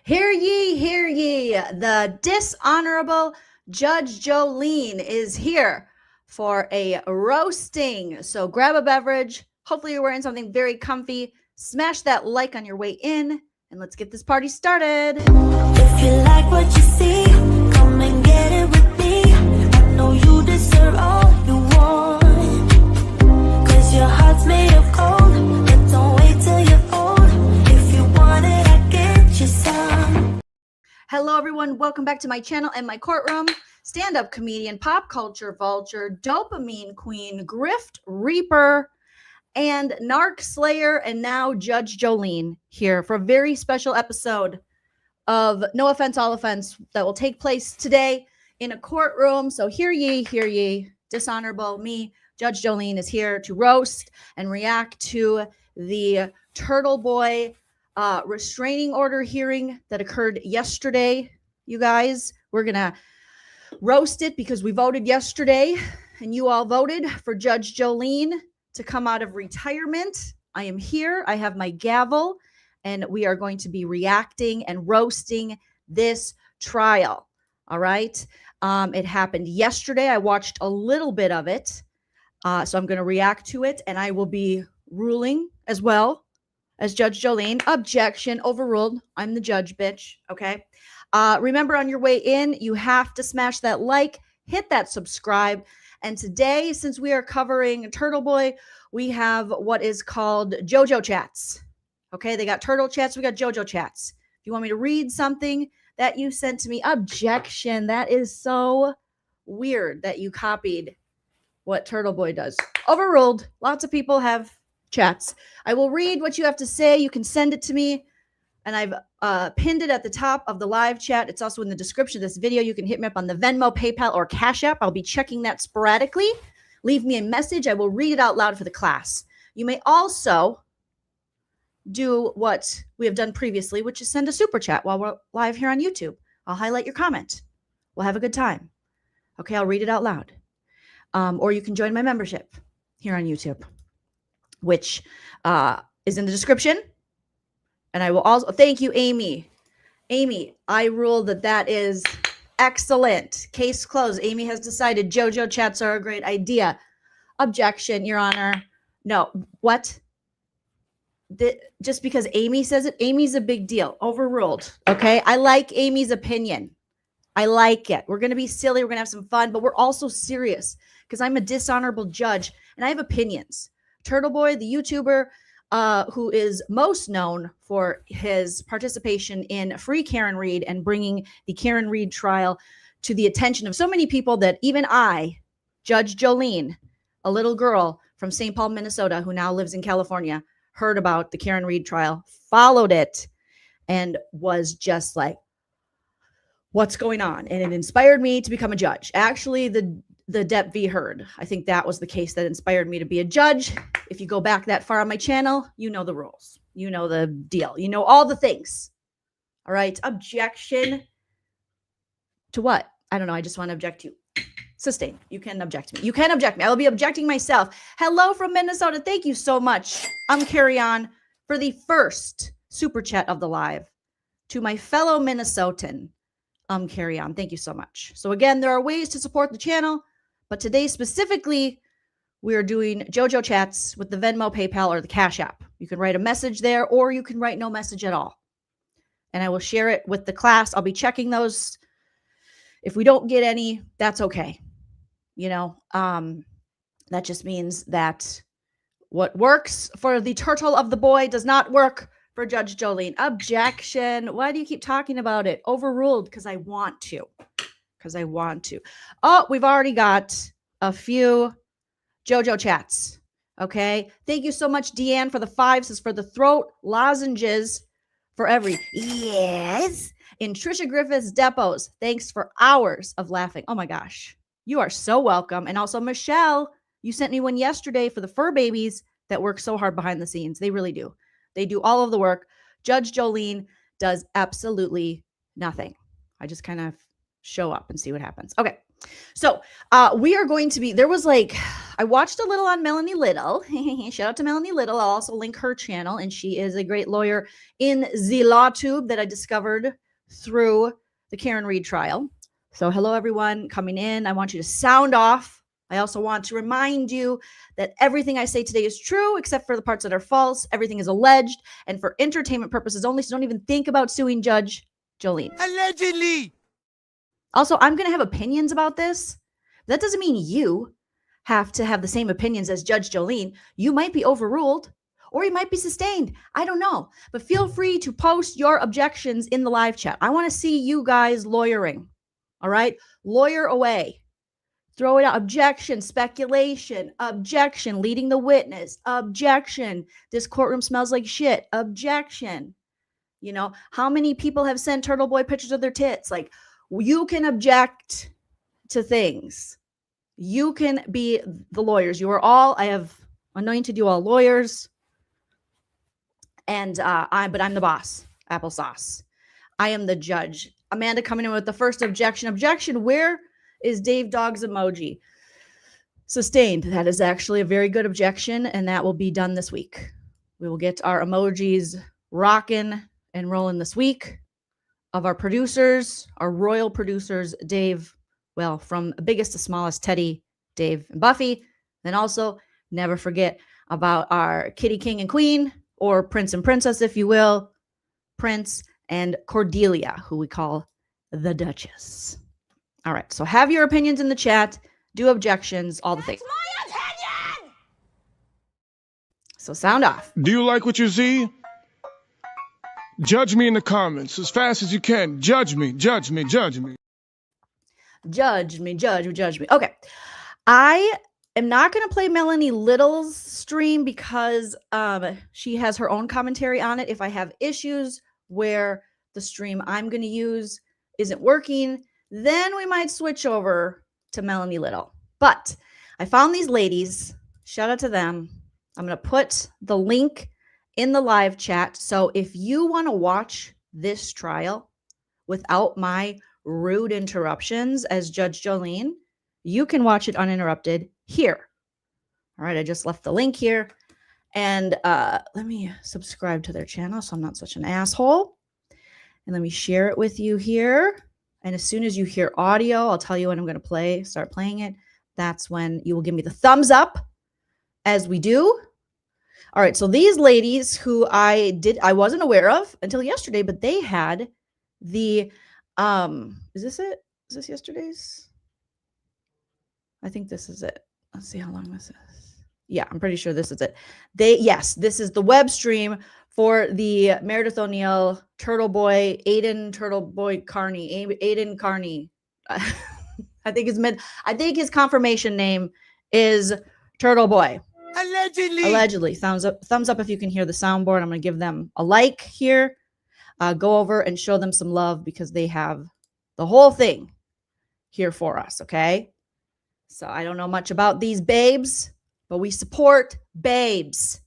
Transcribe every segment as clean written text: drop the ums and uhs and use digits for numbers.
Hear ye, hear ye. The dishonorable Judge Joleen is here for a roasting. So grab a beverage. Hopefully you're wearing something very comfy. Smash that like on your way in, and let's get this party started. If you like what you see, come and get it with me. I know you deserve all you want, 'cause your heart's made of gold. But don't wait till you're old. If you want it, I get you some. Hello, everyone. Welcome back to my channel and my courtroom. Stand-up comedian, pop culture vulture, dopamine queen, grift reaper, and narc slayer, and now Judge Joleen here for a very special episode of No Offense, All Offense that will take place today in a courtroom. So hear ye, dishonorable me. Judge Joleen is here to roast and react to the Turtleboy restraining order hearing that occurred yesterday. You guys, we're gonna roast it because we voted yesterday and you all voted for Judge Joleen to come out of retirement. I am here. I have my gavel, and we are going to be reacting and roasting this trial. All right. It happened yesterday. I watched a little bit of it. So I'm going to react to it, and I will be ruling as well as Judge Joleen. Objection, overruled. I'm the judge, bitch. Okay. Remember, on your way in, you have to smash that like, hit that subscribe. And today, since we are covering Turtleboy, we have what is called JOJO chats. Okay, they got Turtle chats, we got JOJO chats. If you want me to read something that you sent to me, objection. That is so weird that you copied what Turtleboy does. Overruled. Lots of people have chats. I will read what you have to say. You can send it to me, and I've pinned it at the top of the live chat. It's also in the description of this video. You can hit me up on the Venmo, PayPal, or Cash App. I'll be checking that sporadically. Leave me a message. I will read it out loud for the class. You may also do what we have done previously, which is send a super chat while we're live here on YouTube. I'll highlight your comment. We'll have a good time. Okay, I'll read it out loud. Or you can join my membership here on YouTube, which is in the description. And I will also, thank you, Amy. Amy, I rule that is excellent. Case closed. Amy has decided JOJO chats are a great idea. Objection, Your Honor. No, what? Just because Amy says it, Amy's a big deal. Overruled, okay? I like Amy's opinion. I like it. We're going to be silly. We're going to have some fun, but we're also serious because I'm a dishonorable judge and I have opinions. Turtleboy, the YouTuber, who is most known for his participation in Free Karen Read and bringing the Karen Read trial to the attention of so many people that even I, Judge Joleen, a little girl from St. Paul, Minnesota, who now lives in California, heard about the Karen Read trial, followed it, and was just like, what's going on? And it inspired me to become a judge. Actually, the Depp v. Heard, I think that was the case that inspired me to be a judge. If you go back that far on my channel, you know the rules. You know the deal. You know all the things. All right. Objection to what? I don't know. I just want to object to you. Sustain. You can object to me. You can object me. I will be objecting myself. Hello from Minnesota. Thank you so much. I'm Carry On for the first super chat of the live to my fellow Minnesotan. Carry On. Thank you so much. So again, there are ways to support the channel, but today specifically, we are doing JOJO chats with the Venmo, PayPal, or the Cash App. You can write a message there, or you can write no message at all. And I will share it with the class. I'll be checking those. If we don't get any, that's okay. You know, that just means that what works for the turtle of the boy does not work for Judge Joleen. Objection. Why do you keep talking about it? Overruled, because I want to. Because I want to. Oh, we've already got a few JOJO chats. Okay. Thank you so much, Deanne, for the 5. Says for the throat lozenges for every yes in Tricia Griffith's depots. Thanks for hours of laughing. Oh my gosh. You are so welcome. And also, Michelle, you sent me one yesterday for the fur babies that work so hard behind the scenes. They really do. They do all of the work. Judge Joleen does absolutely nothing. I just kind of show up and see what happens. Okay. So we are going to be, there was like, I watched a little on Melanie Little. Shout out to Melanie Little. I'll also link her channel, and she is a great lawyer in the law tube that I discovered through the Karen Reed trial. So hello, everyone coming in. I want you to sound off. I also want to remind you that everything I say today is true, except for the parts that are false. Everything is alleged and for entertainment purposes only. So don't even think about suing Judge Joleen. Allegedly. Also, I'm going to have opinions about this. That doesn't mean you have to have the same opinions as Judge Joleen. You might be overruled or you might be sustained. I don't know. But feel free to post your objections in the live chat. I want to see you guys lawyering. All right? Lawyer away. Throw it out. Objection, speculation, objection, leading the witness, objection. This courtroom smells like shit. Objection. You know, how many people have sent Turtleboy pictures of their tits? Like, you can object to things. You can be the lawyers. You are all, I have anointed you all lawyers. And but I'm the boss. Applesauce. I am the judge. Amanda coming in with the first objection. Objection. Where is Dave Dog's emoji? Sustained. That is actually a very good objection, and that will be done this week. We will get our emojis rocking and rolling this week. Of our producers, our royal producers, Dave, well, from biggest to smallest, Teddy, Dave, and Buffy. Then also, never forget about our Kitty King and Queen, or Prince and Princess, if you will, Prince and Cordelia, who we call the Duchess. All right, so have your opinions in the chat, do objections, all the things. My opinion! So sound off. Do you like what you see? Judge me in the comments as fast as you can. Judge me, judge me, judge me. Judge me, judge me, judge me. Okay. I am not going to play Melanie Little's stream because she has her own commentary on it. If I have issues where the stream I'm going to use isn't working, then we might switch over to Melanie Little. But I found these ladies. Shout out to them. I'm going to put the link in the live chat. So if you want to watch this trial without my rude interruptions as Judge Joleen, you can watch it uninterrupted here. All right, I just left the link here. And let me subscribe to their channel so I'm not such an asshole. And let me share it with you here. And as soon as you hear audio, I'll tell you when I'm going to start playing it. That's when you will give me the thumbs up as we do. All right, so these ladies who I wasn't aware of until yesterday, but they had the, is this it? Is this yesterday's? I think this is it. Let's see how long this is. Yeah, I'm pretty sure this is it. Yes, this is the web stream for the Meredith O'Neill, Turtleboy, Turtleboy Carney, Aiden Carney. I think his confirmation name is Turtleboy. Allegedly. Thumbs up if you can hear the soundboard. I'm going to give them a like here. Go over and show them some love because they have the whole thing here for us, okay? So I don't know much about these babes, but we support babes.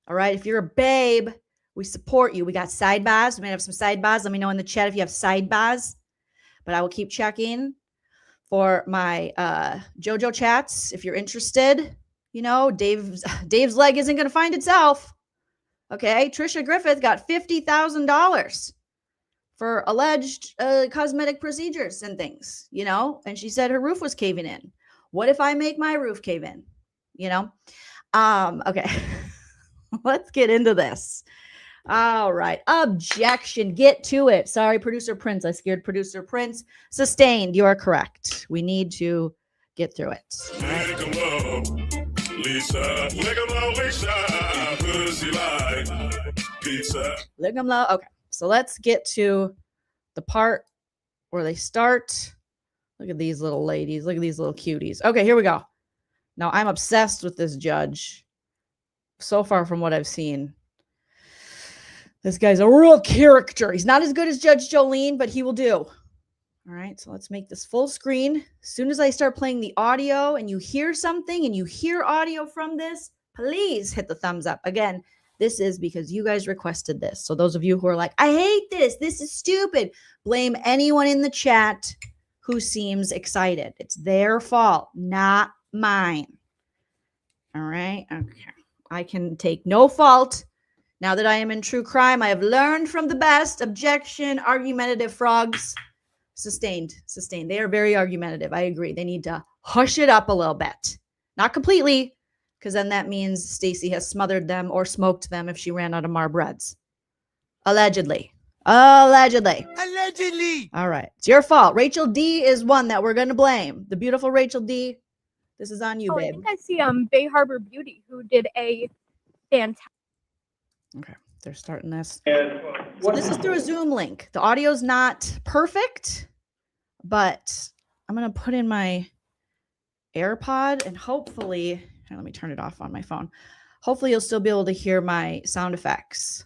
All right? If you're a babe, we support you. We got sidebars. We might have some sidebars. Let me know in the chat if you have sidebars. But I will keep checking for my JOJO chats if you're interested. You know, Dave's leg isn't going to find itself. Okay. Tricia Griffith got $50,000 for alleged cosmetic procedures and things, you know, and she said her roof was caving in. What if I make my roof cave in? You know? Okay. Let's get into this. All right. Objection. Get to it. Sorry, Producer Prince. I scared Producer Prince. Sustained. You are correct. We need to get through it. Lisa, lick 'em low, Lisa, pussy like pizza. Lick 'em low. Okay, so let's get to the part where they start. Look at these little ladies. Look at these little cuties. Okay, here we go. Now, I'm obsessed with this judge. So far from what I've seen. This guy's a real character. He's not as good as Judge Joleen, but he will do. All right, so let's make this full screen. As soon as I start playing the audio and you hear something and you hear audio from this, please hit the thumbs up. Again, this is because you guys requested this. So those of you who are like, I hate this. This is stupid. Blame anyone in the chat who seems excited. It's their fault, not mine. All right. Okay. I can take no fault. Now that I am in true crime, I have learned from the best. Objection, argumentative frogs. Sustained. They are very argumentative. I agree. They need to hush it up a little bit. Not completely, because then that means Stacy has smothered them or smoked them if she ran out of Marbreds. Allegedly. All right. It's your fault. Rachel D is one that we're going to blame. The beautiful Rachel D. This is on you, I babe. think I see Bay Harbor Beauty, who did a fantastic. Okay. They're starting this. So this is through a Zoom link. The audio's not perfect, but I'm going to put in my AirPod and hopefully, here, let me turn it off on my phone. Hopefully you'll still be able to hear my sound effects.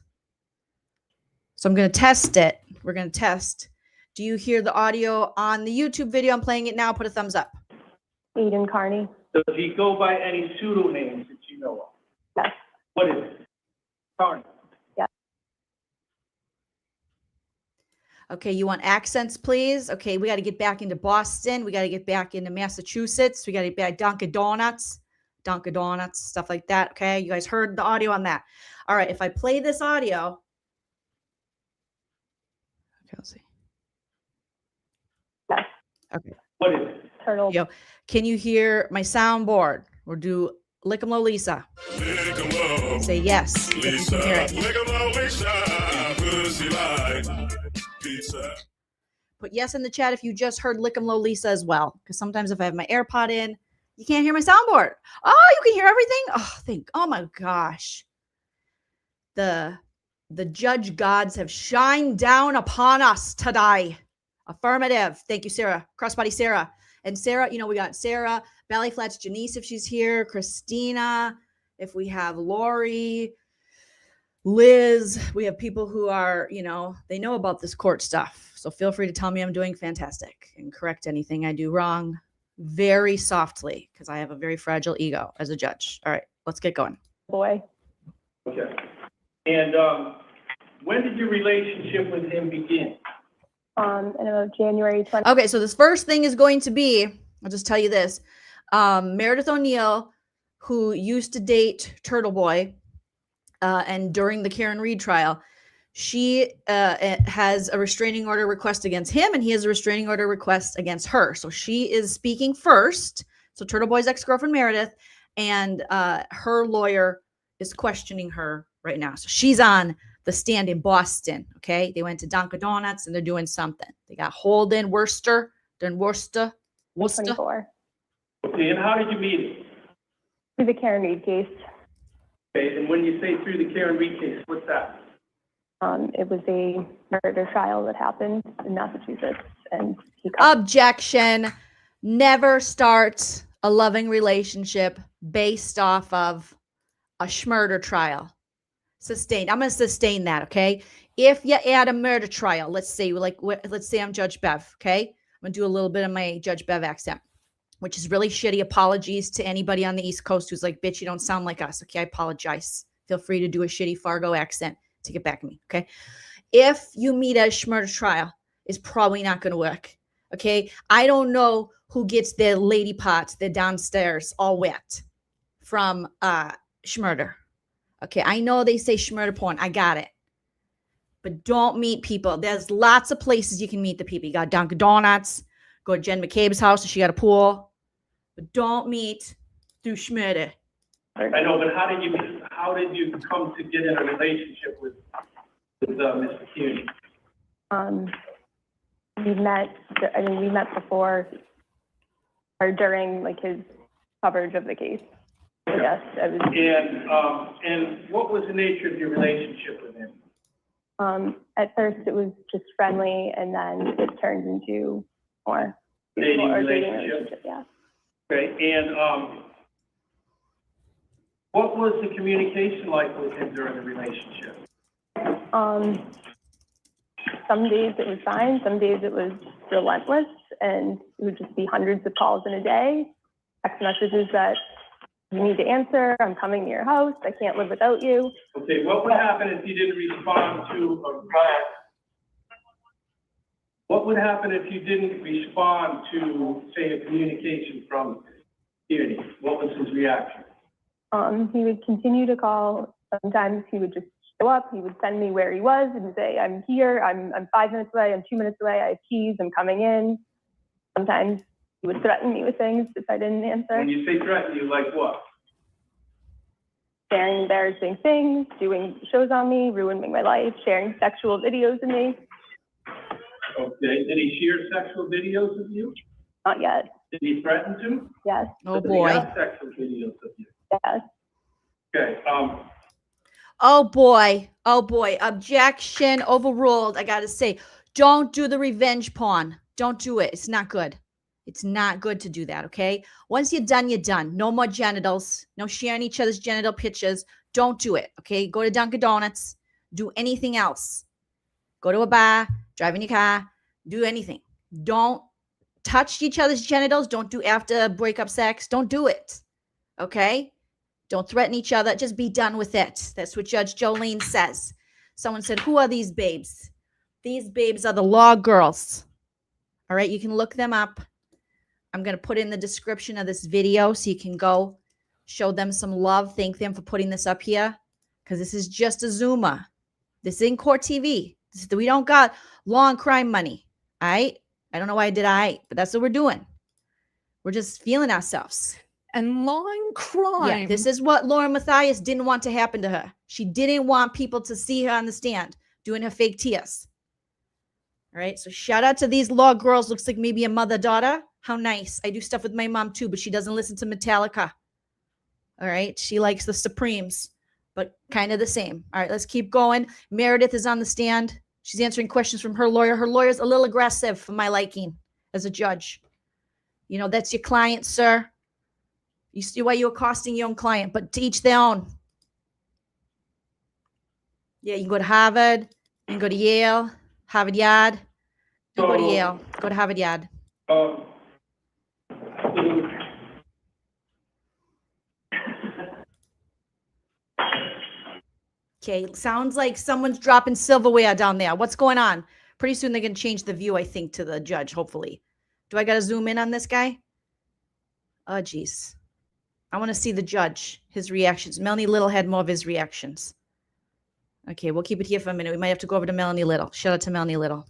So I'm going to test it. We're going to test. Do you hear the audio on the YouTube video? I'm playing it now. Put a thumbs up. Aiden Carney. Does he go by any pseudonames that you know of? Yes. What is it? Carney. Okay, you want accents, please? Okay, we got to get back into Boston. We got to get back into Massachusetts. We got to get back Dunkin' Donuts, stuff like that. Okay, you guys heard the audio on that. All right, if I play this audio. Okay, let's see. Yes. Okay. What is it? Turtle. Yo, can you hear my soundboard? We'll do Lick 'em Low Lisa. Lick 'em low, Say yes if you Lisa. can hear it. Lick 'em low, Lisa. Pussy like pizza. Put yes in the chat if you just heard Lick 'em Low Lisa as well. Because sometimes if I have my AirPod in, you can't hear my soundboard. Oh, you can hear everything? Oh my gosh. The judge gods have shined down upon us today. Affirmative. Thank you, Sarah. Crossbody Sarah. And Sarah, we got Sarah, Belly Flats, Janice, if she's here, Christina, if we have Lori, Liz, we have people who are, they know about this court stuff. So feel free to tell me I'm doing fantastic and correct anything I do wrong very softly because I have a very fragile ego as a judge. All right, let's get going. Boy. Okay. And when did your relationship with him begin? In about January 20. Okay, so this first thing is going to be, I'll just tell you this. Meredith O'Neill, who used to date Turtleboy, and during the Karen Reed trial, she has a restraining order request against him, and he has a restraining order request against her. So she is speaking first. So Turtleboy's ex-girlfriend Meredith, and her lawyer is questioning her right now. So she's on the stand in Boston. Okay, they went to Dunkin' Donuts and they're doing something. They got Holden, Worcester. 24. Okay, and how did you meet him? Through the Karen Reed case. Okay, and when you say through the Karen Reed case, what's that? It was a murder trial that happened in Massachusetts, and he Objection. Never start a loving relationship based off of a murder trial. Sustained. I'm going to sustain that, okay? If you add a murder trial, let's say I'm Judge Bev, okay? I'm going to do a little bit of my Judge Bev accent, which is really shitty. Apologies to anybody on the East Coast who's like, bitch, you don't sound like us, okay? I apologize. Feel free to do a shitty Fargo accent to get back at me, okay? If you meet a murder trial, it's probably not going to work, okay? I don't know who gets their lady pots, their downstairs all wet from schmurder. Okay, I know they say schmurder porn. I got it. But don't meet people. There's lots of places you can meet the people. You got Dunkin' Donuts. Go to Jen McCabe's house if she got a pool. But don't meet through schmurder. I know, but how did you come to get in a relationship with Mr. Cuny? We met before or during like his coverage of the case. So yes, I was. And what was the nature of your relationship with him? At first it was just friendly, and then it turned into more Dating or relationship? Yeah. Okay, and what was the communication like with him during the relationship? Some days it was fine, some days it was relentless, and it would just be hundreds of calls in a day, text messages that you need to answer, I'm coming to your house, I can't live without you. Okay, what would happen if he didn't respond to a What would happen if you didn't respond to, say, a communication from Tierney? What was his reaction? He would continue to call. Sometimes he would just show up. He would send me where he was and say, I'm here. I'm 5 minutes away. I'm 2 minutes away. I have keys. I'm coming in. Sometimes he would threaten me with things if I didn't answer. When you say threaten, you like what? Sharing embarrassing things, doing shows on me, ruining my life, sharing sexual videos of me. Okay. Did he share sexual videos with you? Not yet. Did he threaten to? Yes. Oh Did he boy. have sexual videos of you? Yes. Okay. Oh boy. Oh boy. Objection overruled. I got to say, don't do the revenge porn. Don't do it. It's not good. It's not good to do that. Okay. Once you're done, you're done. No more genitals. No sharing each other's genital pictures. Don't do it. Okay. Go to Dunkin' Donuts. Do anything else. Go to a bar. Drive in your car. Do anything. Don't touch each other's genitals. Don't do after breakup sex. Don't do it. Okay. Don't threaten each other. Just be done with it. That's what Judge Joleen says. Someone said, who are these babes? These babes are the law girls. All right. You can look them up. I'm going to put in the description of this video so you can go show them some love. Thank them for putting this up here because this is just a Zoomer. This is in court TV. We don't got law and crime money. All right. I don't know why I did all right, but that's what we're doing. We're just feeling ourselves. And law and crime. Yeah, this is what Lauren Mathias didn't want to happen to her. She didn't want people to see her on the stand doing her fake tears. All right. So shout out to these law girls. Looks like maybe a mother-daughter. How nice. I do stuff with my mom too, but she doesn't listen to Metallica. All right. She likes the Supremes, but kind of the same. All right. Let's keep going. Meredith is on the stand. She's answering questions from her lawyer. Her lawyer's a little aggressive for my liking as a judge. You know, that's your client, sir. You see why you're accosting your own client, but to each their own. Yeah, you can go to Harvard. You can go to Yale, Harvard Yard. Don't go to Yale. Go to Harvard Yard. Okay, sounds like someone's dropping silverware down there. What's going on? Pretty soon they're going to change the view, I think, to the judge, hopefully. Do I got to zoom in on this guy? Oh, geez. I want to see the judge, his reactions. Melanie Little had more of his reactions. Okay, we'll keep it here for a minute. We might have to go over to Melanie Little. Shout out to Melanie Little.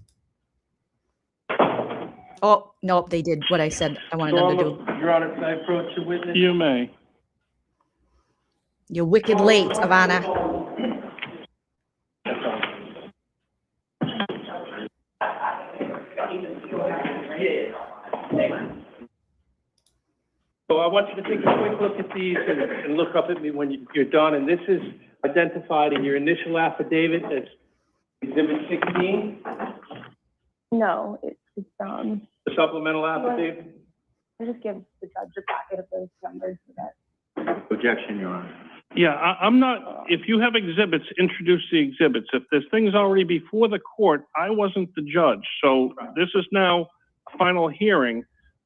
Oh, nope, they did what I said I wanted them to do. Your Honor, can I approach the witness? You may. You're wicked late, Ivana. So I want you to take a quick look at these and look up at me when you're done. And this is identified in your initial affidavit as Exhibit 16, No, it's the supplemental affidavit. I just give the judge a packet of those numbers for that. Objection, Your Honor. Yeah, I'm not, if you have exhibits, introduce the exhibits. If there's things already before the court, I wasn't the judge. So this is now a final hearing.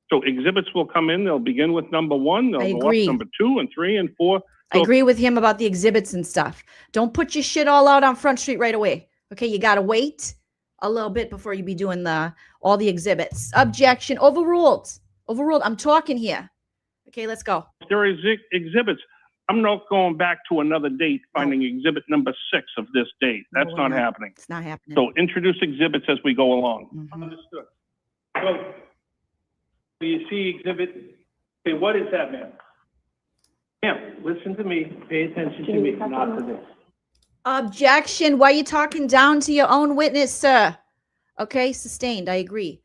So exhibits will come in. They'll begin with number 1. They'll I go agree. up number 2 and 3 and 4. I agree with him about the exhibits and stuff. Don't put your shit all out on Front Street right away. Okay, you got to wait a little bit before you be doing all the exhibits. Objection, overruled. Overruled. I'm talking here. Okay, let's go. If there are exhibits, I'm not going back to another date, finding exhibit number 6 of this date. That's No, not we're not. happening. It's not happening. So introduce exhibits as we go along. Mhm. Understood. So you see exhibit, okay, what is that, ma'am? Ma'am, listen to me, pay attention to me, not to this. Objection. Why are you talking down to your own witness, sir? Okay, sustained. I agree.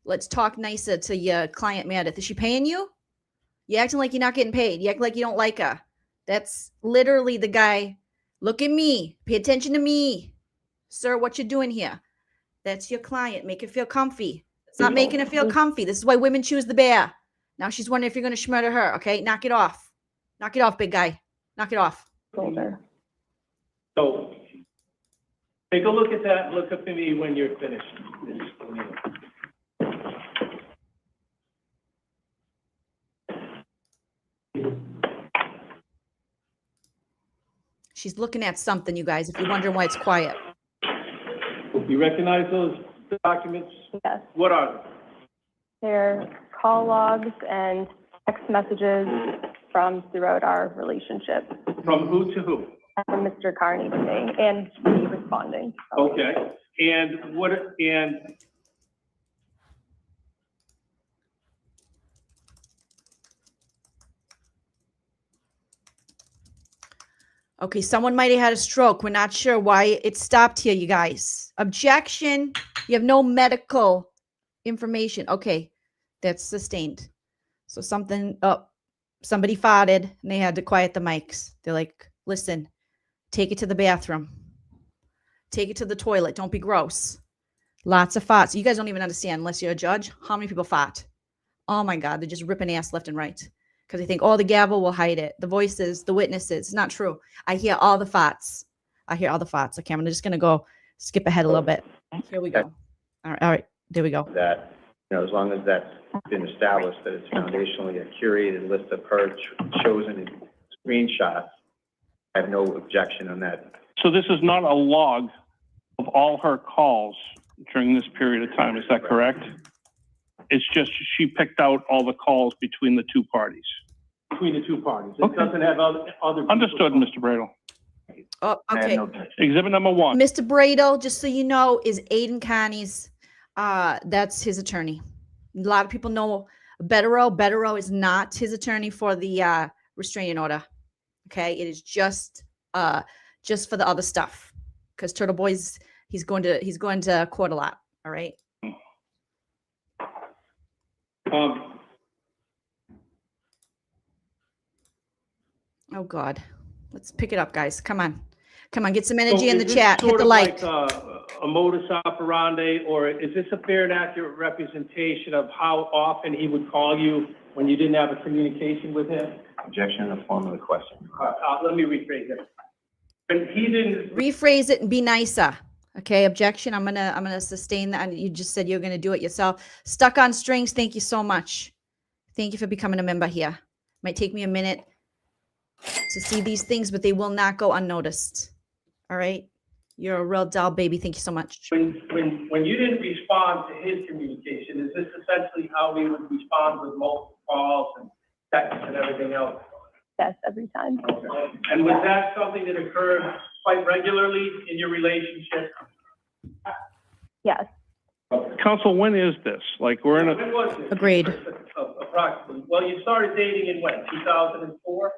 Let's talk nicer to your client, Meredith. Is she paying you? You acting like you're not getting paid. You act like you don't like her. That's literally the guy. Look at me. Pay attention to me. Sir, what you doing here? That's your client. Make her feel comfy. It's not making her feel comfy. This is why women choose the bear. Now she's wondering if you're going to schmurder her. Okay, knock it off. Knock it off, big guy. Knock it off. Folder. So take a look at that, look up at me when you're finished. She's looking at something, you guys, if you're wondering why it's quiet. You recognize those documents? Yes, What are they? they're call logs and text messages from throughout our relationship, From who to who? from Mr. Carney to me, and me responding. Okay, and what, and Okay, someone might have had a stroke. We're not sure why it stopped here, you guys. Objection. You have no medical information. Okay, that's sustained. So somebody farted and they had to quiet the mics. They're like, listen, take it to the bathroom. Take it to the toilet. Don't be gross. Lots of farts. You guys don't even understand unless you're a judge. How many people fart? Oh my God, they're just ripping ass left and right. Because they think, oh, the gavel will hide it. The voices, the witnesses. It's not true. I hear all the farts. Okay, I'm just going to go skip ahead a little bit. Here we go. All right. There we go. That, as long as that's been established, that it's foundationally a curated list of her chosen screenshots, I have no objection on that. So this is not a log of all her calls during this period of time, is that correct? It's just she picked out all the calls between the two parties. between the two parties. It Okay. doesn't have other people. Understood, Mr. Bradle. Oh, I have okay. no objection. Exhibit number 1. Mr. Bradle, just so you know, is Aiden Carney's, that's his attorney. A lot of people know Betterow. Betterow is not his attorney for the restraining order. Okay, it is just for the other stuff. Because Turtleboy's he's going to court a lot. All right. Oh God, let's pick it up, guys. Come on, get some energy in the chat. Hit the like. Like a modus operandi, or is this a fair and accurate representation of how often he would call you when you didn't have a communication with him? Objection in the form of the question. Let me rephrase it. When he didn't, Rephrase it and be nicer. Okay, objection. I'm gonna sustain that. You just said you're gonna do it yourself. Stuck on strings. Thank you so much. Thank you for becoming a member here. Might take me a minute to see these things, but they will not go unnoticed. All right. You're a real doll, baby. Thank you so much. when you didn't respond to his communication, is this essentially how he would respond with multiple calls and texts and everything else? Yes, every time. And was that something that occurred quite regularly in your relationship? Yes, Counsel, when is this? Like, we're in a, When was it? Agreed. Approximately. Well, you started dating in when, 2004?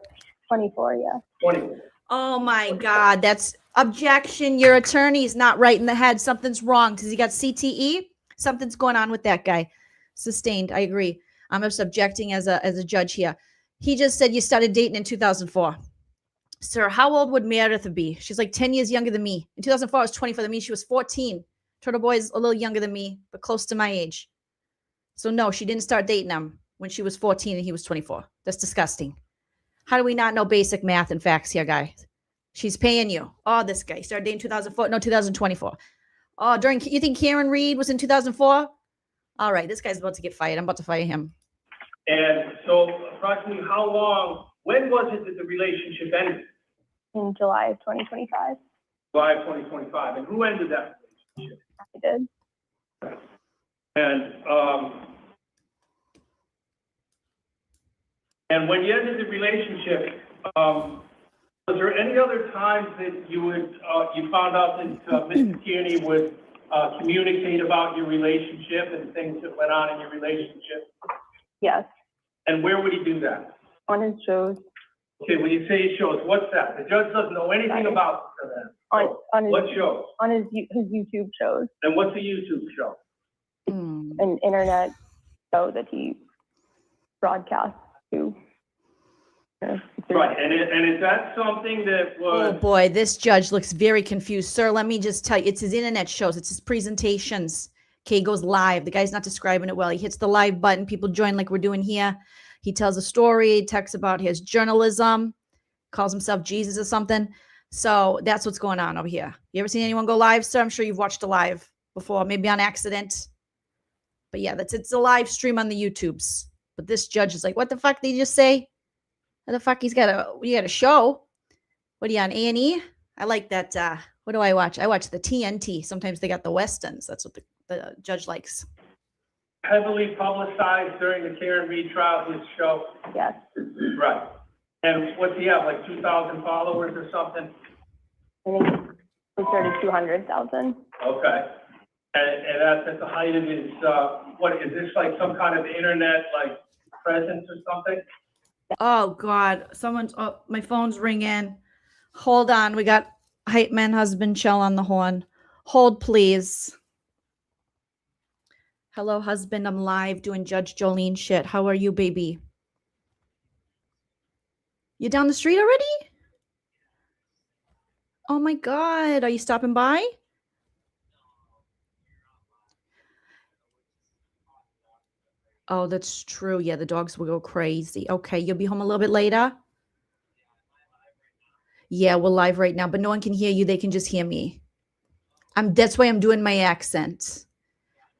24, yeah. 20? Oh my God, that's objection. Your attorney's not right in the head. Something's wrong. Does he got CTE? Something's going on with that guy. Sustained. I agree. I'm just objecting as a judge here. He just said you started dating in 2004. Sir, how old would Meredith be? She's like 10 years younger than me. In 2004, I was 24. That means she was 14. Turtleboy is a little younger than me, but close to my age. So no, she didn't start dating him when she was 14 and he was 24. That's disgusting. How do we not know basic math and facts here, guys? She's paying you. Oh, this guy started dating 2004. No, 2024. Oh, you think Karen Reed was in 2004? All right, this guy's about to get fired. I'm about to fire him. And so approximately how long, when was it that the relationship ended? In July of 2025, July of 2025. And who ended that relationship? I did. And when you ended the relationship, was there any other times that you found out that Mr. Kearney would communicate about your relationship and things that went on in your relationship? Yes, And where would he do that? on his shows, Okay, when you say shows, what's that? The judge doesn't know anything about that. on What his shows? YouTube shows, And what's a YouTube show? an internet show that he broadcasts to. Right, and is that something that Oh was, boy, this judge looks very confused. Sir, let me just tell you, it's his internet shows. It's his presentations. Okay, he goes live. The guy's not describing it well. He hits the live button. People join like we're doing here. He tells a story, talks about his journalism, calls himself Jesus or something. So that's what's going on over here. You ever seen anyone go live, sir? I'm sure you've watched a live before, maybe on accident. But yeah, it's a live stream on the YouTubes. But this judge is like, what the fuck did he just say? What the fuck? You got a show? What are you on, A&E? I like that. What do I watch? I watch the TNT. Sometimes they got the Westerns. That's what the judge likes. Heavily publicized during the Karen Reed trial, his show. Yes. Right. And what's he have, like 2,000 followers or something? I think it's closer to 200,000. Okay. And that's at the height of his, what, is this like some kind of internet, like, presence or something? Oh God, my phone's ringing. Hold on. We got hype man husband Chell on the horn. Hold please. Hello, husband. I'm live doing Judge Joleen shit. How are you, baby? You down the street already? Oh my God. Are you stopping by? Oh, that's true. Yeah, the dogs will go crazy. Okay, you'll be home a little bit later? Yeah, we're live right now, but no one can hear you. They can just hear me. That's why I'm doing my accent.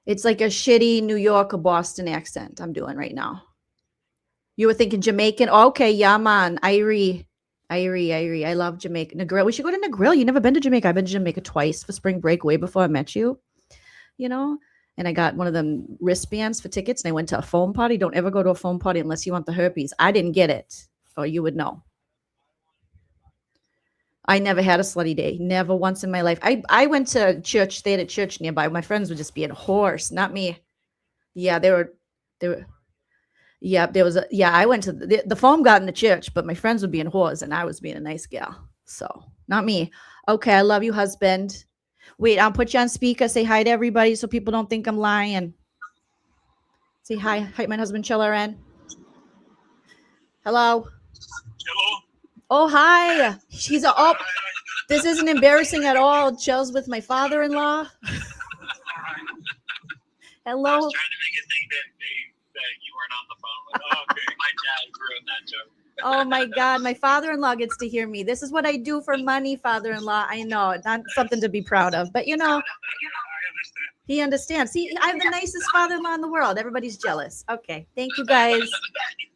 It's like a shitty New York or Boston accent I'm doing right now. You were thinking Jamaican? Oh, okay, yeah, man. Irie. I love Jamaica. Negril. We should go to Negril. You never been to Jamaica? I've been to Jamaica twice for spring break, way before I met you. You know? And I got one of them wristbands for tickets, and I went to a foam party. Don't ever go to a foam party unless you want the herpes. I didn't get it, or you would know. I never had a slutty day. Never once in my life. I went to church, stayed at church nearby. My friends were just being horse, not me. Yeah, they were. Yeah, I went to the foam got in the church, but my friends were being whores, and I was being a nice gal. So, not me. Okay, I love you, husband. Wait, I'll put you on speaker. Say hi to everybody so people don't think I'm lying. Say hi. Hi, my husband, Chilleran. Hello. Hello. Oh, hi. This isn't embarrassing at all. Chill's with my father-in-law. Hello. I was trying to make it think that you weren't on the phone. Like, oh, okay, my dad ruined that joke. Oh my God, my father-in-law gets to hear me. This is what I do for money, father-in-law. I know, not something to be proud of, but you know, he understands. See, I have the nicest father-in-law in the world. Everybody's jealous. Okay, thank you guys.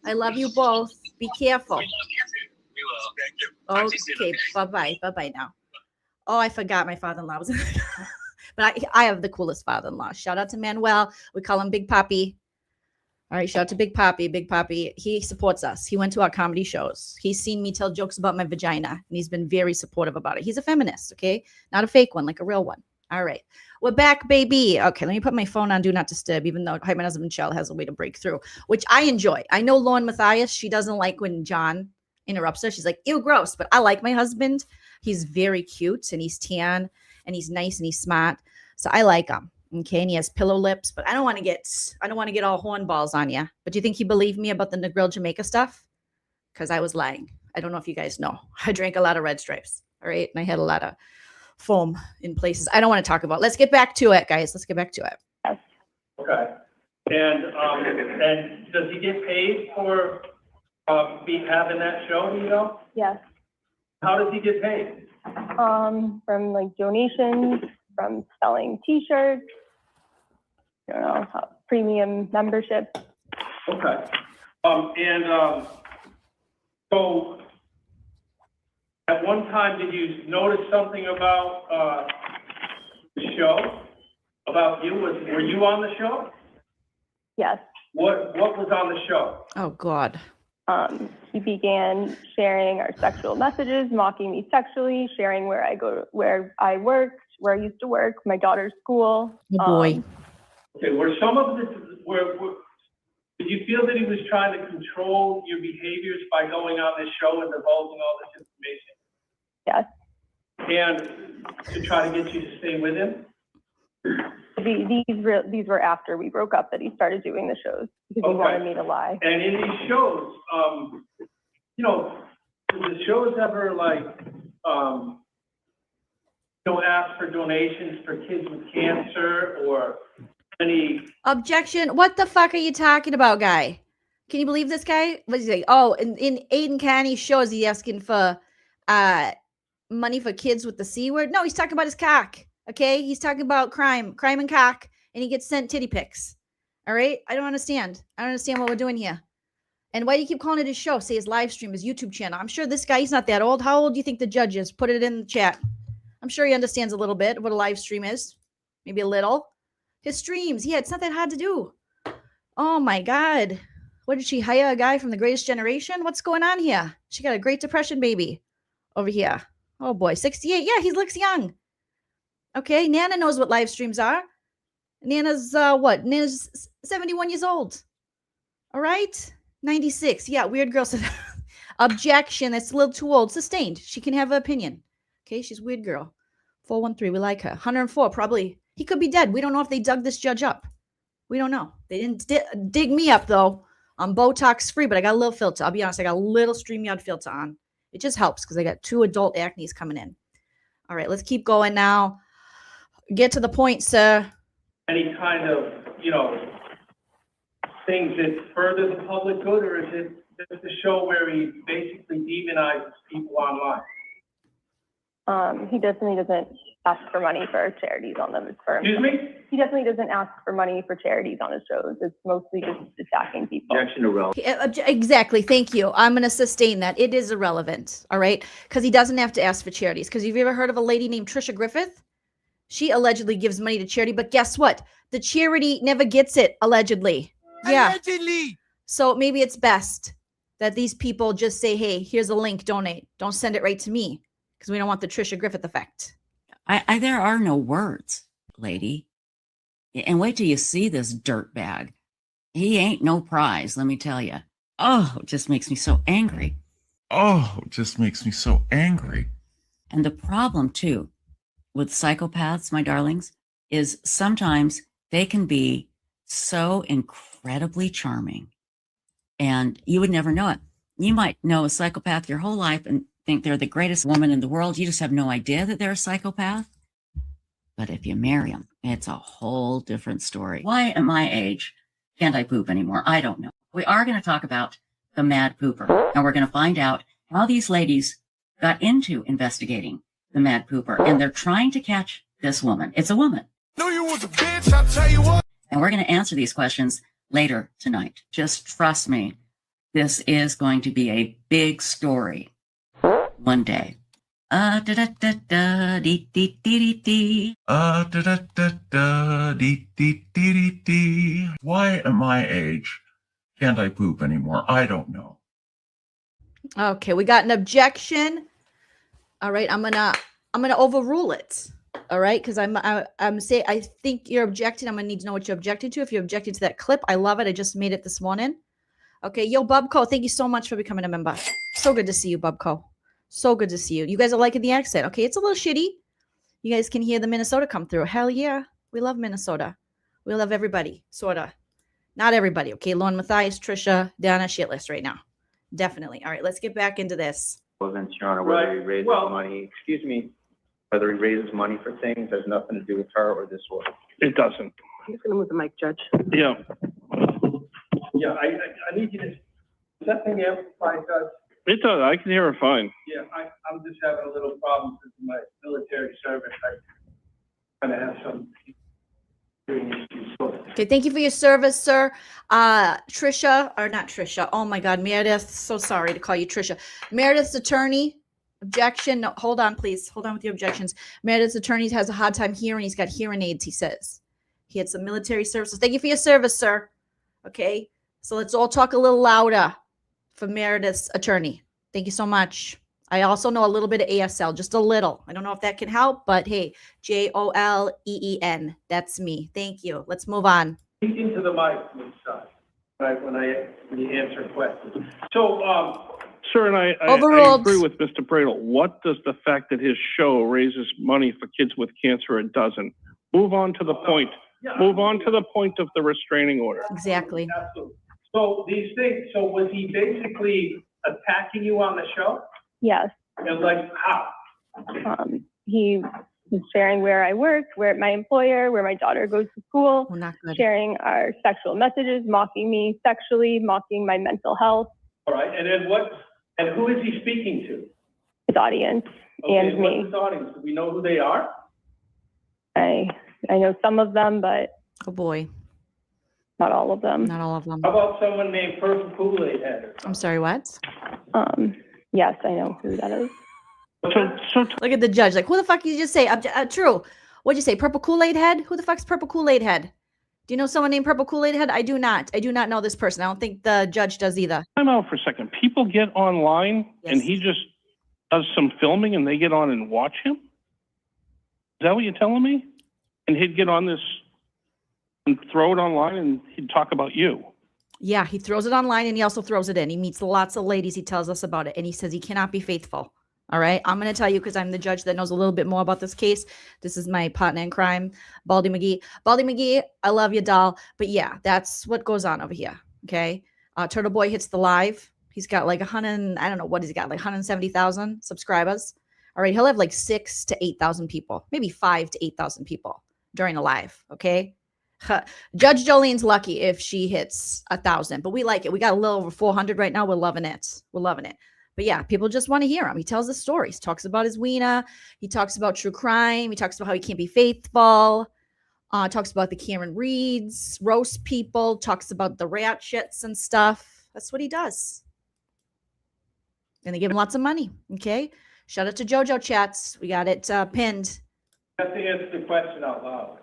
I love you both. Be careful. We love you too. We will. Thank you. Talk to you soon, Okay, bye-bye now. Oh, I forgot my father-in-law was but I have the coolest father-in-law. Shout out to Manuel. We call him Big Papi. All right, shout out to Big Papi. Big Papi, he supports us. He went to our comedy shows. He's seen me tell jokes about my vagina, and he's been very supportive about it. He's a feminist, okay? Not a fake one, like a real one. All right, we're back, baby. Okay, let me put my phone on Do Not Disturb, even though my husband Michelle has a way to break through, which I enjoy. I know Lauren Matthias, she doesn't like when John interrupts her. She's like, ew, gross. But I like my husband. He's very cute, and he's tan, and he's nice, and he's smart. So I like him. Okay, and he has pillow lips, but I don't want to get all hornballs on you. But do you think he believed me about the Negril Jamaica stuff? Because I was lying. I don't know if you guys know. I drank a lot of Red Stripes, all right? And I had a lot of foam in places I don't want to talk about. Let's get back to it, guys. Let's get back to it. Okay. And does he get paid for having that show, do you know? Yes. How does he get paid? From like donations, from selling T-shirts, I don't know, premium membership. Okay. So at one time, did you notice something about the show? About you? Were you on the show? Yes. What was on the show? Oh, God. He began sharing our sexual messages, mocking me sexually, sharing where I worked, where I used to work, my daughter's school. Oh, boy. Okay, were some of this, did you feel that he was trying to control your behaviors by going on this show and divulging all this information? Yes. And to try to get you to stay with him? These were after we broke up that he started doing the shows because he wanted me to lie. And in these shows, you know, do the shows ever ask for donations for kids with cancer or any? Objection. What the fuck are you talking about, guy? Can you believe this guy? What's he say? Oh, in Aiden Canny's shows, he's asking for money for kids with the C word. No, he's talking about his cock. Okay, he's talking about crime and cock, and he gets sent titty pics. All right, I don't understand. I don't understand what we're doing here. And why do you keep calling it his show? Say his live stream, his YouTube channel. I'm sure this guy, he's not that old. How old do you think the judge is? Put it in the chat. I'm sure he understands a little bit what a live stream is. Maybe a little. His streams. Yeah, it's not that hard to do. Oh my God. What did she hire a guy from the Greatest Generation? What's going on here? She got a Great Depression baby over here. Oh boy, 68. Yeah, he looks young. Okay, Nana knows what live streams are. Nana's what? Nana's 71 years old. All right, 96. Yeah, weird girl said objection. That's a little too old. Sustained. She can have an opinion. Okay, she's weird girl. 413. We like her. 104. Probably he could be dead. We don't know if they dug this judge up. We don't know. They didn't dig me up though. I'm Botox free, but I got a little filter. I'll be honest. I got a little StreamYard filter on. It just helps because I got 2 adult acnes coming in. All right, let's keep going now. Get to the point, sir. Any kind of, things that further the public good, or is it just a show where he basically demonizes people online? He definitely doesn't ask for money for charities on them. It's for Excuse me? He definitely doesn't ask for money for charities on his shows. It's mostly just attacking people. Objection irrelevant. Exactly. Thank you. I'm going to sustain that. It is irrelevant. All right. Because he doesn't have to ask for charities. Because have you ever heard of a lady named Tricia Griffith? She allegedly gives money to charity. But guess what? The charity never gets it, allegedly. Yeah. Allegedly. So maybe it's best that these people just say, hey, here's a link, donate. Don't send it right to me. Because we don't want the Tricia Griffith effect. There are no words, lady. And wait till you see this dirtbag. He ain't no prize, let me tell you. Oh, it just makes me so angry. Oh, it just makes me so angry. And the problem, too, with psychopaths, my darlings, is sometimes they can be so incredibly charming. And you would never know it. You might know a psychopath your whole life and think they're the greatest woman in the world. You just have no idea that they're a psychopath. But if you marry them, it's a whole different story. Why at my age can't I poop anymore? I don't know. We are going to talk about the mad pooper. And we're going to find out how these ladies got into investigating the mad pooper. And they're trying to catch this woman. It's a woman. No, you was a bitch, I'll tell you what. And we're going to answer these questions later tonight. Just trust me. This is going to be a big story one day. Why at my age can't I poop anymore? I don't know. Okay, we got an objection. All right, I'm gonna overrule it. All right, because I'm saying I think you're objecting. I'm gonna need to know what you're objecting to. If you're objecting to that clip, I love it. I just made it this morning. Okay, yo, Bubco, thank you so much for becoming a member. So good to see you, Bubco. So good to see you. You guys are liking the accent. Okay, it's a little shitty. You guys can hear the Minnesota come through. Hell yeah. We love Minnesota. We love everybody, sort of. Not everybody, okay? Lauren Mathias, Tricia, Donna, shitless right now. Definitely. All right, let's get back into this. Your Honor, whether he raises money, whether he raises money for things has nothing to do with her or this order. It doesn't. I'm just going to move the mic, Judge. Yeah. Yeah, I need you to, is that thing amplified, Judge? It does. I can hear her fine. Yeah, I'm just having a little problem with my military service. I kind of have some hearing issues. Okay, thank you for your service, sir. Tricia, or not Tricia. Oh my God, Meredith. So sorry to call you Tricia. Meredith's attorney. Objection. No, hold on, please. Hold on with your objections. Meredith's attorney has a hard time hearing. He's got hearing aids, he says. He had some military services. Thank you for your service, sir. Okay, so let's all talk a little louder for Meredith's attorney. Thank you so much. I also know a little bit of ASL, just a little. I don't know if that can help, but hey, JOLEEN. That's me. Thank you. Let's move on. Speak into the mic, please, when you answer questions. So, Sir, and I agree with Mr. Bradle. What does the fact that his show raises money for kids with cancer, it doesn't? Move on to the point. Move on to the point of the restraining order. Exactly. Absolutely. So these things, so was he basically attacking you on the show? Yes. And like how? He was sharing where I work, where my employer, where my daughter goes to school, sharing our sexual messages, mocking me sexually, mocking my mental health. All right, and then and who is he speaking to? His audience and me. What's his audience? Do we know who they are? I know some of them, but oh boy, not all of them. Not all of them. How about someone named Purple Kool-Aid Head? I'm sorry, what? Yes, I know who that is. So look at the judge. Like, who the fuck did you just say? True. What'd you say? Purple Kool-Aid head? Who the fuck's Purple Kool-Aid head? Do you know someone named Purple Kool-Aid head? I do not. I do not know this person. I don't think the judge does either. Time out for a second. People get online and he just does some filming and they get on and watch him? Is that what you're telling me? And he'd get on this and throw it online and he'd talk about you. Yeah, he throws it online and he also throws it in. He meets lots of ladies. He tells us about it. And he says he cannot be faithful. All right. I'm going to tell you because I'm the judge that knows a little bit more about this case. This is my partner in crime, Baldy McGee. Baldy McGee, I love you, doll. But yeah, that's what goes on over here. Okay. Turtleboy hits the live. He's got like 100, I don't know what he's got, like 170,000 subscribers. All right. He'll have like 6,000 to 8,000 people, maybe 5,000 to 8,000 people during a live. Okay. Judge Jolene's lucky if she hits 1,000, but we like it. We got a little over 400 right now. We're loving it. We're loving it. But yeah, people just want to hear him. He tells the stories. He talks about his wiener. He talks about true crime. He talks about how he can't be faithful. Talks about the Karen Reeds, roast people, talks about the rat shits and stuff. That's what he does. And they give him lots of money. Okay. Shout out to JoJo Chats. We got it pinned. You have to answer the question out loud.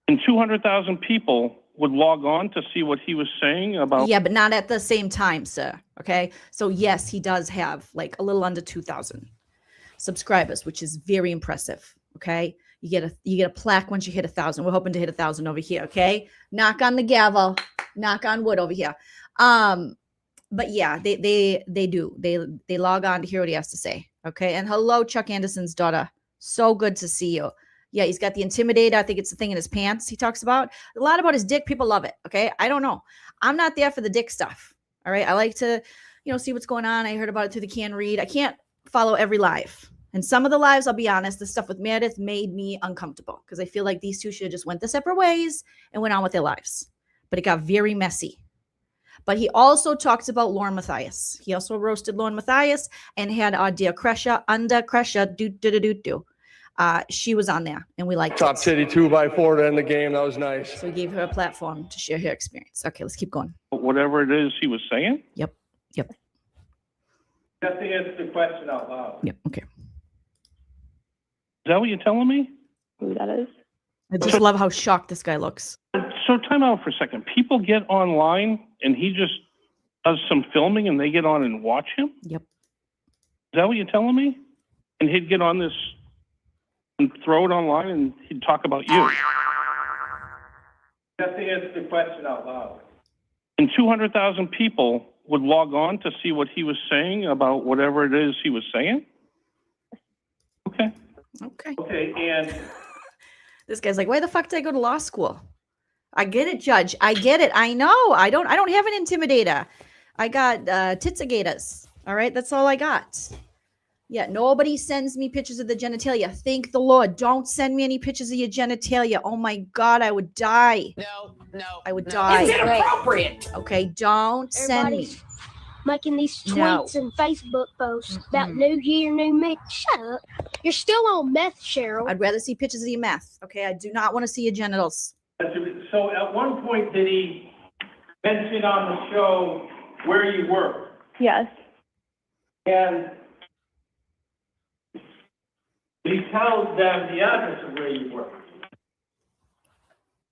And 200,000 people would log on to see what he was saying about. Yeah, but not at the same time, sir. Okay. So yes, he does have like a little under 2,000 subscribers, which is very impressive. Okay. You get a plaque once you hit 1,000. We're hoping to hit 1,000 over here. Okay. Knock on the gavel, knock on wood over here. But yeah, they do. They log on to hear what he has to say. Okay. And hello, Chuck Anderson's daughter. So good to see you. Yeah, he's got the Intimidator. I think it's the thing in his pants he talks about. A lot about his dick. People love it. Okay. I don't know. I'm not there for the dick stuff. All right. I like to, see what's going on. I heard about it through the Can Read. I can't follow every live. And some of the lives, I'll be honest, the stuff with Meredith made me uncomfortable because I feel like these two should have just went their separate ways and went on with their lives. But it got very messy. But he also talks about Lauren Mathias. He also roasted Lauren Mathias and had our dear Crescia, she was on there and we liked Top it. City 2x4 to end the game. That was nice. So we gave her a platform to share her experience. Okay, let's keep going. Whatever it is he was saying? Yep. You have to answer the question out loud. Yep. Okay. Is that what you're telling me? Who that is? I just love how shocked this guy looks. So time out for a second. People get online and he just does some filming and they get on and watch him? Yep. Is that what you're telling me? And he'd get on this and throw it online and he'd talk about you. You have to answer the question out loud. And 200,000 people would log on to see what he was saying about whatever it is he was saying? Okay. Okay, and This guy's like, why the fuck did I go to law school? I get it, Judge. I get it. I know. I don't have an intimidator. I got titsigators. All right. That's all I got. Yeah. Nobody sends me pictures of the genitalia. Thank the Lord. Don't send me any pictures of your genitalia. Oh my God. I would die. No. I would die. It's inappropriate. Okay. Don't send me. Making these No. tweets and Facebook posts about New Year, New Me. Shut up. You're still on meth, Cheryl. I'd rather see pictures of your meth. Okay. I do not want to see your genitals. so at one point, did he mention on the show where you work? Yes. And did he tell them the address of where you work?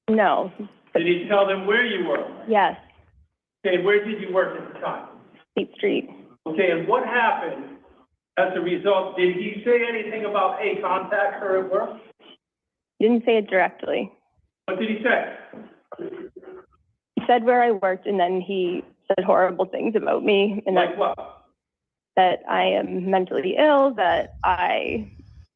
No. Did he tell them where you work? Yes. Okay, where did you work at the time? 8th Street. Okay, and what happened as a result? Did he say anything about, hey, contact her at work? He didn't say it directly. What did he say? He said where I worked, and then he said horrible things about me, and Like what? that I am mentally ill, that I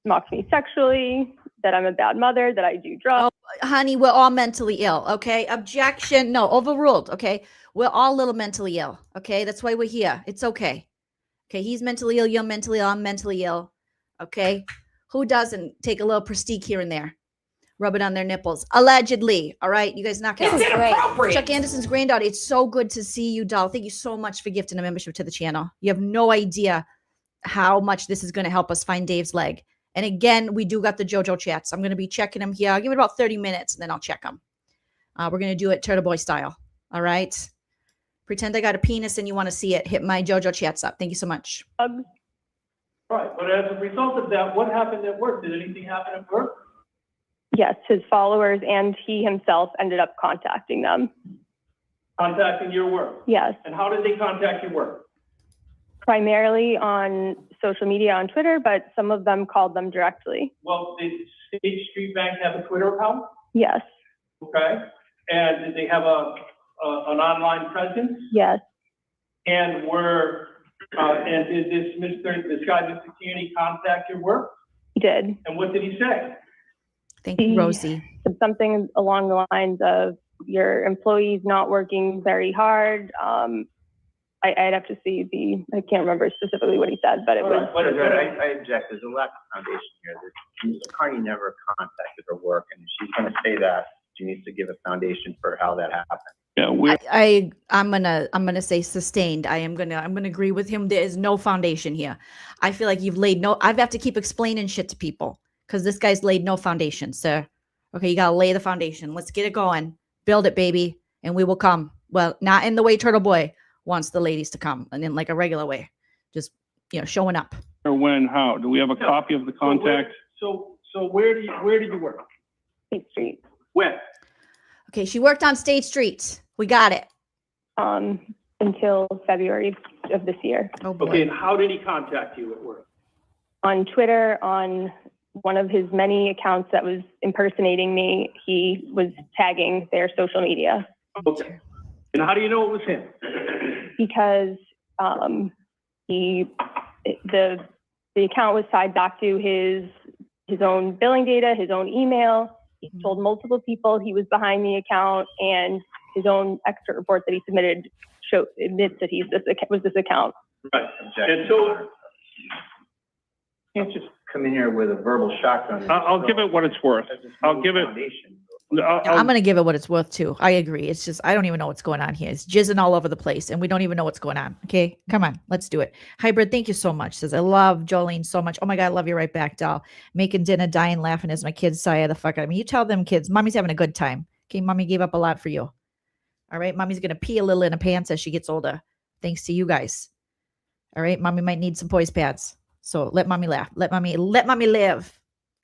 mocked me sexually, that I'm a bad mother, that I do drugs. Oh, honey, we're all mentally ill. Okay. Objection. No, overruled. Okay. We're all a little mentally ill. Okay. That's why we're here. It's okay. Okay. He's mentally ill. You're mentally ill. I'm mentally ill. Okay. Who doesn't take a little Prestige here and there? Rub it on their nipples. Allegedly. All right. You guys knock it out. It's inappropriate. Chuck Anderson's granddaughter. It's so good to see you, doll. Thank you so much for gifting a membership to the channel. You have no idea how much this is going to help us find Dave's leg. And again, we do got the JoJo chats. I'm going to be checking them here. I'll give it about 30 minutes and then I'll check them. We're going to do it Turtleboy style. All right. Pretend I got a penis and you want to see it. Hit my JoJo chats up. Thank you so much. Right, but as a result of that, what happened at work? Did anything happen at work? Yes, his followers and he himself ended up contacting them. Contacting your work? Yes, And how did they contact your work? primarily on social media, on Twitter, but some of them called them directly. Well, did State Street Bank have a Twitter account? Yes, Okay. And did they have an online presence? yes, And and did this guy, Mr. Tierney, contact your work? he did. And what did he say? Thank you, Rosie. Said something along the lines of your employees not working very hard. I'd have to see I can't remember specifically what he said, but it was. I object. There's a lack of foundation here. Mr. Carney never contacted her work, and if she's going to say that, she needs to give a foundation for how that happened. Yeah, I'm gonna say sustained. I'm gonna agree with him. There is no foundation here. I feel like you've laid I have to keep explaining shit to people because this guy's laid no foundation, sir. Okay, you gotta lay the foundation. Let's get it going. Build it, baby, and we will come. Well, not in the way Turtleboy wants the ladies to come, and in like a regular way, just showing up. or when, how? Do we have a copy of the contact? So where did you work? State Street. When? Okay, she worked on State Street. We got it. Until February of this year. Oh boy. Okay, and how did he contact you at work? On Twitter, on one of his many accounts that was impersonating me, he was tagging their social media. Okay. And how do you know it was him? Because the account was tied back to his own billing data, his own email. He told multiple people he was behind the account, and his own expert report that he submitted admits that this account. Right. And so You can't just come in here with a verbal shotgun. I'll give it what it's worth. I'll give it. I'm going to give it what it's worth too. I agree. It's just, I don't even know what's going on here. It's jizzing all over the place and we don't even know what's going on. Okay. Come on. Let's do it. Hybrid. Thank you so much. Says, I love Jolene so much. Oh my God. I love you right back, doll. Making dinner, dying, laughing as my kids sigh the fuck out of me. You tell them kids, mommy's having a good time. Okay. Mommy gave up a lot for you. All right. Mommy's going to pee a little in her pants as she gets older. Thanks to you guys. All right. Mommy might need some poise pads. So let mommy laugh. Let mommy live.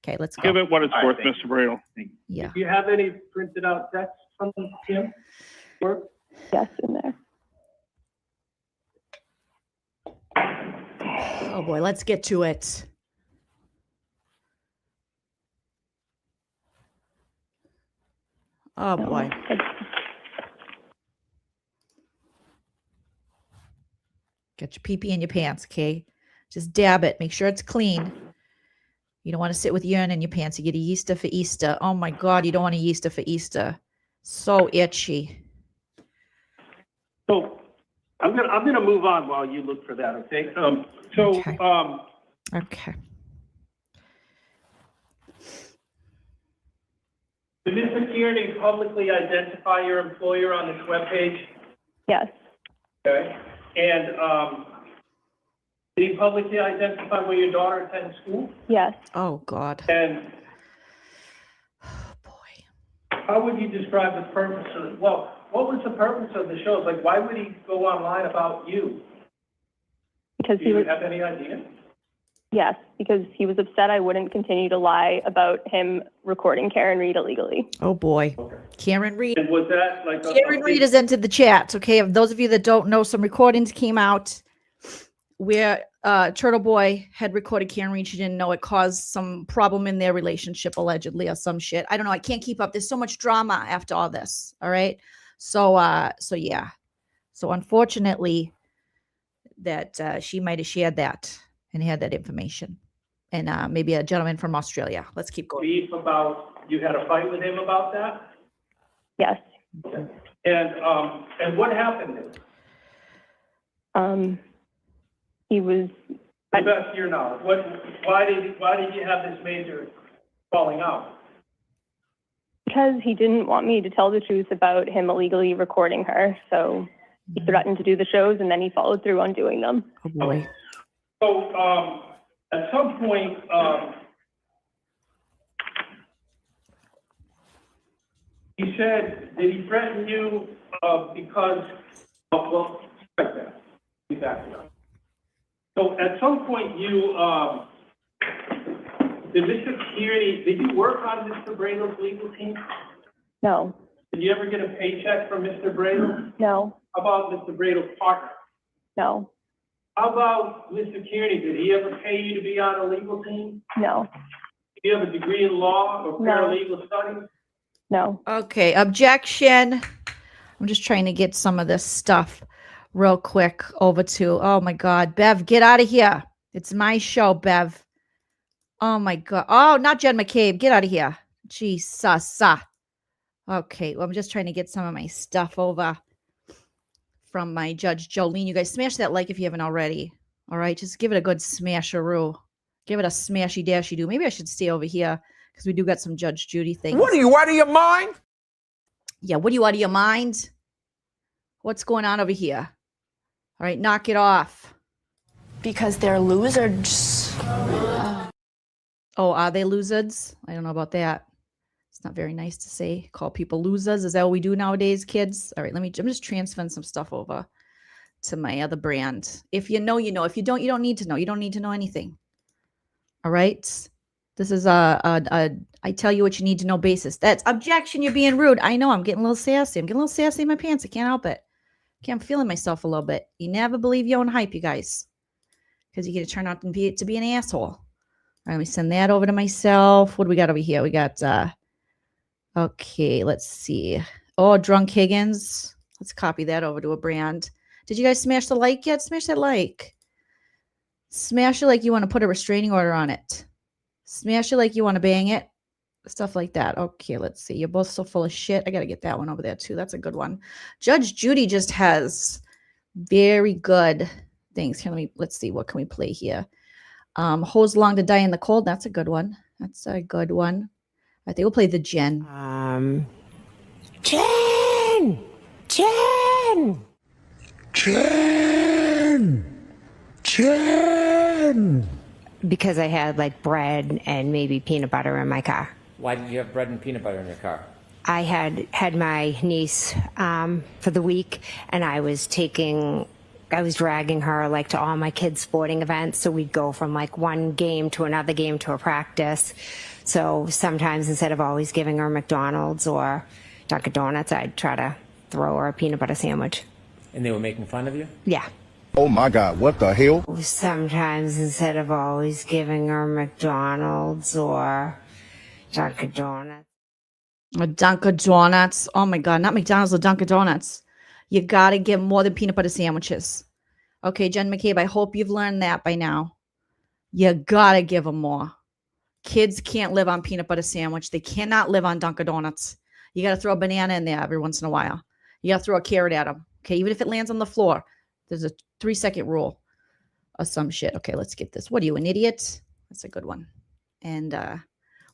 Okay, let's go. Give it what it's worth, Mr. Bradle. Yeah. do you have any printed out texts from him? Work? Yes, in there. Oh boy, let's get to it. Oh boy. Get your pee-pee in your pants, okay? Just dab it. Make sure it's clean. You don't want to sit with urine in your pants. You get a yeaster for Easter. Oh my God, you don't want a yeaster for Easter. So itchy. So I'm gonna move on while you look for that, okay? Okay. Did Mr. Tierney publicly identify your employer on this webpage? Yes. Okay. And did he publicly identify where your daughter attends school? Yes. Oh God. And Oh boy. how would you describe the purpose of, what was the purpose of the shows? Like, why would he go online about you? Because Do he you was, have any idea? yes, because he was upset I wouldn't continue to lie about him recording Karen Reed illegally. Oh boy. Karen Reed. And was that like Karen Reed has entered the chat. Okay. Of those of you that don't know, some recordings came out where Turtleboy had recorded Karen Reed. She didn't know it caused some problem in their relationship, allegedly, or some shit. I don't know. I can't keep up. There's so much drama after all this. All right. So yeah. So unfortunately that she might have shared that and had that information. And maybe a gentleman from Australia. Let's keep going. beef about, you had a fight with him about that? Yes. And what happened then? He was, To the best of your knowledge, why did you have this major falling out? because he didn't want me to tell the truth about him illegally recording her. So he threatened to do the shows and then he followed through on doing them. Oh boy. So, at some point, he said, did he threaten you, because, well, like that, exactly. So at some point you, Did Mr. Kearney, did you work on Mr. Bradel's legal team? No, Did you ever get a paycheck from Mr. Bradel? no, How about Mr. Bradel's partner? no, How about Mr. Kearney? Did he ever pay you to be on a legal team? no, Do you have a degree in law or No. paralegal studies? no. Okay, objection. I'm just trying to get some of this stuff real quick over to, oh my God, Bev, get out of here. It's my show, Bev. Oh my God. Oh, not Jen McCabe. Get out of here. Jesus. Okay, well, I'm just trying to get some of my stuff over from my Judge Joleen. You guys smash that like if you haven't already. All right, just give it a good smasheroo. Give it a smashy dashy do. Maybe I should stay over here because we do got some Judge Judy things. What are you out of your mind? Yeah, what are you out of your mind? What's going on over here? All right, knock it off. Because they're losers. Oh, are they losers? I don't know about that. It's not very nice to say. Call people losers. Is that what we do nowadays, kids? All right, I'm just transferring some stuff over to my other brand. If you know, you know. If you don't need to know. You don't need to know anything. All right? This is a I tell you what you need to know basis. That's objection. You're being rude. I know. I'm getting a little sassy. I'm getting a little sassy in my pants. I can't help it. Okay, I'm feeling myself a little bit. You never believe your own hype, you guys. Because you get to turn out to be an asshole. All right, let me send that over to myself. What do we got over here? We got, okay, let's see. Oh, Drunk Higgins. Let's copy that over to a brand. Did you guys smash the like yet? Smash that like. Smash it like you want to put a restraining order on it. Smash it like you want to bang it. Stuff like that. Okay, let's see. You're both so full of shit. I got to get that one over there too. That's a good one. Judge Judy just has very good things. Here, let's see. What can we play here? Hose long to die in the cold. That's a good one. That's a good one. I think we'll play the Jen. Jen! Jen! Jen! Because I had like bread and maybe peanut butter in my car. Why did you have bread and peanut butter in your car? I had my niece for the week, and I was dragging her like to all my kids' sporting events. So we'd go from like one game to another game to a practice. So sometimes instead of always giving her McDonald's or Dunkin' Donuts, I'd try to throw her a peanut butter sandwich. And they were making fun of you? Yeah. Oh my God, what the hell? Sometimes instead of always giving her McDonald's or Dunkin' Donuts. Or Dunkin' Donuts. Oh my God, not McDonald's or Dunkin' Donuts. You got to give more than peanut butter sandwiches. Okay, Jen McCabe, I hope you've learned that by now. You got to give them more. Kids can't live on peanut butter sandwich. They cannot live on Dunkin' Donuts. You got to throw a banana in there every once in a while. You got to throw a carrot at them. Okay, even if it lands on the floor. There's a 3-second rule or some shit. Okay, let's get this. What are you, an idiot? That's a good one. And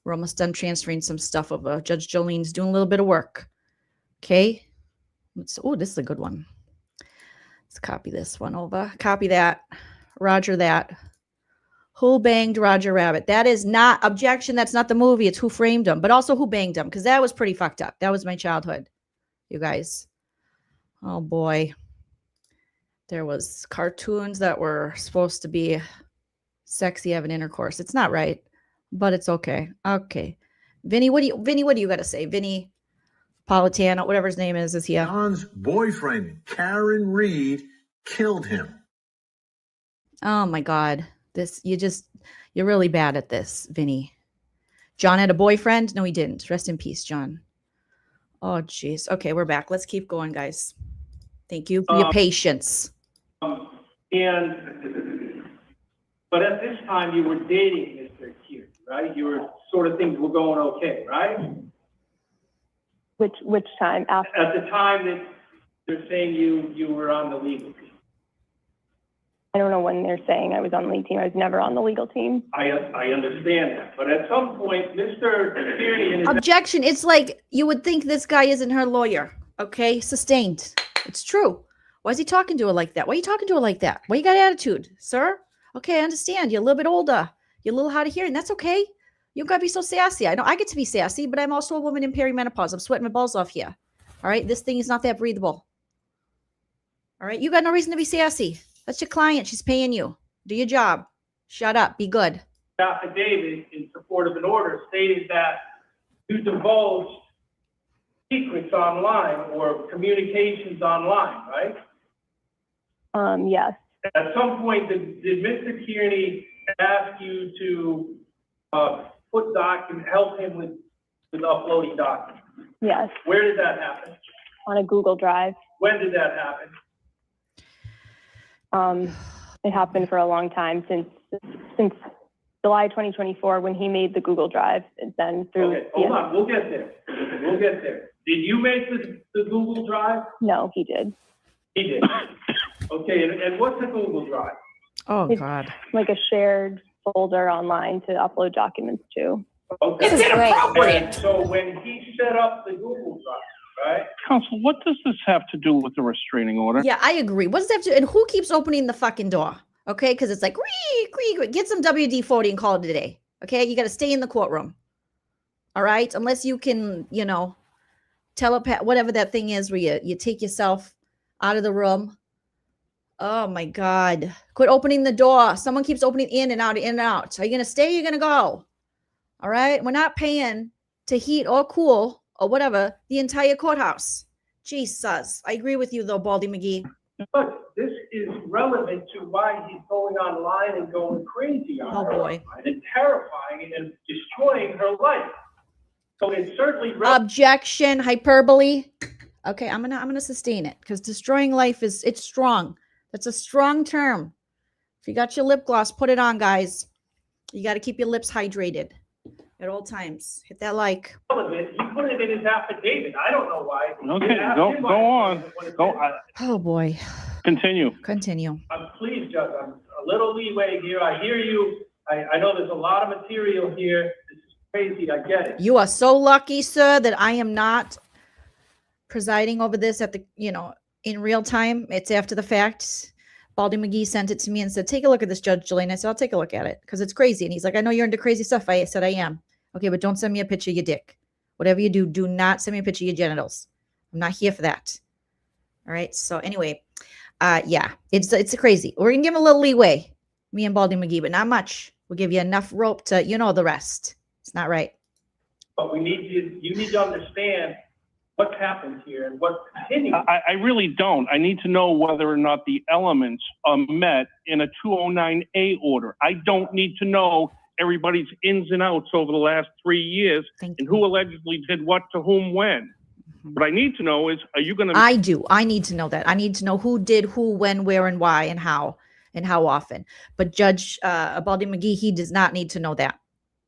we're almost done transferring some stuff over. Judge Jolene's doing a little bit of work. Okay. Oh, this is a good one. Let's copy this one over. Copy that. Roger that. Who banged Roger Rabbit? That is not objection. That's not the movie. It's Who Framed Him. But also Who Banged Him, because that was pretty fucked up. That was my childhood, you guys. Oh, boy. There was cartoons that were supposed to be sexy having intercourse. It's not right, but it's okay. Okay. Vinny, what do you got to say? Vinny Politano, whatever his name is here. John's boyfriend, Karen Reed, killed him. Oh my God. You're really bad at this, Vinny. John had a boyfriend? No, he didn't. Rest in peace, John. Oh, jeez. Okay, we're back. Let's keep going, guys. Thank you for your patience. But at this time, you were dating Mr. Q, right? You were sort of, things were going okay, right? Which time? After? At the time that they're saying you were on the legal team. I don't know when they're saying I was on the legal team. I was never on the legal team. I understand that. But at some point, Mr. Tierney and his... Objection. It's like you would think this guy isn't her lawyer. Okay? Sustained. It's true. Why is he talking to her like that? Why are you talking to her like that? Why you got attitude, sir? Okay, I understand. You're a little bit older. You're a little hard of hearing. That's okay. You don't got to be so sassy. I know I get to be sassy, but I'm also a woman in perimenopause. I'm sweating my balls off here. All right? This thing is not that breathable. All right? You got no reason to be sassy. That's your client. She's paying you. Do your job. Shut up. Be good. affidavit in support of an order stated that you divulged secrets online or communications online, right? Yes. At some point, did Mr. Kearney ask you to help him with uploading documents? Yes. Where did that happen? On a Google Drive. When did that happen? It happened for a long time, since July 2024, when he made the Google Drive, and then through. Okay, hold on, we'll get there. We'll get there. Did you make the Google Drive? No, he did. He did. Okay, and what's a Google Drive? Oh, It's God. like a shared folder online to upload documents to. Okay. It's inappropriate. And so when he set up the Google Drive, right? Counsel, what does this have to do with the restraining order? Yeah, I agree. What does that have to? And who keeps opening the fucking door? Okay, because it's like, get some WD-40 and call it a day. Okay, you got to stay in the courtroom. All right, unless you can, telepath, whatever that thing is, where you take yourself out of the room. Oh my God! Quit opening the door. Someone keeps opening in and out, in and out. Are you gonna stay? Or you're gonna go. All right, we're not paying to heat or cool or whatever the entire courthouse. Jesus, I agree with you though, Baldy McGee. But this is relevant to why he's going online and going crazy on Oh, her boy. and terrifying and destroying her life. So it's certainly Objection, hyperbole. Okay, I'm gonna sustain it because destroying life it's strong. That's a strong term. If you got your lip gloss, put it on, guys. You got to keep your lips hydrated at all times. Hit that like. relevant. He put it in his affidavit. I don't know why. Okay, go on. Oh boy. Continue. Continue. Please, Judge, I'm a little leeway here. I hear you. I know there's a lot of material here. This is crazy. I get it. You are so lucky, sir, that I am not presiding over this at the, in real time. It's after the fact. Baldy McGee sent it to me and said, take a look at this, Judge Jolene. I said, I'll take a look at it because it's crazy. And he's like, I know you're into crazy stuff. I said, I am. Okay, but don't send me a picture of your dick. Whatever you do, do not send me a picture of your genitals. I'm not here for that. All right. So anyway, yeah, it's crazy. We're going to give him a little leeway, me and Baldy McGee, but not much. We'll give you enough rope to, the rest. It's not right. But you need to understand what's happened here and what continues. I really don't. I need to know whether or not the elements are met in a 209A order. I don't need to know everybody's ins and outs over the last 3 years and who allegedly did what to whom when. What I need to know is, are you going to... I do. I need to know that. I need to know who did who, when, where, and why, and how often. But Judge Baldy McGee, he does not need to know that.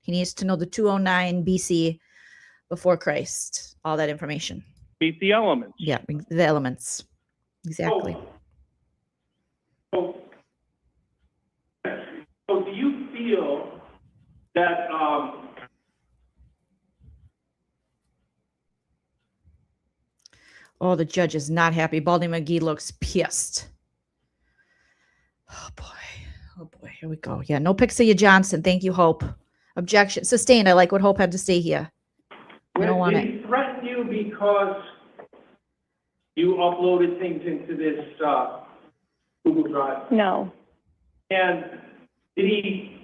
He needs to know the 209 BC before Christ, all that information. Meet the elements. Yeah, the elements. Exactly. So do you feel that Oh, the judge is not happy. Baldy McGee looks pissed. Oh boy. Oh boy. Here we go. Yeah, no pics of you, Johnson. Thank you, Hope. Objection. Sustained. I like what Hope had to say here. I don't want did it. he threaten you because you uploaded things into this Google Drive? No. And did he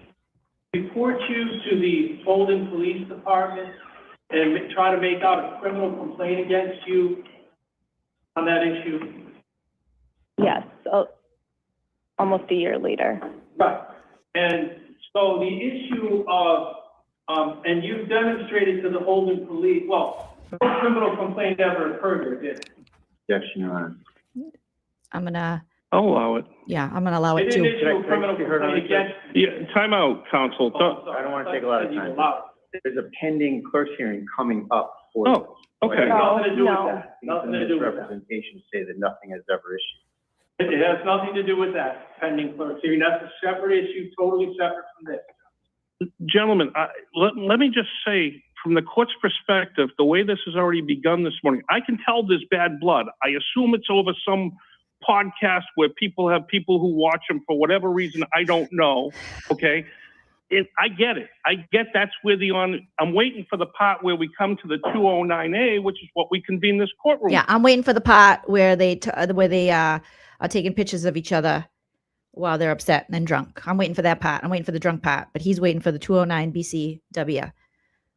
report you to the Holden Police Department and try to make out a criminal complaint against you on that issue? Yes. Almost a year later. Right. And so the issue of, and you demonstrated to the Holden Police, well, no criminal complaint ever occurred here, did it? Objection, Your Honor. I'm gonna. I'll allow it. Yeah, I'm gonna allow They it too. didn't issue a criminal complaint against. Yeah, time out, counsel. I don't want to take a lot of time. There's a pending clerk's hearing coming up for Oh, this. okay. Nothing to do with No. that. Nothing to do with that. Representations say that nothing has ever issued. It has nothing to do with that pending clerk's hearing. That's a separate issue, totally separate from this. Gentlemen, let me just say, from the court's perspective, the way this has already begun this morning, I can tell there's bad blood. I assume it's over some podcast where people have people who watch them for whatever reason, I don't know, okay? I get it. I get that's where I'm waiting for the part where we come to the 209A, which is what we convene this courtroom. Yeah, I'm waiting for the part where they are taking pictures of each other while they're upset and then drunk. I'm waiting for that part. I'm waiting for the drunk part, but he's waiting for the 209 BCW.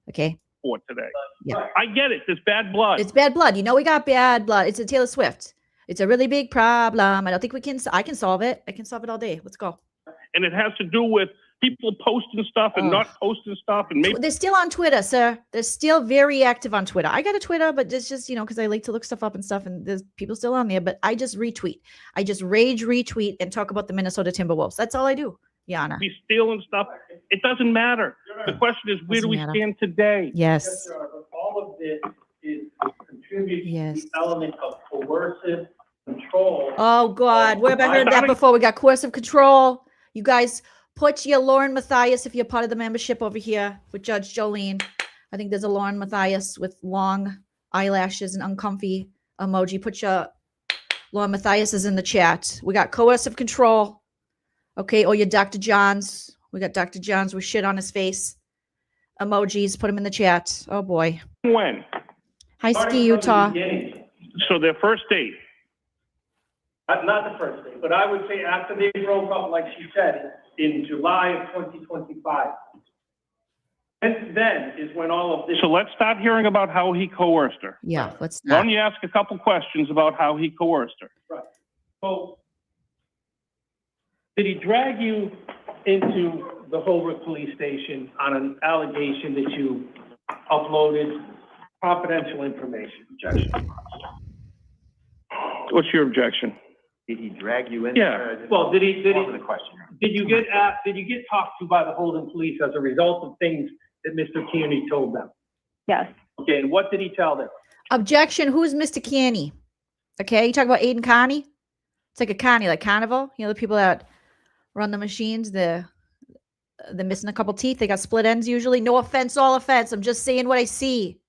Okay. For today. Yeah. I get it. There's bad blood. It's bad blood. You know, we got bad blood. It's a Taylor Swift. It's a really big problem. I don't think we can, I can solve it. I can solve it all day. Let's go. And it has to do with people posting stuff and not posting stuff. And maybe They're still on Twitter, sir. They're still very active on Twitter. I got a Twitter, but it's just, you know, because I like to look stuff up and stuff, and there's people still on there, but I just retweet. I just rage retweet and talk about the Minnesota Timberwolves. That's all I do, Yana. be stealing stuff. It doesn't matter. The question is, where do we stand today? Yes. All of this is contributing to the element of coercive control. Oh, God. Where have I heard that before? We got coercive control. You guys put your Lauren Matthias, if you're part of the membership over here with Judge Joleen. I think there's a Lauren Matthias with long eyelashes and uncomfy emoji. Put your Lauren Matthias in the chat. We got coercive control. Okay. Or your Dr. Johns. We got Dr. Johns with shit on his face. Emojis. Put them in the chat. Oh, boy. When? Hi, Ski Utah. So their first date. Not the first day, but I would say after they broke up, like she said, in July of 2025. And then is when all of this. So let's start hearing about how he coerced her. Yeah, let's Why don't you ask a couple questions about how he coerced her? Right. So, did he drag you into the Holbrook Police Station on an allegation that you uploaded confidential information? Objection. What's your objection? Did he drag you in? Yeah. there? Well, did you The question. get talked to by the Holden Police as a result of things that Mr. Kearney told them? Yes. Okay, and what did he tell them? Objection. Who's Mr. Kearney? Okay. You talk about Aiden Carney? It's like a Carney, like Carnival. You know, the people that run the machines, they're missing a couple teeth. They got split ends usually. No offense, all offense. I'm just saying what I see.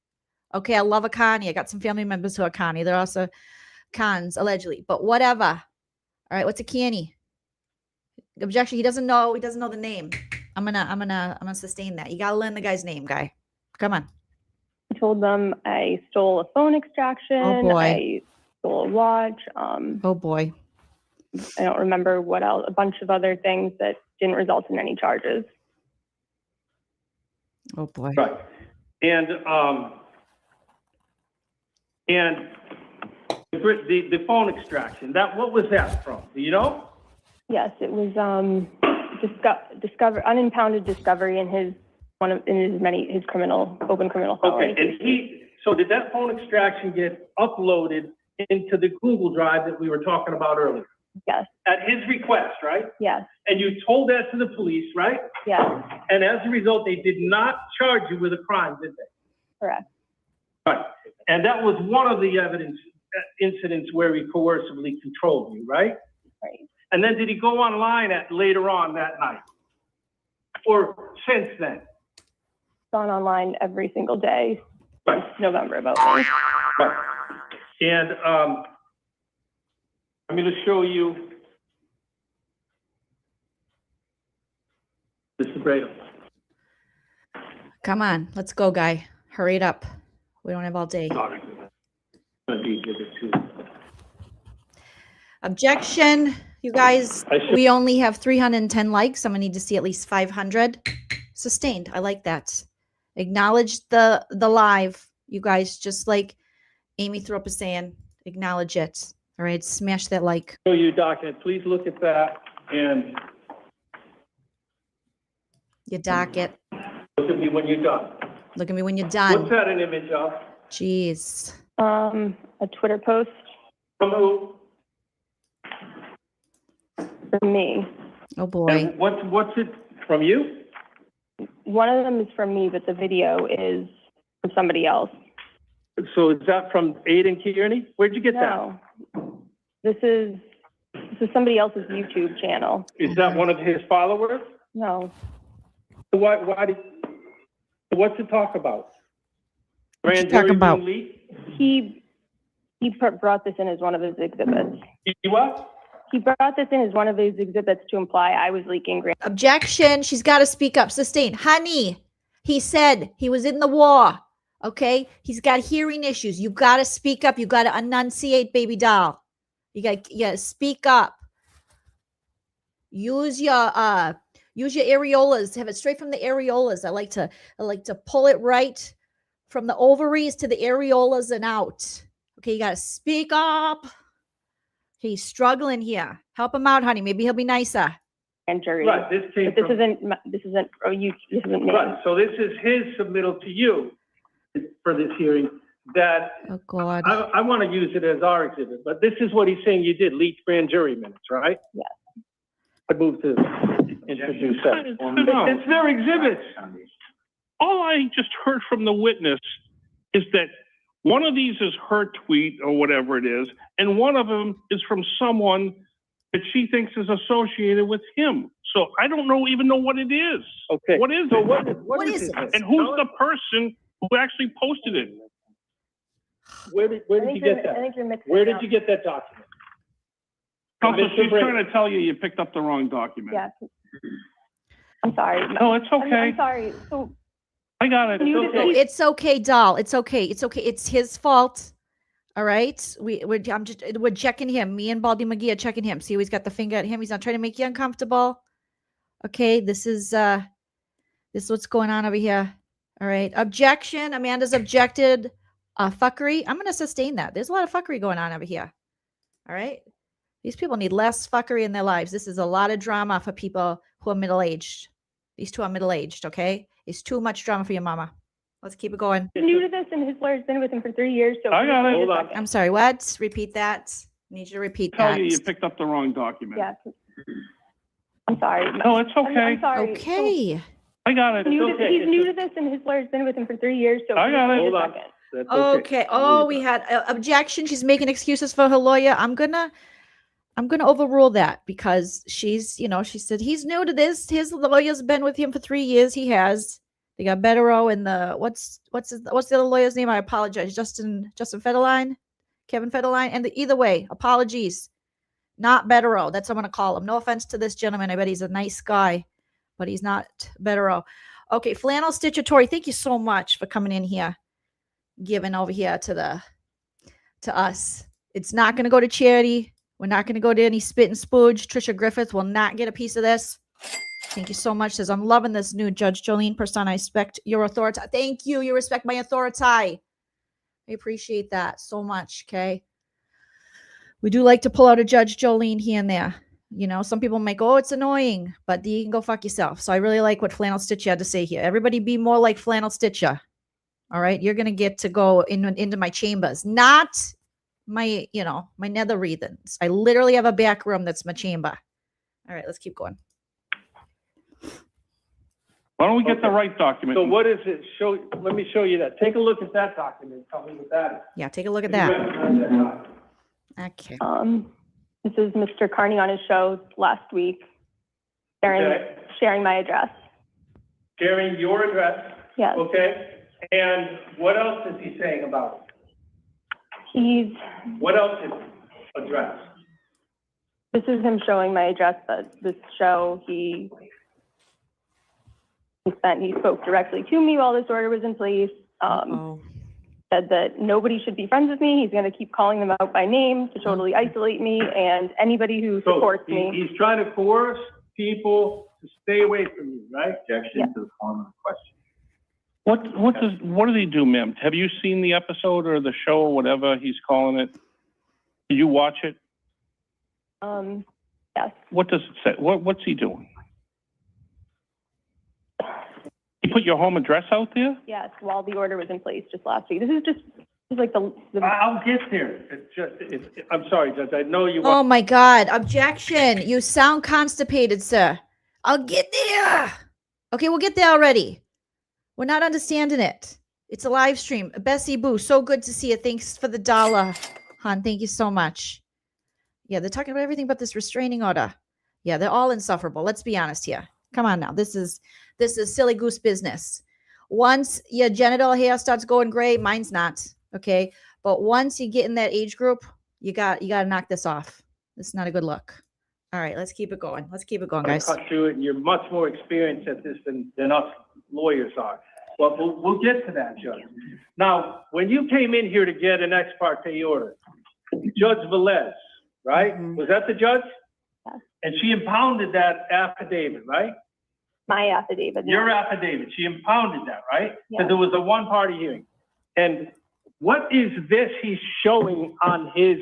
Okay. I love a Carney. I got some family members who are Carney. They're also cons, allegedly, but whatever. All right. What's a Kearney? Objection. He doesn't know the name. I'm gonna sustain that. You gotta learn the guy's name, guy. Come on. I told them I stole a phone extraction. Oh, boy. I stole a watch. Oh, boy. I don't remember what else. A bunch of other things that didn't result in any charges. Oh, boy. Right. And the phone extraction, what was that from? Do you know? Yes, it was unimpounded discovery in his open criminal file. Okay, and so did that phone extraction get uploaded into the Google Drive that we were talking about earlier? Yes. At his request, right? Yes. And you told that to the police, right? Yes. And as a result, they did not charge you with a crime, did they? Correct. Right. And that was one of the incidents where he coercively controlled you, right? Right. And then did he go online later on that night? Or since then? Gone online every single day since November about me. Right. And I'm going to show you. This is Brado. Come on. Let's go, guy. Hurry it up. We don't have all day. Objection. You guys, we only have 310 likes. I'm gonna need to see at least 500. Sustained. I like that. Acknowledge the live. You guys, just like Amy Thorpe is saying, acknowledge it. All right, smash that like. Show you document. Please look at that and your docket. look at me when you're done. Look at me when you're done. What's that an image of? Jeez. A Twitter post From who? from me. Oh boy. And what's it from you? One of them is from me, but the video is from somebody else. So is that from Aiden Kearney? Where'd you get No. This is somebody else's YouTube channel. that? Is that one of his followers? No. So what's it talk about? What's it Grand talk jury about? being leaked? He brought this in as one of his exhibits. You what? He brought this in as one of his exhibits to imply I was leaking grand. Objection. She's got to speak up. Sustain. Honey, he said he was in the war. Okay. He's got hearing issues. You got to speak up. You got to enunciate, baby doll. You got to speak up. Use your areolas. Have it straight from the areolas. I like to pull it right from the ovaries to the areolas and out. Okay, you gotta speak up. He's struggling here. Help him out, honey. Maybe he'll be nicer. And jury. Right, this came But from. this isn't me. Right, so this is his submittal to you for this hearing, that Oh God. I want to use it as our exhibit, but this is what he's saying you did, leaked grand jury minutes, right? Yes. I move to introduce that. No. It's their exhibits. All I just heard from the witness is that one of these is her tweet or whatever it is, and one of them is from someone that she thinks is associated with him. So I don't even know what it is. Okay. What is So it? what is it? And who's the person who actually posted it? Where did you get that? I think you're mixing Where it did up. you get that document? Counsel, Mr. she's Brady. trying to tell you picked up the wrong document. Yeah. I'm sorry. No, it's okay. I'm sorry. So I got it. You It's did- okay. It's okay, doll. It's okay. It's okay. It's his fault. All right. We're checking him. Me and Baldy McGee are checking him. See how he's got the finger at him. He's not trying to make you uncomfortable. Okay. This is what's going on over here. All right. Objection. Amanda's objected. Fuckery. I'm gonna sustain that. There's a lot of fuckery going on over here. All right. These people need less fuckery in their lives. This is a lot of drama for people who are middle-aged. These two are middle-aged, okay? It's too much drama for your mama. Let's keep it going. he's new to this, and his lawyer's been with him for 3 years. So I got it. Hold on. I'm sorry, what? Repeat that. Need you to repeat Tell that. you picked up the wrong document. Yeah. I'm sorry. No, it's okay. I'm sorry. Okay. I got it. So, okay. he's new to this, and his lawyer's been with him for 3 years. So I got it. wait a Hold on. second. That's Okay. Oh, we had objection. She's making excuses for her lawyer. I'm gonna overrule that because she said he's new to this. His lawyer's been with him for 3 years. He has. They got Betterow and what's the other lawyer's name? I apologize. Justin Federline, Kevin Federline. And either way, apologies. Not Betterow. That's what I'm gonna call him. No offense to this gentleman. I bet he's a nice guy, but he's not Betterow. Okay, Flannel Stitchatory. Thank you so much for coming in here, giving over here to us. It's not gonna go to charity. We're not going to go to any spit and spooge. Tricia Griffith will not get a piece of this. Thank you so much. Says, I'm loving this new Judge Joleen person. I respect your authority. Thank you. You respect my authority. I appreciate that so much. Okay. We do like to pull out a Judge Joleen here and there. You know, some people might go, oh, it's annoying, but you can go fuck yourself. So I really like what Flannel Stitcher had to say here. Everybody be more like Flannel Stitcher. All right. You're going to get to go into my chambers, not my nether regions. I literally have a back room that's my chamber. All right, let's keep going. Why don't we get the right document? So what is it? Let me show you that. Take a look at that document. Tell me what that is. Yeah, take a look at that. Okay. This is Mr. Carney on his show last week, sharing my address. Sharing your address? Yes. Okay. And what else is he saying about it? What else is address? This is him showing my address, but this show he spoke directly to me while this order was in place. Said that nobody should be friends with me. He's going to keep calling them out by name to totally isolate me and anybody who supports me. He's trying to coerce people to stay away from you, right? Objection to the form of the question. What does he do, ma'am? Have you seen the episode or the show or whatever he's calling it? Did you watch it? Yes. What does it say? What's he doing? You put your home address out there? Yes, while the order was in place just last week. This is like the I'll get there. I'm sorry, Judge. I know you. Oh my God. Objection. You sound constipated, sir. I'll get there. Okay, we'll get there already. We're not understanding it. It's a live stream. Bessie Boo, so good to see you. Thanks for the $1, hon. Thank you so much. Yeah, they're talking about everything but this restraining order. Yeah, they're all insufferable. Let's be honest here. Come on now. This is silly goose business. Once your genital hair starts going gray, mine's not. Okay. But once you get in that age group, you got to knock this off. This is not a good look. All right, let's keep it going. Let's keep it going, guys. Cut through it, and you're much more experienced at this than us lawyers are. But we'll get to that, Judge. Now, when you came in here to get an ex parte order, Judge Velez, right? Was that the judge? Yes. And she impounded that affidavit, right? My affidavit. Your affidavit, she impounded that, right? Yes. Because it was a one-party hearing. And what is this he's showing on his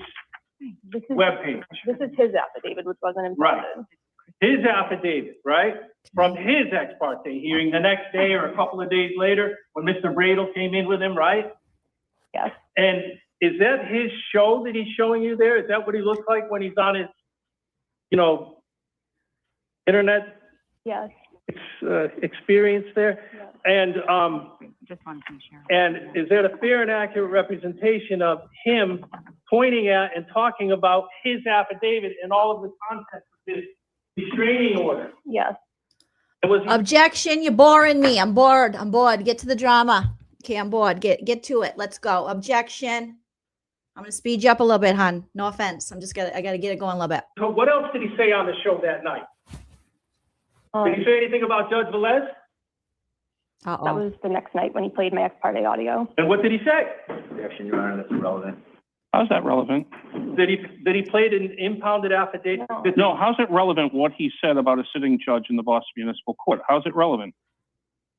webpage? This is his affidavit, which wasn't impounded. Right. His affidavit, right? From his ex parte hearing the next day or a couple of days later when Mr. Bradle came in with him, right? Yes. And is that his show that he's showing you there? Is that what he looks like when he's on his, internet Yes. experience there? Yes. And and is that a fair and accurate representation of him pointing at and talking about his affidavit and all of the context of his restraining order? Yes. Objection, you're boring me. I'm bored. Get to the drama. Okay, I'm bored. Get to it. Let's go. Objection. I'm gonna speed you up a little bit, hon. No offense. I gotta get it going a little bit. So what else did he say on the show that night? Did he say anything about Judge Velez? That was the next night when he played my ex parte audio. And what did he say? Objection, Your Honor, that's irrelevant. How's that relevant? Did he play an impounded affidavit? No, how's it relevant what he said about a sitting judge in the Boston Municipal Court? How's it relevant?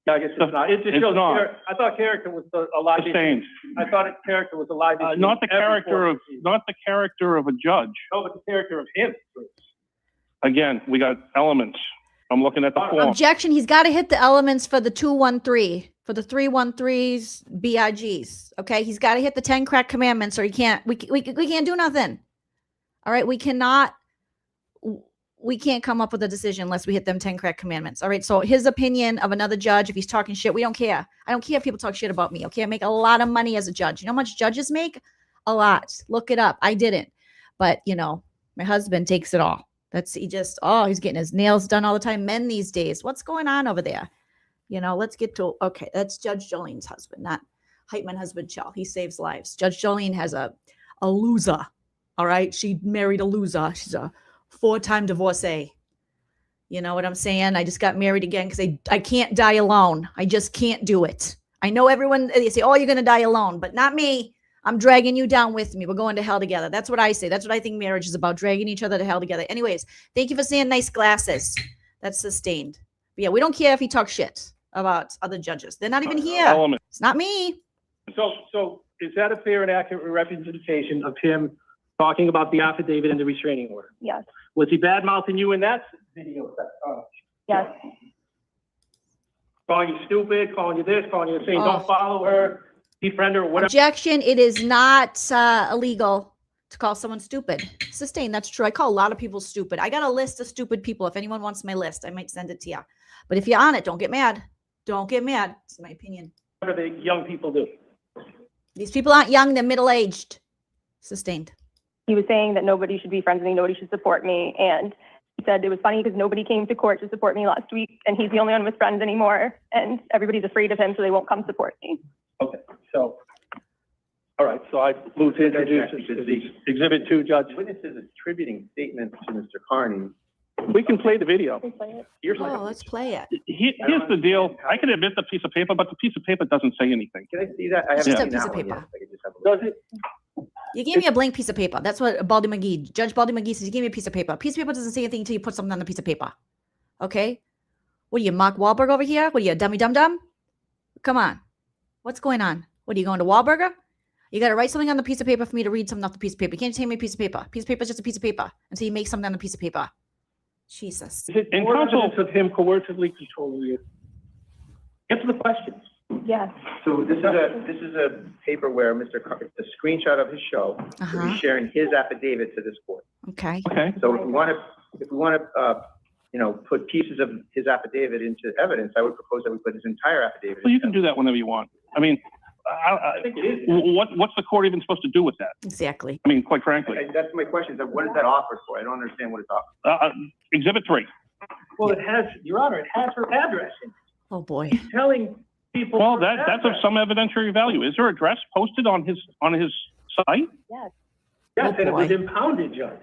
I guess it's not. It just It's shows not. I thought character was a live issue. Sustained. I thought character was a live issue. Not the character of a judge. No, but the character of him. Again, we got elements. I'm looking at the form. Objection. He's got to hit the elements for the 213, for the 313s, BIGs. Okay. He's got to hit the 10 crack commandments or we can't do nothing. All right. We can't come up with a decision unless we hit them 10 crack commandments. All right. So his opinion of another judge, if he's talking shit, we don't care. I don't care if people talk shit about me. Okay. I make a lot of money as a judge. You know how much judges make? A lot. Look it up. I didn't. But my husband takes it all. He's getting his nails done all the time. Men these days. What's going on over there? Let's get to, okay. That's Judge Jolene's husband, not Heitman husband Chell. He saves lives. Judge Jolene has a loser. All right. She married a loser. She's a 4-time divorcee. You know what I'm saying? I just got married again because I can't die alone. I just can't do it. I know everyone, they say, oh, you're going to die alone, but not me. I'm dragging you down with me. We're going to hell together. That's what I say. That's what I think marriage is about, dragging each other to hell together. Anyways, thank you for saying nice glasses. That's sustained. But yeah, we don't care if he talks shit about other judges. They're not even here. It's not me. So is that a fair and accurate representation of him talking about the affidavit and the restraining order? Yes. Was he bad-mouthing you in that video? Yes. Calling you stupid, calling you this, calling you saying don't follow her, defriend her, whatever. Objection. It is not illegal to call someone stupid. Sustained. That's true. I call a lot of people stupid. I got a list of stupid people. If anyone wants my list, I might send it to you. But if you're on it, don't get mad. Don't get mad. It's my opinion. What do the young people do? These people aren't young. They're middle-aged. Sustained. He was saying that nobody should be friends with me, nobody should support me. And he said it was funny because nobody came to court to support me last week, and he's the only one with friends anymore. And everybody's afraid of him, so they won't come support me. Okay, so, all right, so I move to introduce Exhibit 2, Judge. Witness is attributing statements to Mr. Carney. We can play the video. Let's play it. Here's the deal. I can admit the piece of paper, but the piece of paper doesn't say anything. Can I see that? I Just haven't a seen piece that of one paper. yet. I could just have a look. Does it? You gave me a blank piece of paper. That's what Baldy McGee, Judge Baldy McGee says. You gave me a piece of paper. A piece of paper doesn't say anything until you put something on the piece of paper. Okay? What are you, Mark Wahlberg over here? What are you, a dummy dum-dum? Come on. What's going on? What are you going to Wahlburger? You got to write something on the piece of paper for me to read something off the piece of paper. You can't take me a piece of paper. Piece of paper is just a piece of paper until you make something on the piece of paper. Jesus. Is it more evidence of him coercively controlling you? Answer the question. Yes. So this is a paper where Mr. Carney, a screenshot of his show, he's sharing his affidavit to this court. Okay. So if we want to, put pieces of his affidavit into evidence, I would propose that we put his entire affidavit. Well, you can do that whenever you want. I mean, I think it is. What's the court even supposed to do with that? Exactly. I mean, quite frankly. That's my question. What is that offered for? I don't understand what it's offered. Exhibit 3. Well, it has, Your Honor, it has her address in it. Oh, boy. He's telling people. Well, that's of some evidentiary value. Is her address posted on his site? Yes. Yes, and it was impounded, Judge.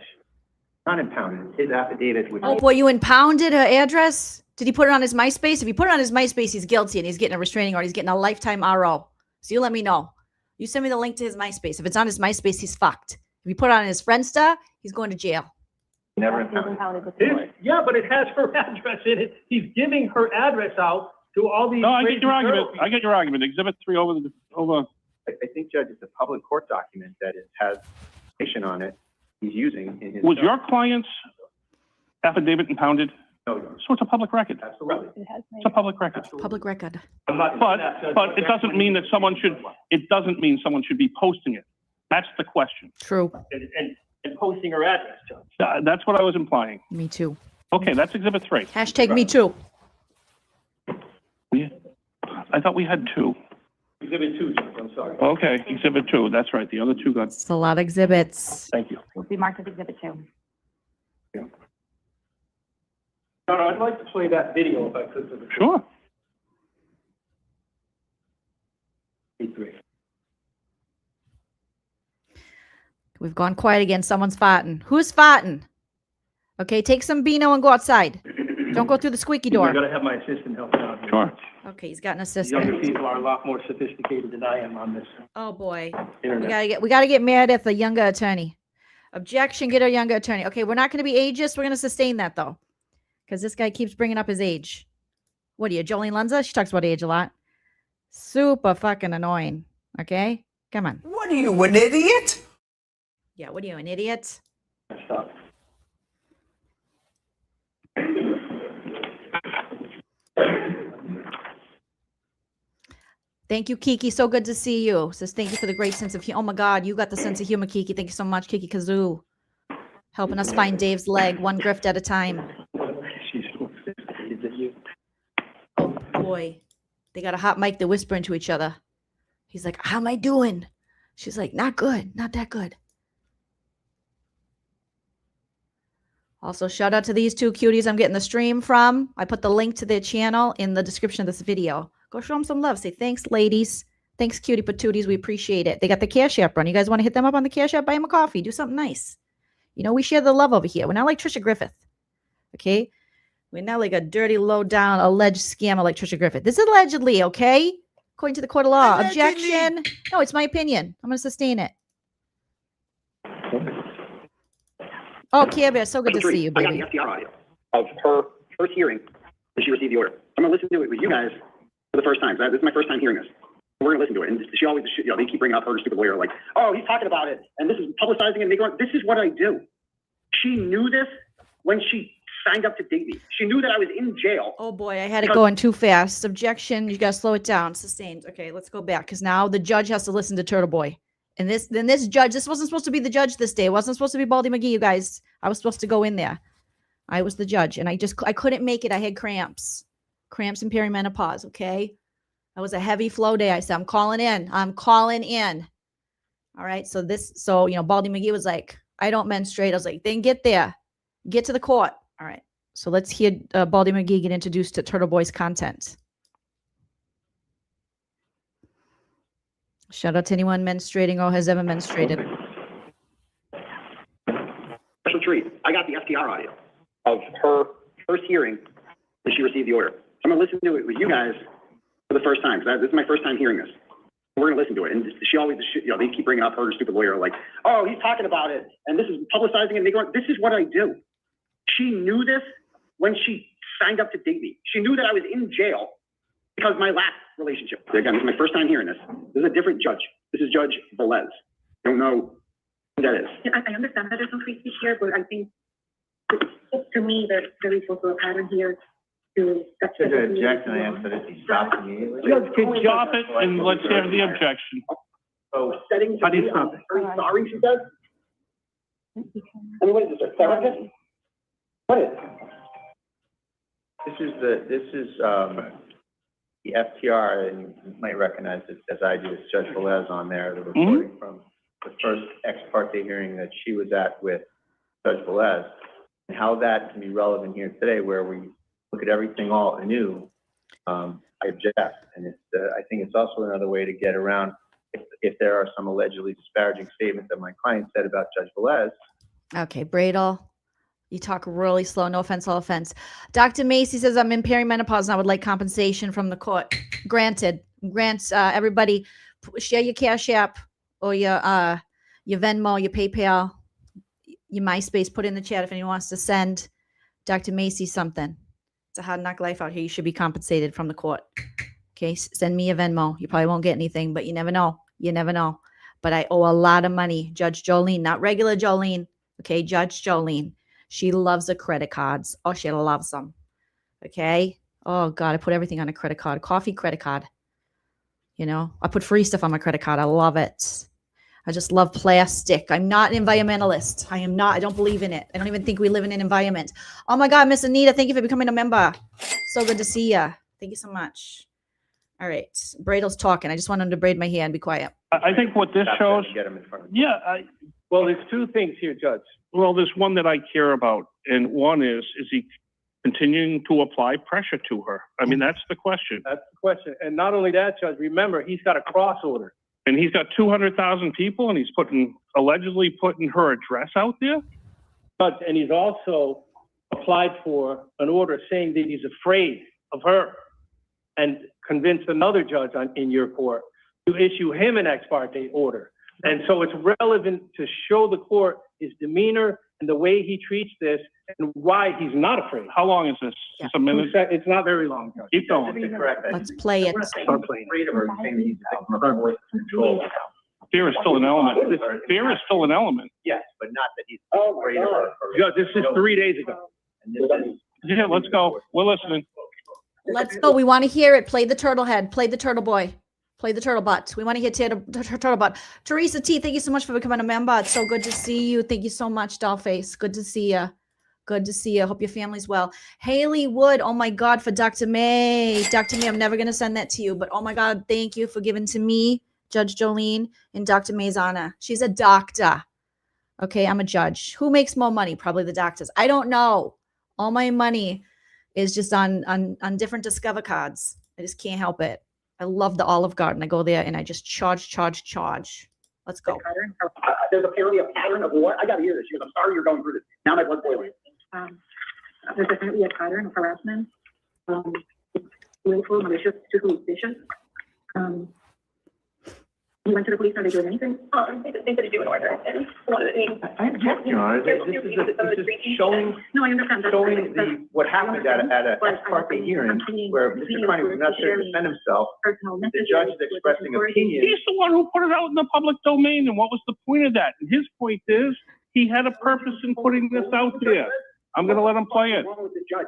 Not impounded. His affidavit would. Oh, boy, you impounded her address? Did he put it on his MySpace? If he put it on his MySpace, he's guilty and he's getting a restraining order. He's getting a lifetime RO. So you let me know. You send me the link to his MySpace. If it's on his MySpace, he's fucked. If you put it on his Friendster, he's going to jail. Never That was impounded. impounded before. Yeah, but it has her address in it. He's giving her address out to all these. No, I get crazy your argument. girls. I get your argument. Exhibit 3 over. I think, Judge, it's a public court document that has information on it he's using in his. Was your client's affidavit impounded? No, So it's a public record. absolutely. It has It's a public record. Public record. I'm not. But it doesn't mean that someone should, it doesn't mean someone should be posting it. That's the question. True. And posting her address, Judge. That's what I was implying. Me too. Okay, that's exhibit 3. Hashtag me too. I thought we had 2. Exhibit 2, Judge, I'm sorry. Okay, exhibit 2. That's right. The other 2 got, It's a lot of exhibits. thank you. Will be marked as exhibit 2. No, I'd like to play that video if I could. For the Sure. 3. We've gone quiet again. Someone's farting. Who's farting? Okay, take some Beano and go outside. Don't go through the squeaky I door. gotta have my assistant help me out here. Sure. Okay, he's got an Younger assistant. people are a lot more sophisticated than I am on this Oh boy. internet. We gotta get Meredith a younger attorney. Objection, get a younger attorney. Okay, we're not gonna be ageist. We're gonna sustain that though. Because this guy keeps bringing up his age. What are you, Joleen Lunzer? She talks about age a lot. Super fucking annoying. Okay? Come on. What are you, an idiot? Yeah, what are you, an idiot? Stop. Thank you, Kiki. So good to see you. Says thank you for the great sense of humor. Oh my God, you got the sense of humor, Kiki. Thank you so much, Kiki Kazoo. Helping us find Dave's leg, one grift at a time. She's so sophisticated that you. Oh boy. They got a hot mic. They whisper into each other. He's like, how am I doing? She's like, not good. Not that good. Also, shout out to these 2 cuties I'm getting the stream from. I put the link to their channel in the description of this video. Go show them some love. Say thanks, ladies. Thanks, cutie patooties. We appreciate it. They got the Cash App run. You guys want to hit them up on the Cash App? Buy them a coffee. Do something nice. You know, we share the love over here. We're not like Tricia Griffith. Okay? We're not like a dirty, low-down, alleged scammer like Tricia Griffith. This is allegedly, okay? According to the court of law. Objection. No, it's my opinion. I'm going to sustain it. Oh, Care Bear, so good to see you, I got baby. the FDR audio of her first hearing when she received the order. I'm going to listen to it with you guys for the first time. This is my first time hearing this. We're going to listen to it. And she always, you know, they keep bringing up her stupid lawyer, like, oh, he's talking about it, and this is publicizing and making it. This is what I do. She knew this when she signed up to date me. She knew that I was in jail. Oh boy, I had it going too fast. Objection, you gotta slow it down. Sustained. Okay, let's go back because now the judge has to listen to Turtleboy. And this judge, this wasn't supposed to be the judge this day. It wasn't supposed to be Baldy McGee, you guys. I was supposed to go in there. I was the judge, and I couldn't make it. I had cramps and perimenopause. Okay, that was a heavy flow day. I said, I'm calling in. All right. So Baldy McGee was like, I don't menstruate. I was like, then get there, get to the court. All right. So let's hear Baldy McGee get introduced to Turtleboy's content. Shout out to anyone menstruating or has ever menstruated. Special treat. I got the FDR audio of her first hearing when she received the order. I'm going to listen to it with you guys for the first time because this is my first time hearing this. We're going to listen to it. And she always, you know, they keep bringing up her stupid lawyer, like, oh, he's talking about it, and this is publicizing and making it. This is what I do. She knew this when she signed up to date me. She knew that I was in jail because of my last relationship. Again, this is my first time hearing this. This is a different judge. This is Judge Velez. I don't know who that is. I understand that there's no free speech here, but I think to me there is also a pattern here to Objection, I ask that it be stopped immediately. Stop it and let's hear the objection. So setting. How do you stop it? Very sorry, she says. I mean, what is this, a therapist? What is it? This is the FTR, and you might recognize it as I do. It's Judge Velez on there, the recording from the first ex parte hearing that she was at with Judge Velez, and how that can be relevant here today, where we look at everything all anew. I object, and I think it's also another way to get around if there are some allegedly disparaging statements that my client said about Judge Velez. Okay, Bradel, you talk really slow. No offense, all offense. Dr. Macy says, I'm in perimenopause and I would like compensation from the court. Granted. Everybody, share your Cash App or your Venmo, your PayPal. your MySpace, put in the chat if anyone wants to send Dr. Macy something. It's a hard knock life out here. You should be compensated from the court. Okay, send me a Venmo. You probably won't get anything, but you never know. You never know. But I owe a lot of money. Judge Joleen, not regular Joleen. Okay, Judge Joleen. She loves the credit cards. Oh, she loves them. Okay. Oh, God, I put everything on a credit card. Coffee credit card. You know, I put free stuff on my credit card. I love it. I just love plastic. I'm not an environmentalist. I am not. I don't believe in it. I don't even think we live in an environment. Oh, my God, Miss Anita, thank you for becoming a member. So good to see you. Thank you so much. All right. Bradle's talking. I just want him to braid my hair and be quiet. I think what this shows, Well, there's two things here, Judge. well, there's one that I care about. And one is he continuing to apply pressure to her? I mean, that's the question. That's the question. And not only that, Judge, remember, he's got a cross order. And he's got 200,000 people and he's allegedly putting her address out there? But, and he's also applied for an order saying that he's afraid of her and convinced another judge in your court to issue him an ex parte order. And so it's relevant to show the court his demeanor and the way he treats this and why he's not afraid. How long is this? Yeah. Just a minute? It's not very long, Judge. Keep going. Let's play it. Start playing. Fear is still an element. Fear is still an element. Yes, but not that he's Oh, afraid of her. Judge, this is 3 days ago. And this is- Yeah, let's go. We're listening. Let's go. We want to hear it. Play the turtle head. Play the turtle boy. Play the turtle butt. We want to hear turtle butt. Teresa T, thank you so much for becoming a member. It's so good to see you. Thank you so much, Dollface. Good to see you. Good to see you. Hope your family's well. Haley Wood, oh my God, for Dr. May. Dr. May, I'm never going to send that to you, but oh my God, thank you for giving to me, Judge Joleen, in Dr. May's honor. She's a doctor. Okay, I'm a judge. Who makes more money? Probably the doctors. I don't know. All my money is just on different Discover cards. I just can't help it. I love the Olive Garden. I go there and I just charge. Let's go. There's apparently a pattern of what? I gotta hear this. She goes, I'm sorry you're going through this. Now my blood's boiling. There's definitely a pattern of harassment, willful, malicious, truthfully vicious. You went to the police, are they doing anything? They said to do an order, and one of the things. I object, Your Honor. This is showing, No, I understand. showing what happened at an ex parte hearing where Mr. Carney was not there to defend himself. The judge is expressing opinion. He's the one who put it out in the public domain. And what was the point of that? And his point is he had a purpose in putting this out there. I'm going to let him play it. What's wrong with the judge?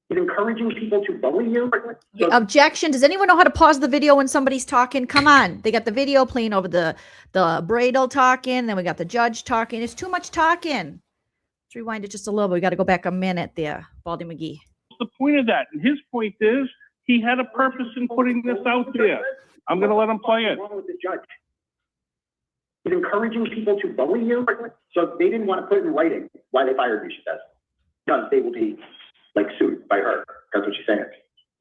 He's encouraging people to bully you. Objection. Does anyone know how to pause the video when somebody's talking? Come on. They got the video playing over the Bradle talking. Then we got the judge talking. It's too much talking. Let's rewind it just a little bit. We got to go back a minute there, Baldy McGee. What's the point of that? And his point is he had a purpose in putting this out there. I'm going to let him play it. What's wrong with the judge? He's encouraging people to bully you. So they didn't want to put it in writing why they fired you, she says. Because they will be like sued by her. That's what she's saying.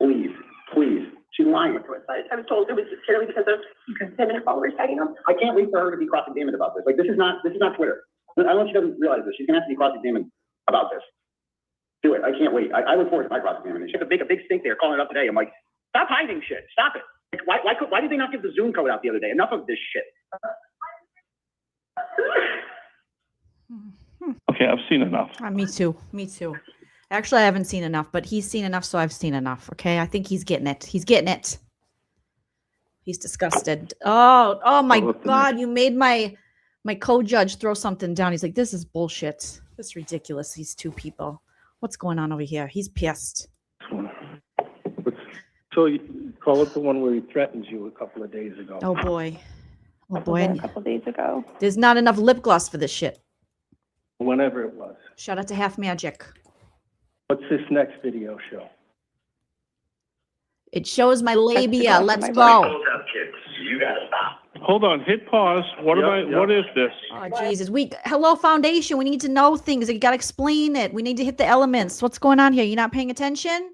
Please. She's lying. I was told it was purely because of feminine followers tagging them. I can't wait for her to be cross-examined about this. Like, this is not Twitter. I don't know if she doesn't realize this. She's gonna have to be cross-examined about this. Do it. I can't wait. I look forward to my cross-examination. She had to make a big stink there, calling it up today. I'm like, stop hiding shit. Stop it. Like, why did they not give the Zoom code out the other day? Enough of this shit. Okay, I've seen enough. Me too. Actually, I haven't seen enough, but he's seen enough, so I've seen enough. Okay, I think he's getting it. He's disgusted. Oh my God! You made my co-judge throw something down. He's like, "This is bullshit. This is ridiculous." These two people. What's going on over here? He's pissed. So you call it the one where he threatens you a couple of days ago. Oh boy. A couple days ago. There's not enough lip gloss for this shit. Whenever it was. Shout out to Half Magic. What's this next video show? It shows my labia. Let's go. You gotta stop. Hold on. Hit pause. What is this? Oh, Jesus. Hello, Foundation. We need to know things. You got to explain it. We need to hit the elements. What's going on here? You're not paying attention?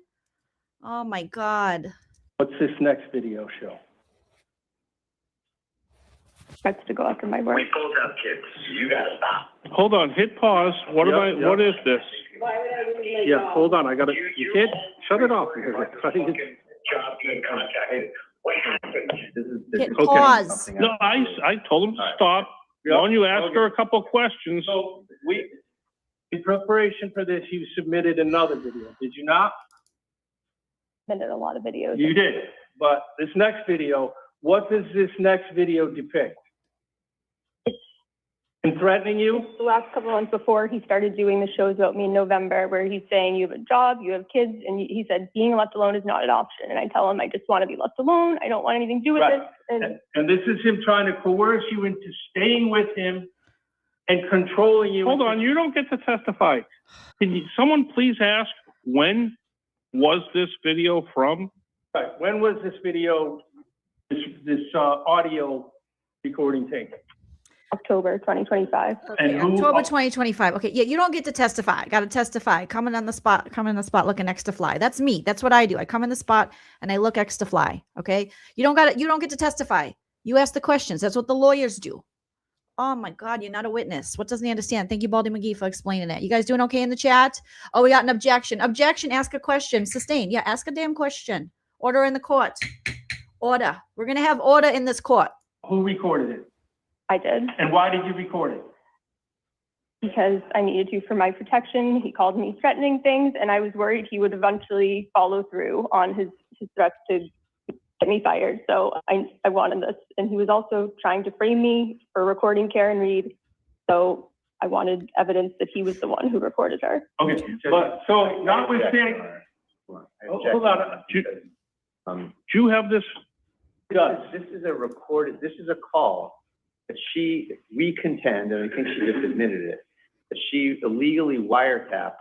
Oh, my God. What's this next video show? That's to go after my work. We both have kids. You gotta stop. Hold on. Hit pause. What is this? Yeah, hold on. I got to. You can't shut it off. This is Hit pause. No, I told him to stop. Why don't you ask her a couple of questions? So in preparation for this, you submitted another video, did you not? Submitted a lot of videos. You did, but this next video, what does this next video depict? And threatening you? The last couple months before he started doing the shows about me in November, where he's saying you have a job, you have kids, and he said being left alone is not an option. And I tell him I just want to be left alone. I don't want anything to do with Right. this. And this is him trying to coerce you into staying with him and controlling you. Hold on, you don't get to testify. Someone please ask, when was this video from? Right. When was this video, this audio recording taken? October 2025. Okay, October 2025. Okay, yeah, you don't get to testify. Got to testify. Coming on the spot, looking extra fly. That's me. That's what I do. I come in the spot and I look extra fly. Okay, you don't get to testify. You ask the questions. That's what the lawyers do. Oh my God, you're not a witness. What doesn't he understand? Thank you, Baldy McGee, for explaining it. You guys doing okay in the chat? Oh, we got an objection. Objection. Ask a question. Sustain. Yeah, ask a damn question. Order in the court. Order. We're gonna have order in this court. Who recorded it? I did. And why did you record it? Because I needed to for my protection. He called me threatening things, and I was worried he would eventually follow through on his threats to get me fired. So I wanted this. And he was also trying to frame me for recording Karen Reed. So I wanted evidence that he was the one who recorded her. Okay, but so notwithstanding, hold on. Do you have this? This is a recorded, this is a call that we contend, and I think she just admitted it, that she illegally wiretapped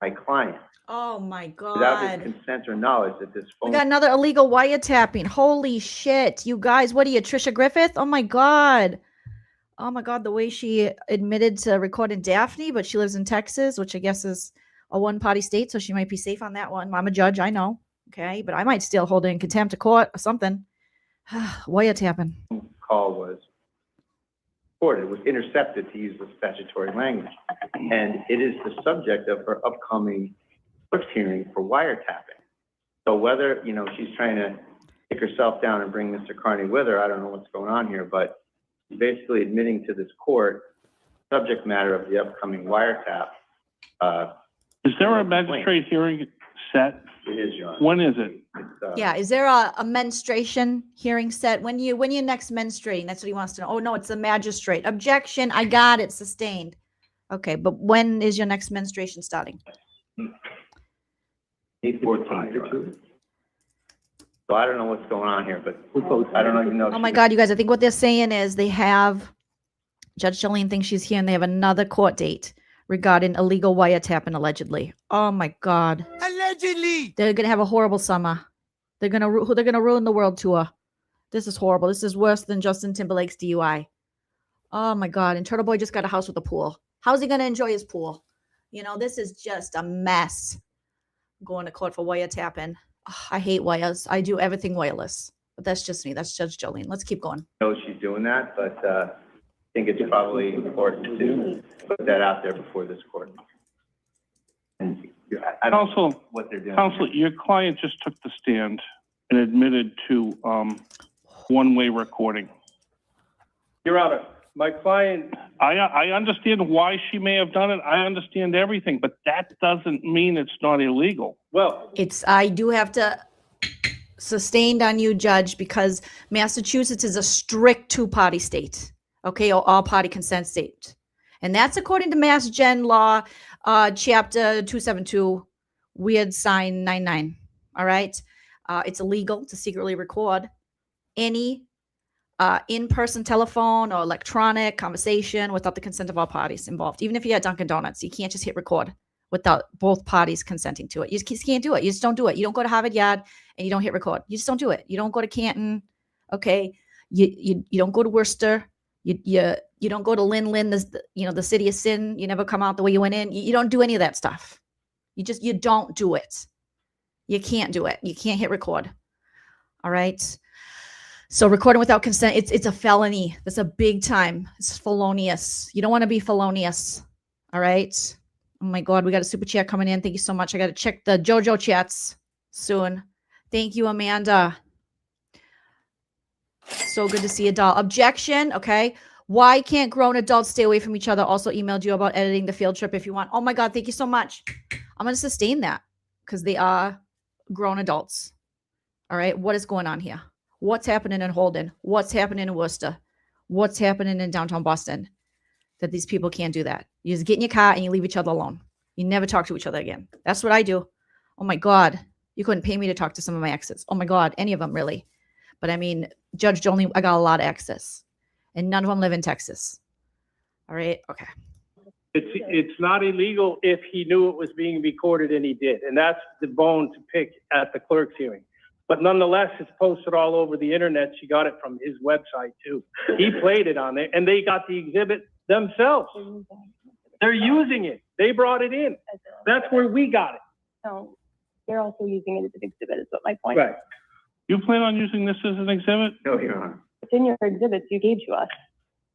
my client Oh my God. without his consent or knowledge that this We phone. got another illegal wiretapping. Holy shit. You guys, what are you, Tricia Griffith? Oh my God. Oh my God, the way she admitted to recording Daphne, but she lives in Texas, which I guess is a one-party state, so she might be safe on that one. I'm a judge, I know. Okay, but I might still hold it in contempt of court or something. Wiretapping. Call was recorded, was intercepted, to use the statutory language. And it is the subject of her upcoming court hearing for wiretapping. So whether, she's trying to take herself down and bring Mr. Carney with her, I don't know what's going on here, but she's basically admitting to this court subject matter of the upcoming wiretap. Is there a magistrate hearing set? It is, Your Honor. When is it? Yeah, is there a menstruation hearing set? When you next menstruating? That's what he wants to know. Oh no, it's the magistrate. Objection, I got it, sustained. Okay, but when is your next menstruation starting? 8/14. So I don't know what's going on here, but I don't even know. if Oh my she- God, you guys, I think what they're saying is they have, Judge Jolene thinks she's here and they have another court date regarding illegal wiretapping allegedly. Oh my God. Allegedly. They're going to have a horrible summer. They're going to ruin the world tour. This is horrible. This is worse than Justin Timberlake's DUI. Oh my God. And Turtleboy just got a house with a pool. How's he going to enjoy his pool? This is just a mess. Going to court for wiretapping. Oh, I hate wires. I do everything wireless. But that's just me. That's Judge Jolene. Let's keep going. I know she's doing that, but I think it's probably important to put that out there before this court. And I don't know Counsel, what they're doing. Counsel, your client just took the stand and admitted to one-way recording. Your Honor, my client, I understand why she may have done it. I understand everything, but that doesn't mean it's not illegal. well, I do have to sustained on you, Judge, because Massachusetts is a strict two-party state. Okay, or all-party consent state. And that's according to Mass Gen Law, Chapter 272, Weird Sign 99. All right? It's illegal to secretly record any in-person telephone or electronic conversation without the consent of all parties involved. Even if you're at Dunkin' Donuts, you can't just hit record without both parties consenting to it. You just can't do it. You just don't do it. You don't go to Harvard Yard and you don't hit record. You just don't do it. You don't go to Canton. Okay? You don't go to Worcester. You don't go to LEEN, the city of sin. You never come out the way you went in. You don't do any of that stuff. You don't do it. You can't do it. You can't hit record. All right. So recording without consent, it's a felony. That's a big time. It's felonious. You don't want to be felonious. All right. Oh my God, we got a super chat coming in. Thank you so much. I got to check the JOJO chats soon. Thank you, Amanda. So good to see you, doll. Objection. Okay. Why can't grown adults stay away from each other? Also emailed you about editing the field trip if you want. Oh my God, thank you so much. I'm going to sustain that because they are grown adults. All right. What is going on here? What's happening in Holden? What's happening in Worcester? What's happening in downtown Boston? That these people can't do that. You just get in your car and you leave each other alone. You never talk to each other again. That's what I do. Oh my God. You couldn't pay me to talk to some of my exes. Oh my God. Any of them really. But I mean, Judge Joleen, I got a lot of exes and none of them live in Texas. All right. Okay. It's not illegal if he knew it was being recorded and he did. And that's the bone to pick at the clerk's hearing. But nonetheless, it's posted all over the internet. She got it from his website too. He played it on there and they got the exhibit themselves. They're using it. They brought it in. That's where we got it. So they're also using it as an exhibit is what my point is. Right. You plan on using this as an exhibit? No, Your Honor. It's in your exhibits you gave to us.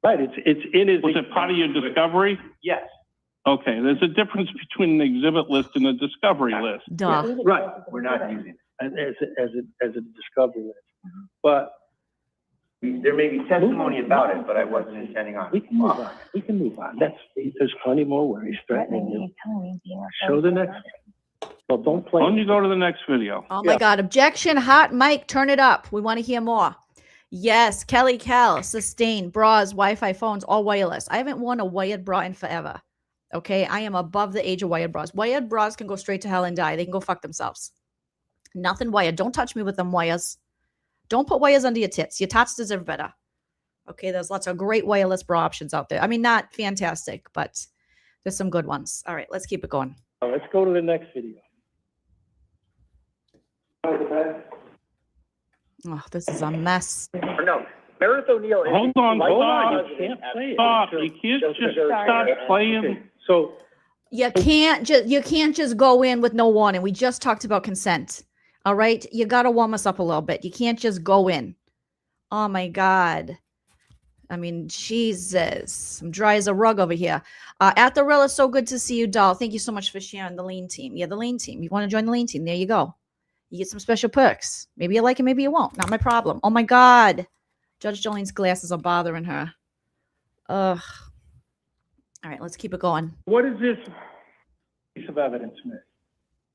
Right, it's in his. Was it part of your discovery? Yes. Okay, there's a difference between an exhibit list and a discovery list. Duh. Right. We're not using it. As a discovery list. But There may be testimony about it, but I wasn't intending on. we can move on. We can move on. There's plenty more where he's threatening you. Show the next. Well, don't play. Why don't you go to the next video? Oh my God. Objection. Hot mic. Turn it up. We want to hear more. Yes. Kelly Cal. Sustain. Bras. Wi-Fi phones. All wireless. I haven't worn a wired bra in forever. Okay. I am above the age of wired bras. Wired bras can go straight to hell and die. They can go fuck themselves. Nothing wired. Don't touch me with them wires. Don't put wires under your tits. Your tots deserve better. Okay. There's lots of great wireless bra options out there. I mean, not fantastic, but there's some good ones. All right. Let's keep it going. Let's go to the next video. Oh, this is a mess. No, Meredith O'Neill is. Hold on, You can't play it. Stop. You can't just start playing. So You can't just go in with no warning. We just talked about consent. All right. You got to warm us up a little bit. You can't just go in. Oh my God. I mean, Jesus. I'm dry as a rug over here. At the Rilla, so good to see you, doll. Thank you so much for sharing the LEEN team. Yeah, the LEEN team. You want to join the LEEN team? There you go. You get some special perks. Maybe you like it, maybe you won't. Not my problem. Oh my God. Judge Joleen's glasses are bothering her. Ugh. All right, let's keep it going. what is this piece of evidence, Miss?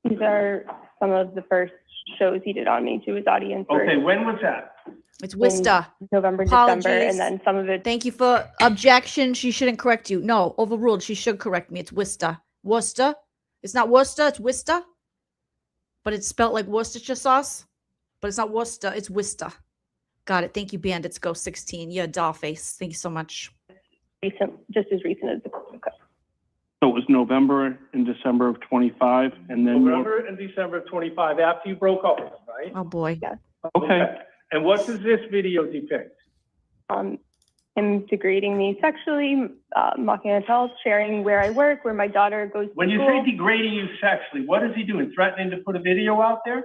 These are some of the first shows he did on me to his audience. Okay, when was that? It's Wista. November, Apologies. December, and then some of it. Thank you for objection. She shouldn't correct you. No, overruled. She should correct me. It's Wista. Worcester. It's not Worcester. It's Wista. But it's spelled like Worcestershire sauce. But it's not Worcester. It's Wista. Got it. Thank you, Bandits Go 16. You're a doll face. Thank you so much. Just as recent as the So it was November and December of 25, and then November and December of 25, after you broke up, right? Oh boy. Yeah. okay. And what does this video depict? Him degrading me sexually, mocking adults, sharing where I work, where my daughter goes to When you school. say degrading you sexually, what is he doing? Threatening to put a video out there?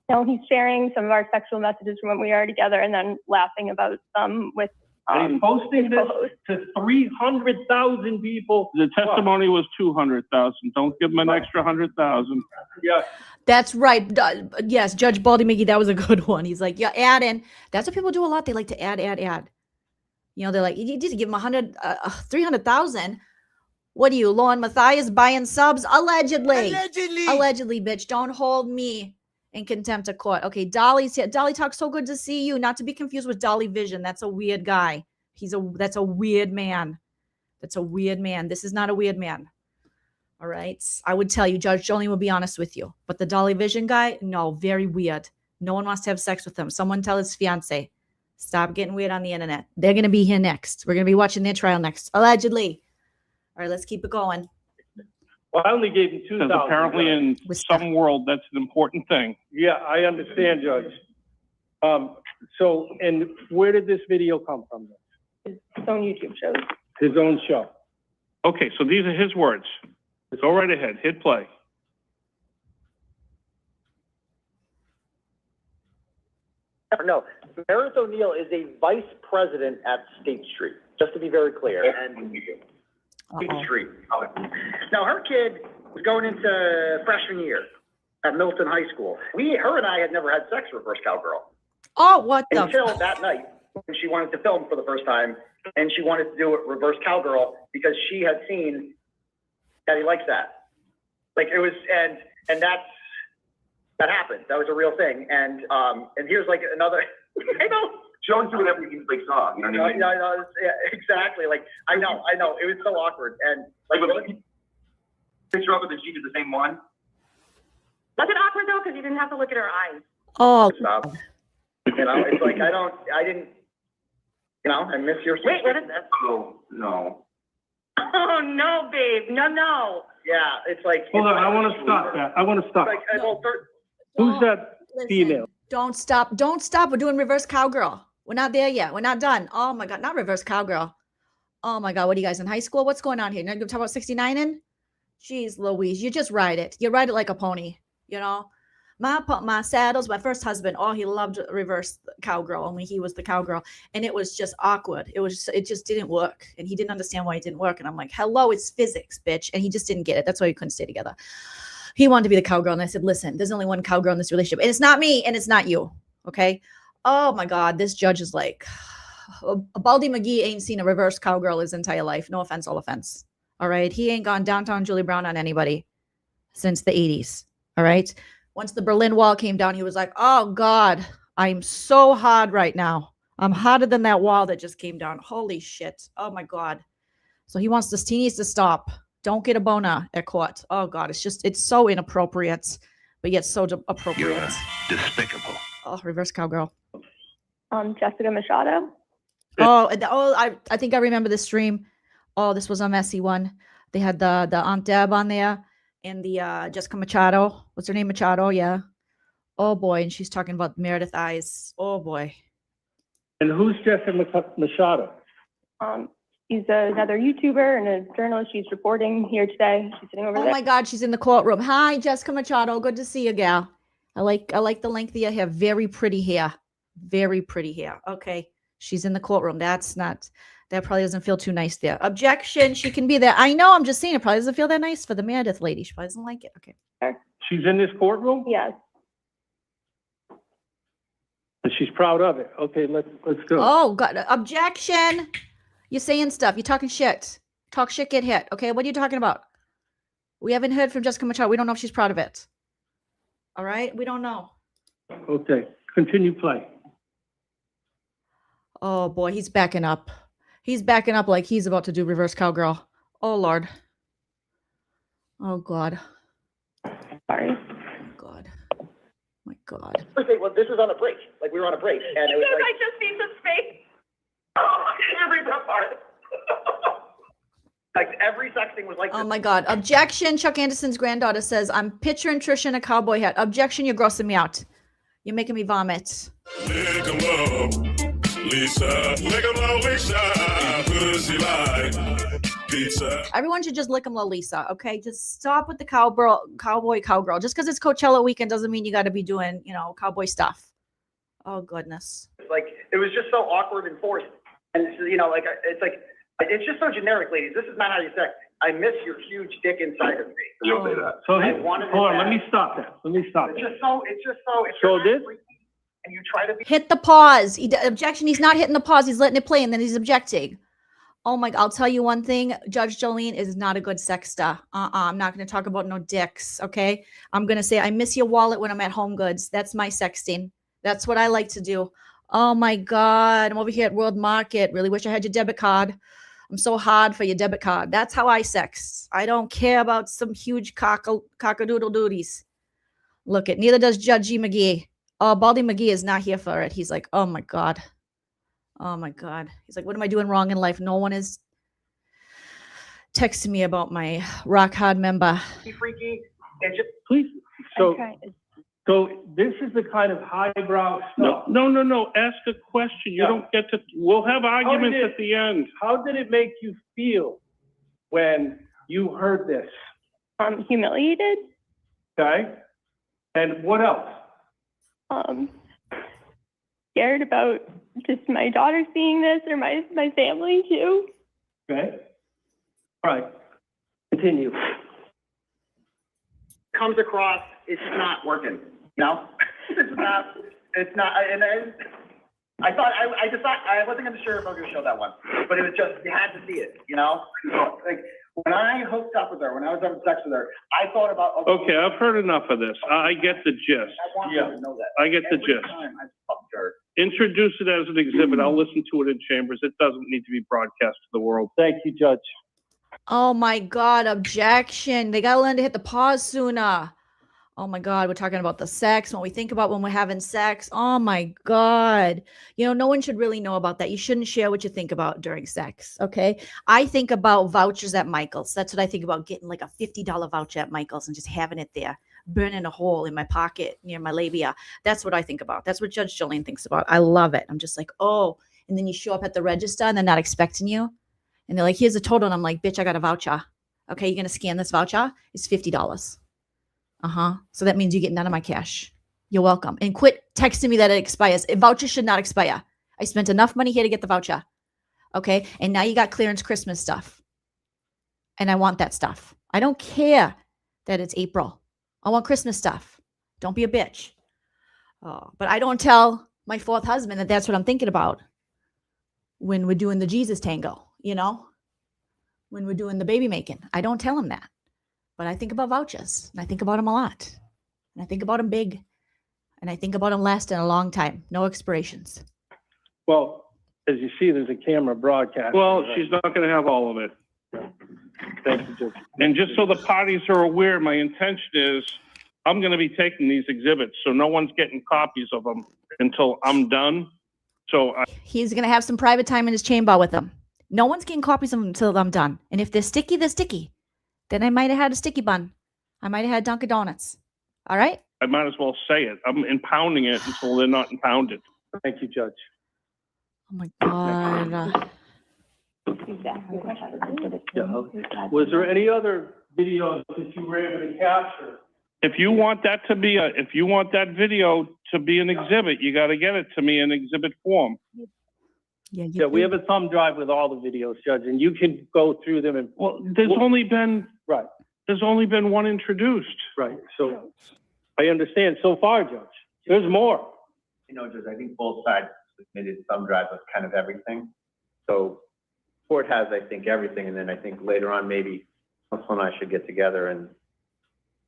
No, he's sharing some of our sexual messages from when we are together and then laughing about them with And he's posting this to 300,000 people. The testimony was 200,000. Don't give him an extra 100,000. Yeah. That's right. Yes, Judge Baldy Mickey, that was a good one. He's like, yeah, add in. That's what people do a lot. They like to add. You know, they're like, you need to give him 300,000. What are you, Lauren Matthias buying subs? Allegedly, bitch. Don't hold me in contempt of court. Okay, Dolly's here. Dolly talks so good to see you. Not to be confused with Dolly Vision. That's a weird guy. That's a weird man. That's a weird man. This is not a weird man. All right. I would tell you, Judge Joleen will be honest with you. But the Dolly Vision guy, no, very weird. No one wants to have sex with him. Someone tell his fiance, stop getting weird on the internet. They're going to be here next. We're going to be watching their trial next. Allegedly. All right, let's keep it going. Well, I only gave him 2,000. Because apparently in some world, that's an important thing. Yeah, I understand, Judge. So, and where did this video come from? His own YouTube shows. His own show. Okay, so these are his words. Go right ahead. Hit play. No, Meredith O'Neill is a vice president at State Street, just to be very clear. And State Street. Now, her kid was going into freshman year at Milton High School. Her and I had never had sex with Reverse Cowgirl. Oh, what the? Until that night when she wanted to film for the first time and she wanted to do it reverse cowgirl because she had seen that he likes that. Like it was, and that happened. That was a real thing. And here's like another, I know. She always do whatever you think saw, you know what I mean? Yeah, exactly. Like, I know. It was so awkward. And like, Picture up with the she did the same one. Was it awkward though? Because you didn't have to look at her eyes. Oh, stop. You know, it's like, I didn't, you know, I miss your. Wait, what is this? Oh, no. Oh, no, babe. No. Yeah, it's like. Hold on, I want to stop that. I want to stop. Like, well, Who's that listen. female? Don't stop. Don't stop. We're doing reverse cowgirl. We're not there yet. We're not done. Oh my God. Not reverse cowgirl. Oh my God. What are you guys in high school? What's going on here? You're going to talk about 69 in? Jeez Louise. You just ride it. You ride it like a pony. You know, my saddles, my first husband, oh, he loved reverse cowgirl. Only he was the cowgirl. And it was just awkward. It just didn't work. And he didn't understand why it didn't work. And I'm like, hello, it's physics, bitch. And he just didn't get it. That's why we couldn't stay together. He wanted to be the cowgirl. And I said, listen, there's only one cowgirl in this relationship. And it's not me and it's not you. Okay. Oh my God. This judge is like, Baldy McGee ain't seen a reverse cowgirl his entire life. No offense, all offense. All right. He ain't gone downtown Julie Brown on anybody since the 80s. All right. Once the Berlin Wall came down, he was like, oh God, I'm so hot right now. I'm hotter than that wall that just came down. Holy shit. Oh my God. So he needs to stop. Don't get a boner at court. Oh God. It's so inappropriate, but yet so appropriate. You're despicable. Oh, reverse cowgirl. Jessica Machado. I think I remember this stream. Oh, this was a messy one. They had the Aunt Deb on there and the Jessica Machado. What's her name? Machado, yeah. Oh boy, and she's talking about Meredith Eyes. Oh boy. And who's Jessica Machado? She's another YouTuber and a journalist. She's reporting here today. She's sitting over there. Oh my God, she's in the courtroom. Hi, Jessica Machado. Good to see you, gal. I like the length of your hair. Very pretty hair. Very pretty hair. Okay. She's in the courtroom. That probably doesn't feel too nice there. Objection. She can be there. I know. I'm just saying it probably doesn't feel that nice for the Meredith lady. She probably doesn't like it. Okay. She's in this courtroom? Yes. And she's proud of it. Okay, let's go. Oh, God. Objection. You're saying stuff. You're talking shit. Talk shit, get hit. Okay. What are you talking about? We haven't heard from Jessica Machado. We don't know if she's proud of it. All right. We don't know. Okay. Continue play. Oh boy, he's backing up. He's backing up like he's about to do reverse cowgirl. Oh Lord. Oh God. Sorry. God. My God. Well, this is on a break. Like we were on a break, and it was like, I just need the space. every part. Like every sexting was like. Oh my God. Objection. Chuck Anderson's granddaughter says, I'm picturing Tricia in a cowboy hat. Objection. You're grossing me out. You're making me vomit. Lick 'em up, Lisa. Lick 'em up, Lisa. Pussy like pizza. Everyone should just lick 'em, Lisa. Okay, just stop with the cowgirl. Just because it's Coachella weekend doesn't mean you got to be doing, cowboy stuff. Oh goodness. Like it was just so awkward and forced, and it's just so generic, ladies. This is not how you sex. I miss your huge dick inside of me. You'll say that. So hold on, let me stop that. It's just so. So this. And you try to be. Hit the pause. Objection. He's not hitting the pause. He's letting it play, and then he's objecting. Oh my! I'll tell you one thing. Judge Joleen is not a good sexter. I'm not going to talk about no dicks. Okay. I'm going to say I miss your wallet when I'm at Home Goods. That's my sexting. That's what I like to do. Oh my God! I'm over here at World Market. Really wish I had your debit card. I'm so hard for your debit card. That's how I sex. I don't care about some huge cockadoodle duties. Look it. Neither does Judge G. McGee. Oh, Baldy McGee is not here for it. He's like, oh my God. Oh my God. He's like, what am I doing wrong in life? No one is texting me about my rock hard member. Freaky. And just please. So this is the kind of highbrow stuff. No. Ask a question. You don't get to. We'll have arguments at the end. How did it make you feel when you heard this? Humiliated. Okay. And what else? Scared about just my daughter seeing this or my family too. Okay. All right. Continue. Comes across, it's not working. No, it's not. And then I thought, I decided, I wasn't gonna sure if I was gonna show that one, but it was just, you had to see it, you know? Like, when I hooked up with her, when I was having sex with her, I thought about. Okay, I've heard enough of this. I get the gist. I want you to know that. I get the Every gist. time I fucked her. Introduce it as an exhibit. I'll listen to it in chambers. It doesn't need to be broadcast to the world. Thank you, Judge. Oh my God, objection. They gotta learn to hit the pause sooner. Oh my God, we're talking about the sex, what we think about when we're having sex. Oh my God. You know, no one should really know about that. You shouldn't share what you think about during sex, okay? I think about vouchers at Michael's. That's what I think about, getting like a $50 voucher at Michael's and just having it there, burning a hole in my pocket near my labia. That's what I think about. That's what Judge Joleen thinks about. I love it. I'm just like, oh, and then you show up at the register and they're not expecting you. And they're like, here's a total. And I'm like, bitch, I got a voucher. Okay, you're going to scan this voucher? It's $50. So that means you get none of my cash. You're welcome. And quit texting me that it expires. A voucher should not expire. I spent enough money here to get the voucher. Okay. And now you got clearance Christmas stuff. And I want that stuff. I don't care that it's April. I want Christmas stuff. Don't be a bitch. Oh, but I don't tell my fourth husband that that's what I'm thinking about when we're doing the Jesus tango, you know, when we're doing the baby making. I don't tell him that. But I think about vouchers, and I think about them a lot. And I think about them big. And I think about them lasting a long time. No expirations. Well, as you see, there's a camera broadcast. Well, she's not going to have all of it. Thank you, Judge. And just so the parties are aware, my intention is I'm going to be taking these exhibits, so no one's getting copies of them until I'm done. So he's going to have some private time in his chamber with them. No one's getting copies of them until I'm done. And if they're sticky, they're sticky. Then I might have had a sticky bun. I might have had Dunkin' Donuts. All right? I might as well say it. I'm impounding it until they're not impounded. Thank you, Judge. Oh my God. Was there any other videos that you were able to capture? If you want that to be if you want that video to be an exhibit, you got to get it to me in exhibit form. Yeah, we have a thumb drive with all the videos, Judge, and you can go through them and. Well, there's only been one introduced. Right. So I understand so far, Judge. There's more. You know, Judge, I think both sides submitted thumb drive with kind of everything. So court has, I think, everything, and then I think later on maybe counsel and I should get together and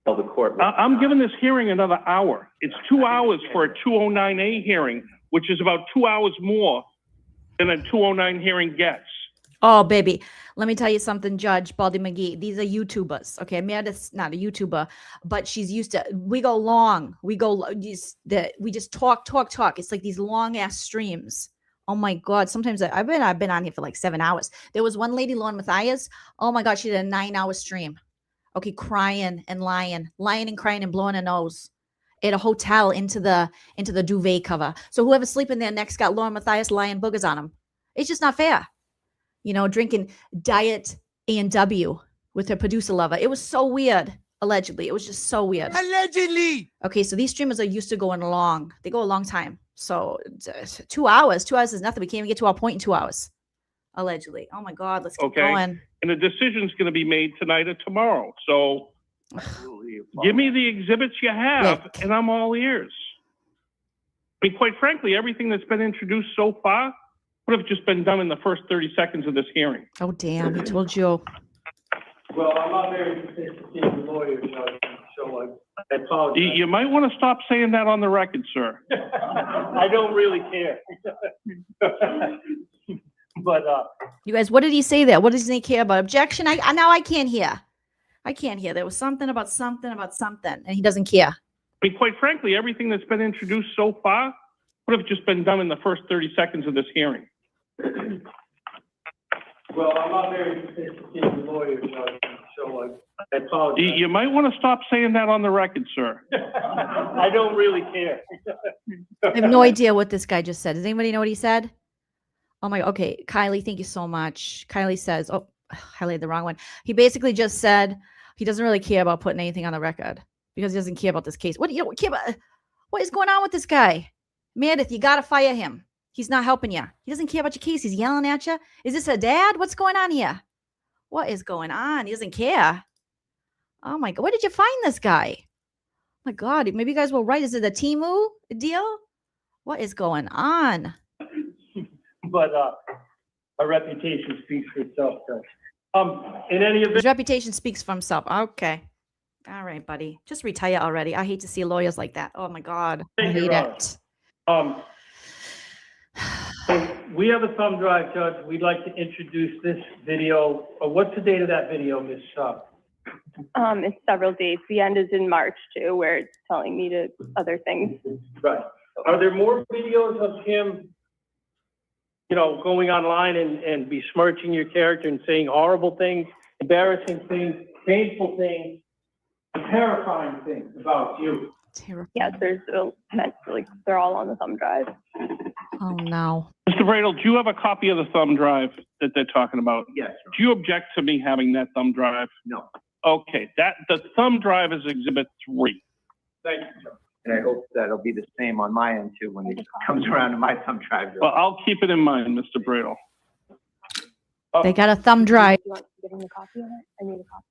tell the court. I'm giving this hearing another hour. It's 2 hours for a 209A hearing, which is about 2 hours more than a 209 hearing gets. Oh, baby. Let me tell you something, Judge Baldy McGee. These are YouTubers. Okay. Meredith's not a YouTuber, but she's used to, we go long. We just talk. It's like these long ass streams. Oh my God. Sometimes I've been on here for like 7 hours. There was one lady, Lauren Matthias. Oh my God. She did a 9-hour stream. Okay. Crying and lying and crying and blowing her nose at a hotel into the duvet cover. So whoever's sleeping there next got Lauren Matthias lying boogers on them. It's just not fair. You know, drinking Diet A&W with her producer lover. It was so weird. Allegedly. It was just so weird. Allegedly. Okay. So these streamers are used to going long. They go a long time. So 2 hours. 2 hours is nothing. We can't even get to our point in 2 hours. Allegedly. Oh my God. Let's keep going. And the decision's going to be made tonight or tomorrow. So give me the exhibits you have, and I'm all ears. I mean, quite frankly, everything that's been introduced so far would have just been done in the first 30 seconds of this hearing. Oh, damn. He told you. Well, I'm not very sophisticated lawyer, Judge, so I apologize. You might want to stop saying that on the record, sir. I don't really care. But you guys, what did he say there? What does he care about? Objection. Now I can't hear. I can't hear. There was something about something, and he doesn't care. I mean, quite frankly, everything that's been introduced so far would have just been done in the first 30 seconds of this hearing. Well, I'm not very sophisticated lawyer, Judge, so I apologize. You might want to stop saying that on the record, sir. I don't really care. I have no idea what this guy just said. Does anybody know what he said? Oh my, okay. Kylie, thank you so much. Kylie says, oh, I highlighted the wrong one. He basically just said he doesn't really care about putting anything on the record because he doesn't care about this case. What do you care about? What is going on with this guy? Meredith, you got to fire him. He's not helping you. He doesn't care about your case. He's yelling at you. Is this a dad? What's going on here? What is going on? He doesn't care. Oh my God. Where did you find this guy? Oh my God. Maybe you guys were right. Is it a Temu deal? What is going on? but our reputation speaks for itself, Judge. In any event, His reputation speaks for himself. Okay. All right, buddy. Just retire already. I hate to see lawyers like that. Oh my God. I Thank you, hate Robert. it. So we have a thumb drive, Judge. We'd like to introduce this video. What's the date of that video, Ms. It's several dates. The end is in March too, where it's telling me to other things. Right. Are there more videos of him, you know, going online and besmirching your character and saying horrible things, embarrassing things, painful things, terrifying things about you? Yes, there's like they're all on the thumb drive. Oh no. Mr. Bradle, do you have a copy of the thumb drive that they're talking about? Yes. Do you object to me having that thumb drive? No. Okay, the thumb drive is Exhibit 3. Thank you, sir. And I hope that'll be the same on my end too when it comes around to my thumb drive. Well, I'll keep it in mind, Mr. Bradle. They got a thumb drive. You want to give me a copy of it? I need a copy.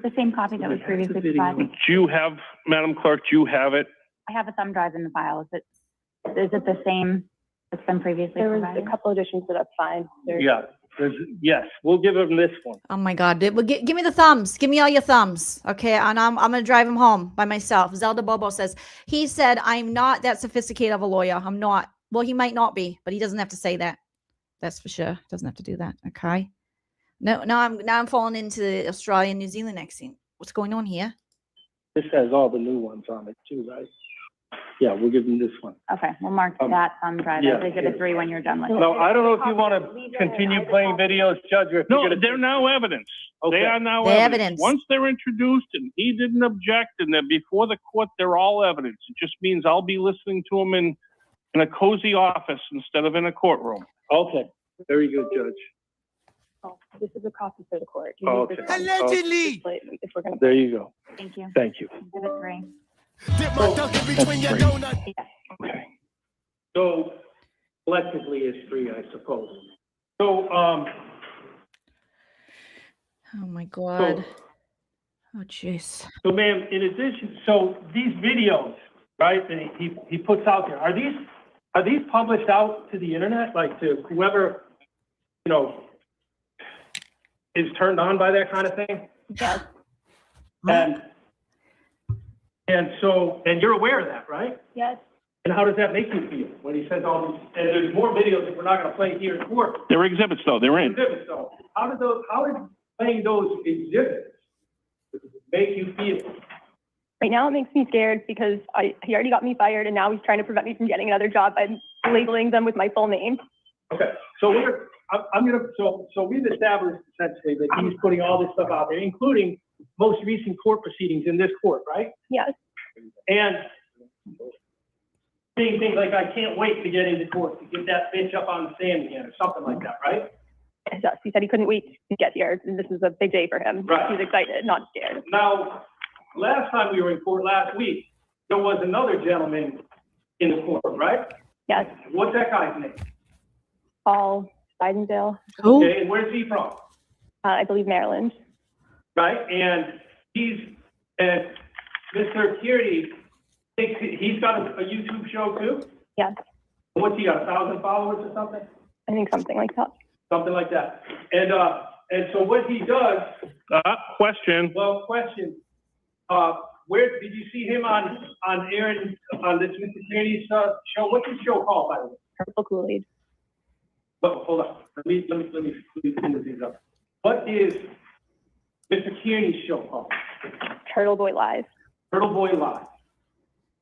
The same copy that was previously provided. Do you have, Madam Clerk, do you have it? I have a thumb drive in the file. Is it the same that's been previously There was provided? a couple additions, so that's fine. Yeah, yes, we'll give him this one. Oh my God. Give me the thumbs. Give me all your thumbs. Okay. And I'm going to drive him home by myself. Zelda Bobo says, he said, I'm not that sophisticated of a lawyer. I'm not. Well, he might not be, but he doesn't have to say that. That's for sure. Doesn't have to do that. Okay. No, now I'm falling into the Australia and New Zealand accent. What's going on here? This has all the new ones on it too, right? Yeah, we'll give him this one. Okay, we'll mark that thumb drive yeah. as Exhibit 3 when you're done with it. No, I don't know if you want to continue playing videos, Judge, or if No, you're going to... they're now evidence. Okay. They are now They're evidence. evidence. Once they're introduced and he didn't object and they're before the court, they're all evidence. It just means I'll be listening to them in a cozy office instead of in a courtroom. Okay, very good, Judge. Oh, this is a copy for the court. Oh, okay. Allegedly. If we're going to... There you go. Thank you. Thank you. Exhibit 3. Dip my dunk in between your donut. Okay. So collectively is 3, I suppose. So, Oh my God. Oh, jeez. So, ma'am, in addition, so these videos, right, that he puts out there, are these published out to the internet, like to whoever, you know, is turned on by that kind of thing? Yes. And so, and you're aware of that, right? Yes. And how does that make you feel when he says all these, and there's more videos that we're not gonna play here in court. They're exhibits, though. They're in. Exhibits, though. How did playing those exhibits make you feel? Right now, it makes me scared because he already got me fired, and now he's trying to prevent me from getting another job by labeling them with my full name. Okay, so so we've established essentially that he's putting all this stuff out there, including most recent court proceedings in this court, right? Yes. And saying things like, I can't wait to get into court to get that bitch up on the stand again, or something like that, right? Yes, he said he couldn't wait to get here, and this is a big day for him. Right. He's excited, not scared. Now, last time we were in court last week, there was another gentleman in the court, right? Yes. What's that guy's name? Paul Bidendale. Okay, and where's he from? I believe Maryland. Right, and Mr. Kearney thinks he's got a YouTube show too? Yes. What's he got, 1,000 followers or something? I think something like that. Something like that. And so what he does. Question. Well, question. Where did you see him on Aaron on this Mr. Kearney's show? What's his show called, by the way? Purple Kool-Aid. But hold on. Let me clean things up. What is Mr. Kearney's show called? Turtleboy Live. Turtleboy Live.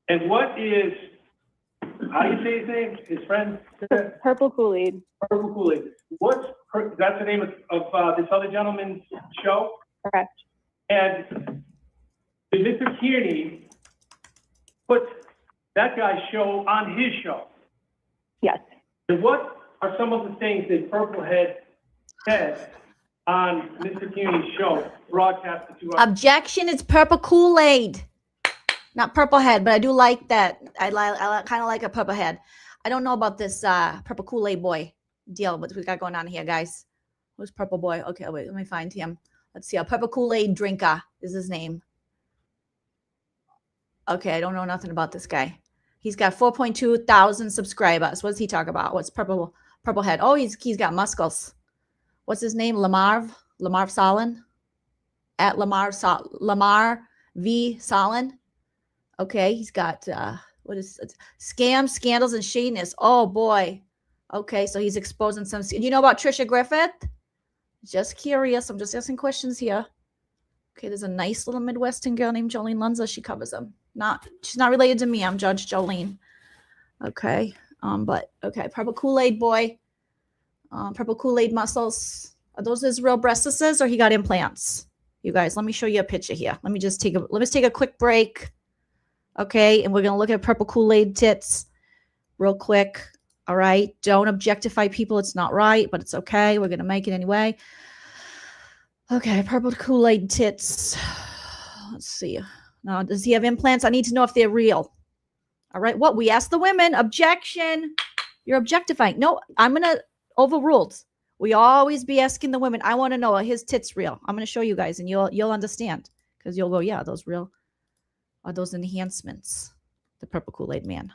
And what is, how do you say his name? His friend? Purple Kool-Aid. Purple Kool-Aid. That's the name of this other gentleman's show? Correct. And did Mr. Kearney put that guy's show on his show? Yes. And what are some of the things that Purple Head said on Mr. Kearney's show, broadcasted to us? Objection, it's Purple Kool-Aid. Not Purple Head, but I do like that. I kind of like a Purple Head. I don't know about this Purple Kool-Aid boy deal, what we got going on here, guys. Who's Purple Boy? Okay, wait, let me find him. Let's see. A Purple Kool-Aid drinker is his name. Okay, I don't know nothing about this guy. He's got 4.2 thousand subscribers. What does he talk about? What's Purple Purple head. Oh, he's got muscles. What's his name? Lamar Solin. At Lamar V Solin. Okay, he's got what is it? Scams, scandals, and shadiness. Oh boy. Okay, so he's exposing some. You know about Tricia Griffith? Just curious. I'm just asking questions here. Okay, there's a nice little Midwestern girl named Joleen Lunzer. She covers them. She's not related to me. I'm Judge Jolene. Okay. But okay, purple Kool-Aid boy. Purple Kool-Aid muscles. Are those his real breastises or he got implants? You guys, let me show you a picture here. Let me take a quick break. Okay, and we're gonna look at purple Kool-Aid tits real quick. All right. Don't objectify people. It's not right, but it's okay. We're gonna make it anyway. Okay, purple Kool-Aid tits. Let's see. Now, does he have implants? I need to know if they're real. All right. What? We asked the women. Objection. You're objectifying. No, I'm going to overruled. We always be asking the women. I want to know, are his tits real? I'm going to show you guys and you'll understand because you'll go, yeah, are those real? Are those enhancements? The purple Kool-Aid man.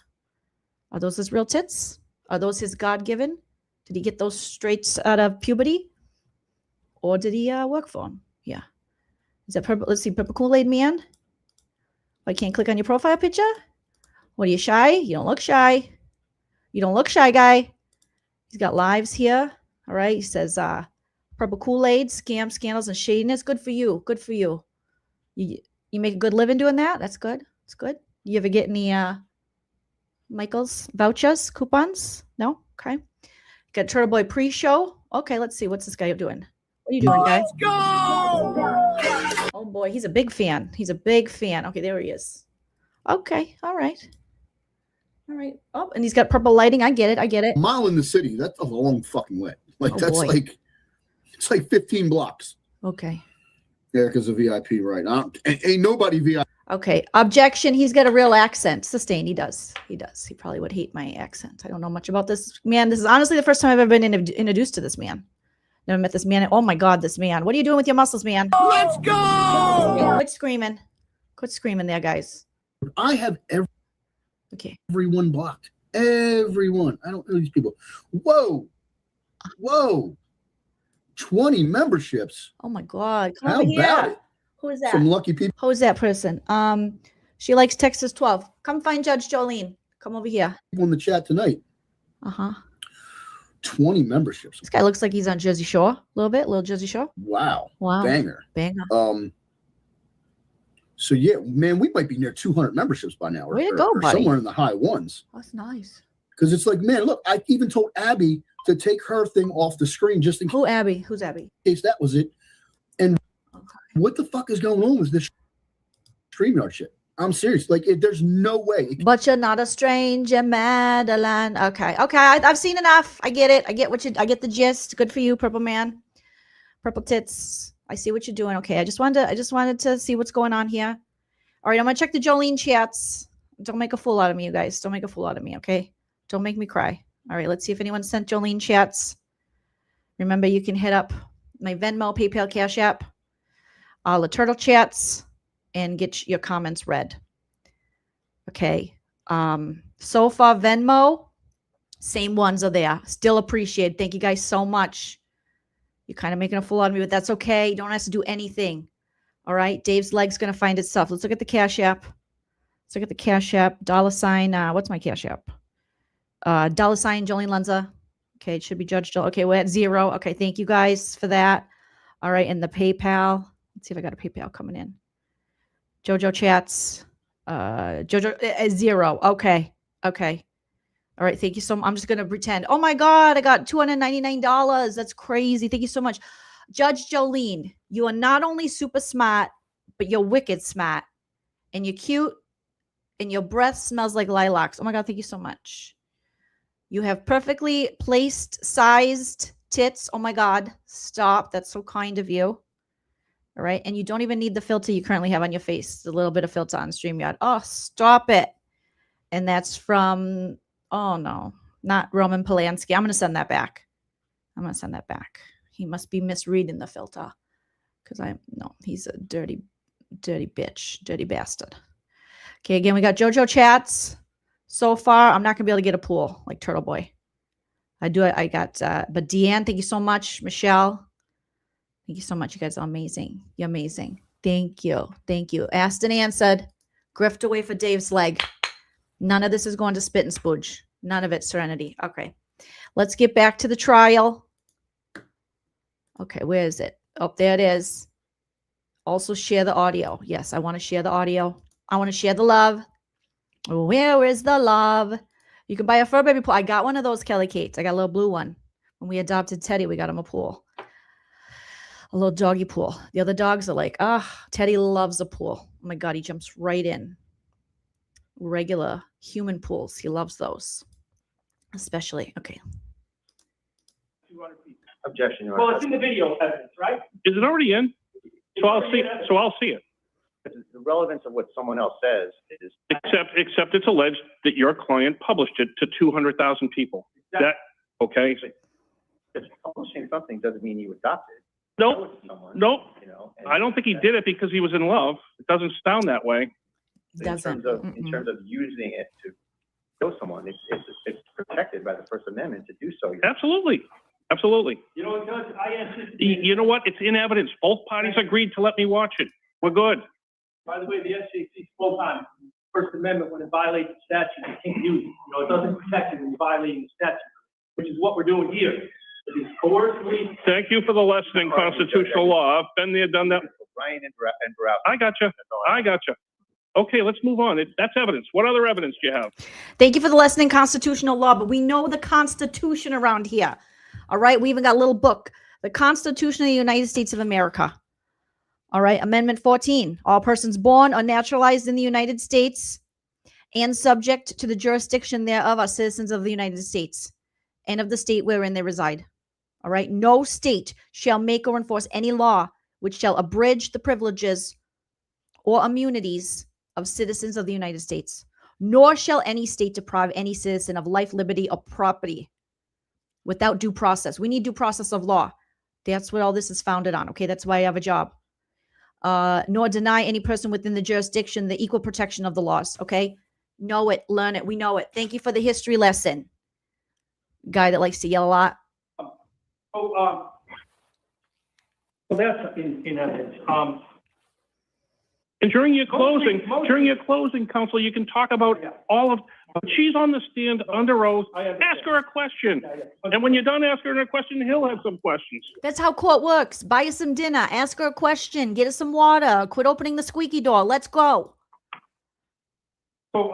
Are those his real tits? Are those his God-given? Did he get those straight out of puberty? Or did he work for him? Yeah. Is that purple? Let's see. Purple Kool-Aid man. I can't click on your profile picture. What, are you shy? You don't look shy. You don't look shy, guy. He's got lives here. All right. He says, purple Kool-Aid, scam, scandals, and shadiness. Good for you. Good for you. You make a good living doing that? That's good. It's good. You ever get any Michael's vouchers, coupons? No? Okay. Got Turtleboy pre-show. Okay, let's see. What's this guy doing? What are you doing, guys? Let's go! Oh boy, he's a big fan. He's a big fan. Okay, there he is. Okay, all right. All right. Oh, and he's got purple lighting. I get it. I get it. A mile in the city, that's a long fucking way. Like Oh, that's boy. like it's like 15 blocks. Okay. Erica's a VIP, right? Ain't nobody VIP. Okay. Objection. He's got a real accent. Sustained. He does. He does. He probably would hate my accent. I don't know much about this man. This is honestly the first time I've ever been introduced to this man. Never met this man. Oh my God, this man. What are you doing with your muscles, man? Let's go! Quit screaming. Quit screaming there, guys. I have everyone blocked. Everyone. I don't know these people. Whoa. 20 memberships. Oh my God. Come How over here. about it? Who is that? Some lucky people. Who's that person? She likes Texas 12. Come find Judge Jolene. Come over here. In the chat tonight. Uh-huh. 20 memberships. This guy looks like he's on Jersey Shore a little bit, little Jersey Shore. Wow. Wow. Banger. So yeah, man, we might be near 200 memberships by now. Way to go, or buddy. somewhere in the high ones. That's nice. Because it's like, man, look, I even told Abby to take her thing off the screen just in Who Abby? Who's Abby? case that was it. And what the fuck is going on with this StreamYard shit? I'm serious. Like, there's no way. But you're not a stranger, Madeline. Okay. Okay. I've seen enough. I get it. I get the gist. Good for you, Purple Man. Purple tits. I see what you're doing. Okay. I just wanted to see what's going on here. All right. I'm going to check the Jolene chats. Don't make a fool out of me, you guys. Don't make a fool out of me. Okay. Don't make me cry. All right. Let's see if anyone sent Jolene chats. Remember, you can hit up my Venmo, PayPal, Cash App, all the turtle chats, and get your comments read. Okay. So far, Venmo, same ones are there. Still appreciate. Thank you guys so much. You're kind of making a fool out of me, but that's okay. You don't have to do anything. All right. Dave's leg's going to find itself. Let's look at the Cash App. Let's look at the Cash App. $. What's my Cash App? $, Joleen Lunzer. Okay. It should be Judge Joel. Okay. We're at 0. Okay. Thank you guys for that. All right. And the PayPal. Let's see if I got a PayPal coming in. JOJO chats. JOJO 0. Okay. Okay. All right. Thank you so much. I'm just going to pretend. Oh my God. I got $299. That's crazy. Thank you so much. Judge Jolene, you are not only super smart, but you're wicked smart. And you're cute. And your breath smells like lilacs. Oh my God. Thank you so much. You have perfectly placed, sized tits. Oh my God. Stop. That's so kind of you. All right. And you don't even need the filter you currently have on your face. A little bit of filter on StreamYard. Oh, stop it. And that's from, oh no, not Roman Polanski. I'm going to send that back. I'm going to send that back. He must be misreading the filter. Because no, he's a dirty bitch, dirty bastard. Okay. Again, we got JoJo chats. So far, I'm not going to be able to get a pool like Turtleboy. I got, but Deanne, thank you so much. Michelle, thank you so much. You guys are amazing. You're amazing. Thank you. Thank you. Aston answered. Grift away for Dave's leg. None of this is going to spit and spooge. None of it, Serenity. Okay. Let's get back to the trial. Okay, where is it? Oh, there it is. Also share the audio. Yes, I want to share the audio. I want to share the love. Where is the love? You can buy a fur baby pool. I got one of those Kelly Kates. I got a little blue one. When we adopted Teddy, we got him a pool. A little doggy pool. The other dogs are like, Teddy loves a pool. Oh my God, he jumps right in. Regular human pools. He loves those. Especially. Okay. Objection, Your Well, Honor. it's in the video evidence, right? Is it already in? So I'll see it. The relevance of what someone else says is. Except it's alleged that your client published it to 200,000 people. That, okay? Just publishing something doesn't mean you adopted. Nope. Someone, you know, and I don't think he did it because he was in love. It doesn't sound that way. in terms of using it to kill someone, it's protected by the First Amendment to do so. Absolutely. Absolutely. You know what, Judge? I answered. You know what? It's in evidence. Both parties agreed to let me watch it. We're good. By the way, the SJC spoke on First Amendment when it violates the statute. You can't use it. You know, it doesn't protect you when you're violating the statute, which is what we're doing here. It is coercively. Thank you for the lesson in constitutional law. I've been there, done that. Ryan and Brown. I gotcha. Okay, let's move on. That's evidence. What other evidence do you have? Thank you for the lesson in constitutional law, but we know the Constitution around here. All right. We even got a little book, the Constitution of the United States of America. All right. Amendment 14. All persons born or naturalized in the United States and subject to the jurisdiction thereof are citizens of the United States and of the state wherein they reside. All right. No state shall make or enforce any law which shall abridge the privileges or immunities of citizens of the United States, nor shall any state deprive any citizen of life, liberty, or property without due process. We need due process of law. That's what all this is founded on. Okay, that's why I have a job. Nor deny any person within the jurisdiction the equal protection of the laws. Okay, know it, learn it. We know it. Thank you for the history lesson. Guy that likes to yell a lot. So that's in evidence. And during your closing, counsel, you can talk about all of. She's on the stand under oath. Ask her a question, and when you're done asking her a question, he'll have some questions. That's how court works. Buy her some dinner. Ask her a question. Get her some water. Quit opening the squeaky door. Let's go. So,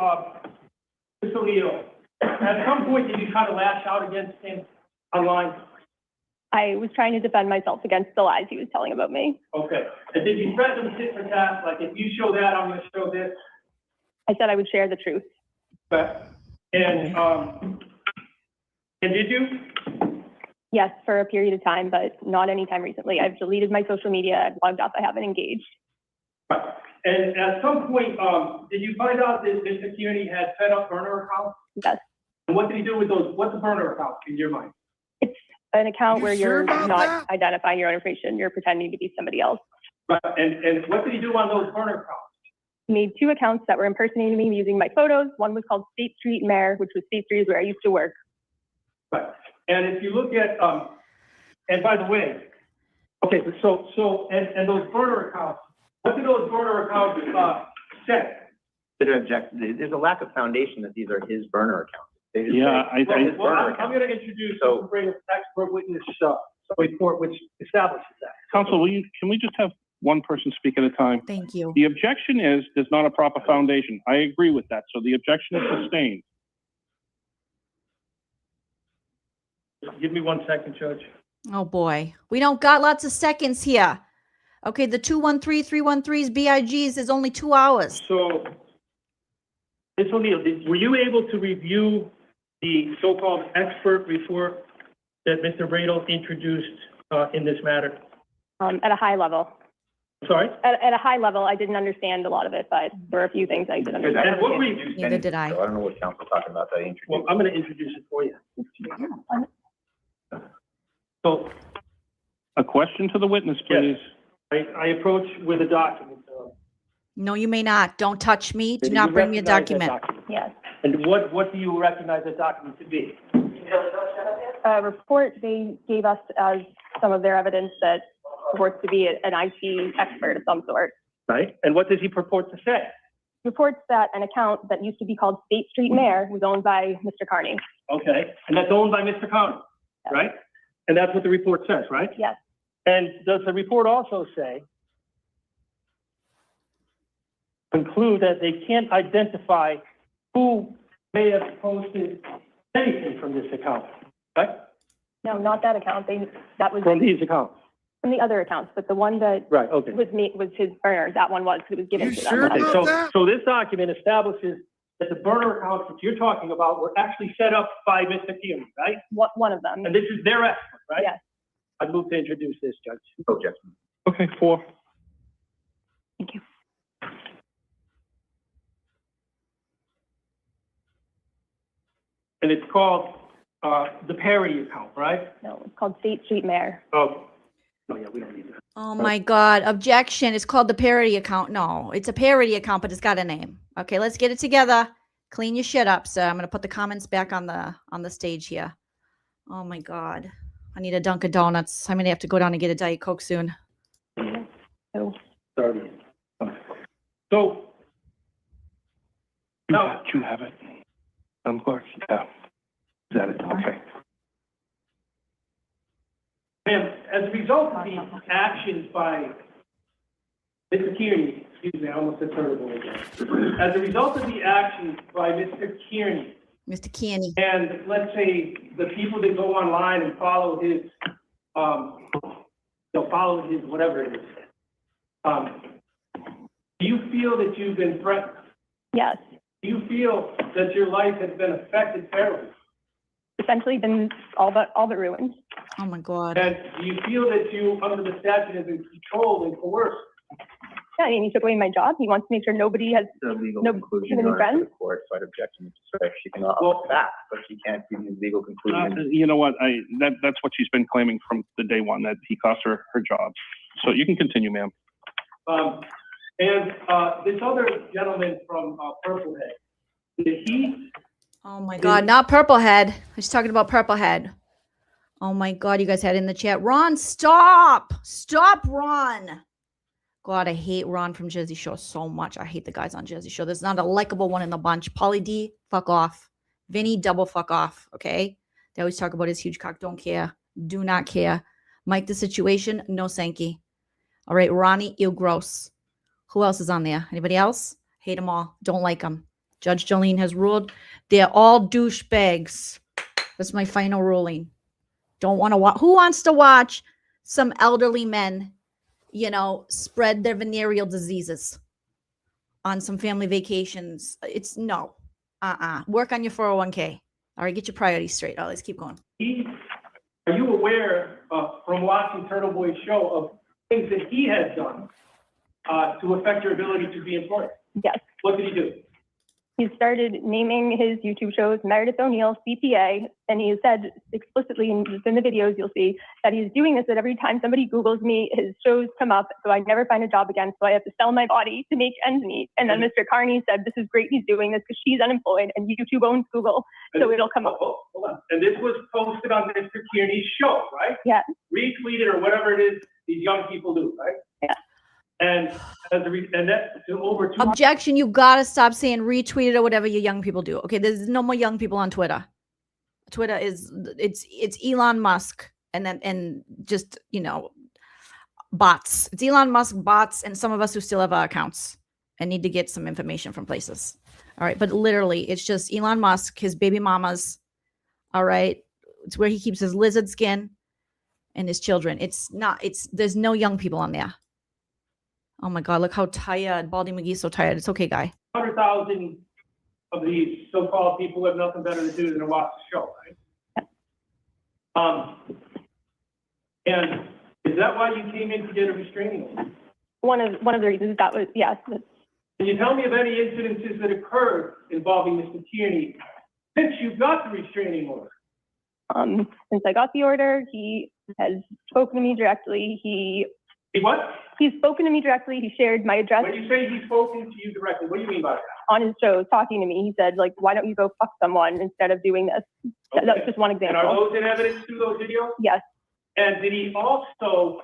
Mr. Leo, at some point, did you try to lash out against him online? I was trying to defend myself against the lies he was telling about me. Okay. And did you threaten him tit for tat? Like, if you show that, I'm going to show this? I said I would share the truth. Okay. And did you? Yes, for a period of time, but not anytime recently. I've deleted my social media. I've logged off. I haven't engaged. Right. And at some point, did you find out that Mr. Kearney had set up burner accounts? Yes. And what did he do with those? What's a burner account in your mind? It's an account where you're sure not identifying your own information. You're pretending to be somebody else. Right. And what did he do on those burner accounts? He made 2 accounts that were impersonating me using my photos. One was called State Street Mayor, which was State Street is where I used to work. Right. And if you look at, and by the way, okay, so those burner accounts, what do those burner accounts say? There's a lack of foundation that these are his burner accounts. They just Yeah, say, his Well, burner I'm account. going to introduce Mr. Brady's expert witness report, which establishes that. Counsel, can we just have one person speak at a time? Thank you. The objection is there's not a proper foundation. I agree with that. So the objection is sustained. Give me 1 second, Judge. Oh boy. We don't got lots of seconds here. Okay, the 213-313's BIGs is only 2 hours. So, Ms. O'Neill, were you able to review the so-called expert report that Mr. Brado introduced in this matter? At a high level. Sorry? At a high level, I didn't understand a lot of it, but there were a few things I did understand. And what we, Neither did I. So I don't know what council's talking about that I introduced. well, I'm going to introduce it for you. So, A question to the witness, please. I approach with a document. No, you may not. Don't touch me. Do Do not you bring me a recognize that document. Yes. And what do you recognize that document to be? report they gave us as some of their evidence that purports to be an IT expert of some sort. Right, and what does he purport to say? Reports that an account that used to be called State Street Mare was owned by Mr. Carney. Okay, and that's owned by Mr. Carney, right? And that's what the report says, right? Yes. And does the report also conclude that they can't identify who may have posted anything from this account, right? No, not that account. That was From these accounts. from the other accounts, but the one that Right, okay. was his burner. That one was, because it was given to them. Okay, so this document establishes that the burner accounts that you're talking about were actually set up by Mr. Kearney, right? One of them. And this is their estimate, right? Yes. I'd move to introduce this, Judge. Objection. Okay, 4. Thank you. And it's called the Perry account, right? No, it's called State Street Mare. Oh, yeah, we don't need that. Oh my God. Objection. It's called the parody account. No, it's a parody account, but it's got a name. Okay, let's get it together. Clean your shit up, sir. I'm going to put the comments back on the stage here. Oh my God. I need a Dunkin' Donuts. I'm going to have to go down and get a Diet Coke soon. So, Sorry. So, now, Do you have it? Clerk? Yeah. Is that it? Okay. ma'am, as a result of the actions by Mr. Kearney, excuse me, I almost said Turtleboy again. As a result of the actions by Mr. Kearney, and let's say the people that go online and follow his, follow his whatever it is, do you feel that you've been threatened? yes, Do you feel that your life has been affected terribly? essentially been all but ruined. Oh my God. And do you feel that you, under the statute, have been controlled and coerced? Yeah, I mean, he took away my job. He wants to make sure nobody has The legal no conclusion any on friends. the court, so I'd object to Mr. Strick. She can offer facts, but she can't give you legal conclusion. You know what? That's what she's been claiming from the day one, that he cost her job. So you can continue, ma'am. And this other gentleman from Purple Head, did he? Oh my God, not Purplehead. I was talking about Purplehead. Oh my God, you guys had it in the chat. Ron, stop. Stop, Ron. God, I hate Ron from Jersey Shore so much. I hate the guys on Jersey Shore. There's not a likable one in the bunch. Pauly D, fuck off. Vinny, double fuck off, okay? They always talk about his huge cock. Don't care. Do not care. Mike, the situation, no Sankey. All right, Ronnie, you gross. Who else is on there? Anybody else? Hate them all. Don't like them. Judge Joleen has ruled they're all douchebags. That's my final ruling. Don't want to watch. Who wants to watch some elderly men, spread their venereal diseases on some family vacations? It's no. Work on your 401k. All right, get your priorities straight. All right, let's keep going. Are you aware from watching Turtleboy's show of things that he has done to affect your ability to be employed? Yes. What did he do? He started naming his YouTube shows Meredith O'Neill, CPA, and he said explicitly in the videos you'll see that he's doing this, that every time somebody Googles me, his shows come up, so I never find a job again, so I have to sell my body to make ends meet. And then Mr. Carney said, this is great, he's doing this because she's unemployed and YouTube owns Google, so it'll come up. Hold on. And this was posted on Mr. Kearney's show, right? Yeah. Retweeted or whatever it is these young people do, right? Yeah. And that to over 200. Objection, you gotta stop saying retweeted or whatever you young people do. Okay, there's no more young people on Twitter. Twitter it's Elon Musk and just bots. It's Elon Musk bots and some of us who still have our accounts and need to get some information from places. All right, but literally it's just Elon Musk, his baby mamas. All right, it's where he keeps his lizard skin and his children. There's no young people on there. Oh my God, look how tired. Baldy McGee's so tired. It's okay, guy. 100,000 of these so-called people have nothing better to do than to watch the show, right? And is that why you came in to get a restraining order? One of the reasons that was, yes. Can you tell me of any incidences that occurred involving Mr. Kearney since you got the restraining order? Since I got the order, he has spoken to me directly. He What? He's spoken to me directly. He shared my address When you say he's spoken to you directly, what do you mean by that? on his show, talking to me. He said, like, why don't you go fuck someone instead of doing this? That was just one And example. are those in evidence through those videos? Yes. And did he also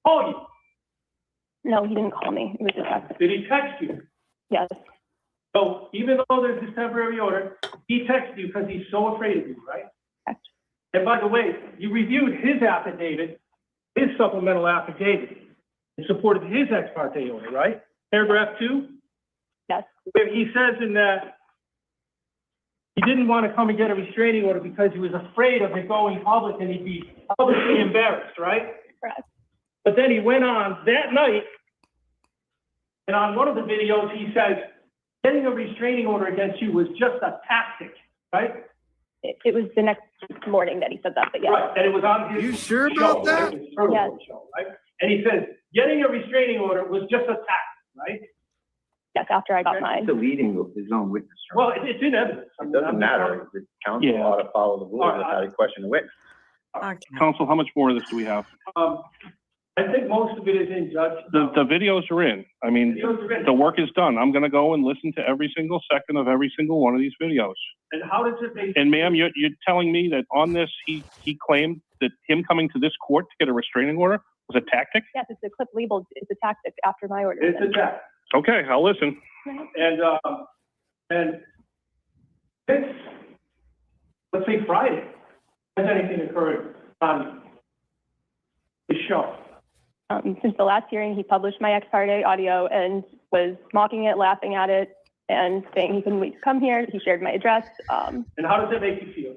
call you? No, he didn't call me. It was a text. Did he text you? Yes. So even though there's this temporary order, he texted you because he's so afraid of you, right? Correct. And by the way, you reviewed his affidavit, his supplemental affidavit, in support of his ex parte order, right? Paragraph 2? Yes. Where he says in that he didn't want to come and get a restraining order because he was afraid of it going public and he'd be publicly embarrassed, right? Correct. But then he went on that night, and on one of the videos, he says, getting a restraining order against you was just a tactic, right? It was the next morning that he said that, but yes. Right, and it was on his You sure show, about that? right? His Turtleboy Yes. show, right? And he says, getting a restraining order was just a tactic, right? Yes, after I got mine. Deleting his own witness. Well, it's in evidence. It doesn't matter. The counsel Yeah. ought to follow the rules of how to question the witness. Counsel, how much more of this do we have? I think most of it is in, Judge. The videos are in. I mean, Videos are in. the work is done. I'm gonna go and listen to every single second of every single one of these videos. And how does it make? And ma'am, you're telling me that on this, he claimed that him coming to this court to get a restraining order was a tactic? Yes, it's a clip labeled, it's a tactic after my order. It's a tactic. Okay, I'll listen. And it's, let's say Friday, has anything occurred on the show? Since the last hearing, he published my ex parte audio and was mocking it, laughing at it, and saying he couldn't wait to come here. He shared my address. And how does that make you feel?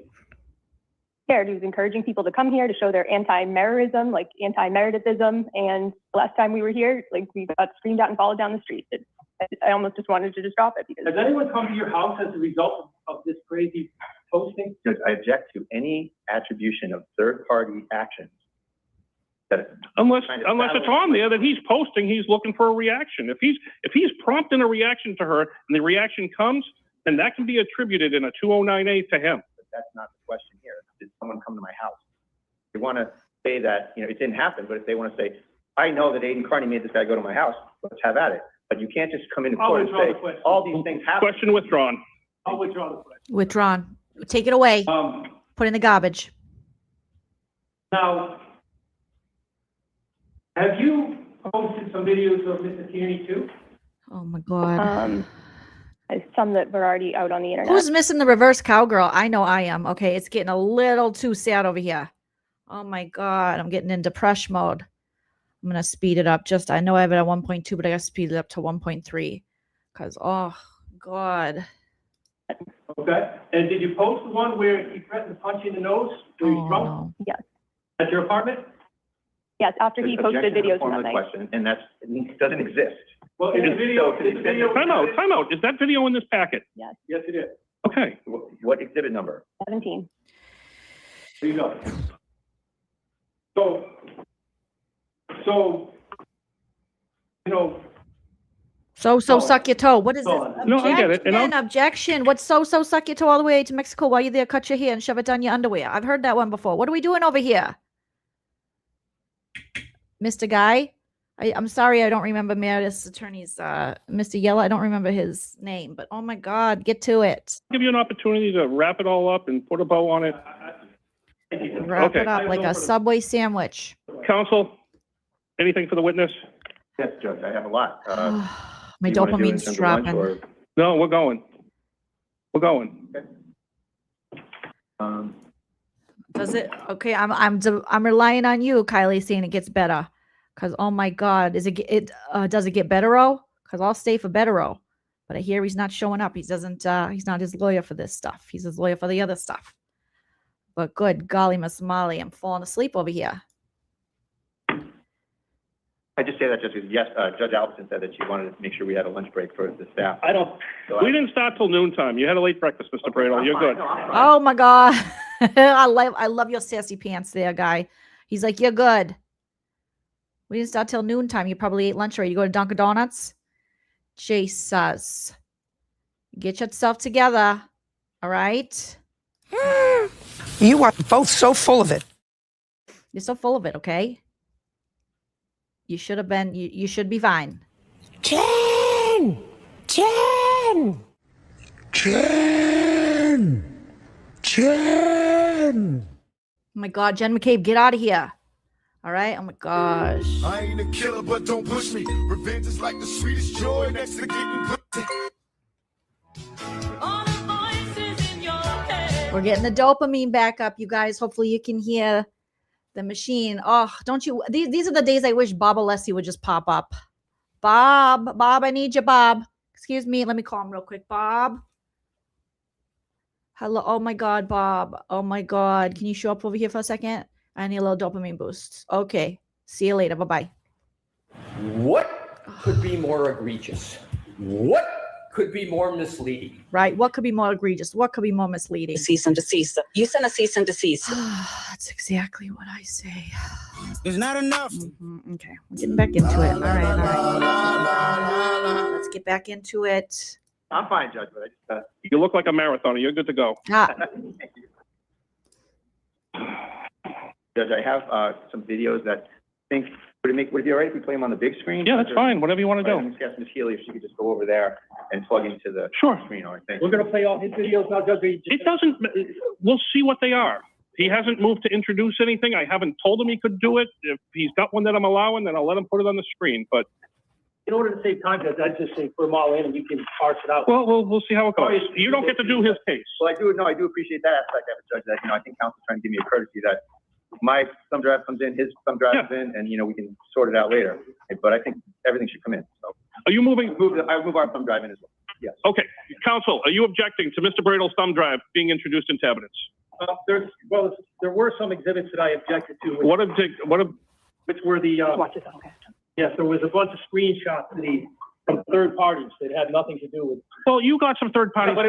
Scared. He was encouraging people to come here to show their anti-Merism, like anti-Meredithism. And the last time we were here, like, we got screamed out and followed down the street. I almost just wanted to just drop it because. Has anyone come to your house as a result of this crazy posting? Judge, I object to any attribution of third-party actions. Unless it's on there that he's posting, he's looking for a reaction. If he's prompting a reaction to her and the reaction comes, then that can be attributed in a 209A to him. But that's not the question here. Did someone come to my house? They want to say that, it didn't happen, but if they want to say, I know that Aiden Carney made this guy go to my house, let's have at it. But you can't just come into court and say, all these things happen. Question withdrawn. I'll withdraw the question. Withdrawn. Take it away. Put in the garbage. Now, have you posted some videos of Mr. Tierney too? Oh my God. Some that were already out on the internet. Who's missing the reverse cowgirl? I know I am. Okay, it's getting a little too sad over here. Oh my God, I'm getting in depression mode. I'm going to speed it up. I know I have it at 1.2, but I got to speed it up to 1.3. Because, oh God. Okay. And did you post the one where he threatened to punch you in the nose? Where he's drunk? No. Yes. At your apartment? Yes, after he posted Objection to the videos form from of that the night. question, and it doesn't exist. Well, in the video, Time out. Is that video in this packet? Yes. Yes, it is. Okay. What exhibit number? 17. There you go. So, suck your toe. What is this? No, I get it. Objection. What's suck your toe all the way to Mexico while you're there, cut your hair and shove it down your underwear. I've heard that one before. What are we doing over here? Mr. Guy? I'm sorry, I don't remember Meredith's attorney's, Mr. Yella. I don't remember his name, but oh my God, get to it. I'll give you an opportunity to wrap it all up and put a bow on it. Wrap it up like a Subway sandwich. Counsel, anything for the witness? Yes, Judge, I have a lot. My do you wanna do it in dopamine's terms of lunch, dropping. or- No, we're going. We're going. Does it? Okay, I'm relying on you, Kylie, saying it gets better. Cause oh my God, does it get better-o? Cause I'll stay for better-o. But I hear he's not showing up. He doesn't. He's not his lawyer for this stuff. He's his lawyer for the other stuff. But good golly, Miss Molly, I'm falling asleep over here. I just say that just because, yes, Judge Albertson said that she wanted to make sure we had a lunch break for the staff. We didn't start till noontime. You had a late breakfast, Mr. Prado. You're good. Oh my God, I love your sassy pants, there, guy. He's like, you're good. We didn't start till noontime. You probably ate lunch already. You go to Dunkin' Donuts. Jesus, get yourself together. All right. You are both so full of it. You're so full of it, okay? You should have been. You should be fine. 10! 10! 10! 10! Oh my God, Jen McCabe, get out of here. All right. Oh my gosh. I ain't a killer, but don't push me. Revenge is like the sweetest joy next to getting pussy. We're getting the dopamine back up, you guys. Hopefully you can hear the machine. Oh, don't you? These are the days I wish Bob Alessi would just pop up. Bob, I need you, Bob. Excuse me. Let me call him real quick. Bob. Hello. Oh my God, Bob. Oh my God. Can you show up over here for a second? I need a little dopamine boost. Okay. See you later. Bye-bye. What could be more egregious? What could be more misleading? Right. What could be more egregious? What could be more misleading? Cease and desist. You send a cease and desist. That's exactly what I say. There's not enough. Okay. We're getting back into it. All right. Let's get back into it. I'm fine, Judge, but I just, You look like a marathoner. You're good to go. Ah. Judge, I have some videos that I think, would it be all right if we play them on the big screen? Yeah, that's fine. Whatever you want to do. I'm just asking Ms. Healy if she could just go over there and plug into the screen. All right, thank you. We're gonna play all his videos now, Judge. It doesn't, we'll see what they are. He hasn't moved to introduce anything. I haven't told him he could do it. If he's got one that I'm allowing, then I'll let him put it on the screen, but. In order to save time, Judge, I'd just say put them all in and you can parse it out. Well, we'll see how it goes. You don't get to do his case. Well, I do appreciate that aspect of it, Judge, that, I think counsel's trying to give me a courtesy that my thumb drive comes in, his thumb drive is in, and, we can sort it out later. But I think everything should come in, so. Are you moving? I move our thumb drive in as well, yes. Okay, counsel, are you objecting to Mr. Bradle's thumb drive being introduced into evidence? There were some exhibits that I objected to. Which were the, yes, there was a bunch of screenshots from third parties that had nothing to do with. Well, you got some third parties. But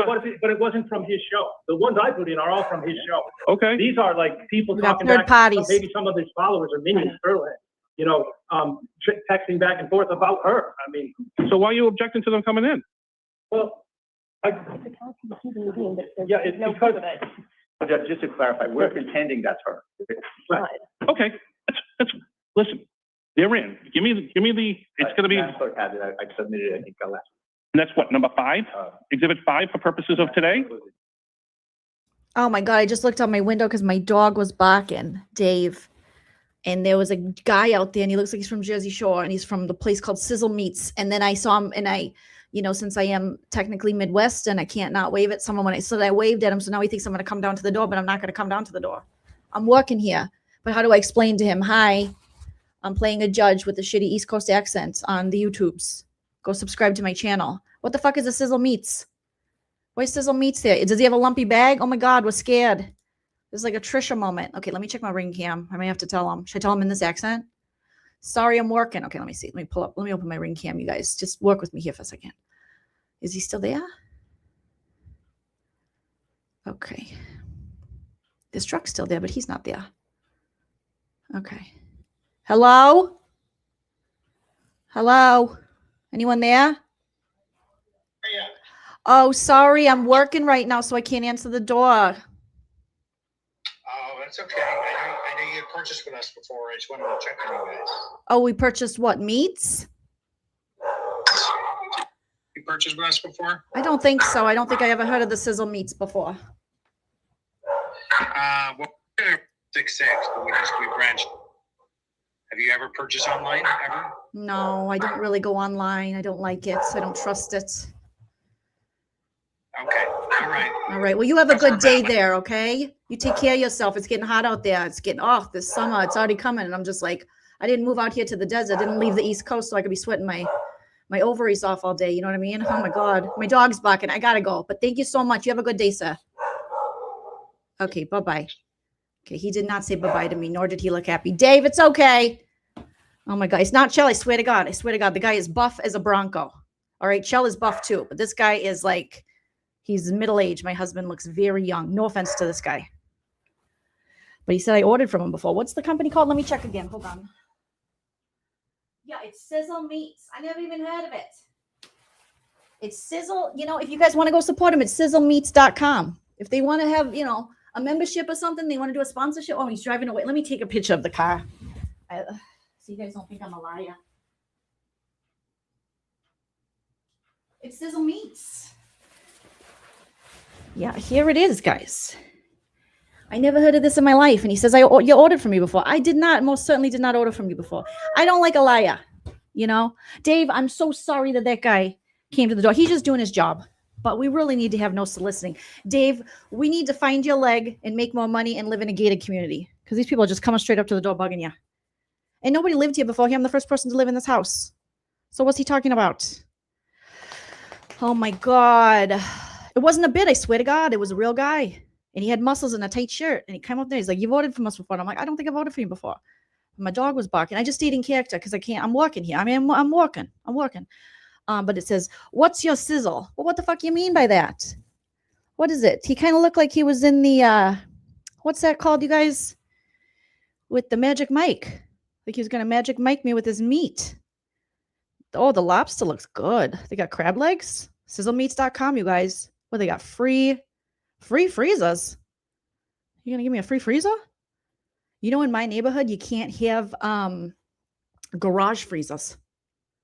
it wasn't from his show. The ones I put in are all from his show. Okay. These are like people We got talking third back. parties. Maybe some of his followers are minions, texting back and forth about her. I mean. So why are you objecting to them coming in? Well, yeah, it's because. Judge, just to clarify, we're contending that's her. Right. Okay, that's listen. They're in. Give me the. It's going to be. Madam Clerk has it. I submitted it. I think last. And that's what, number 5, Exhibit 5 for purposes of today. Oh my God. I just looked out my window because my dog was barking, Dave. And there was a guy out there and he looks like he's from Jersey Shore and he's from the place called Sizzle Meats. And then I saw him and I, since I am technically Midwestern, I can't not wave at someone I waved at him. So now he thinks I'm going to come down to the door, but I'm not going to come down to the door. I'm working here. But how do I explain to him, hi, I'm playing a judge with a shitty East Coast accent on the YouTubes. Go subscribe to my channel. What the fuck is a Sizzle Meats? Why is Sizzle Meats there? Does he have a lumpy bag? Oh my God, we're scared. There's like a Tricia moment. Okay, let me check my ring cam. I may have to tell him. Should I tell him in this accent? Sorry, I'm working. Okay, let me see. Let me open my ring cam, you guys. Just work with me here for a second. Is he still there? Okay. This truck's still there, but he's not there. Okay. Hello? Hello? Anyone there? Oh, sorry. I'm working right now, so I can't answer the door. Oh, that's okay. I know you had purchased with us before. I just wanted to check on you guys. Oh, we purchased what? Meats? You purchased with us before? I don't think so. I don't think I ever heard of the Sizzle Meats before. Well, 6'6", but we branched. Have you ever purchased online, ever? No, I don't really go online. I don't like it. I don't trust it. Okay, all right. All right. Well, you have a good day there, okay? You take care of yourself. It's getting hot out there. It's getting this summer. It's already coming. And I'm just like, I didn't move out here to the desert. I didn't leave the East Coast so I could be sweating my ovaries off all day. You know what I mean? Oh my God. My dog's barking. I gotta go. But thank you so much. You have a good day, sir. Okay, bye-bye. Okay, he did not say bye-bye to me, nor did he look happy. Dave, it's okay. Oh my God. It's not Chell. I swear to God. I swear to God. The guy is buff as a Bronco. All right. Chell is buff too. But this guy is like, he's middle-aged. My husband looks very young. No offense to this guy. But he said I ordered from him before. What's the company called? Let me check again. Hold on. Yeah, it's Sizzle Meats. I never even heard of it. It's Sizzle. If you guys want to go support him, it's sizzlemeats.com. If they want to have, a membership or something, they want to do a sponsorship. Oh, he's driving away. Let me take a picture of the car. so you guys don't think I'm a liar. It's Sizzle Meats. Yeah, here it is, guys. I never heard of this in my life. And he says, you ordered from me before. I did not, most certainly did not order from you before. I don't like a liar, you know? Dave, I'm so sorry that guy came to the door. He's just doing his job. But we really need to have no soliciting. Dave, we need to find your leg and make more money and live in a gated community. Because these people are just coming straight up to the door bugging you. And nobody lived here before. I'm the first person to live in this house. So what's he talking about? Oh my God. It wasn't a bit, I swear to God. It was a real guy. And he had muscles and a tight shirt. And he came up there. He's like, you've ordered from us before. And I'm like, I don't think I've ordered from you before. And my dog was barking. I just stayed in character because I can't. I'm working here. I mean, I'm working. But it says, what's your sizzle? Well, what the fuck you mean by that? What is it? He kind of looked like he was in the, what's that called, you guys? With the Magic Mike. Like he was going to Magic Mike me with his meat. Oh, the lobster looks good. They got crab legs. Sizzlemeats.com, you guys. Well, they got free freezers. You gonna give me a free freezer? You know, in my neighborhood, you can't have garage freezers.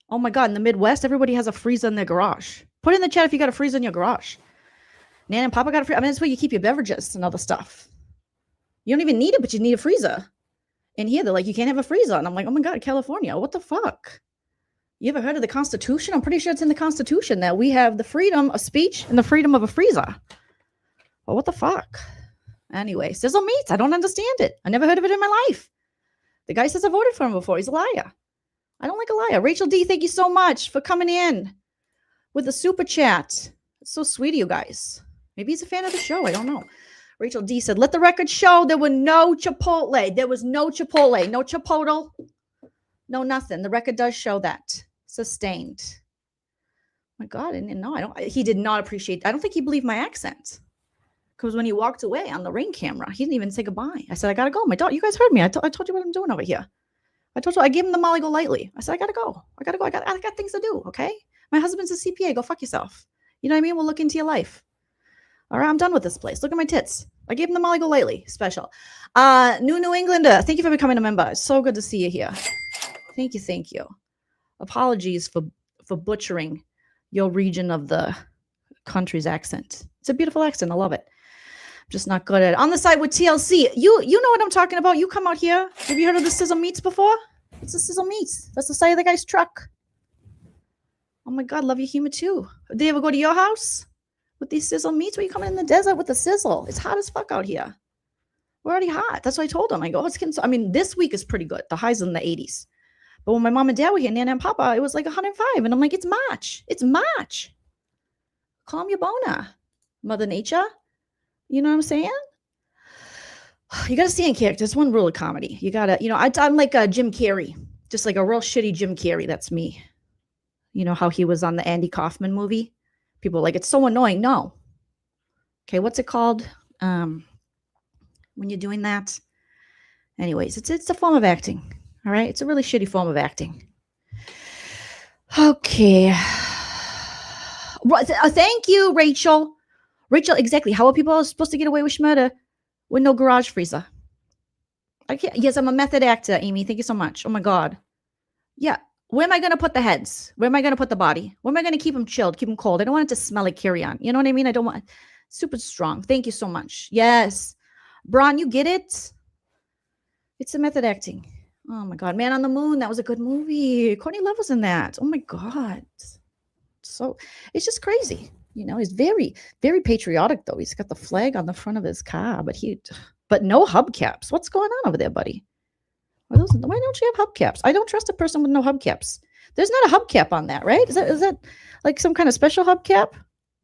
Oh my God, in the Midwest, everybody has a freezer in their garage. Put in the chat if you got a freezer in your garage. Nan and Papa got a freezer. I mean, that's where you keep your beverages and other stuff. You don't even need it, but you need a freezer. And here, they're like, you can't have a freezer. And I'm like, oh my God, California, what the fuck? You ever heard of the Constitution? I'm pretty sure it's in the Constitution that we have the freedom of speech and the freedom of a freezer. Well, what the fuck? Anyway, Sizzle Meats. I don't understand it. I never heard of it in my life. The guy says I've ordered from him before. He's a liar. I don't like a liar. Rachel D, thank you so much for coming in with the super chat. It's so sweet of you guys. Maybe he's a fan of the show. I don't know. Rachel D said, let the record show there were no Chipotle. There was no Chipotle. No Chipotle. No nothing. The record does show that. Sustained. Oh my God, I didn't know. He did not appreciate. I don't think he believed my accent. Because when he walked away on the Ring camera, he didn't even say goodbye. I said, I gotta go. My dog, you guys heard me. I told you what I'm doing over here. I gave him the Molly go lightly. I said, I gotta go. I got things to do. Okay. My husband's a CPA. Go fuck yourself. You know what I mean? We'll look into your life. All right. I'm done with this place. Look at my tits. I gave him the Molly go lightly special. New Englander. Thank you for becoming a member. It's so good to see you here. Thank you. Thank you. Apologies for butchering your region of the country's accent. It's a beautiful accent. I love it. I'm just not good at it. On the side with TLC. You know what I'm talking about. You come out here. Have you heard of the Sizzle Meats before? It's the Sizzle Meats. That's the side of the guy's truck. Oh my God, love your humor too. Did they ever go to your house with these Sizzle Meats? Where you coming in the desert with the sizzle? It's hot as fuck out here. We're already hot. That's what I told him. I go, it's getting so, I mean, this week is pretty good. The highs in the 80s. But when my mom and dad were here, Nana and Papa, it was like 105. And I'm like, it's March. It's March. Calm your boner, Mother Nature. You know what I'm saying? You got to stay in character. It's one rule of comedy. You got to, you know, I'm like a Jim Carrey, just like a real shitty Jim Carrey. That's me. You know how he was on the Andy Kaufman movie? People are like, it's so annoying. No. Okay, what's it called? When you're doing that? Anyways, it's a form of acting. All right? It's a really shitty form of acting. Okay. Thank you, Rachel. Rachel, exactly. How are people supposed to get away with murder with no garage freezer? I can't. Yes, I'm a method actor, Amy. Thank you so much. Oh my God. Yeah. Where am I going to put the heads? Where am I going to put the body? Where am I going to keep them chilled, keep them cold? I don't want it to smell like carry-on. You know what I mean? I don't want super strong. Thank you so much. Yes. Braun, you get it? It's a method acting. Oh my God. Man on the Moon. That was a good movie. Courtney Love was in that. Oh my God. So it's just crazy. You know, he's very, very patriotic though. He's got the flag on the front of his car, but no hubcaps. What's going on over there, buddy? Why don't you have hubcaps? I don't trust a person with no hubcaps. There's not a hubcap on that, right? Is that like some kind of special hubcap?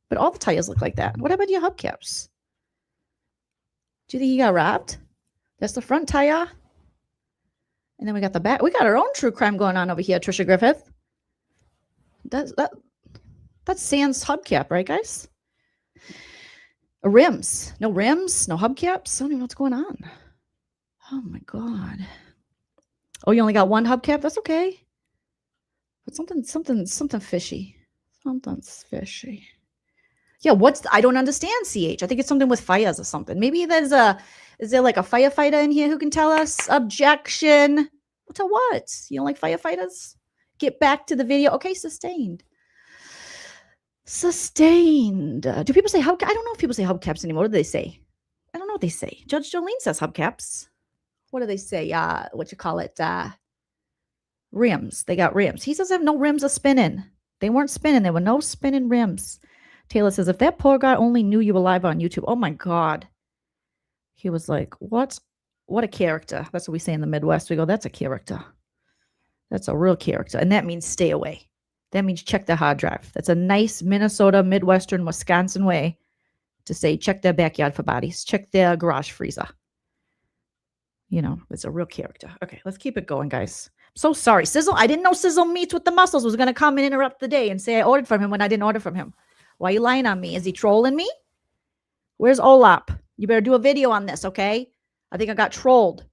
But all the tires look like that. What about your hubcaps? Do you think he got robbed? That's the front tire. And then we got the back. We got our own true crime going on over here, Tricia Griffith. That's Sans hubcap, right, guys? Rims. No rims, no hubcaps. I don't even know what's going on. Oh my God. Oh, you only got one hubcap? That's okay. But something fishy. Something's fishy. Yeah, I don't understand, CH. I think it's something with fires or something. Maybe is there like a firefighter in here who can tell us? Objection. What To what? You don't like firefighters? Get back to the video. Okay, sustained. Sustained. Do people say hubcaps? I don't know if people say hubcaps anymore. What do they say? I don't know what they say. Judge Joleen says hubcaps. What do they say? What you call it? Rims. They got rims. He says have no rims are spinning. They weren't spinning. There were no spinning rims. Taylor says, if that poor guy only knew you were live on YouTube. Oh my God. He was like, what? What a character. That's what we say in the Midwest. We go, that's a character. That's a real character. And that means stay away. That means check the hard drive. That's a nice Minnesota, Midwestern, Wisconsin way to say check their backyard for bodies. Check their garage freezer. You know, it's a real character. Okay, let's keep it going, guys. I'm so sorry. Sizzle, I didn't know Sizzle Meats with the Muscles was going to come and interrupt the day and say I ordered from him when I didn't order from him. Why are you lying on me? Is he trolling me? Where's Olap? You better do a video on this, okay? I think I got trolled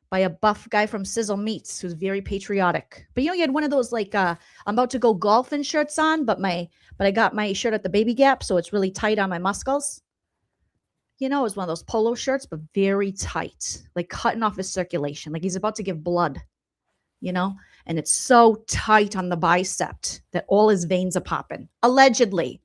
by a buff guy from Sizzle Meats who's very patriotic. But you know, you had one of those like I'm about to go golfing shirts on, but I got my shirt at the baby gap, so it's really tight on my muscles. You know, it was one of those polo shirts, but very tight, like cutting off his circulation, like he's about to give blood, you know? And it's so tight on the bicep that all his veins are popping, allegedly.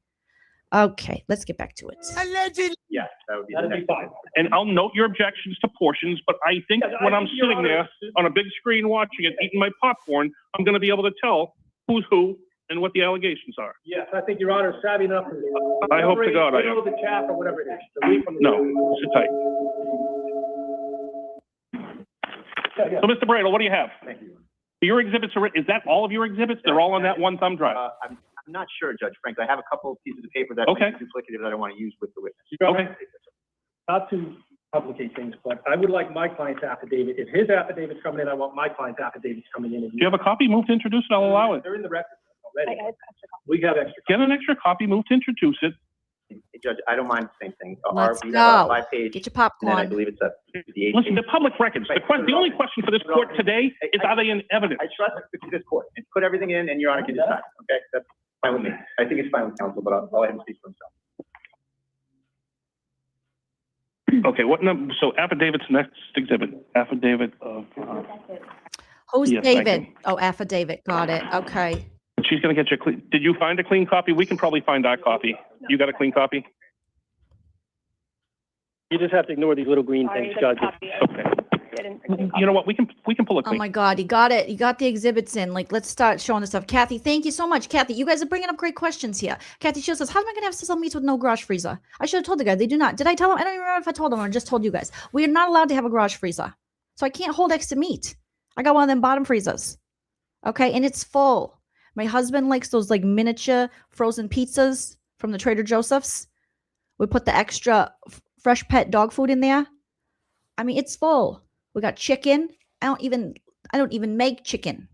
Okay, let's get back to it. Allegedly. Yes, that would be That'd be fine. And I'll note your objections to portions, but I think when I'm sitting there on a big screen watching it, eating my popcorn, I'm going to be able to tell who's who and what the allegations are. Yes, I think Your Honor is savvy enough. I hope to God I am. know the chat or whatever it is. To read from the No, sit tight. So, Mr. Bradle, what do you have? Thank you. Your exhibits are, is that all of your exhibits? They're all on that one thumb drive? I'm not sure, Judge Frank. I have a couple of pieces of paper that Okay. are duplicative that I want to use with the witness. Okay. Not to complicate things, but I would like my client's affidavit. If his affidavit's coming in, I want my client's affidavits coming in. Do you have a copy? Move to introduce it. I'll allow it. They're in the record already. We have extra. Get an extra copy. Move to introduce it. Judge, I don't mind the same thing. Let's we have a go. 5-page, Get your and then I popcorn. believe it's a 58 Listen, the public records. The only question for this court today is, are they in evidence? I trust this court. And put everything in, and Your Honor can decide. Okay, that's fine with me. I think it's fine with counsel, but I'll let him speak for himself. Okay, what number? So affidavit's next exhibit. Affidavit of. Who's Yes, thank David? you. Oh, affidavit. Got it. Okay. She's going to get you a clean. Did you find a clean copy? We can probably find our copy. You got a clean copy? You just have to ignore these little green things, Judge. Okay. You know what? We can pull a Oh clean. my God, you got it. You got the exhibits in. Like, let's start showing this stuff. Kathy, thank you so much. Kathy, you guys are bringing up great questions here. Kathy Shield says, how am I going to have Sizzle Meats with no garage freezer? I should have told the guy. They do not. Did I tell them? I don't even remember if I told them or just told you guys. We are not allowed to have a garage freezer. So I can't hold extra meat. I got one of them bottom freezers. Okay. And it's full. My husband likes those like miniature frozen pizzas from the Trader Joseph's. We put the extra fresh pet dog food in there. I mean, it's full. We got chicken. I don't even make chicken.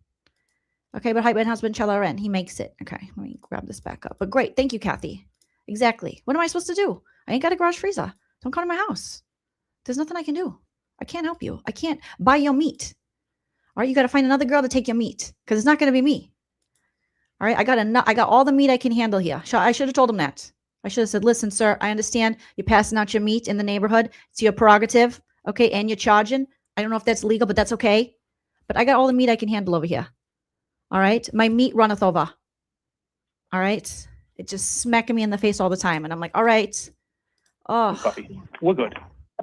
Okay, but my husband Chalaran, he makes it. Okay, let me grab this back up. But great, thank you, Kathy. Exactly. What am I supposed to do? I ain't got a garage freezer. Don't come to my house. There's nothing I can do. I can't help you. I can't buy your meat. All right, you got to find another girl to take your meat because it's not going to be me. All right, I got all the meat I can handle here. I should have told him that. I should have said, listen, sir, I understand you're passing out your meat in the neighborhood. It's your prerogative. Okay, and you're charging. I don't know if that's legal, but that's okay. But I got all the meat I can handle over here. All right, my meat runneth over. All right, it's just smacking me in the face all the time, and I'm like, all right. Oh, Copy. We're good.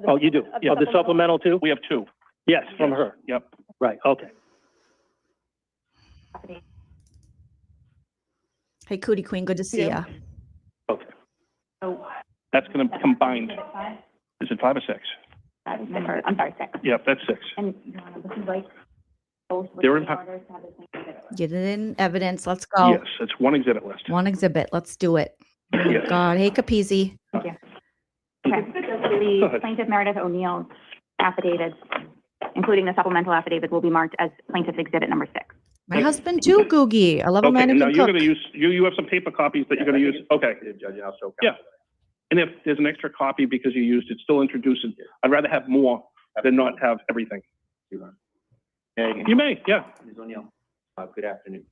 Oh, you do? Yeah, the supplemental too? We have two. Yes, from her. Yep. Right, okay. hey, Cootie Queen, good to see ya. Okay. That's going to combine. Is it 5 or 6? I'm sorry, 6. Yep, that's 6. And this is like both They're in. Get it in evidence. Let's go. Yes, it's one exhibit list. One exhibit. Let's do it. Oh my Yes. God. Hey, Capizzi. Thank you. Okay. The plaintiff Meredith O'Neill's affidavit, including the supplemental affidavit, will be marked as plaintiff exhibit number 6. My husband too, Googie. I love a man Okay, who now can you're cook. going to use, you have some paper copies that you're going to use. Okay. Judge, and I'll show counsel. Yeah. And if there's an extra copy because you used it, still introduce it. I'd rather have more than not have everything. You may, yeah. Ms. O'Neill, good afternoon.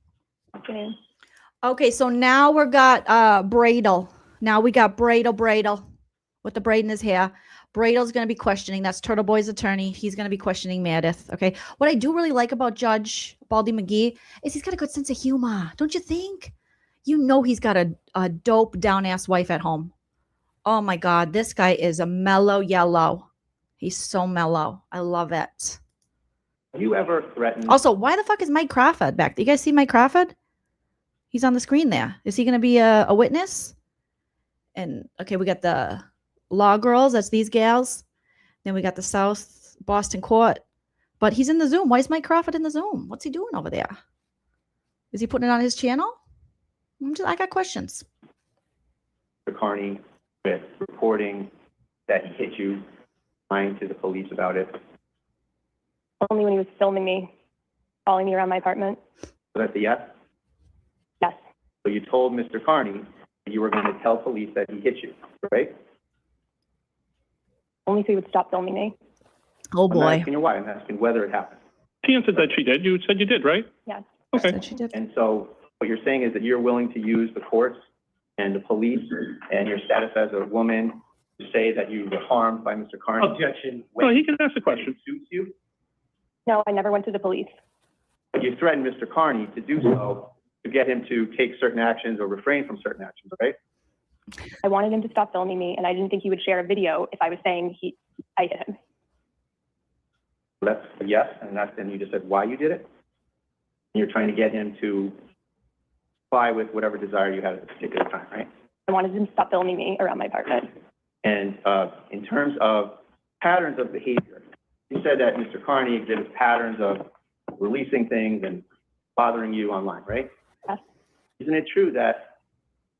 Okay, so now we got Bradle. Now we got Bradle with the braid in his hair. Brado's going to be questioning. That's Turtleboy's attorney. He's going to be questioning Meredith. Okay. What I do really like about Judge Baldy McGee is he's got a good sense of humor. Don't you think? You know he's got a dope down-ass wife at home. Oh my God. This guy is a mellow yellow. He's so mellow. I love it. Have you ever threatened? Also, why the fuck is Mike Crawford back? Do you guys see Mike Crawford? He's on the screen there. Is he going to be a witness? And okay, we got the Law Girls. That's these gals. Then we got the South Boston Court. But he's in the Zoom. Why is Mike Crawford in the Zoom? What's he doing over there? Is he putting it on his channel? I got questions. Mr. Carney with reporting that he hit you, lying to the police about it? Only when he was filming me, following me around my apartment. So that's a yes? Yes. So you told Mr. Carney that you were going to tell police that he hit you, right? Only so he would stop filming me. Oh boy. I'm not asking you why. I'm asking whether it happened. She answered that she did. You said you did, right? Yes. Okay. Said she did. And so what you're saying is that you're willing to use the courts and the police and your status as a woman to say that you were harmed by Mr. Carney? Objection. No, he can ask the question. Suits you? No, I never went to the police. But you threatened Mr. Carney to do so to get him to take certain actions or refrain from certain actions, right? I wanted him to stop filming me, and I didn't think he would share a video if I was saying I hit him. That's a yes, and you just said why you did it. And you're trying to get him to comply with whatever desire you had at the particular time, right? I wanted him to stop filming me around my apartment. And in terms of patterns of behavior, you said that Mr. Carney exhibits patterns of releasing things and bothering you online, right? Yes. Isn't it true that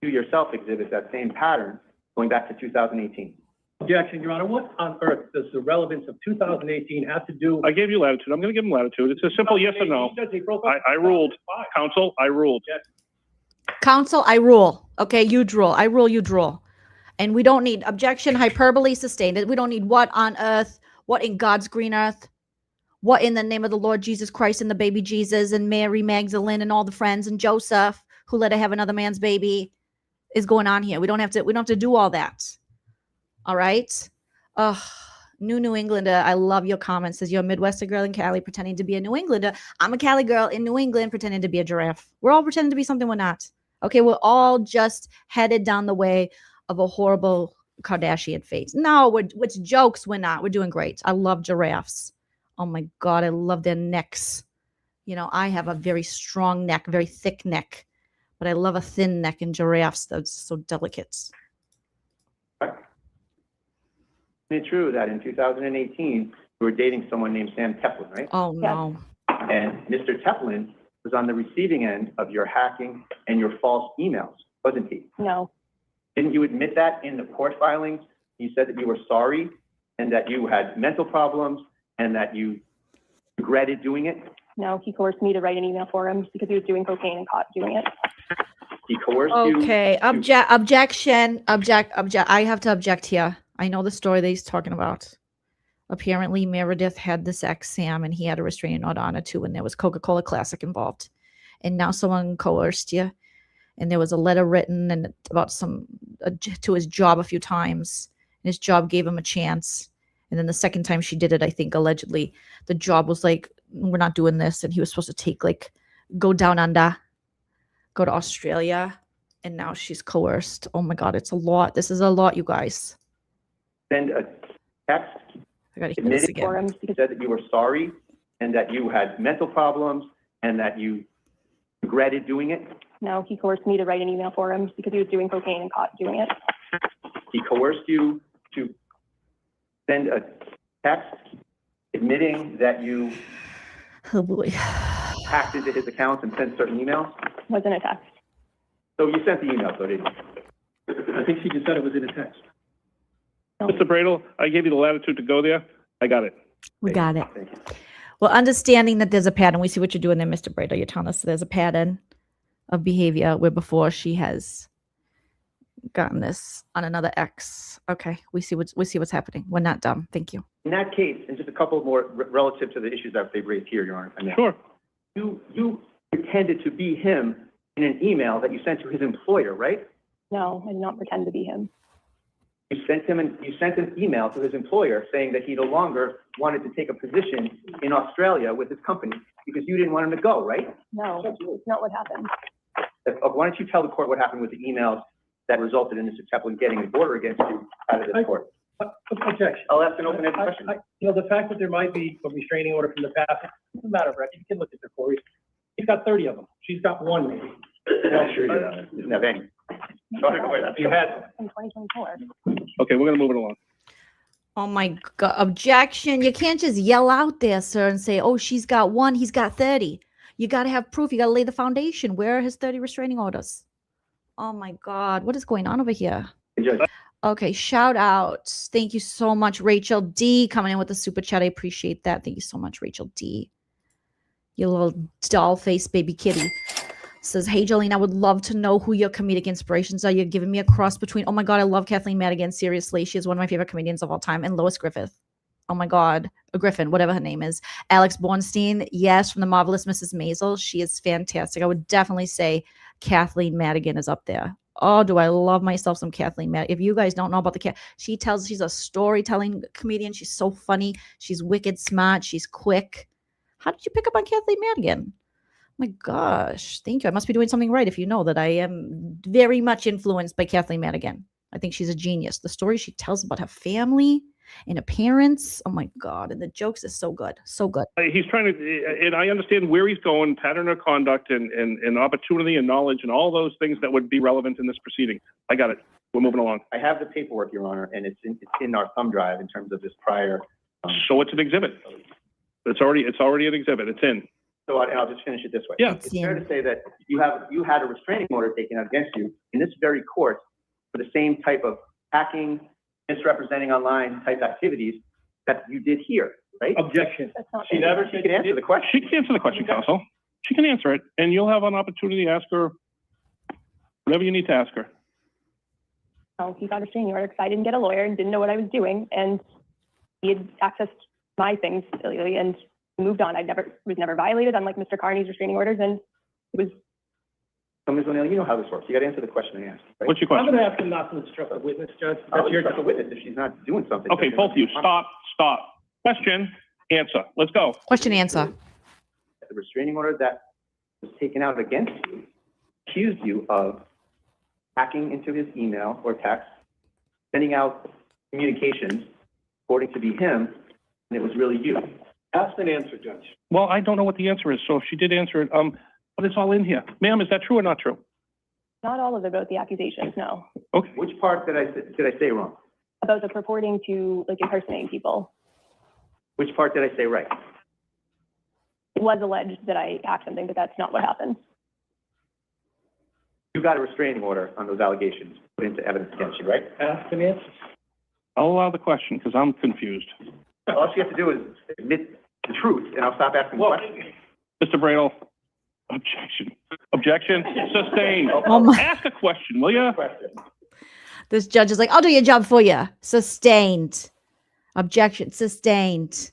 you yourself exhibit that same pattern going back to 2018? Objection, Your Honor. What on earth does the relevance of 2018 have to do? I gave you latitude. I'm going to give him latitude. It's a simple yes or no. I ruled. Counsel, I ruled. Counsel, I rule. Okay, you rule. I rule, you rule. And we don't need objection, hyperbole, sustained. We don't need what on earth, what in God's green earth, what in the name of the Lord Jesus Christ and the baby Jesus and Mary Magdalene and all the friends and Joseph who let her have another man's baby is going on here. We don't have to do all that. All right. New Englander. I love your comments. Says you're a Midwestern girl in Cali pretending to be a New Englander. I'm a Cali girl in New England pretending to be a giraffe. We're all pretending to be something we're not. Okay. We're all just headed down the way of a horrible Kardashian fate. No, it's jokes. We're not. We're doing great. I love giraffes. Oh my God. I love their necks. You know, I have a very strong neck, very thick neck, but I love a thin neck in giraffes. That's so delicate. Isn't it true that in 2018, you were dating someone named Sam Teplin, right? Oh, no. And Mr. Teplin was on the receiving end of your hacking and your false emails, wasn't he? No. Didn't you admit that in the court filings? You said that you were sorry and that you had mental problems and that you regretted doing it? No, he coerced me to write an email for him because he was doing cocaine and caught doing it. He coerced you? Okay, objection. I have to object here. I know the story that he's talking about. Apparently, Meredith had this ex, Sam, and he had a restraining order on her too, and there was Coca-Cola Classic involved. And now someone coerced you, and there was a letter written and about to his job a few times, and his job gave him a chance. And then the second time she did it, I think allegedly, the job was like, we're not doing this, and he was supposed to go down under, go to Australia, and now she's coerced. Oh my God, it's a lot. This is a lot, you guys. Send a text admitting for him. He said that you were sorry and that you had mental problems and that you regretted doing it. No, he coerced me to write an email for him because he was doing cocaine and caught doing it. He coerced you to send a text admitting that you hacked into his accounts and sent certain emails? Wasn't a text. So you sent the email, so didn't you? I think she just said it was in a text. Mr. Bradel, I gave you the latitude to go there. I got it. We got it. Well, understanding that there's a pattern, we see what you're doing there, Mr. Bradel. You're telling us there's a pattern of behavior where before she has gotten this on another ex. Okay, we see what's happening. We're not dumb. Thank you. In that case, and just a couple more relative to the issues that they've raised here, Your Honor. I mean, sure. You pretended to be him in an email that you sent to his employer, right? No, I did not pretend to be him. You sent an email to his employer saying that he no longer wanted to take a position in Australia with his company because you didn't want him to go, right? No, that's not what happened. Why don't you tell the court what happened with the emails that resulted in Mr. Teplin getting an order against you out of this court? Objection. I'll ask an open-ended question. The fact that there might be a restraining order from the past, it doesn't matter, Brett. You can look at the queries. He's got 30 of them. She's got one, maybe. I'm sure you didn't have any. You had In 2024. Okay, we're gonna move it along. Oh my God. Objection. You can't just yell out there, sir, and say, oh, she's got one, he's got 30. You got to have proof. You got to lay the foundation. Where are his 30 restraining orders? Oh my God. What is going on over here? Okay, shout outs. Thank you so much, Rachel D, coming in with the super chat. I appreciate that. Thank you so much, Rachel D. You little doll face baby kitty. Says, hey, Jolene, I would love to know who your comedic inspirations are. You're giving me a cross between, oh my God, I love Kathleen Madigan. Seriously, she is one of my favorite comedians of all time. And Lois Griffith. Oh my God. Griffin, whatever her name is. Alex Bornstein, yes, from The Marvelous Mrs. Maisel. She is fantastic. I would definitely say Kathleen Madigan is up there. Oh, do I love myself some Kathleen Madigan. If you guys don't know about she's a storytelling comedian. She's so funny. She's wicked smart. She's quick. How did you pick up on Kathleen Madigan? My gosh, thank you. I must be doing something right if you know that I am very much influenced by Kathleen Madigan. I think she's a genius. The story she tells about her family and her parents, oh my God, and the jokes is so good, so good. He's trying to, and I understand where he's going, pattern of conduct and opportunity and knowledge and all those things that would be relevant in this proceeding. I got it. We're moving along. I have the paperwork, Your Honor, and it's in our thumb drive in terms of this prior. So it's an exhibit. It's already an exhibit. It's in. So I'll just finish it this way. Yeah. It's fair to say that you had a restraining order taken out against you in this very court for the same type of hacking, misrepresenting online type activities that you did here, right? objection. She can answer the question. She can answer the question, counsel. She can answer it, and you'll have an opportunity to ask her whatever you need to ask her. Oh, he got a restraining order because I didn't get a lawyer and didn't know what I was doing, and he had accessed my things illegally and moved on. I was never violated, unlike Mr. Carney's restraining orders, and it was. So, Ms. O'Neill, you know how this works. You got to answer the question I asked. Right? What's your question? I'm going to ask him not to instruct a witness, Judge. That's your witness if she's not doing something. Okay, both of you, stop. Question, answer. Let's go. Question, answer. The restraining order that was taken out against you accused you of hacking into his email or text, sending out communications, according to be him, and it was really you. Ask and answer, Judge. Well, I don't know what the answer is, so if she did answer it, but it's all in here. Ma'am, is that true or not true? Not all of it about the accusations, no. Okay. Which part did I say wrong? About the purporting to, like, impersonating people. Which part did I say right? It was alleged that I hacked something, but that's not what happened. You got a restraining order on those allegations put into evidence against you, right? Ask and answer. I'll allow the question because I'm confused. All she has to do is admit the truth, and I'll stop asking questions. Mr. Bradle, objection, sustained. Oh my. Ask a question, will you? This judge is like, I'll do your job for you. Sustained. Objection, sustained.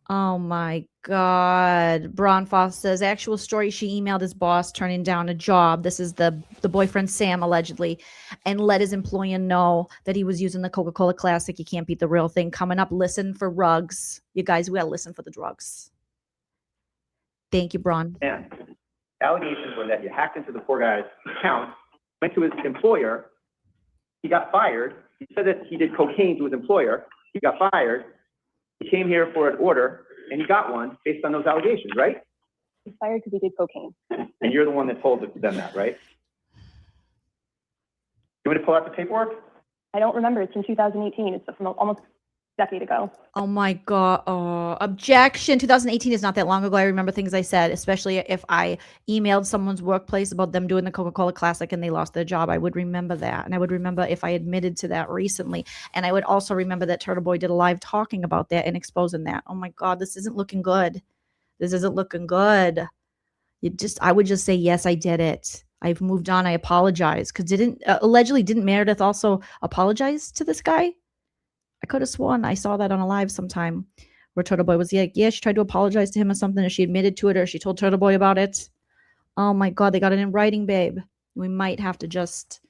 Oh my God. Braun Foss says, actual story, she emailed his boss turning down a job. This is the boyfriend, Sam, allegedly, and let his employer know that he was using the Coca-Cola Classic. You can't beat the real thing. Coming up, listen for rugs. You guys, we got to listen for the drugs. Thank you, Braun. And allegations were that you hacked into the poor guy's account, went to his employer, he got fired. He said that he did cocaine to his employer. He got fired. He came here for an order, and he got one based on those allegations, right? He was fired because he did cocaine. And you're the one that told them that, right? You want me to pull out the paperwork? I don't remember. It's from 2018. It's from almost a decade ago. Oh my God. Oh, objection. 2018 is not that long ago. I remember things I said, especially if I emailed someone's workplace about them doing the Coca-Cola Classic and they lost their job. I would remember that. And I would remember if I admitted to that recently. And I would also remember that Turtleboy did a live talking about that and exposing that. Oh my God, this isn't looking good. This isn't looking good. I would just say, yes, I did it. I've moved on. I apologize. Because allegedly didn't Meredith also apologize to this guy? I could have sworn I saw that on a live sometime where Turtleboy was like, yeah, she tried to apologize to him or something, or she admitted to it, or she told Turtleboy about it. Oh my God, they got it in writing, babe. We might have to just,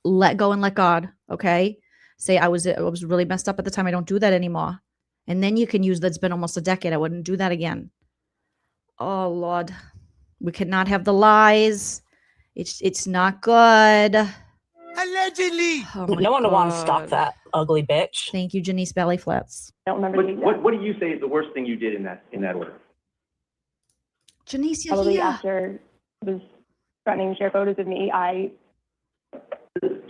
let go and let God. Okay. Say I was really messed up at the time. I don't do that anymore. And then you can use, that's been almost a decade. I wouldn't do that again. Oh Lord, we cannot have the lies. It's not good. Allegedly. Oh my No one would want to God. stop that ugly bitch. Thank you, Janice Belly Flats. I don't remember the exact. What do you say is the worst thing you did in that order? Janice, you're Probably here. after he was threatening to share photos of me, I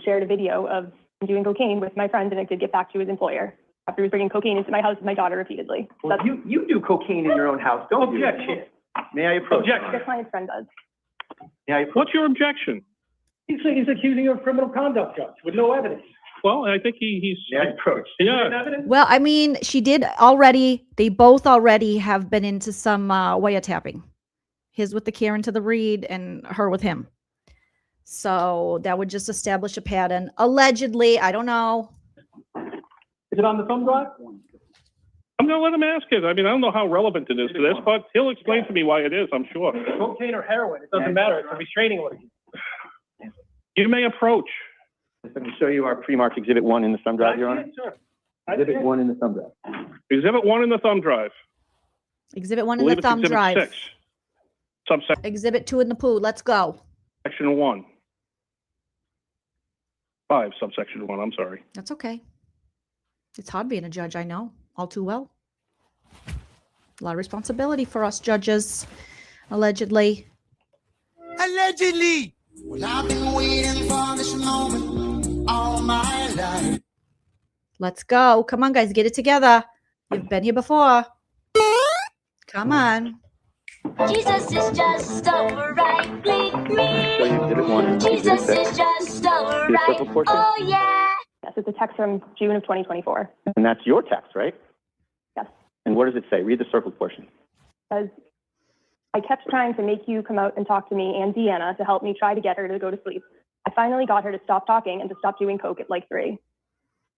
shared a video of him doing cocaine with my friend, and it did get back to his employer after he was bringing cocaine into my house with my daughter repeatedly. Well, you do cocaine in your own house, don't you? Objection. May I approach? Objection. The client's friend does. May I approach? What's your objection? He's accusing you of criminal conduct, Judge, with no evidence. Well, I think he's. May I approach? Yeah. Evidence? Well, I mean, she did already. They both already have been into some wiretapping. His with the Karen to the Reed and her with him. So that would just establish a pattern. Allegedly, I don't know. Is it on the thumb drive? I'm going to let him ask it. I mean, I don't know how relevant it is to this, but he'll explain to me why it is, I'm sure. Cocaine or heroin, it doesn't matter. It's a restraining order. You may approach. Let me show you our pre-marked Exhibit 1 in the thumb drive, Your Honor. Sir. Exhibit 1 in the thumb drive. Exhibit 1 in the thumb drive. Exhibit 1 I in the believe it's thumb Exhibit drive. 6. Subsection Exhibit 2 in the poo. Let's go. 1. 5, subsection 1, I'm sorry. That's okay. It's hard being a judge, I know, all too well. A lot of responsibility for us judges, allegedly. Allegedly. Well, I've been waiting for this moment all my life. Let's go. Come on, guys, get it together. You've been here before. Come on. Jesus is just alright with me. Show you Exhibit 1 and Jesus Exhibit 6. is just See the alright. circle portion? Oh yeah. Yes, it's a text from June of 2024. And that's your text, right? Yes. And what does it say? Read the circle portion. Says, I kept trying to make you come out and talk to me and Deanna to help me try to get her to go to sleep. I finally got her to stop talking and to stop doing coke at like 3.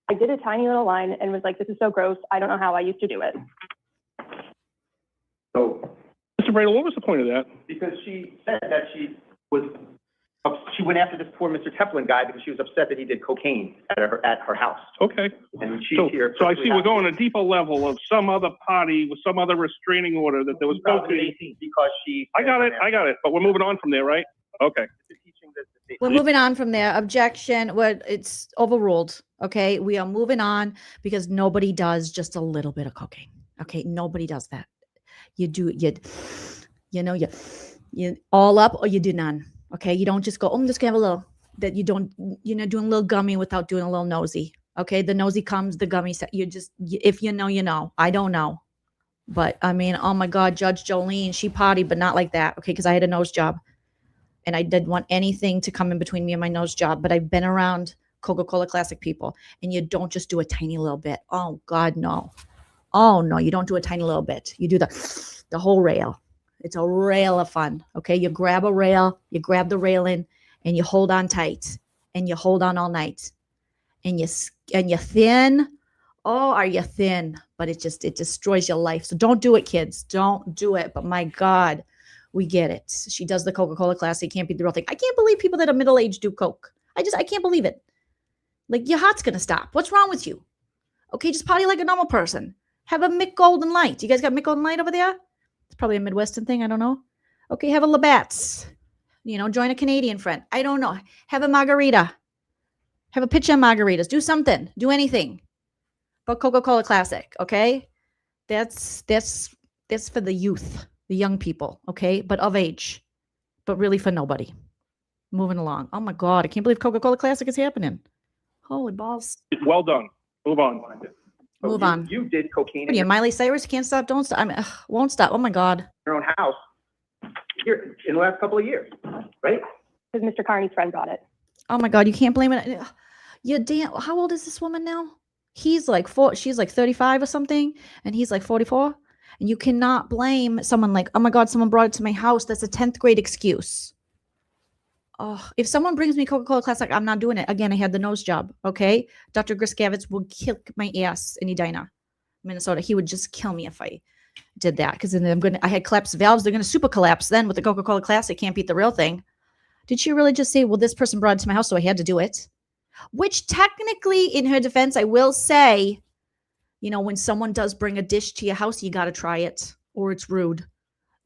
I did a tiny little line and was like, this is so gross. I don't know how I used to do it. So, Mr. Bradle, what was the point of that? because she said that she went after this poor Mr. Teflon guy because she was upset that he did cocaine at her house. Okay. And she's So, here. so I see we're going a deeper level of some other party with some other restraining order that there was cocaine. 2018 because she. I got it. But we're moving on from there, right? Okay. We're moving on from there. Objection. It's overruled. Okay. We are moving on because nobody does just a little bit of cocaine. Okay. Nobody does that. You do, you all up or you do none. Okay. You don't just go, oh, I'm just gonna have a little, that you don't, doing a little gummy without doing a little nosy. Okay. The nosy comes, the gummy, if you know, you know. I don't know. But I mean, oh my God, Judge Jolene, she partied, but not like that. Okay. Cause I had a nose job. And I didn't want anything to come in between me and my nose job. But I've been around Coca-Cola Classic people. And you don't just do a tiny little bit. Oh, God, no. Oh, no, you don't do a tiny little bit. You do the whole rail. It's a rail of fun. Okay, you grab a rail. You grab the railing. And you hold on tight. And you hold on all night. And you're thin. Oh, are you thin? But it destroys your life. So don't do it, kids. Don't do it. But my God. We get it. She does the Coca-Cola Classic. Can't be the real thing. I can't believe people that are middle-aged do Coke. I can't believe it. Like, your heart's going to stop. What's wrong with you? Okay, just party like a normal person. Have a Mick Golden Light. You guys got Mick Golden Light over there? It's probably a Midwestern thing. I don't know. Okay, have a Labatt's. Join a Canadian friend. I don't know. Have a margarita. Have a pitcher of margaritas. Do something. Do anything. But Coca-Cola Classic, okay? That's for the youth. The young people, okay? But of age. But really for nobody. Moving along. Oh my God, I can't believe Coca-Cola Classic is happening. Holy balls. Well done. Move on. Move on. You did cocaine What are you, Miley Cyrus? Can't stop, don't stop. I mean, won't stop. Oh my God. in your own house here in the last couple of years, right? Because Mr. Carney's friend brought it. Oh my God, you can't blame it. How old is this woman now? He's like she's like 35 or something, and he's like 44. And you cannot blame someone like, oh my God, someone brought it to my house. That's a 10th grade excuse. Oh, if someone brings me Coca-Cola Classic, I'm not doing it. Again, I had the nose job. Okay. Dr. Griskavitz would kick my ass in Edina, Minnesota. He would just kill me if I did that. Because then I had collapsed valves. They're going to super collapse then with the Coca-Cola Classic. Can't beat the real thing. Did she really just say, well, this person brought it to my house, so I had to do it? which technically, in her defense, I will say, you know, when someone does bring a dish to your house, you got to try it or it's rude,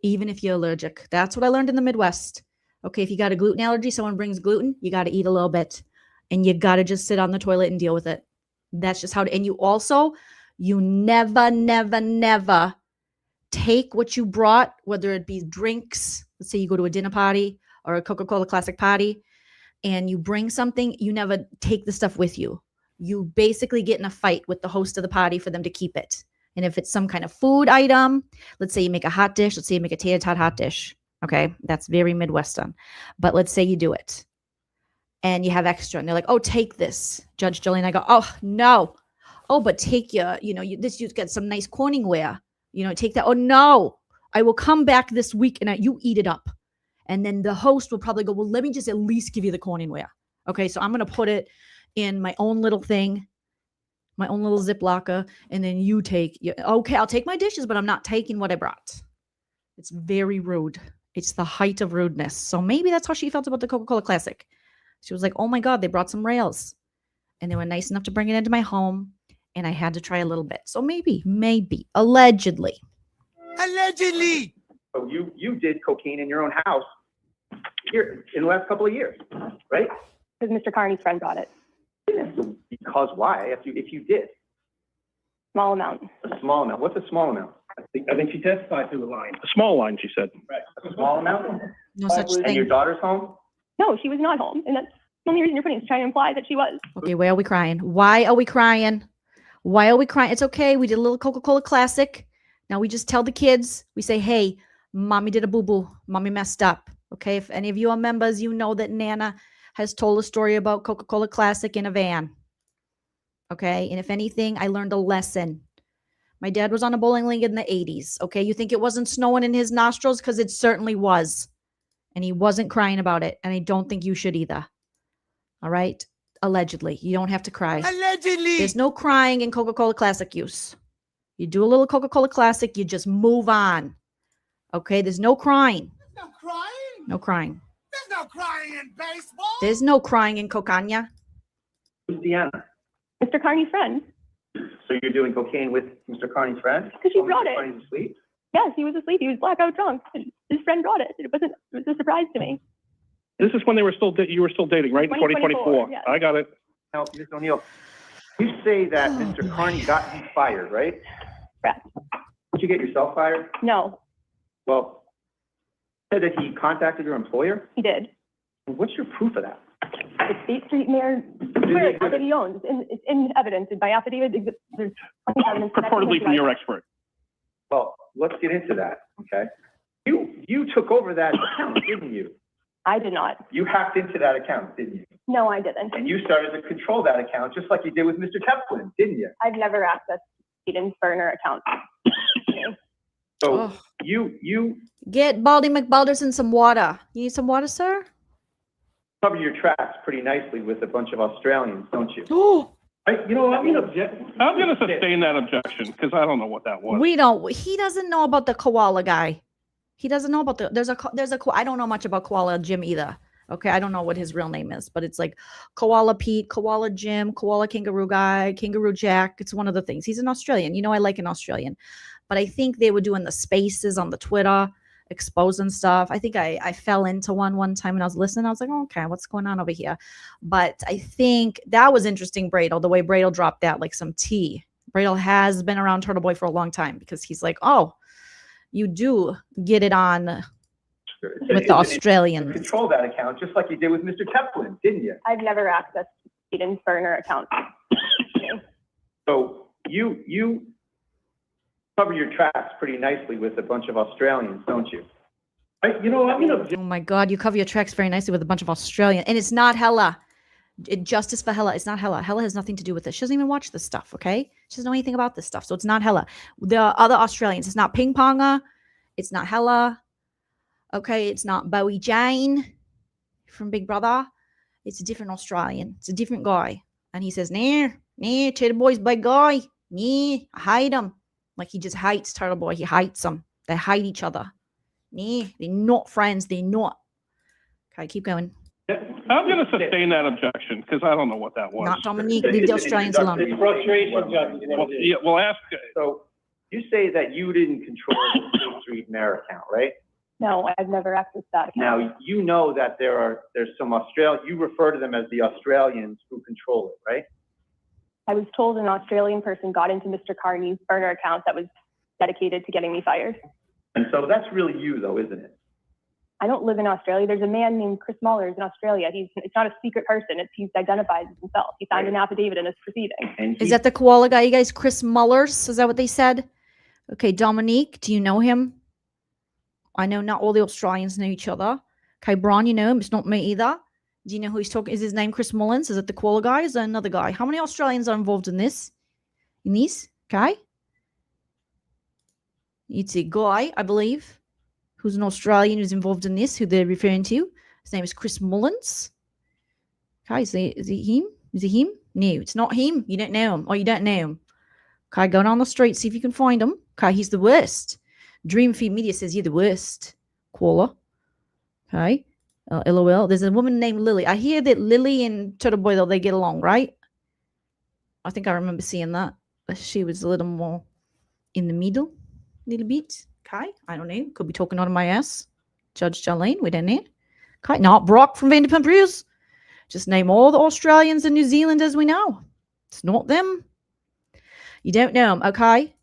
even if you're allergic. That's what I learned in the Midwest. Okay, if you got a gluten allergy, someone brings gluten, you got to eat a little bit and you got to just sit on the toilet and deal with it. That's just how and you never take what you brought, whether it be drinks. Let's say you go to a dinner party or a Coca-Cola Classic party and you bring something, you never take the stuff with you. You basically get in a fight with the host of the party for them to keep it. And if it's some kind of food item, let's say you make a hot dish, let's say you make a tater tot hot dish. Okay, that's very Midwestern. But let's say you do it and you have extra and they're like, oh, take this. Judge Joleen, I go, oh, no. Oh, but take your, you got some nice Corningware. Take that. Oh, no, I will come back this week and you eat it up. And then the host will probably go, well, let me just at least give you the Corningware. Okay, so I'm going to put it in my own little thing, my own little Ziplocker, and then you take, okay, I'll take my dishes, but I'm not taking what I brought. It's very rude. It's the height of rudeness. So maybe that's how she felt about the Coca-Cola Classic. She was like, oh my God, they brought some rails and they were nice enough to bring it into my home and I had to try a little bit. So maybe, allegedly. Allegedly. So you did cocaine in your own house here in the last couple of years, right? Because Mr. Carney's friend brought it. Because why? If you did. Small amount. A small amount. What's a small amount? I think she testified to a line. A small line, she said. Right. A small amount? No such thing. And your daughter's home? No, she was not home. And that's the only reason you're putting it, is trying to imply that she was. Okay, why are we crying? Why are we crying? Why are we crying? It's okay. We did a little Coca-Cola Classic. Now we just tell the kids, we say, hey, mommy did a boo-boo. Mommy messed up. Okay, if any of you are members, you know that Nana has told a story about Coca-Cola Classic in a van. Okay, and if anything, I learned a lesson. My dad was on a bowling league in the 80s. Okay, you think it wasn't snowing in his nostrils? Because it certainly was. And he wasn't crying about it. And I don't think you should either. All right? Allegedly. You don't have to cry. Allegedly. There's no crying in Coca-Cola Classic use. You do a little Coca-Cola Classic, you just move on. Okay? There's no crying. There's no crying. No crying. There's no crying in baseball. There's no crying in Cocaña. Who's Deanna? Mr. Carney's friend. So you're doing cocaine with Mr. Carney's friend? Because she brought Mr. it. Carney's asleep? Yes, he was asleep. He was blackout drunk. His friend brought it. It was a surprise to me. This is when you were still dating, right? In 2024. Yes. I got it. Now, Ms. O'Neill, you say that Mr. Carney got you fired, right? Correct. Did you get yourself fired? No, Well, you said that he contacted your employer? he did. What's your proof of that? The State Street Mayor that he owns. It's in evidence. And by affidavit, there's evidence. Purportedly from your expert. Well, let's get into that, okay? You took over that account, didn't you? I did not. You hacked into that account, didn't you? No, I didn't. And you started to control that account just like you did with Mr. Teflon, didn't you? I've never accessed Eden's burner account. So you Get Baldy McBalderson some water. You need some water, sir? cover your tracks pretty nicely with a bunch of Australians, don't you? Oh. I'm going to sustain that objection because I don't know what that was. He doesn't know about the koala guy. He doesn't know about I don't know much about Koala Jim either. Okay, I don't know what his real name is, but it's like Koala Pete, Koala Jim, Koala Kangaroo Guy, Kangaroo Jack. It's one of the things. He's an Australian. I like an Australian. But I think they were doing the spaces on the Twitter, exposing stuff. I think I fell into one time and I was listening. I was like, oh, okay, what's going on over here? But I think that was interesting, Bradle, the way Bradle dropped that like some tea. Bradle has been around Turtleboy for a long time because he's like, oh, you do get it on with the Australians. You control that account just like you did with Mr. Teflon, didn't you? I've never accessed Eden's burner account. So you cover your tracks pretty nicely with a bunch of Australians, don't you? Oh my God, you cover your tracks very nicely with a bunch of Australian. And it's not Hella. Justice for Hella. It's not Hella. Hella has nothing to do with this. She doesn't even watch this stuff, okay? She doesn't know anything about this stuff. So it's not Hella. There are other Australians. It's not Ping Ponga. It's not Hella. Okay, it's not Bowie Jane from Big Brother. It's a different Australian. It's a different guy. And he says, nah, Turtleboy's big guy. Nah, I hate him. Like he just hates Turtleboy. He hates him. They hate each other. Nah, they're not friends. They're not. Okay, keep going. I'm going to sustain that objection because I don't know what that was. Not Dominique. Leave the Australians alone. Frustration, Judge. is what Well, it is. yeah, well, ask. So you say that you didn't control the State Street Mare account, right? No, I've never accessed that account. Now, you know that there's some you refer to them as the Australians who control it, right? I was told an Australian person got into Mr. Carney's burner account that was dedicated to getting me fired. And so that's really you though, isn't it? I don't live in Australia. There's a man named Chris Mullers in Australia. It's not a secret person. He's identified himself. He signed an affidavit in this proceeding. Is that the koala guy, you guys? Chris Mullers? Is that what they said? Okay, Dominique, do you know him? I know not all the Australians know each other. Okay, Brian, you know him. It's not me either. Do you know who he's talking? Is his name Chris Mullins? Is it the koala guy? Is there another guy? How many Australians are involved in this? In these? Okay. It's a guy, I believe, who's an Australian who's involved in this, who they're referring to. His name is Chris Mullins. Okay, is it him? Is it him? No, it's not him. You don't know him. Or you don't know him. Okay, go down the street, see if you can find him. Okay, he's the worst. Dream Feed Media says you're the worst. Koala. Okay. LOL. There's a woman named Lily. I hear that Lily and Turtleboy, though, they get along, right? I think I remember seeing that. She was a little more in the middle. A little bit. Okay. I don't know. Could be talking out of my ass. Judge Joleen, we don't know. Okay. Not Brock from Vanderpump Rules. Just name all the Australians and New Zealanders we know. It's not them. You don't know them. Okay.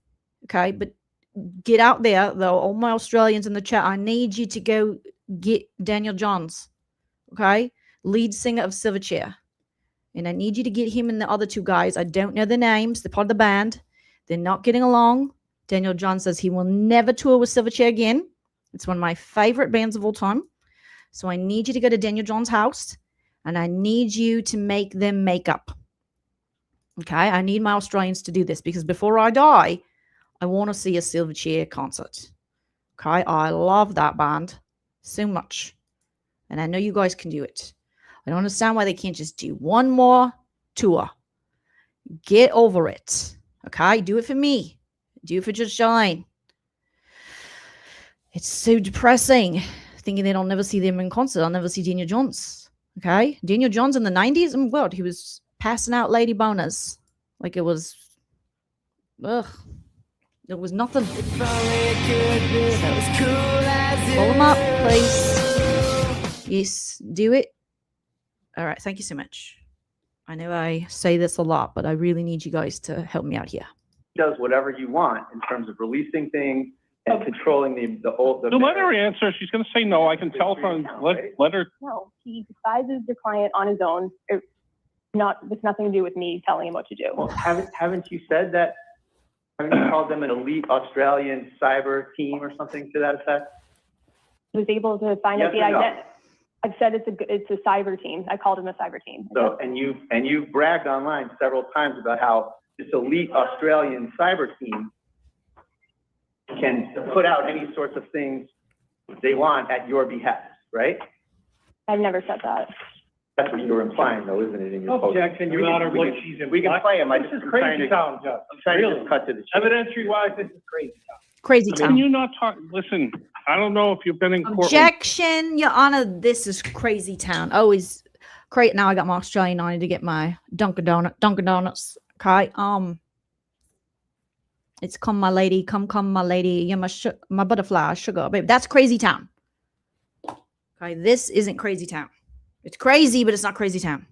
Okay. But get out there, though, all my Australians in the chat. I need you to go get Daniel Johns, okay? Lead singer of Silverchair. And I need you to get him and the other two guys. I don't know their names. They're part of the band. They're not getting along. Daniel John says he will never tour with Silverchair again. It's one of my favorite bands of all time. So I need you to go to Daniel John's house, and I need you to make them make up. Okay? I need my Australians to do this because before I die, I want to see a Silverchair concert. Okay? I love that band so much. And I know you guys can do it. I don't understand why they can't just do one more tour. Get over it. Okay? Do it for me. Do it for Judge Joleen. It's so depressing thinking that I'll never see them in concert. I'll never see Daniel Johns. Okay? Daniel Johns in the 90s? Oh, God, he was passing out lady boners. Like it was... Ugh. It was nothing. Pull them up, please. Yes, do it. All right, thank you so much. I know I say this a lot, but I really need you guys to help me out here. He does whatever you want in terms of releasing things and controlling the Let her answer. She's going to say no. I can tell from let her. No, he despises the client on his own. It's nothing to do with me telling him what to do. Well, haven't you said that? Haven't you called them an elite Australian cyber team or something to that effect? I was able to find out the identity. I've said it's a cyber team. I called him a cyber team. So and you've bragged online several times about how this elite Australian cyber team can put out any sorts of things they want at your behest, right? I've never said that. That's what you were implying, though, isn't it? In your post? Objection, Your Honor, what she's implying. We can play them. This is crazy town, Judge. I'm trying to just cut to the chase. Evidentiary-wise, this is crazy town. Crazy town. Can you not talk? Listen, I don't know if you've been in court. Objection, Your Honor. This is crazy town. Always great. Now I got my Australian. I need to get my Dunkin' Donuts. Okay. It's come, my lady. Come, my lady. You're my butterfly, sugar, baby. That's crazy town. Okay. This isn't crazy town. It's crazy, but it's not crazy town.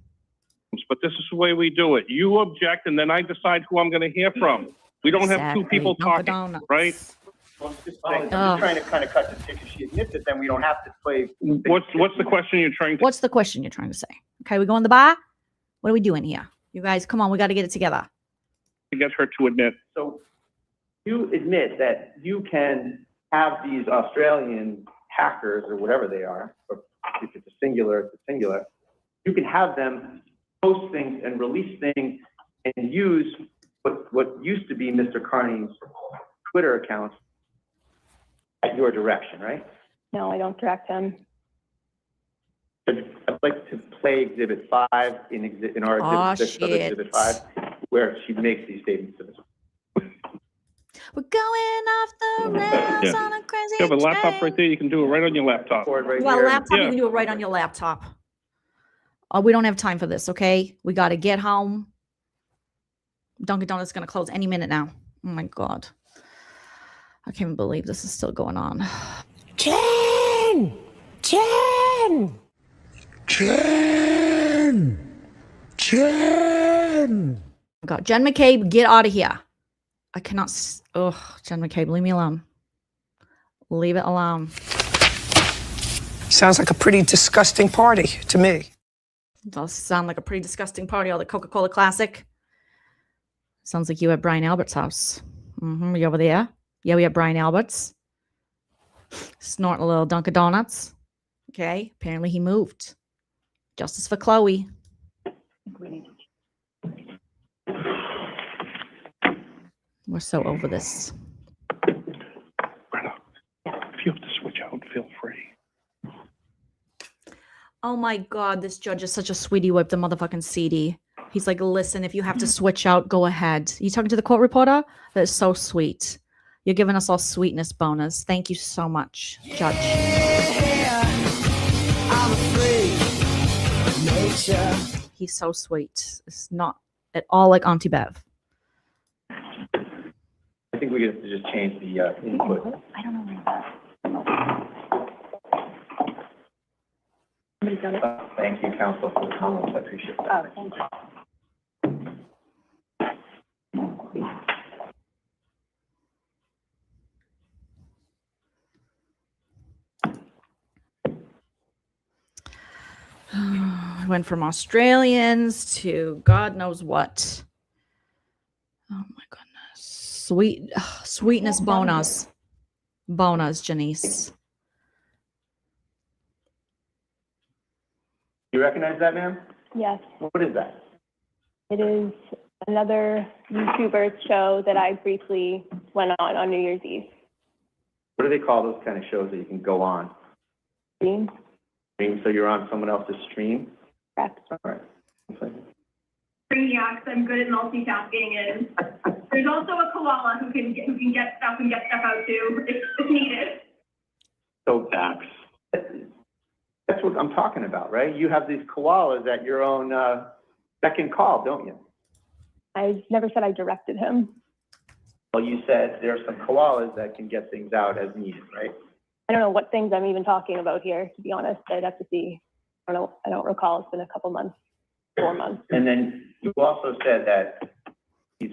But this is the way we do it. You object, and then I decide who I'm going to hear from. We don't have two people talking, right? Well, I'm just trying to kind of cut the stick. If she admits it, then we don't have to play. What's the question you're trying to? What's the question you're trying to say? Okay, we go in the bar. What are we doing here? You guys, come on. We got to get it together. To get her to admit. So you admit that you can have these Australian hackers or whatever they are, or if it's a singular, it's a singular. You can have them post things and release things and use what used to be Mr. Carney's Twitter account at your direction, right? No, I don't direct him. I'd like to play Exhibit 5 in our Exhibit 6 of Exhibit 5, where she makes these statements to us. We're going off the rails on a crazy You have a laptop right there. You can do it right on your laptop. Well, laptop, you can do it right on your laptop. Oh, we don't have time for this, okay? We got to get home. Dunkin' Donuts is going to close any minute now. Oh, my God. I can't even believe this is still going on. Jen! Jen! Jen! Jen! Oh, God. Jen McCabe, get out of here. I cannot. Oh, Jen McCabe, leave me alone. Leave it alone. Sounds like a pretty disgusting party to me. It does sound like a pretty disgusting party, all the Coca-Cola Classic. Sounds like you at Brian Albert's house. Are you over there? Yeah, we at Brian Albert's. Snorting a little Dunkin' Donuts. Okay, apparently he moved. Justice for Chloe. We're so over this. Brenna, if you have to switch out, feel free. Oh my God, this judge is such a sweetie with the motherfucking CD. He's like, listen, if you have to switch out, go ahead. You talking to the court reporter? That is so sweet. You're giving us all sweetness bonus. Thank you so much, Judge. I'm afraid of nature. He's so sweet. It's not at all like Auntie Bev. I think we have to just change the input. I don't know where that. Somebody's done it. Thank you, counsel, for the comments. I appreciate that. Oh, thank you. Went from Australians to God knows what. Oh my goodness. Sweetness bonus. Bonus, Janice. You recognize that, ma'am? Yes, What is that? it is another YouTuber show that I briefly went on New Year's Eve. What do they call those kind of shows that you can go on? Stream? So you're on someone else's stream? Correct. All right. Brainiacs, I'm good at multitasking, and there's also a koala who can get stuff out too if needed. So that's what I'm talking about, right? You have these koalas at your own beck and call, don't you? I never said I directed him. Well, you said there are some koalas that can get things out as needed, right? I don't know what things I'm even talking about here, to be honest. I'd have to see. I don't know. I don't recall. It's been a couple months, 4 months. And then you also said that these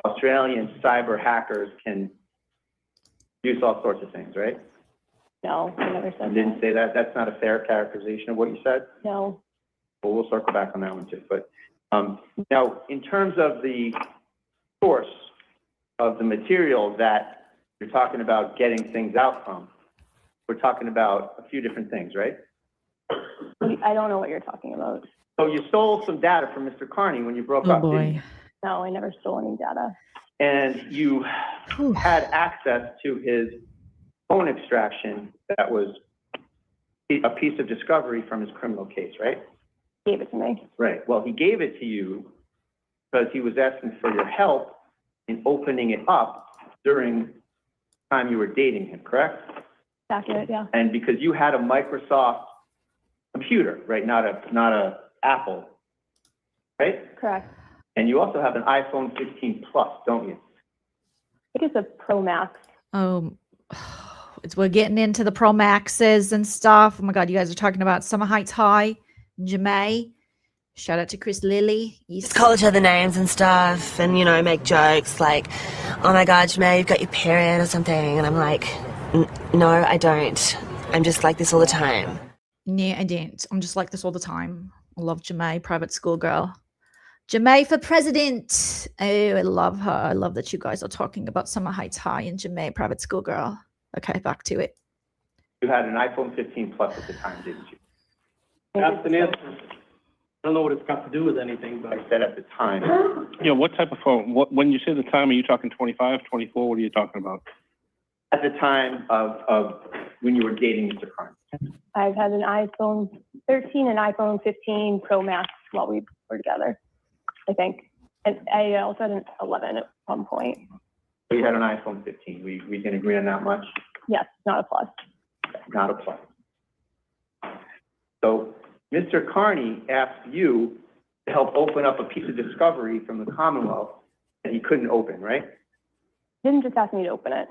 Australian cyber hackers can use all sorts of things, right? No, I never said You didn't that. say that? That's not a fair characterization of what you said? No. Well, we'll circle back on that one too. But now, in terms of the source of the material that you're talking about getting things out from, we're talking about a few different things, right? I don't know what you're talking about. So you stole some data from Mr. Carney when you broke up, didn't you? No, I never stole any data. And you had access to his phone extraction that was a piece of discovery from his criminal case, right? Gave it to me. Right. Well, he gave it to you because he was asking for your help in opening it up during the time you were dating him, correct? Accurate, yeah. And because you had a Microsoft computer, right? Not a Apple, right? Correct. And you also have an iPhone 15 Plus, don't you? I think it's a Pro Max. We're getting into the Pro Maxes and stuff. Oh my God, you guys are talking about Summer Heights High, Jemay. Shout out to Chris Lilly. Just call each other names and stuff and, you know, make jokes like, oh my God, Jemay, you've got your period or something. And I'm like, no, I don't. I'm just like this all the time. Yeah, I didn't. I'm just like this all the time. I love Jemay, private school girl. Jemay for president. Oh, I love her. I love that you guys are talking about Summer Heights High and Jemay, private school girl. Okay, back to it. You had an iPhone 15 Plus at the time, didn't you? That's an answer. I don't know what it's got to do with anything, but. I said at the time. Yeah, what type of phone? When you say the time, are you talking 25, 24? What are you talking about? At the time of when you were dating Mr. Carney. I've had an iPhone 13 and iPhone 15 Pro Max while we were together, I think. And I also had an 11 at one point. So you had an iPhone 15. We can agree on that much? Yes, not a plus. Not a plus. So Mr. Carney asked you to help open up a piece of discovery from the Commonwealth that he couldn't open, right? He didn't just ask me to open it.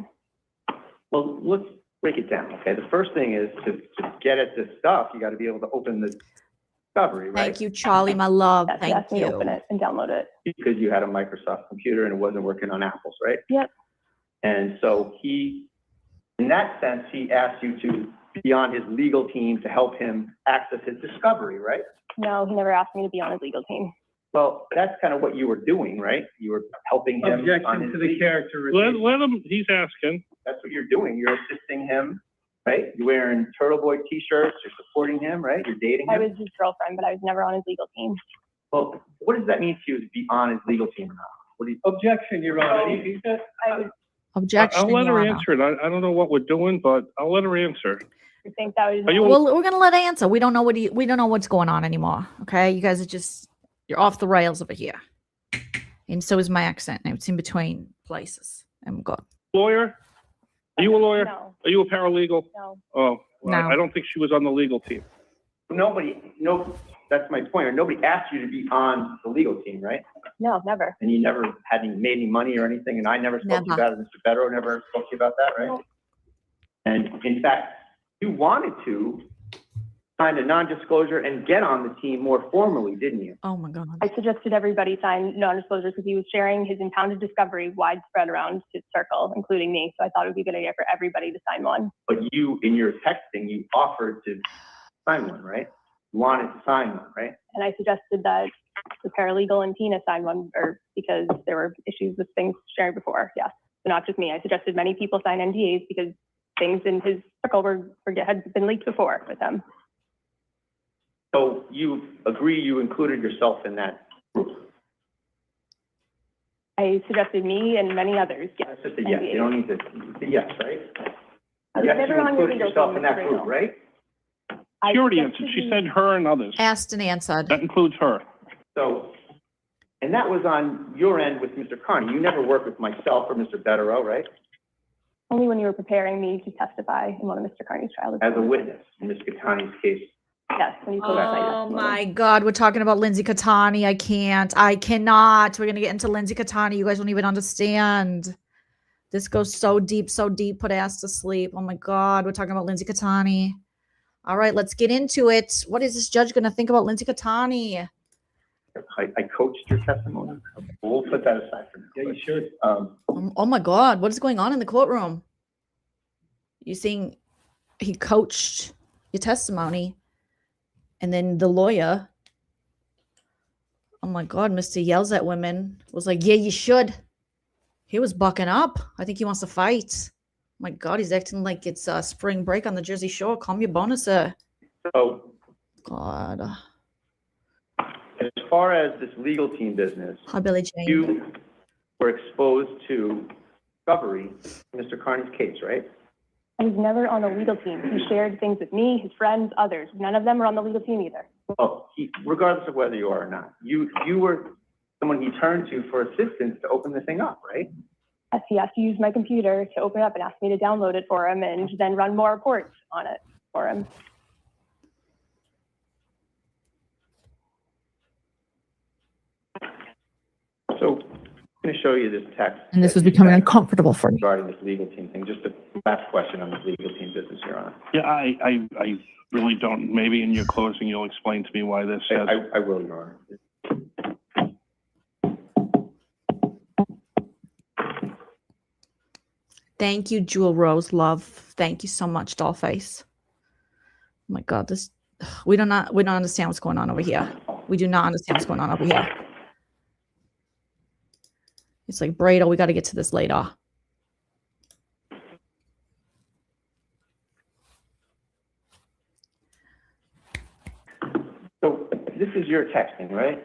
Well, let's break it down, okay? The first thing is to get at this stuff, you got to be able to open the discovery, right? Thank you, Charlie, my love. Yes, he Thank asked me to you. open it and download it. Because you had a Microsoft computer and it wasn't working on Apple's, right? Yep. And so he, in that sense, he asked you to be on his legal team to help him access his discovery, right? No, he never asked me to be on his legal team. Well, that's kind of what you were doing, right? You were helping him. on Objection his to the legal- characterization. Let him, he's asking. That's what you're doing. You're assisting him, right? You're wearing Turtleboy t-shirts. You're supporting him, right? You're dating I him. was his girlfriend, but I was never on his legal team. Well, what does that mean to you to be on his legal team or not? What do you? Objection, Your Honor. He said, I was, Objection, I'll let Your her Honor. answer it. I don't know what we're doing, but I'll let her answer. I think that was. Are you- Well, we're gonna let her answer. We don't know we don't know what's going on anymore. Okay, you guys are just you're off the rails over here, and so is my accent. And it's in between places. I'm good. Lawyer? Are you a lawyer? No. Are you a paralegal? No. Oh, well, No. I don't think she was on the legal team. That's my point. Nobody asked you to be on the legal team, right? No, never. And you never had made any money or anything, and I never spoke to you about it. Mr. Bedro never spoke to you about that, right? And in fact, you wanted to sign a non-disclosure and get on the team more formally, didn't you? Oh my God. I suggested everybody sign non-disclosures because he was sharing his impounded discovery widespread around his circle, including me. So I thought it would be a good idea for everybody to sign one. But you, in your texting, you offered to sign one, right? You wanted to sign one, right? And I suggested that the paralegal and Tina sign one, or because there were issues with things shared before. Yes, so not just me. I suggested many people sign NDAs because things in his circle had been leaked before with them. So you agree you included yourself in that group? I suggested me and many others. Yes. That's just a yes. You don't need to, it's a yes, right? I was Yes, never you on your included legal yourself team, in that Mr. group, Hill. right? She already suggested answered. She me- said her and others. Asked and answered. That includes her. So, and that was on your end with Mr. Carney. You never worked with myself or Mr. Bedro, right? Only when you were preparing me to testify in one of Mr. Carney's trials. As a witness in Ms. Catani's case. Yes, when you told us I Oh testimony. my God, we're talking about Lindsay Catani. I cannot. We're gonna get into Lindsay Catani. You guys don't even understand. This goes so deep, put ass to sleep. Oh my God, we're talking about Lindsay Catani. All right, let's get into it. What is this judge gonna think about Lindsay Catani? I coached your testimony. We'll put that aside for now. Yeah, you should. Oh my God, what is going on in the courtroom? You saying he coached your testimony, and then the lawyer, oh my God, Mr. Yells at Women, was like, yeah, you should. He was bucking up. I think he wants to fight. Oh my God, he's acting like it's spring break on the Jersey Shore. Calm your bonus, sir. So, God. as far as this legal team business, Hi, Billy Jane. you were exposed to discovery in Mr. Carney's case, right? I was never on the legal team. He shared things with me, his friends, others. None of them were on the legal team either. Well, regardless of whether you are or not, you were someone he turned to for assistance to open the thing up, right? Yes, he asked to use my computer to open it up and asked me to download it for him and then run more reports on it for him. So I'm going to show you this text. And this that was you becoming sent uncomfortable for me. regarding this legal team thing. Just a last question on this legal team business, Your Honor. Yeah, I really don't. Maybe in your closing, you'll explain to me why this says. I will, Your Honor. Thank you, Jewel Rose, love. Thank you so much, Dollface. Oh my God, this we don't understand what's going on over here. We do not understand what's going on over here. It's like Brado, we got to get to this later. So this is your texting, right?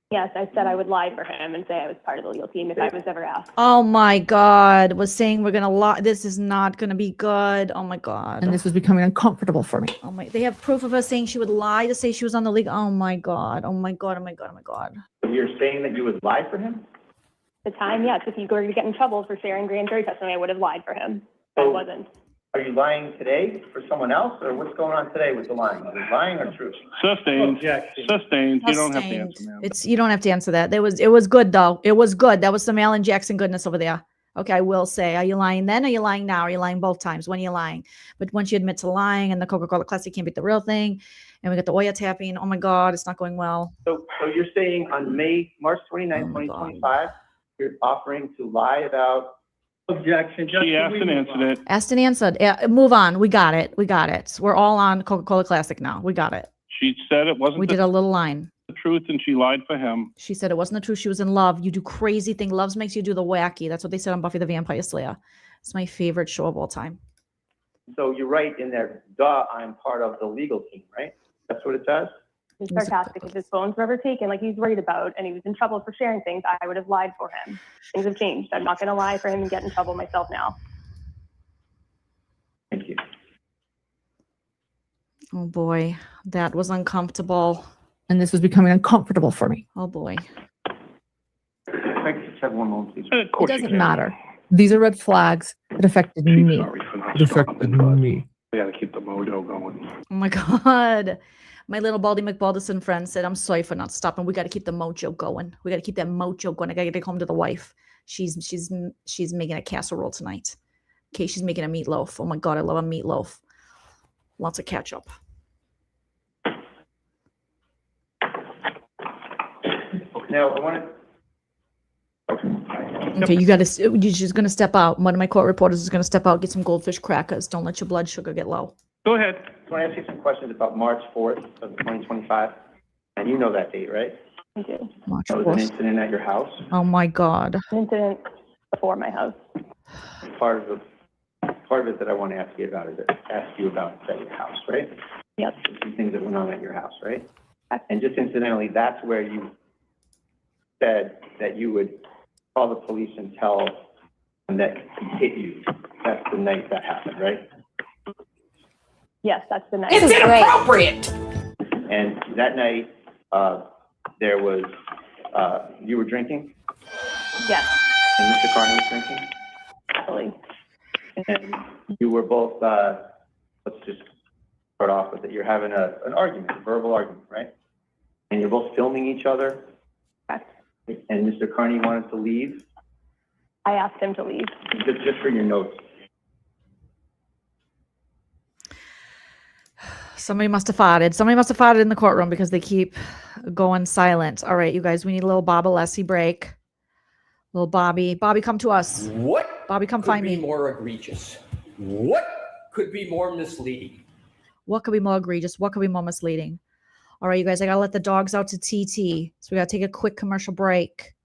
Yes, I said I would lie for him and say I was part of the legal team if I was ever asked. Oh my God, was saying we're gonna lie. This is not gonna be good. Oh my God. And this was becoming uncomfortable for me. Oh my, they have proof of her saying she would lie to say she was on the league. Oh my God. Oh my God. Oh my God. Oh my God. So you're saying that you would lie for him? At the time, yes, if he were to get in trouble for sharing grand jury testimony, I would have lied for him. I So- wasn't. Are you lying today for someone else, or what's going on today with the lying? Is it lying or truth? Sustained. Sustained. You don't have to answer, Sustained. ma'am. You don't have to answer that. It was good though. It was good. That was some Alan Jackson goodness over there. Okay, I will say, are you lying then? Or are you lying now? Are you lying both times? When are you lying? But once you admit to lying, and the Coca-Cola Classic can't beat the real thing, and we got the Oya tapping. Oh my God, it's not going well. So you're saying on March 29, 2025, you're offering to lie about. Objection. She asked and answered it. Asked and answered. Move on. We got it. We got it. We're all on Coca-Cola Classic now. We got it. She said it wasn't We did a little line. the truth, and she lied for him. She said it wasn't the truth. She was in love. You do crazy thing. Loves makes you do the wacky. That's what they said on Buffy the Vampire Slayer. It's my favorite show of all time. So you're right in there. Duh, I'm part of the legal team, right? That's what it says. He's sarcastic. If his phones were ever taken, like he's worried about, and he was in trouble for sharing things, I would have lied for him. Things have changed. I'm not going to lie for him and get in trouble myself now. Thank you. Oh boy, that was uncomfortable. And this was becoming uncomfortable for me. Oh boy. I just have one moment, please. It doesn't matter. These are red flags that affected me. It affected me. We got to keep the mojo going. Oh my God. My little Baldy McBalderson friend said, I'm sorry for not stopping. We got to keep the mojo going. We got to keep that mojo going. I got to get home to the wife. She's making a casserole tonight. Okay, she's making a meatloaf. Oh my God, I love a meatloaf. Lots of ketchup. Now, I want to. Okay, you're just going to step out. One of my court reporters is going to step out, get some goldfish crackers. Don't let your blood sugar get low. Go ahead. I want to ask you some questions about March 4th of 2025. And you know that date, right? I do. March That was an 4th. incident at your house. Oh my God. An incident before my house. Part of it that I want to ask you about is at your house, right? Yep. Some things that went on at your house, right? And just incidentally, that's where you said that you would call the police and tell them that he hit you. That's the night that happened, right? Yes, that's the night. It's inappropriate. And that night, there was, you were drinking? Yes. And Mr. Carney was drinking? Absolutely. And you were both, let's just start off with it. You're having an argument, a verbal argument, right? And you're both filming each other. Correct. And Mr. Carney wanted to leave. I asked him to leave. Just for your notes. Somebody must have farted. Somebody must have farted in the courtroom because they keep going silent. All right, you guys, we need a little Baba Lessie break. Little Bobby. Bobby, come to us. What Bobby, come could find be me. more egregious? What could be more misleading? What could be more egregious? What could be more misleading? All right, you guys, I got to let the dogs out to TT. So we got to take a quick commercial break.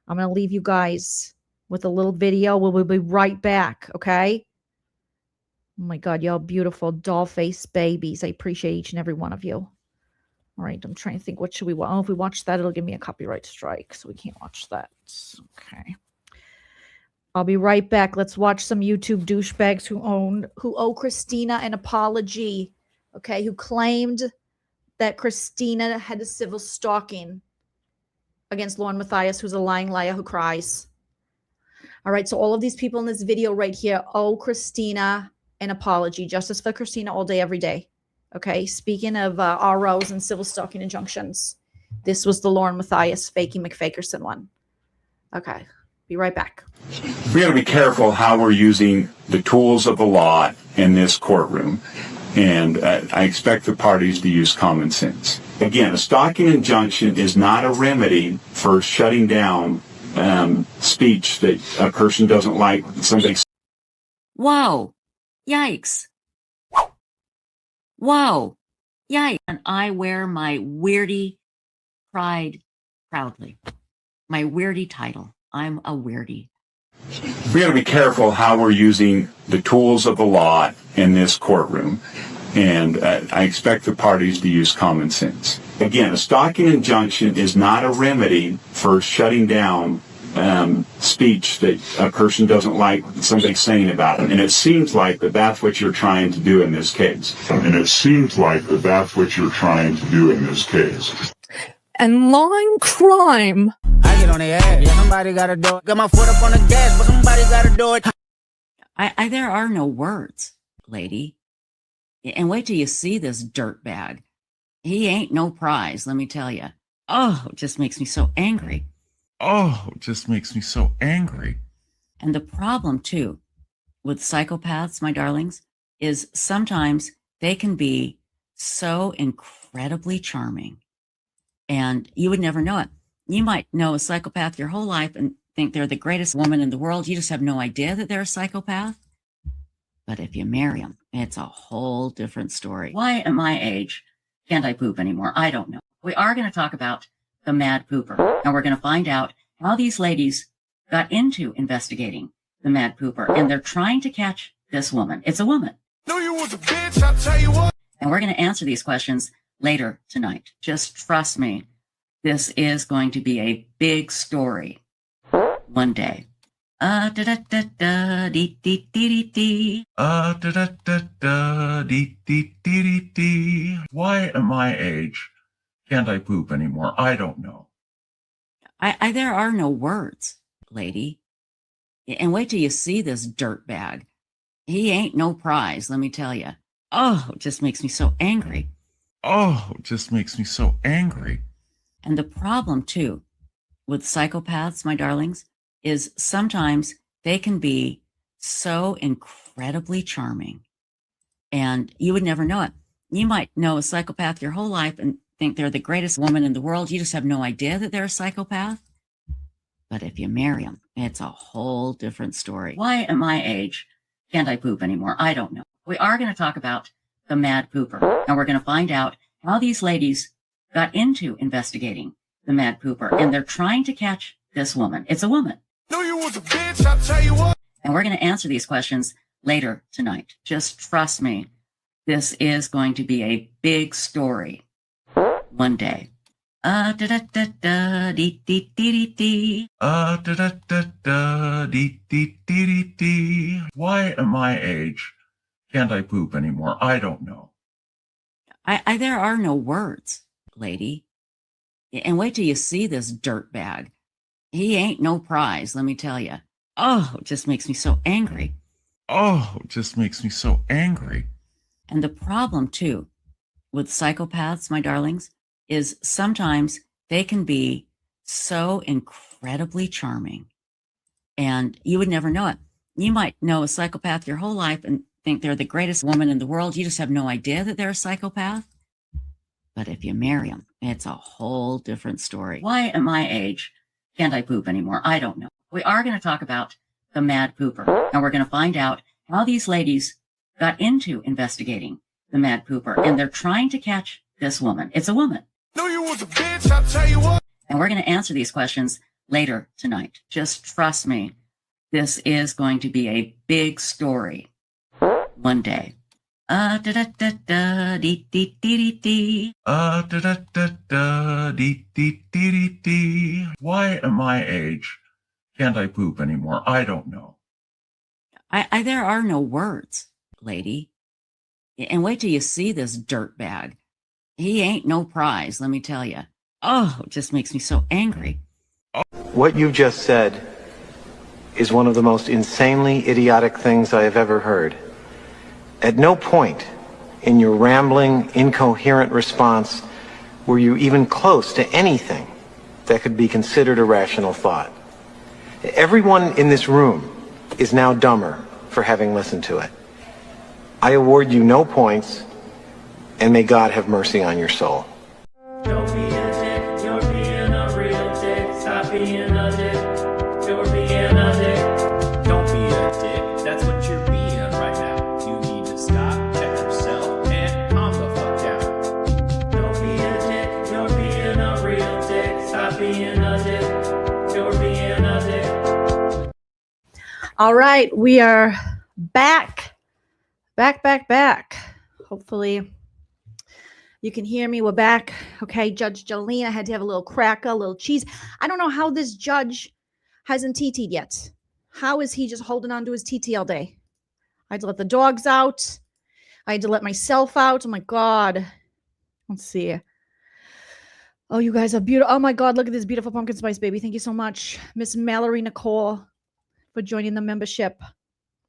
I'm going to leave you guys with a little video. We'll be right back, okay? Oh my God, y'all beautiful doll-faced babies. I appreciate each and every one of you. All right, I'm trying to think, what should we watch? Oh, if we watch that, it'll give me a copyright strike, so we can't watch that. Okay. I'll be right back. Let's watch some YouTube douchebags who owe Christina an apology, okay, who claimed that Christina had a civil stalking against Lauren Matthias, who's a lying liar who cries. All right, so all of these people in this video right here owe Christina an apology. Justice for Christina all day, every day. Okay, speaking of ROs and civil stalking injunctions, this was the Lauren Matthias Fakey McFakerson one. Okay, be right back. We got to be careful how we're using the tools of the law in this courtroom. And I expect the parties to use common sense. Again, a stalking injunction is not a remedy for shutting down speech that a person doesn't like somebody. Whoa. Yikes. Whoa. Yikes. And I wear my Weirdy pride proudly. My Weirdy title. I'm a Weirdy. We got to be careful how we're using the tools of the law in this courtroom. And I expect the parties to use common sense. Again, a stalking injunction is not a remedy for shutting down speech that a person doesn't like somebody saying about it. And it seems like that's what you're trying to do in this case. And lying crime. I get on the ass. Yeah, somebody gotta do it. Got my foot up on the gas, but somebody gotta do it. There are no words. lady. And wait till you see this dirtbag. He ain't no prize, let me tell you. Oh, it just makes me so angry. Oh, it just makes me so angry. And the problem, too, with psychopaths, my darlings, is sometimes they can be so incredibly charming. And you would never know it. You might know a psychopath your whole life and think they're the greatest woman in the world. You just have no idea that they're a psychopath. But if you marry them, it's a whole different story. Why at my age can't I poop anymore? I don't know. We are going to talk about the mad pooper. And we're going to find out how these ladies got into investigating the mad pooper. And they're trying to catch this woman. It's a woman. No, you was a bitch, I'll tell you what. And we're going to answer these questions later tonight. Just trust me. This is going to be a big story one day. Da da da da dee dee dee dee. Da da da da dee dee dee dee. Why at my age can't I poop anymore? I don't know. There are no words, lady. And wait till you see this dirtbag. He ain't no prize, let me tell you. Oh, it just makes me so angry. Oh, it just makes me so angry. And the problem, too, with psychopaths, my darlings, is sometimes they can be so incredibly charming. And you would never know it. You might know a psychopath your whole life and think they're the greatest woman in the world. You just have no idea that they're a psychopath. But if you marry them, it's a whole different story. Why at my age can't I poop anymore? I don't know. We are going to talk about the mad pooper. And we're going to find out how these ladies got into investigating the mad pooper. And they're trying to catch this woman. It's a woman. No, you was a bitch, I'll tell you what. And we're going to answer these questions later tonight. Just trust me. This is going to be a big story one day. Da da da da dee dee dee dee. Da da da da dee dee dee dee. Why at my age can't I poop anymore? I don't know. There are no words, lady. And wait till you see this dirtbag. He ain't no prize, let me tell you. Oh, it just makes me so angry. Oh, it just makes me so angry. And the problem, too, with psychopaths, my darlings, is sometimes they can be so incredibly charming. And you would never know it. You might know a psychopath your whole life and think they're the greatest woman in the world. You just have no idea that they're a psychopath. But if you marry them, it's a whole different story. Why at my age can't I poop anymore? I don't know. We are going to talk about the mad pooper. And we're going to find out how these ladies got into investigating the mad pooper. And they're trying to catch this woman. It's a woman. No, you was a bitch, I'll tell you what. And we're going to answer these questions later tonight. Just trust me. This is going to be a big story one day. Da da da da dee dee dee dee. Da da da da dee dee dee dee. Why at my age can't I poop anymore? I don't know. There are no words, lady. And wait till you see this dirtbag. He ain't no prize, let me tell you. Oh, it just makes me so angry. What you just said is one of the most insanely idiotic things I have ever heard. At no point in your rambling, incoherent response were you even close to anything that could be considered a rational thought. Everyone in this room is now dumber for having listened to it. I award you no points, and may God have mercy on your soul. Don't be a dick, you're being a real dick. Stop being a dick, you're being a dick. Don't be a dick, that's what you're being right now. You need to stop, check yourself, and calm the fuck down. Don't be a dick, you're being a real dick. Stop being a dick, you're being a dick. All right, we are back. Hopefully you can hear me. We're back. Okay, Judge Joleen, I had to have a little cracker, a little cheese. I don't know how this judge hasn't TT'd yet. How is he just holding on to his TT all day? I had to let the dogs out. I had to let myself out. Oh my God. Let's see. Oh, you guys are beautiful. Oh my God, look at this beautiful pumpkin spice baby. Thank you so much, Miss Mallory Nicole, for joining the membership.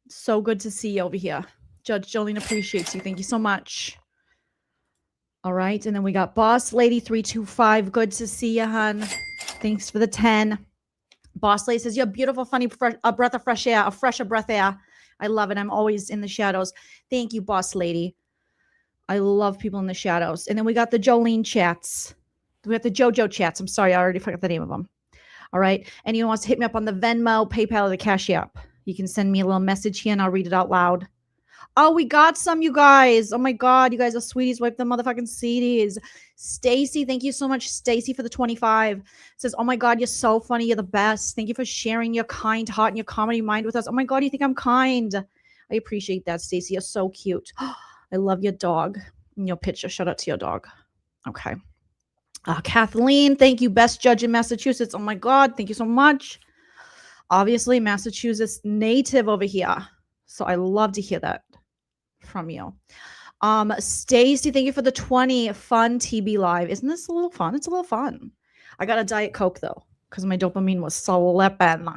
So good to see you over here. Judge Jolene appreciates you. Thank you so much. All right. And then we got Boss Lady 325. Good to see you, hon. Thanks for the 10. Boss Lady says, you're beautiful, funny, a breath of fresh air, a fresher breath air. I love it. I'm always in the shadows. Thank you, Boss Lady. I love people in the shadows. And then we got the Jolene chats. We got the JOJO chats. I'm sorry, I already forgot the name of them. All right. Anyone wants to hit me up on the Venmo, PayPal, or the Cash App, you can send me a little message here and I'll read it out loud. Oh, we got some, you guys. Oh my God, you guys are sweeties. Wipe the motherfucking CDs. Stacy, thank you so much, Stacy, for the 25. Says, oh my God, you're so funny. You're the best. Thank you for sharing your kind heart and your comedy mind with us. Oh my God, you think I'm kind? I appreciate that, Stacy. You're so cute. I love your dog and your picture. Shout out to your dog. Okay. Kathleen, thank you. Best judge in Massachusetts. Oh my God, thank you so much. Obviously, Massachusetts native over here. So I love to hear that from you. Stacy, thank you for the 20. Fun TB Live. Isn't this a little fun? It's a little fun. I got a Diet Coke though, because my dopamine was slipping.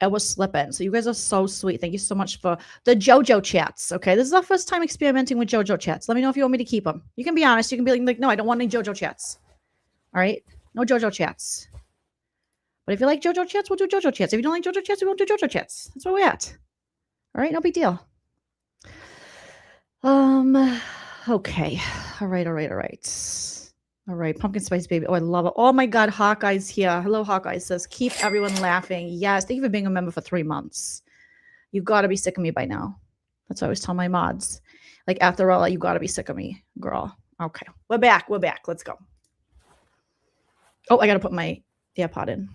It was slipping. So you guys are so sweet. Thank you so much for the JOJO chats. Okay, this is our first time experimenting with JOJO chats. Let me know if you want me to keep them. You can be honest. You can be like, no, I don't want any JOJO chats. All right, no JOJO chats. But if you like JOJO chats, we'll do JOJO chats. If you don't like JOJO chats, we won't do JOJO chats. That's where we're at. All right, no big deal. Okay. All right. Pumpkin Spice Baby. Oh, I love it. Oh my God, Hawkeye's here. Hello, Hawkeye says, keep everyone laughing. Yes, thank you for being a member for 3 months. You got to be sick of me by now. That's what I always tell my mods. Like, after all, you got to be sick of me, girl. Okay, we're back. Let's go. Oh, I got to put my AirPod in.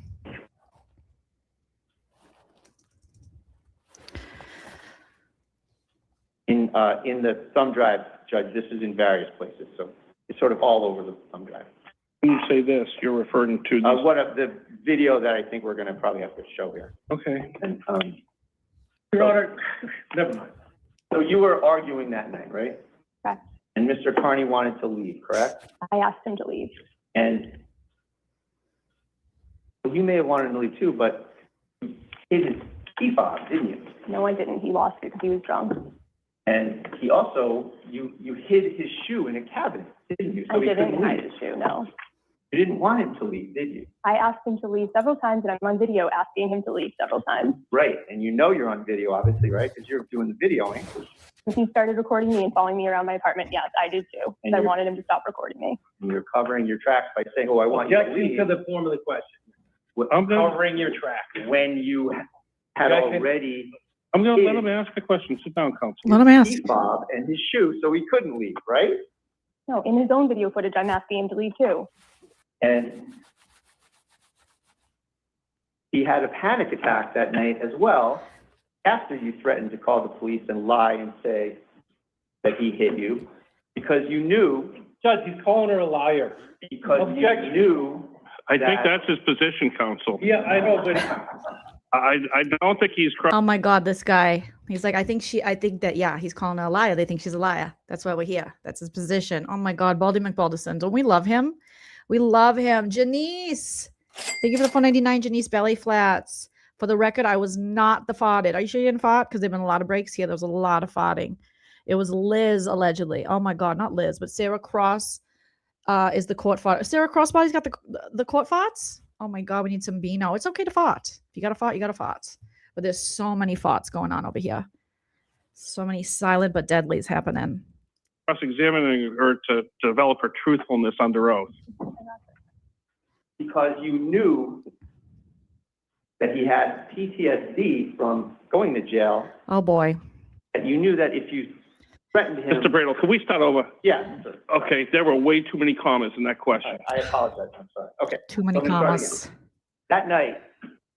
In the thumb drive, Judge, this is in various places, so it's sort of all over the thumb drive. When you say this, you're referring to this. What of the video that I think we're going to probably have to show here. Okay. And, Your Honor, never mind. so you were arguing that night, right? Correct. And Mr. Carney wanted to leave, correct? I asked him to leave. And you may have wanted to leave too, but you hid his key fob, didn't you? No, I didn't. He lost it because he was drunk. And he also, you hid his shoe in a cabinet, didn't you? I didn't hide his shoe, no. You didn't want him to leave, did you? I asked him to leave several times, and I'm on video asking him to leave several times. Right, and you know you're on video, obviously, right? Because you're doing the videoing. He started recording me and following me around my apartment. Yes, I did too. And I wanted him to stop recording me. And you're covering your tracks by saying, oh, I want you to leave. To the form of the question. I'm Covering your tracks. when you had already I'm going to let him ask the question. Sit down, counsel. Let him ask. key fob and his shoe, so he couldn't leave, right? No, in his own video footage, I'm asking him to leave too. And he had a panic attack that night as well, after you threatened to call the police and lie and say that he hit you, because you knew. Judge, he's calling her a liar. Because Objection. you knew. I think that's his position, counsel. Yeah, I know, but I don't think he's. Oh my God, this guy. He's like, I think that, yeah, he's calling her a liar. They think she's a liar. That's why we're here. That's his position. Oh my God, Baldy McBalderson. Don't we love him? We love him. Janice. Thank you for the $4.99, Janice Belly Flats. For the record, I was not the farted. Are you sure you didn't fart? Because there have been a lot of breaks here. There was a lot of farting. It was Liz, allegedly. Oh my God, not Liz, but Sarah Cross is the court fart. Sarah Crossbody's got the court farts? Oh my God, we need some Beano. It's okay to fart. If you got to fart, you got to fart. But there's so many farts going on over here. So many silent but deadlies happening. Cross-examining her to develop her truthfulness under oath. Because you knew that he had PTSD from going to jail. Oh boy. And you knew that if you threatened him. Mr. Bradle, can we start over? Yeah. Sir. Okay, there were way too many commas in that question. I apologize. I'm sorry. Okay. Too many commas. That night,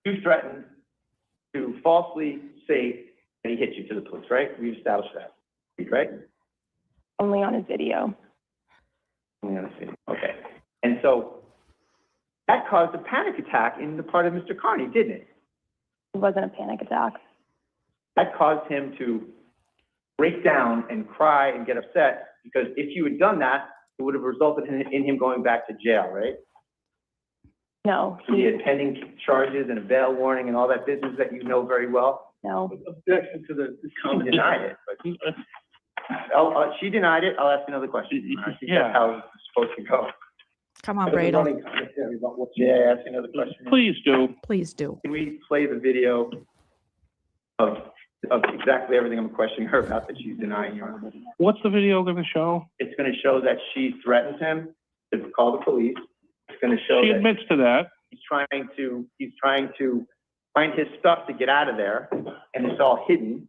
you threatened to falsely say that he hit you to the police, right? We've established that, right? Only on his video. Only on his video. Okay. And so that caused a panic attack in the part of Mr. Carney, didn't it? It wasn't a panic attack. That caused him to break down and cry and get upset, because if you had done that, it would have resulted in him going back to jail, right? No. He had pending charges and a bail warning and all that business that you know very well. No. Objection to the She comment. denied it, but she denied it. I'll ask another question. I think Yeah. that's how it's supposed to go. Come on, There's a Bradle. running commentary about what- Yeah, ask another question. Please do. Please do. Can we play the video of exactly everything I'm questioning her about that she's denying, Your Honor? What's the video going to show? It's going to show that she threatens him to call the police. It's going to show She that admits to that. he's trying to find his stuff to get out of there, and it's all hidden.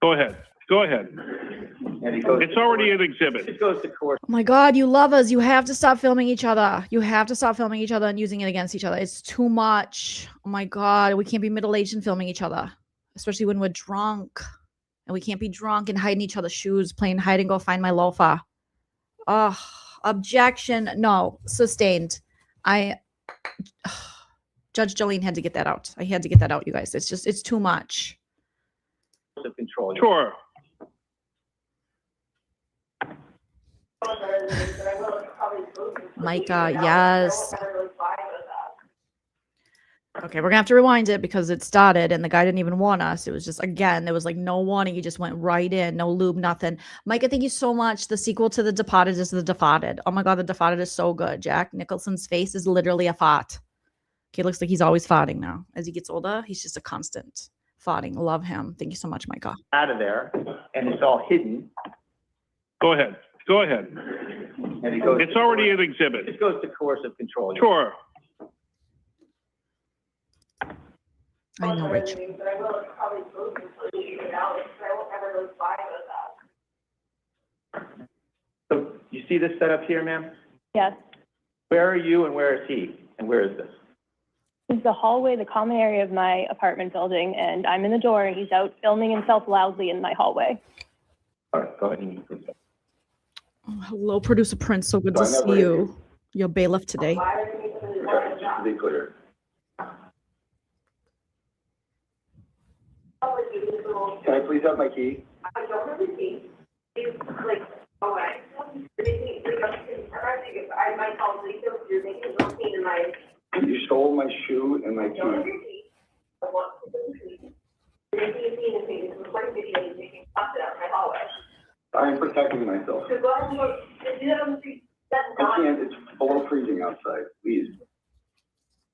Go ahead. Go ahead. And he goes It's to already court. an exhibit. It goes to court. Oh my God, you love us. You have to stop filming each other. You have to stop filming each other and using it against each other. It's too much. Oh my God, we can't be middle-aged and filming each other, especially when we're drunk. And we can't be drunk and hiding each other's shoes, playing hide and go find my loafer. Oh, objection. No, sustained. Judge Jolene had to get that out. I had to get that out, you guys. It's too much. Of control. Sure. Micah, yes. Okay, we're gonna have to rewind it because it started and the guy didn't even warn us. It was just, again, there was like no warning. He just went right in, no lube, nothing. Micah, thank you so much. The sequel to The Departed is The Departed. Oh my God, The Departed is so good. Jack Nicholson's face is literally a fart. Okay, looks like he's always farting now. As he gets older, he's just a constant farting. Love him. Thank you so much, Micah. Out of there, and it's all hidden. Go ahead. Go ahead. And it goes It's to already court. an exhibit. It goes to coercive control. Sure. I know, Rich. So you see this setup here, ma'am? Yes. Where are you and where is he? And where is this? This is the hallway, the common area of my apartment building, and I'm in the door, and he's out filming himself loudly in my hallway. All right, go ahead and Oh, hello, producer Prince. So good to So I see never- you. Your bailiff today. just to be clear. Can I please have my key? I don't have the key. It's like, oh, I might call Lisa, you're making something in my. You stole my shoe and my I don't have key. your key. I want to the key. You're making a scene and saying, it's a recording video, you're making something out in my hallway. I am protecting myself. So go ahead and look, do that on the street. That's I not. can't, it's below freezing outside, please.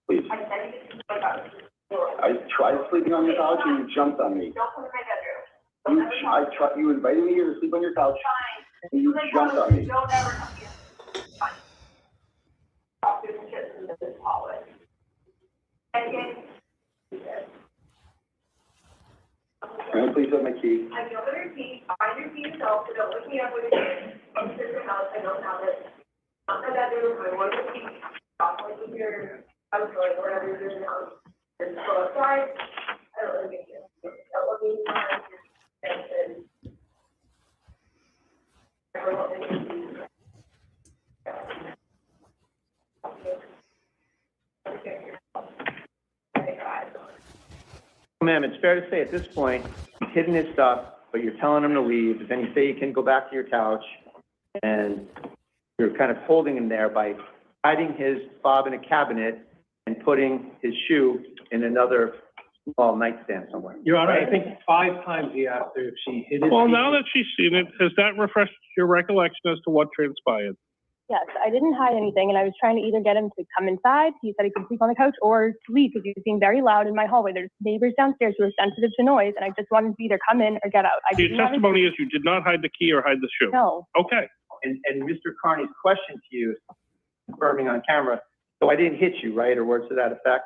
Please. I said you could my couch. I tried sleeping on your couch and you jumped on me. Don't come to my bedroom. You invited me here to sleep on your couch Fine. and you jumped on me. Don't ever come here. Fine. I'll do some shit in this hallway. Okay. Can I please have my key? I don't have your key. Find your key yourself, so don't look me up when you're here. I'm sitting in your house, I don't have it. Not my bedroom, I want your key. Stop like with your house, or like wherever you're doing the house. Just go outside. I don't really get you. Don't look me in the eye. And I don't think you see. Ma'am, it's fair to say at this point, he's hidden his stuff, but you're telling him to leave, but then you say you can go back to your couch, and you're kind of holding him there by hiding his fob in a cabinet and putting his shoe in another small nightstand somewhere. Your Honor, Right? I think 5 times he asked her if she hid his. Well, key. now that she's seen it, has that refreshed your recollection as to what transpired? Yes, I didn't hide anything, and I was trying to either get him to come inside, he said he could sleep on the couch, or to leave, because he was being very loud in my hallway. There's neighbors downstairs who are sensitive to noise, and I just wanted to either come in or get out. Your testimony is you did not hide the key or hide the shoe? No. Okay. And Mr. Carney's question to you, confirming on camera, so I didn't hit you, right, or words to that effect?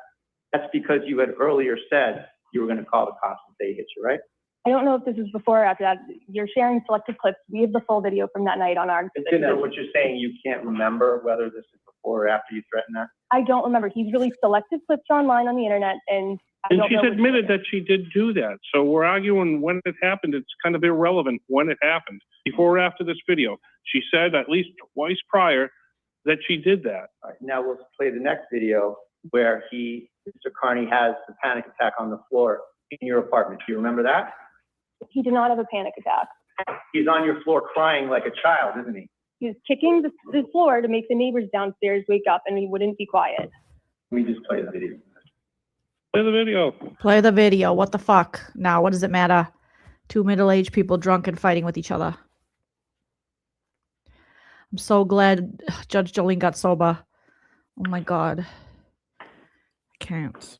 That's because you had earlier said you were going to call the cops and say he hit you, right? I don't know if this was before or after that. You're sharing selected clips. We have the full video from that night on our. Consider what you're saying, you can't remember whether this is before or after you threatened that? I don't remember. He's released selected clips online on the internet, and I And don't she's know which- admitted that she did do that. So we're arguing when it happened. It's kind of irrelevant when it happened, before or after this video. She said at least twice prior that she did that. All right, now we'll play the next video where Mr. Carney has the panic attack on the floor in your apartment. Do you remember that? He did not have a panic attack. He's on your floor crying like a child, isn't he? He was kicking the floor to make the neighbors downstairs wake up, and he wouldn't be quiet. Let me just play the video. Play the video. Play the video. What the fuck? Now, what does it matter? Two middle-aged people drunk and fighting with each other. I'm so glad Judge Joleen got sober. Oh my God. I can't.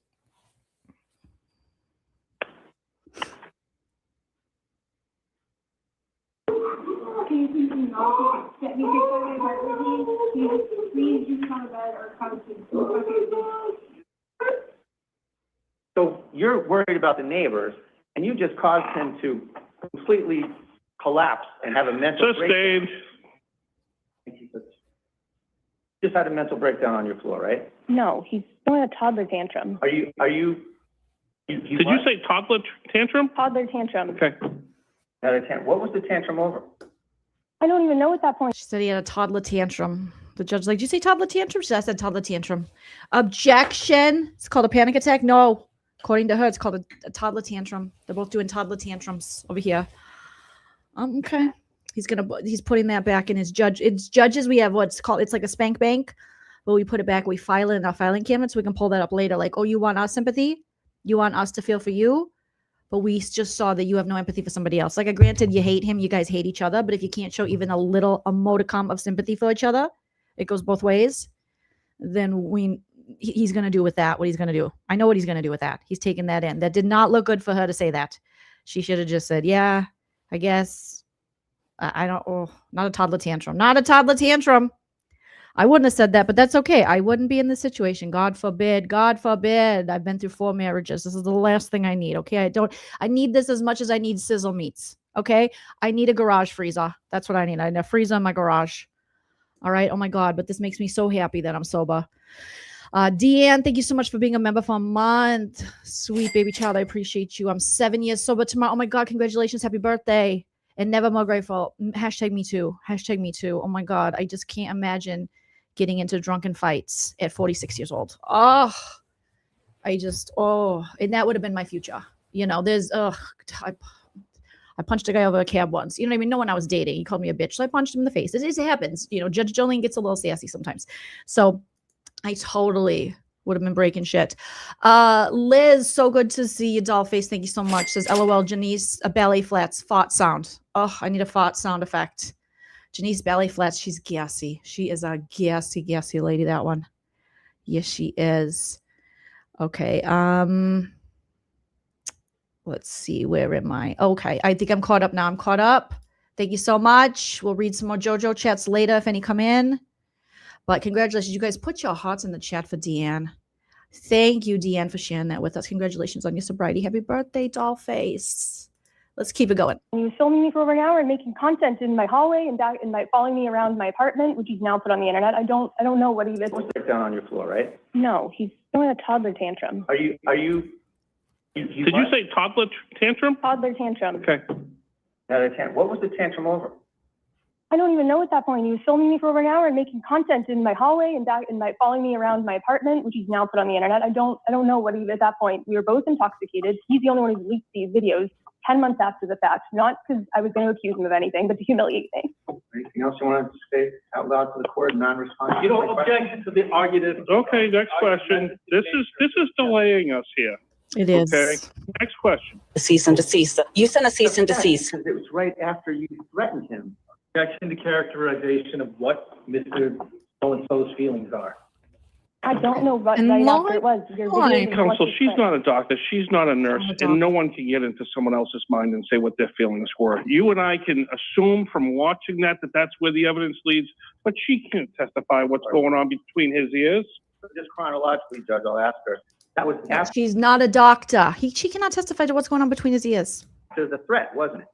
So you're worried about the neighbors, and you just caused him to completely collapse and have a mental breakdown. Just had a mental breakdown on your floor, right? No, he's throwing a toddler tantrum. Did you say toddler tantrum? Toddler tantrum. Okay. What was the tantrum over? I don't even know at that point. She said he had a toddler tantrum. The judge's like, did you say toddler tantrum? She said, I said toddler tantrum. Objection. It's called a panic attack? No. According to her, it's called a toddler tantrum. They're both doing toddler tantrums over here. Okay. He's putting that back in his judge. It's judges. We have what's called, it's like a spank bank, but we put it back. We file it in our filing cabinet so we can pull that up later. Like, oh, you want our sympathy? You want us to feel for you? But we just saw that you have no empathy for somebody else. Like, granted, you hate him. You guys hate each other. But if you can't show even a little modicum of sympathy for each other, it goes both ways. Then he's going to do with that what he's going to do. I know what he's going to do with that. He's taking that in. That did not look good for her to say that. She should have just said, yeah, I guess. Not a toddler tantrum. Not a toddler tantrum. I wouldn't have said that, but that's okay. I wouldn't be in this situation. God forbid. God forbid. I've been through 4 marriages. This is the last thing I need. Okay. I need this as much as I need sizzle meats. Okay. I need a garage freezer. That's what I need. I need a freezer in my garage. All right. Oh my God. But this makes me so happy that I'm sober. Deanne, thank you so much for being a member for a month. Sweet baby child. I appreciate you. I'm 7 years sober tomorrow. Oh my God. Congratulations. Happy birthday. And never more grateful. Hashtag me too. Hashtag me too. Oh my God. I just can't imagine getting into drunken fights at 46 years old. And that would have been my future. You know, I punched a guy over a cab once. You know what I mean? No one I was dating. He called me a bitch. So I punched him in the face. It happens. You know, Judge Joleen gets a little sassy sometimes. So I totally would have been breaking shit. Liz, so good to see you, dollface. Thank you so much. Says, LOL, Janice, a ballet flats, fart sound. Oh, I need a fart sound effect. Janice Ballet Flats, she's gassy. She is a gassy lady, that one. Yes, she is. Okay. Let's see. Where am I? Okay. I think I'm caught up now. I'm caught up. Thank you so much. We'll read some more JoJo chats later if any come in. But congratulations. You guys put your hearts in the chat for Deanne. Thank you, Deanne, for sharing that with us. Congratulations on your sobriety. Happy birthday, dollface. Let's keep it going. He was filming me for over an hour and making content in my hallway and following me around my apartment, which he's now put on the internet. I don't know what he is. Down on your floor, right? No, he's throwing a toddler tantrum. Did you say toddler tantrum? Toddler tantrum. Okay. What was the tantrum over? I don't even know at that point. He was filming me for over an hour and making content in my hallway and following me around my apartment, which he's now put on the internet. I don't know what he is at that point. We were both intoxicated. He's the only one who leaked these videos 10 months after the fact, not because I was going to accuse him of anything, but to humiliate me. Anything else you want to say out loud to the court, non-responsive? You don't object to the argument. Okay, next question. This is delaying us here. It is. Okay. Next question. Cease and desist. You sent a cease and desist. Because it was right after you threatened him. Objection to characterization of what Mr. So-and-so's feelings are. I don't know what right after it was. Counsel, she's not a doctor. She's not a nurse. And no one can get into someone else's mind and say what their feelings were. You and I can assume from watching that's where the evidence leads, but she can't testify what's going on between his ears. Just chronologically, Judge, I'll ask her. That was after. She's not a doctor. She cannot testify to what's going on between his ears. There's a threat, wasn't it?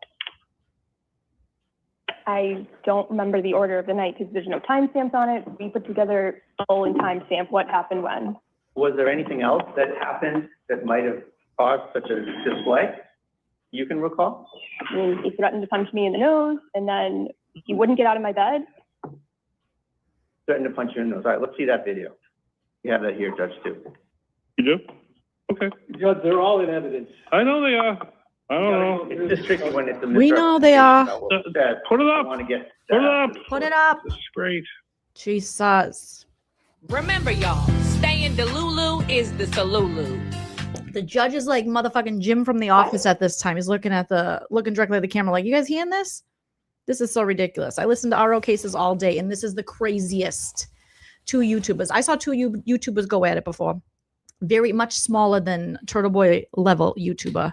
I don't remember the order of the night because there's no timestamps on it. We put together a full and timestamp what happened when. Was there anything else that happened that might have caused such a display you can recall? I mean, he threatened to punch me in the nose, and then he wouldn't get out of my bed. Threatened to punch you in the nose. All right, let's see that video. You have that here, Judge, too. You do? Okay. Judge, they're all in evidence. I know they are. I don't know. It's just tricky when it's a we know they are. Put it up. Put it up. Put it up. This is great. Jesus. Remember, y'all, staying Delulu is the Salulu. The judge is like motherfucking Jim from The Office at this time. He's looking directly at the camera like, you guys hearing this? This is so ridiculous. I listen to RO cases all day, and this is the craziest. 2 YouTubers. I saw 2 YouTubers go at it before. Very much smaller than Turtleboy level YouTuber.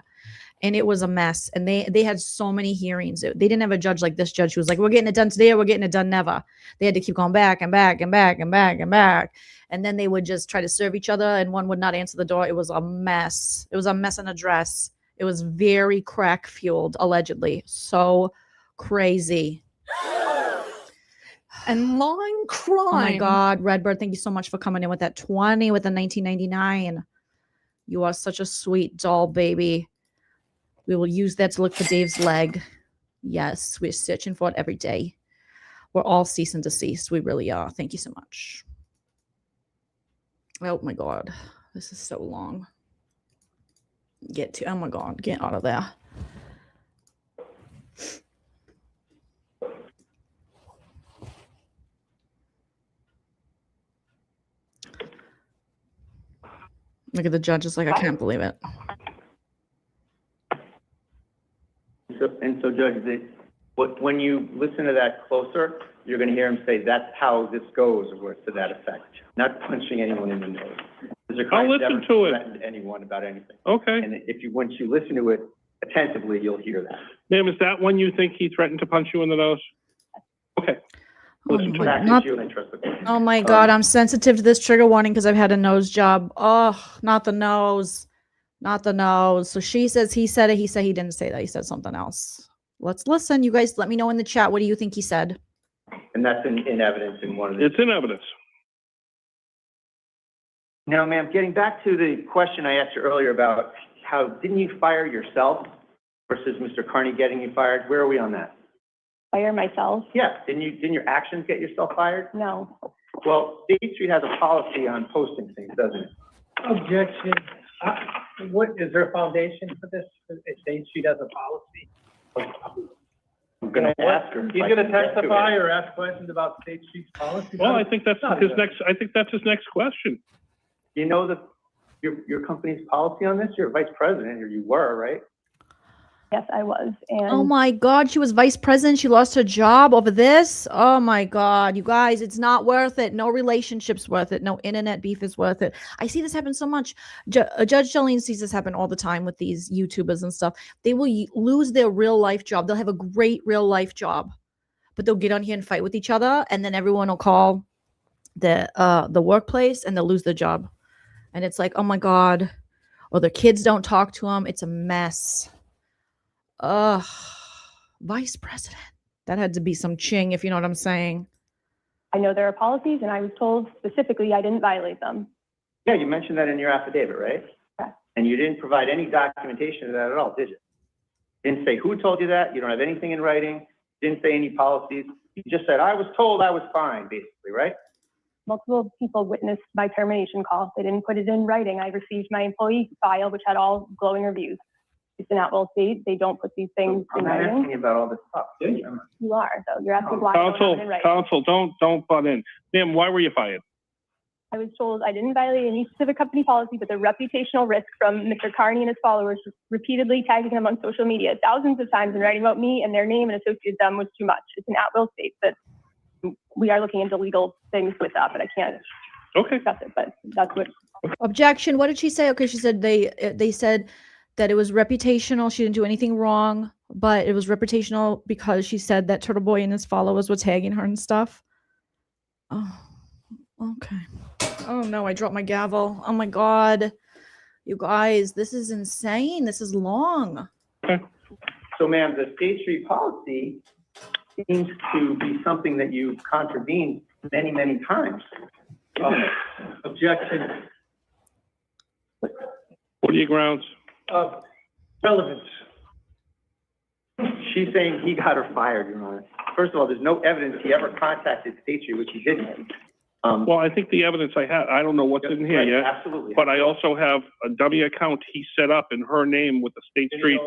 And it was a mess. And they had so many hearings. They didn't have a judge like this judge who was like, we're getting it done today or we're getting it done never. They had to keep going back and back and back and back and back. And then they would just try to serve each other and one would not answer the door. It was a mess. It was a mess in a dress. It was very crack fueled, allegedly. So crazy. And law and crime. Oh my God, Redbird, thank you so much for coming in with that 20 with the 1999. You are such a sweet doll, baby. We will use that to look for Dave's leg. Yes, we're searching for it every day. We're all cease and desist. We really are. Thank you so much. Oh my God, this is so long. Oh my God, get out of there. Look at the judges like, I can't believe it. So Judge, when you listen to that closer, you're going to hear him say, that's how this goes, or to that effect. Not punching anyone in the nose. I'll listen to it. Threatened anyone about anything. Okay. And once you listen to it attentively, you'll hear that. Ma'am, is that when you think he threatened to punch you in the nose? Okay. Listen to it. Oh my God, I'm sensitive to this trigger warning because I've had a nose job. Oh, not the nose. Not the nose. So she says he said it. He said he didn't say that. He said something else. Let's listen. You guys let me know in the chat. What do you think he said? And that's in evidence in one of the... It's in evidence. Now, ma'am, getting back to the question I asked you earlier about how didn't you fire yourself versus Mr. Carney getting you fired? Where are we on that? Fire myself? Yeah. Didn't your actions get yourself fired? No. Well, State Street has a policy on posting things, doesn't it? Objection. What, is there a foundation for this? If State Street has a policy? I'm going to ask her. He's going to testify or ask questions about State Street's policy? Well, I think that's his next. I think that's his next question. You know your company's policy on this? You're vice president, or you were, right? Yes, I was. And oh my God, she was vice president. She lost her job over this. Oh my God, you guys, it's not worth it. No relationship's worth it. No internet beef is worth it. I see this happen so much. Judge Joleen sees this happen all the time with these YouTubers and stuff. They will lose their real life job. They'll have a great real life job, but they'll get on here and fight with each other, and then everyone will call the workplace, and they'll lose their job. And it's like, oh my God, or their kids don't talk to them. It's a mess. Vice president. That had to be some ching, if you know what I'm saying. I know there are policies, and I was told specifically I didn't violate them. Yeah, you mentioned that in your affidavit, right? Yeah. And you didn't provide any documentation of that at all, did you? Didn't say who told you that. You don't have anything in writing. Didn't say any policies. You just said, I was told I was fine, basically, right? Multiple people witnessed my termination call. They didn't put it in writing. I received my employee file, which had all glowing reviews. It's an at-will state. They don't put these things in I'm not writing. asking you about all this stuff. You are, so you're asking why I don't have it in writing. Counsel, don't butt in. Ma'am, why were you fired? I was told I didn't violate any specific company policy, but the reputational risk from Mr. Carney and his followers repeatedly tagging him on social media thousands of times and writing about me and their name and associated them was too much. It's an at-will state that we are looking into legal things with that, but I can't discuss it, but that's what. Objection. What did she say? Okay, she said they said that it was reputational. She didn't do anything wrong, but it was reputational because she said that Turtleboy and his followers were tagging her and stuff. Oh, okay. Oh no, I dropped my gavel. Oh my God. You guys, this is insane. This is long. So ma'am, the State Street policy seems to be something that you contravened many, many times. Objection. What are your grounds? Relevance. She's saying he got her fired, Your Honor. First of all, there's no evidence he ever contacted State Street, which he didn't. Well, I think the evidence I have, I don't know what's in here yet. Absolutely. But I also have a dummy account he set up in her name with the State Street,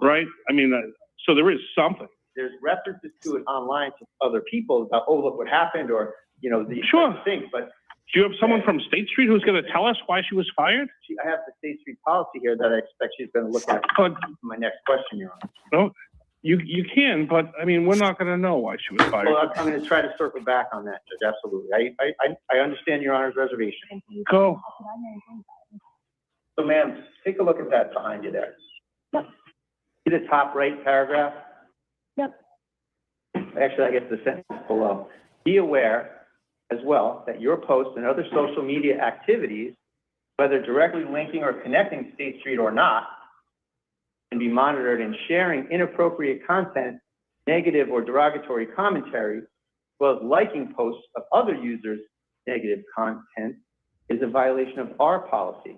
right? I mean, so there is something. There's references to it online to other people about, oh, look what happened, or, you know, the things, but Do you have someone from State Street who's going to tell us why she was fired? I have the State Street policy here that I expect she's going to look at for my next question, Your Honor. No, you can, but I mean, we're not going to know why she was fired. Well, I'm going to try to circle back on that, Judge, absolutely. I understand Your Honor's reservation. Go. So, ma'am, take a look at that behind you there. Yep. See the top right paragraph? Yep. Actually, I guess the sentence below. Be aware as well that your posts and other social media activities, whether directly linking or connecting State Street or not, can be monitored, and sharing inappropriate content, negative or derogatory commentary, as well as liking posts of other users' negative content is a violation of our policy.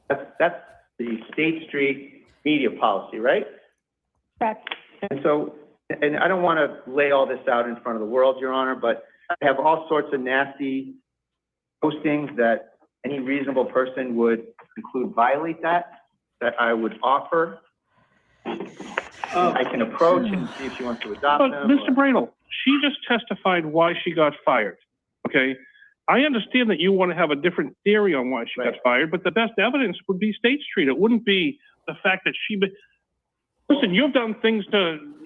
That's the State Street media policy, right? Correct. And so, and I don't want to lay all this out in front of the world, Your Honor, but I have all sorts of nasty postings that any reasonable person would conclude violate that I would offer. I can approach and see if she wants to adopt But them. Mr. Bradle, she just testified why she got fired. Okay, I understand that you want to have a different theory on why she got fired, but the best evidence would be State Street. It wouldn't be the fact that she. Listen, you've done things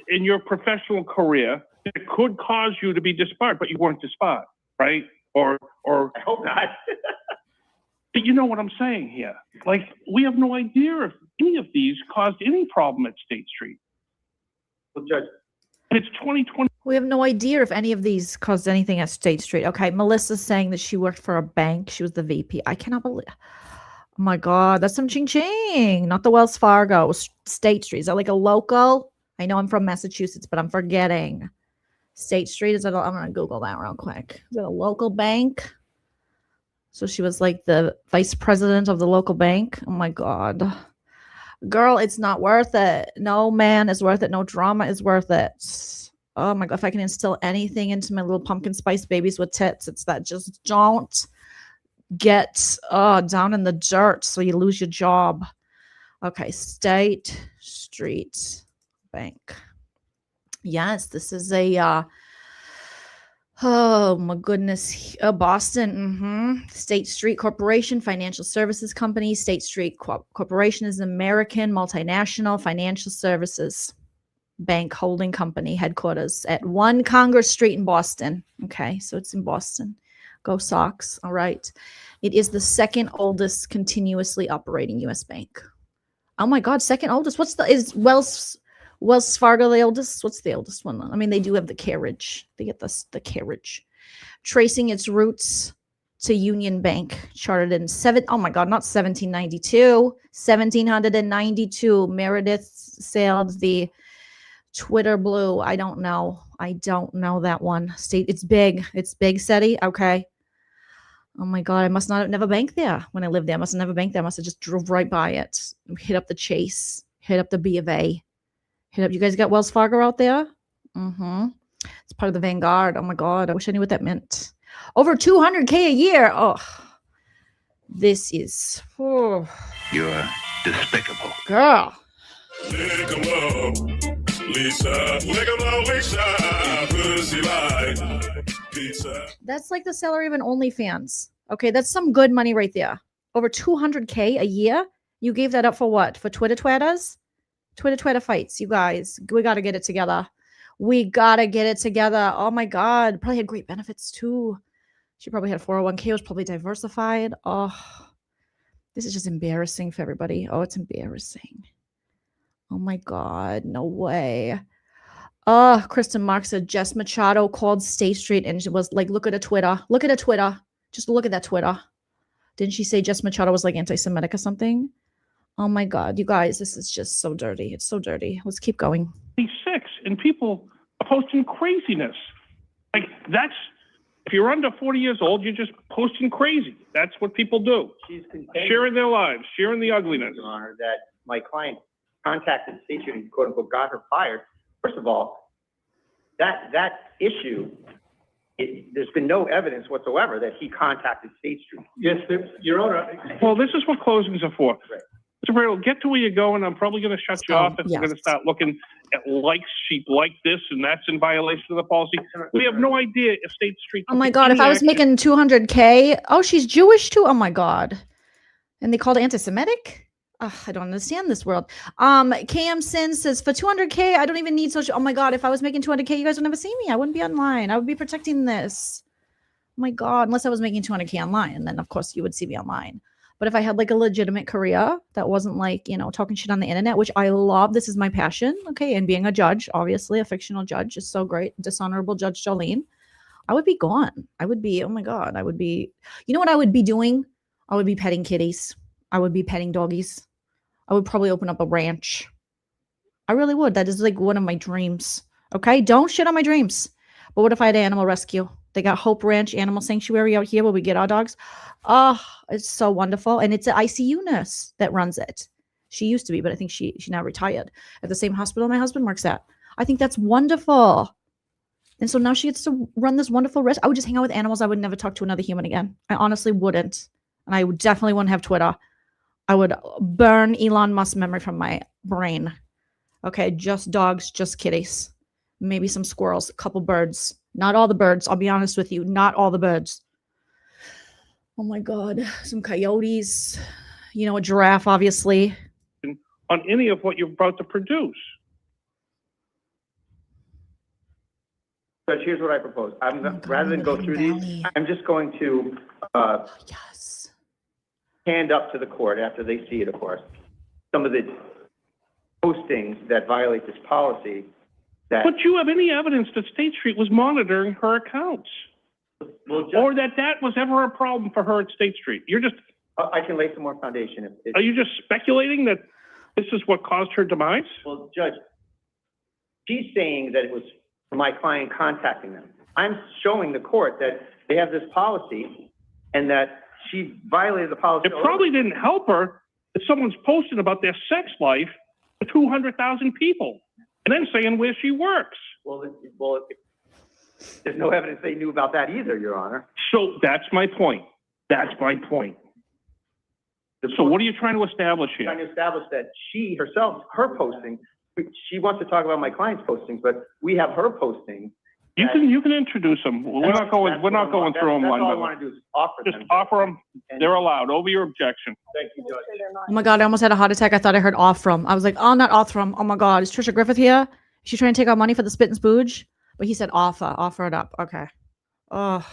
in your professional career that could cause you to be disbarred, but you weren't disbarred, right? Or I hope not. But you know what I'm saying here. Like, we have no idea if any of these caused any problem at State Street. Well, Judge, and it's 2020. We have no idea if any of these caused anything at State Street. Okay, Melissa's saying that she worked for a bank. She was the VP. I cannot believe. Oh my God, that's some ching-ching. Not the Wells Fargo. State Street. Is that like a local? I know I'm from Massachusetts, but I'm forgetting. State Street, is that? I'm going to Google that real quick. Is it a local bank? So she was like the vice president of the local bank. Oh my God. Girl, it's not worth it. No man is worth it. No drama is worth it. Oh my God. If I can instill anything into my little pumpkin spice babies with tits, it's that just don't get down in the dirt so you lose your job. Okay. State Street Bank. Yes, this is a oh my goodness. Boston. State Street Corporation, financial services company. State Street Corporation is an American multinational financial services bank holding company, headquarters at 1 Congress Street in Boston. Okay, so it's in Boston. Go Sox. All right. It is the second oldest continuously operating U.S. bank. Oh my God, second oldest. Is Wells Fargo the oldest? What's the oldest one? I mean, they do have the carriage. They get the carriage. Tracing its roots to Union Bank, chartered in not 1792, 1792. Meredith sailed the Twitter blue. I don't know that one. It's big. It's big, SETI. Okay. Oh my God, I must not have never banked there when I lived there. I must have never banked there. I must have just drove right by it. Hit up the Chase, hit up the B of A. Hit up. You guys got Wells Fargo out there? It's part of the Vanguard. Oh my God. I wish I knew what that meant. Over $200K a year. Oh, this is. Oh. You're despicable. Girl. That's like the salary of an OnlyFans. Okay, that's some good money right there. Over $200K a year. You gave that up for what? For Twitter fights, you guys. We got to get it together. Oh my God. Probably had great benefits too. She probably had 401k, was probably diversified. Oh, this is just embarrassing for everybody. Oh, it's embarrassing. Oh my God. No way. Oh, Kristen Mark said Jess Machado called State Street and she was like, look at a Twitter. Just look at that Twitter. Didn't she say Jess Machado was like anti-Semitic or something? Oh my God, you guys, this is just so dirty. It's so dirty. Let's keep going. 26 and people are posting craziness. Like, that's, if you're under 40 years old, you're just posting crazy. That's what people do. Sharing their lives, sharing the ugliness. Your Honor, that my client contacted State Street and quote unquote got her fired. First of all, that issue, there's been no evidence whatsoever that he contacted State Street. Yes, Your Honor. Well, this is what closings are for. Right. Mr. Bradle, get to where you're going. I'm probably going to shut you off if we're going to start looking she liked this and that's in violation of the policy. We have no idea if State Street. Oh my God, if I was making 200K, oh, she's Jewish too. Oh my God. And they called it anti-Semitic? Oh, I don't understand this world. KM Sin says for 200K, I don't even need social. Oh my God, if I was making 200K, you guys would never see me. I wouldn't be online. I would be protecting this. Oh my God, unless I was making 200K online. And then of course you would see me online. But if I had like a legitimate career that wasn't like, you know, talking shit on the internet, which I love, this is my passion. Okay. And being a judge, obviously a fictional judge is so great. Dishonorable Judge Jolene. I would be gone. I would be, oh my God, I would be, you know what I would be doing? I would be petting kitties. I would be petting doggies. I would probably open up a ranch. I really would. That is like one of my dreams. Okay. Don't shit on my dreams. But what if I had animal rescue? They got Hope Ranch Animal Sanctuary out here where we get our dogs. Oh, it's so wonderful. And it's an ICU nurse that runs it. She used to be, but I think she now retired at the same hospital my husband works at. I think that's wonderful. And so now she gets to run this wonderful rest. I would just hang out with animals. I would never talk to another human again. I honestly wouldn't. And I would definitely wouldn't have Twitter. I would burn Elon Musk's memory from my brain. Okay, just dogs, just kitties. Maybe some squirrels, a couple birds. Not all the birds. I'll be honest with you. Not all the birds. Oh my God. Some coyotes. You know, a giraffe, obviously. On any of what you're about to produce. Judge, here's what I propose. Rather than go through these, I'm just going to hand up to the court after they see it, of course, some of the postings that violate this policy. But you have any evidence that State Street was monitoring her accounts? Or that was ever a problem for her at State Street? You're just... I can lay some more foundation. Are you just speculating that this is what caused her demise? Well, Judge, she's saying that it was my client contacting them. I'm showing the court that they have this policy and that she violated the policy. It probably didn't help her if someone's posting about their sex life to 200,000 people. And then saying where she works. Well, there's no evidence they knew about that either, Your Honor. So that's my point. That's my point. So what are you trying to establish here? I'm trying to establish that she herself, her posting, she wants to talk about my client's postings, but we have her posting. You can introduce them. We're not going through them one by one. All I want to do is offer them. Just offer them. They're allowed. Over your objection. Thank you, Judge. Oh my God, I almost had a heart attack. I thought I heard off from. I was like, oh, not off from. Oh my God, is Tricia Griffith here? Is she trying to take our money for the spit and spooge? But he said offer it up. Okay. Oh,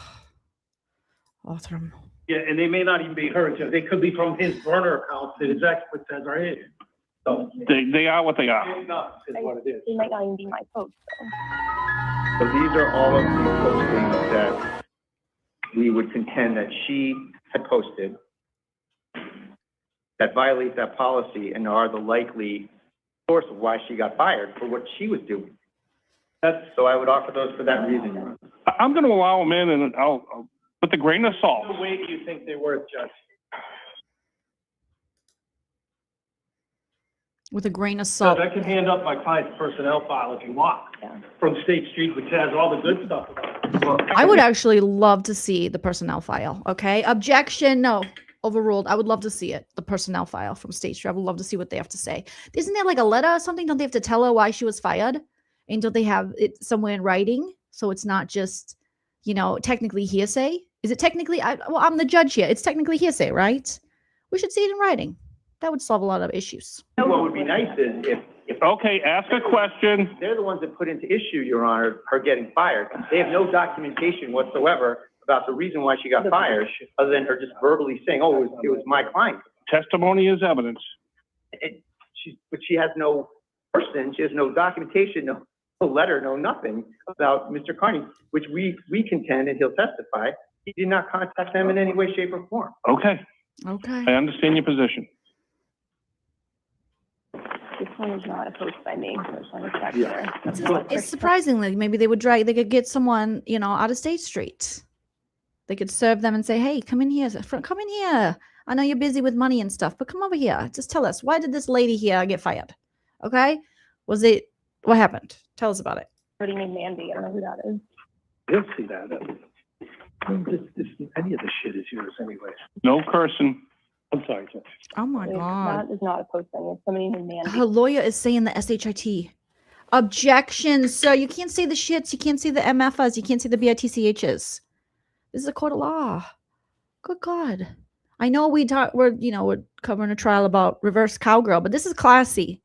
Othram. Yeah, and they may not even be hers. They could be from his burner account that his expert says are his. So they are what they are. Enough is what it is. It might not even be my post. So these are all of the postings that we would contend that she had posted that violate that policy and are the likely source of why she got fired for what she was doing. So I would offer those for that reason, Your Honor. I'm going to allow them in, and I'll with a grain of salt. What weight do you think they're worth, Judge? With a grain of salt. I can hand up my client's personnel file if you want, from State Street, which has all the good stuff about it. I would actually love to see the personnel file. Okay. Objection. No. Overruled. I would love to see it. The personnel file from State Street. I would love to see what they have to say. Isn't there like a letter or something? Don't they have to tell her why she was fired? And don't they have it somewhere in writing? So it's not just, you know, technically hearsay. Is it technically? Well, I'm the judge here. It's technically hearsay, right? We should see it in writing. That would solve a lot of issues. What would be nice is if okay, ask a question. They're the ones that put into issue, Your Honor, her getting fired. They have no documentation whatsoever about the reason why she got fired, other than her just verbally saying, "Oh, it was my client." Testimony is evidence. But she has no person. She has no documentation, no letter, no nothing about Mr. Carney, which we contend, and he'll testify, he did not contact them in any way, shape, or form. Okay. Okay. I understand your position. This one is not a post by me. This one is back there. It's surprisingly, maybe they could get someone, you know, out of State Street. They could serve them and say, hey, come in here. Come in here. I know you're busy with money and stuff, but come over here. Just tell us, why did this lady here get fired? Okay. What happened? Tell us about it. Somebody named Mandy. I don't know who that is. You'll see that. Any of this shit is yours anyway. No cursing. I'm sorry, Judge. Oh my God. That is not a post by me. It's somebody named Mandy. Her lawyer is saying the SHIT. Objection, sir. You can't say the shits. You can't say the MFs. You can't say the BITCHs. This is a court of law. Good God. I know we're covering a trial about reverse cowgirl, but this is classy.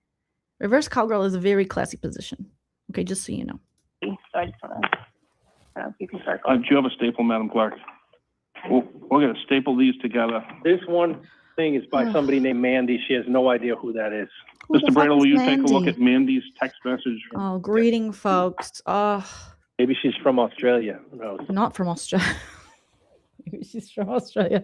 Reverse cowgirl is a very classy position. Okay, just so you know. So I just want to, I don't know if you can circle. Do you have a staple, Madam Clerk? We're going to staple these together. This one thing is by somebody named Mandy. She has no idea who that is. Who the Mr. fuck Bradle, is will you take a look Mandy? at Mandy's text message? Oh, greeting, folks. Oh, Maybe she's from Australia. Who knows? not from Australia. Maybe she's from Australia.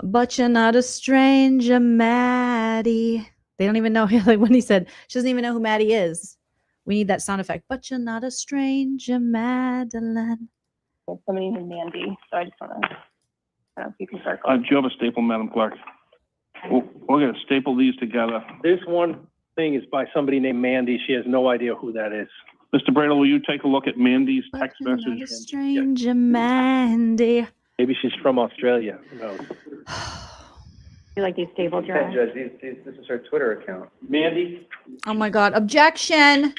But you're not a stranger, Maddie. They don't even know, like when he said, she doesn't even know who Maddie is. We need that sound effect. But you're not a stranger, Madeline. Somebody named Mandy. So I just want to, I don't know if you can circle. Do you have a staple, Madam Clerk? We're going to staple these together. This one thing is by somebody named Mandy. She has no idea who that is. Mr. Bradle, will you take a look at Mandy's But text you're message? not a stranger, Mandy. Maybe she's from Australia. Who knows? You like these stapled, Yeah, Joe? Judge, this is her Twitter account. Mandy? Oh my God. Objection.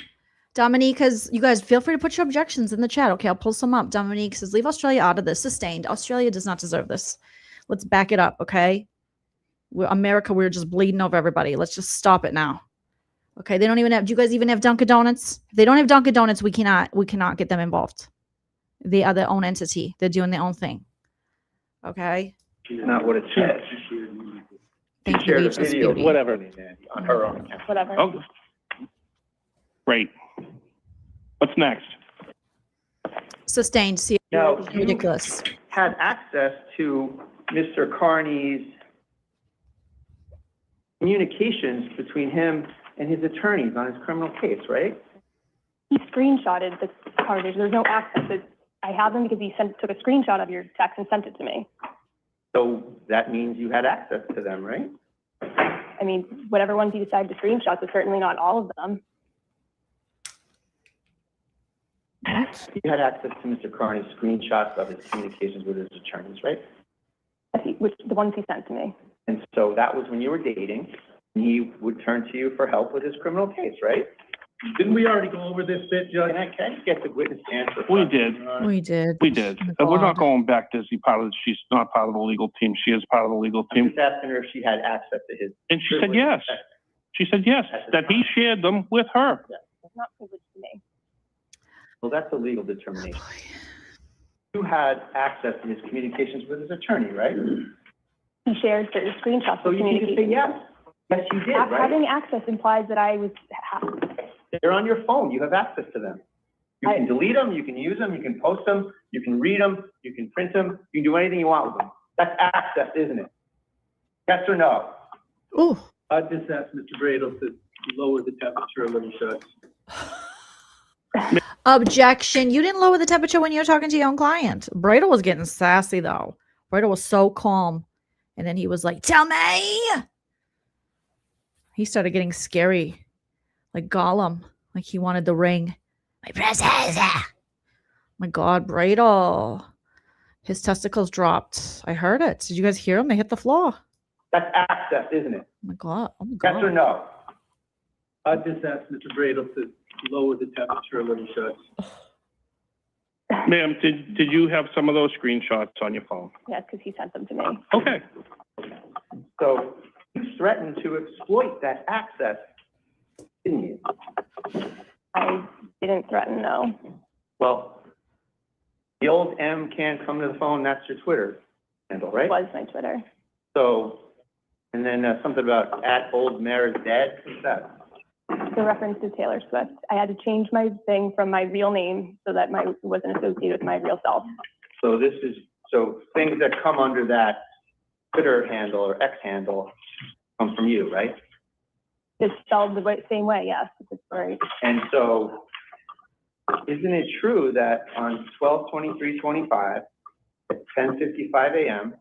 Dominique you guys feel free to put your objections in the chat. Okay, I'll pull some up. Dominique says, leave Australia out of this. Sustained. Australia does not deserve this. Let's back it up, okay? America, we're just bleeding over everybody. Let's just stop it now. Okay, they don't even have, do you guys even have Dunkin' Donuts? If they don't have Dunkin' Donuts, we cannot get them involved. They are their own entity. They're doing their own thing. Okay? Not what it says. Thank She you, shared a Ageless video Beauty. Whatever. on her own account. Whatever. Oh, great. What's next? Sustained. See, Now, ridiculous. Had access to Mr. Carney's communications between him and his attorneys on his criminal case, right? He screenshotted the cartage. There's no access. I have them because he took a screenshot of your text and sent it to me. So that means you had access to them, right? I mean, whatever ones you decide to screenshot, but certainly not all of them. You had access to Mr. Carney's screenshots of his communications with his attorneys, right? Which the ones he sent to me. And so that was when you were dating, and he would turn to you for help with his criminal case, right? Didn't we already go over this bit, Judge? Can I get the witness to answer? We did. We did. We did. Oh my And we're not God. going back to, she's not part of the legal team. She is part of the legal I'm team. just asking her if she had access to his. And she said yes. She said yes, that he shared them with her. It's not privileged to me. Well, that's a legal determination. You had access to his communications with his attorney, right? He shared certain screenshots So of you need to say communication. yes. Yes, you did, right? Having access implies that I was. They're on your phone. You have access to them. You can delete them, you can use them, you can post them, you can read them, you can print them, you can do anything you want with them. That's access, isn't it? Yes or no? Ooh. I just asked Mr. Bradle to lower the temperature a little, Judge. Objection. You didn't lower the temperature when you were talking to your own client. Bradle was getting sassy, though. Bradle was so calm. And then he was like, tell me. He started getting scary. Like Gollum. Like he wanted the ring. My princess. My God, Bradle. His testicles dropped. I heard it. Did you guys hear him? They hit the floor. That's access, isn't it? Oh my God. Oh my God. Yes or no? I just asked Mr. Bradle to lower the temperature a little, Judge. Ma'am, did you have some of those screenshots on your phone? Yes, because he sent them to me. Okay. So you threatened to exploit that access, didn't you? I didn't threaten, no. Well, the old M can't come to the phone, that's your Twitter handle, right? It was my Twitter. So, and then something about at old mayor is dead, what's that? The reference to Taylor Swift. I had to change my thing from my real name so that it wasn't associated with my real self. So so things that come under that Twitter handle or X handle come from you, right? It's spelled the same way, yes. It's right. And so, isn't it true that on 12/23/25 at 10:55 a.m.,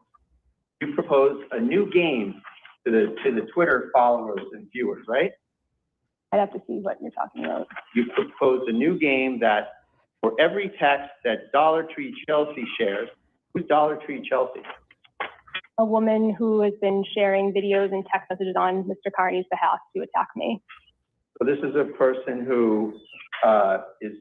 you proposed a new game to the Twitter followers and viewers, right? I'd have to see what you're talking about. You proposed a new game that for every text that Dollar Tree Chelsea shares, who's Dollar Tree Chelsea? A woman who has been sharing videos and text messages on Mr. Carney's behalf to attack me. So this is a person who is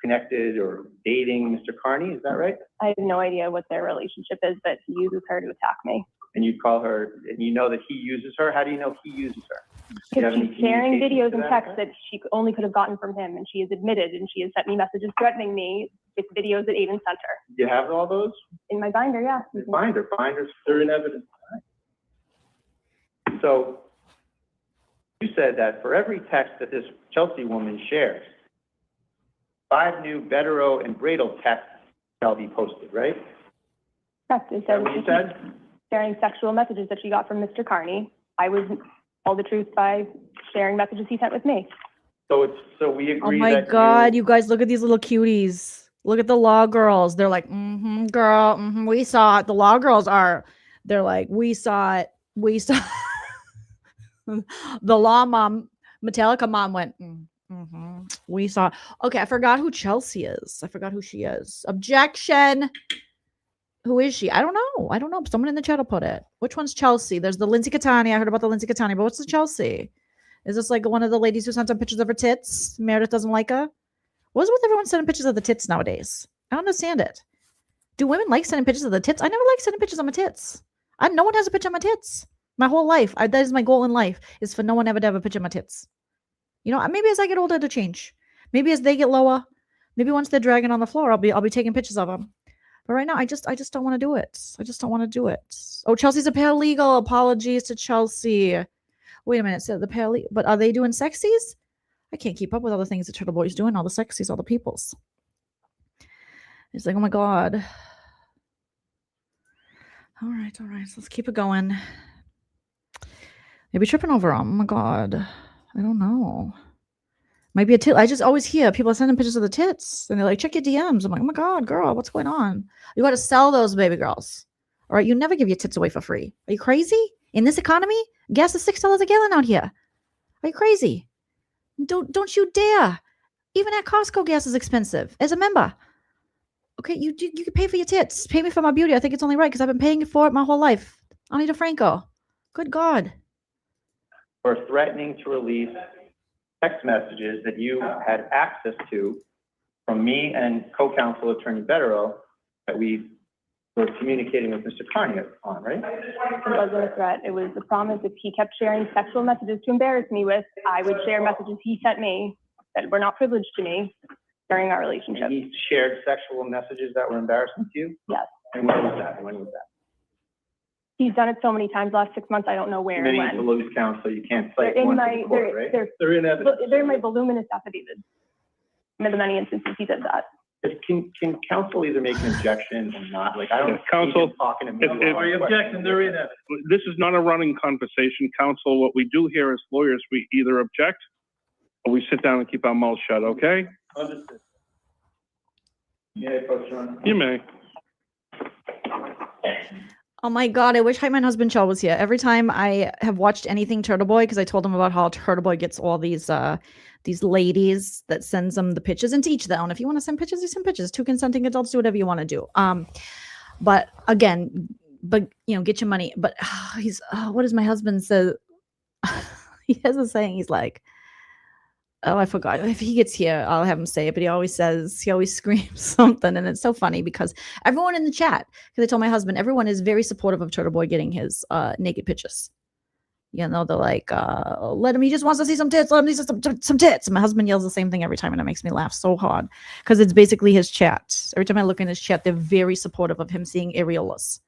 connected or dating Mr. Carney, is that right? I have no idea what their relationship is, but he uses her to attack me. And you call her, and you know that he uses her? How do you know he uses her? Do you have Because any she's sharing communication videos to and that texts effect? that she only could have gotten from him, and she has admitted, and she has sent me messages threatening me with videos that Aiden sent her. Do you have all those? In my binder, yeah. Binders, they're in evidence. So you said that for every text that this Chelsea woman shares, 5 new Betero and Bradle texts shall be posted, right? Correct. It Is that says what you she said? keeps sharing sexual messages that she got from Mr. Carney. I would tell the truth by sharing messages he sent with me. So we Oh agree my that God, you guys, look at these little cuties. Look at the law girls. They're like, girl, we saw it. The law girls they're like, we saw it. We saw the law mom, Metallica mom went, we saw. Okay, I forgot who Chelsea is. I forgot who she is. Objection. Who is she? I don't know. Someone in the chat will put it. Which one's Chelsea? There's the Lindsay Catani. I heard about the Lindsay Catani, but what's the Chelsea? Is this like one of the ladies who sent some pictures of her tits? Meredith doesn't like her. What's with everyone sending pictures of the tits nowadays? I don't understand it. Do women like sending pictures of the tits? I never like sending pictures of my tits. No one has a picture of my tits. My whole life. That is my goal in life, is for no one ever to have a picture of my tits. You know, maybe as I get older to change. Maybe as they get lower. Maybe once they're dragging on the floor, I'll be taking pictures of them. But right now, I just don't want to do it. I just don't want to do it. Oh, Chelsea's a paralegal. Apologies to Chelsea. Wait a minute. So the paralegal, but are they doing sexies? I can't keep up with all the things that Turtleboy's doing, all the sexies, all the peoples. It's like, oh my God. All right. So let's keep it going. Maybe tripping over them. Oh my God. I don't know. Might be a tit. I just always hear people sending pictures of the tits, and they're like, check your DMs. I'm like, oh my God, girl, what's going on? You got to sell those, baby girls. All right. You never give your tits away for free. Are you crazy? In this economy, gas is $6 a gallon out here. Are you crazy? Don't you dare. Even at Costco, gas is expensive. As a member. Okay, you can pay for your tits. Pay me for my beauty. I think it's only right because I've been paying for it my whole life. Anita Franco. Good God. For threatening to release text messages that you had access to from me and co-counsel Attorney Betero that we were communicating with Mr. Carney on, right? It wasn't a threat. It was a promise. If he kept sharing sexual messages to embarrass me with, I would share messages he sent me that were not privileged to me during our relationship. And he shared sexual messages that were embarrassing to you? Yes. And when was that? He's done it so many times last 6 months, I don't know where and Many to when. lose count, so you can't They're cite in one to my, the court, right? they're in evidence. They're in my voluminous affidavits. In the many instances he did that. Can counsel either make an objection or not? Like, I don't. Counsel, talking to me. objection, they're in evidence. This is not a running conversation, counsel. What we do here as lawyers, we either object or we sit down and keep our mouths shut, okay? Understood. Yeah, Coach John. You may. Oh my God, I wish my husband Chell was here. Every time I have watched anything Turtleboy, because I told him about how Turtleboy gets all these ladies that sends them the pictures, and to each their own. If you want to send pictures, you send pictures. 2 consenting adults, do whatever you want to do. But again, get your money. But what does my husband say? He has a saying. He's like, oh, I forgot. If he gets here, I'll have him say it. But he always screams something. And it's so funny because everyone in the chat, because I told my husband, everyone is very supportive of Turtleboy getting his naked pictures. You know, they're like, let him, he just wants to see some tits. Let him see some tits. And my husband yells the same thing every time. And it makes me laugh so hard because it's basically his chat. Every time I look in his chat, they're very supportive of him seeing areolas.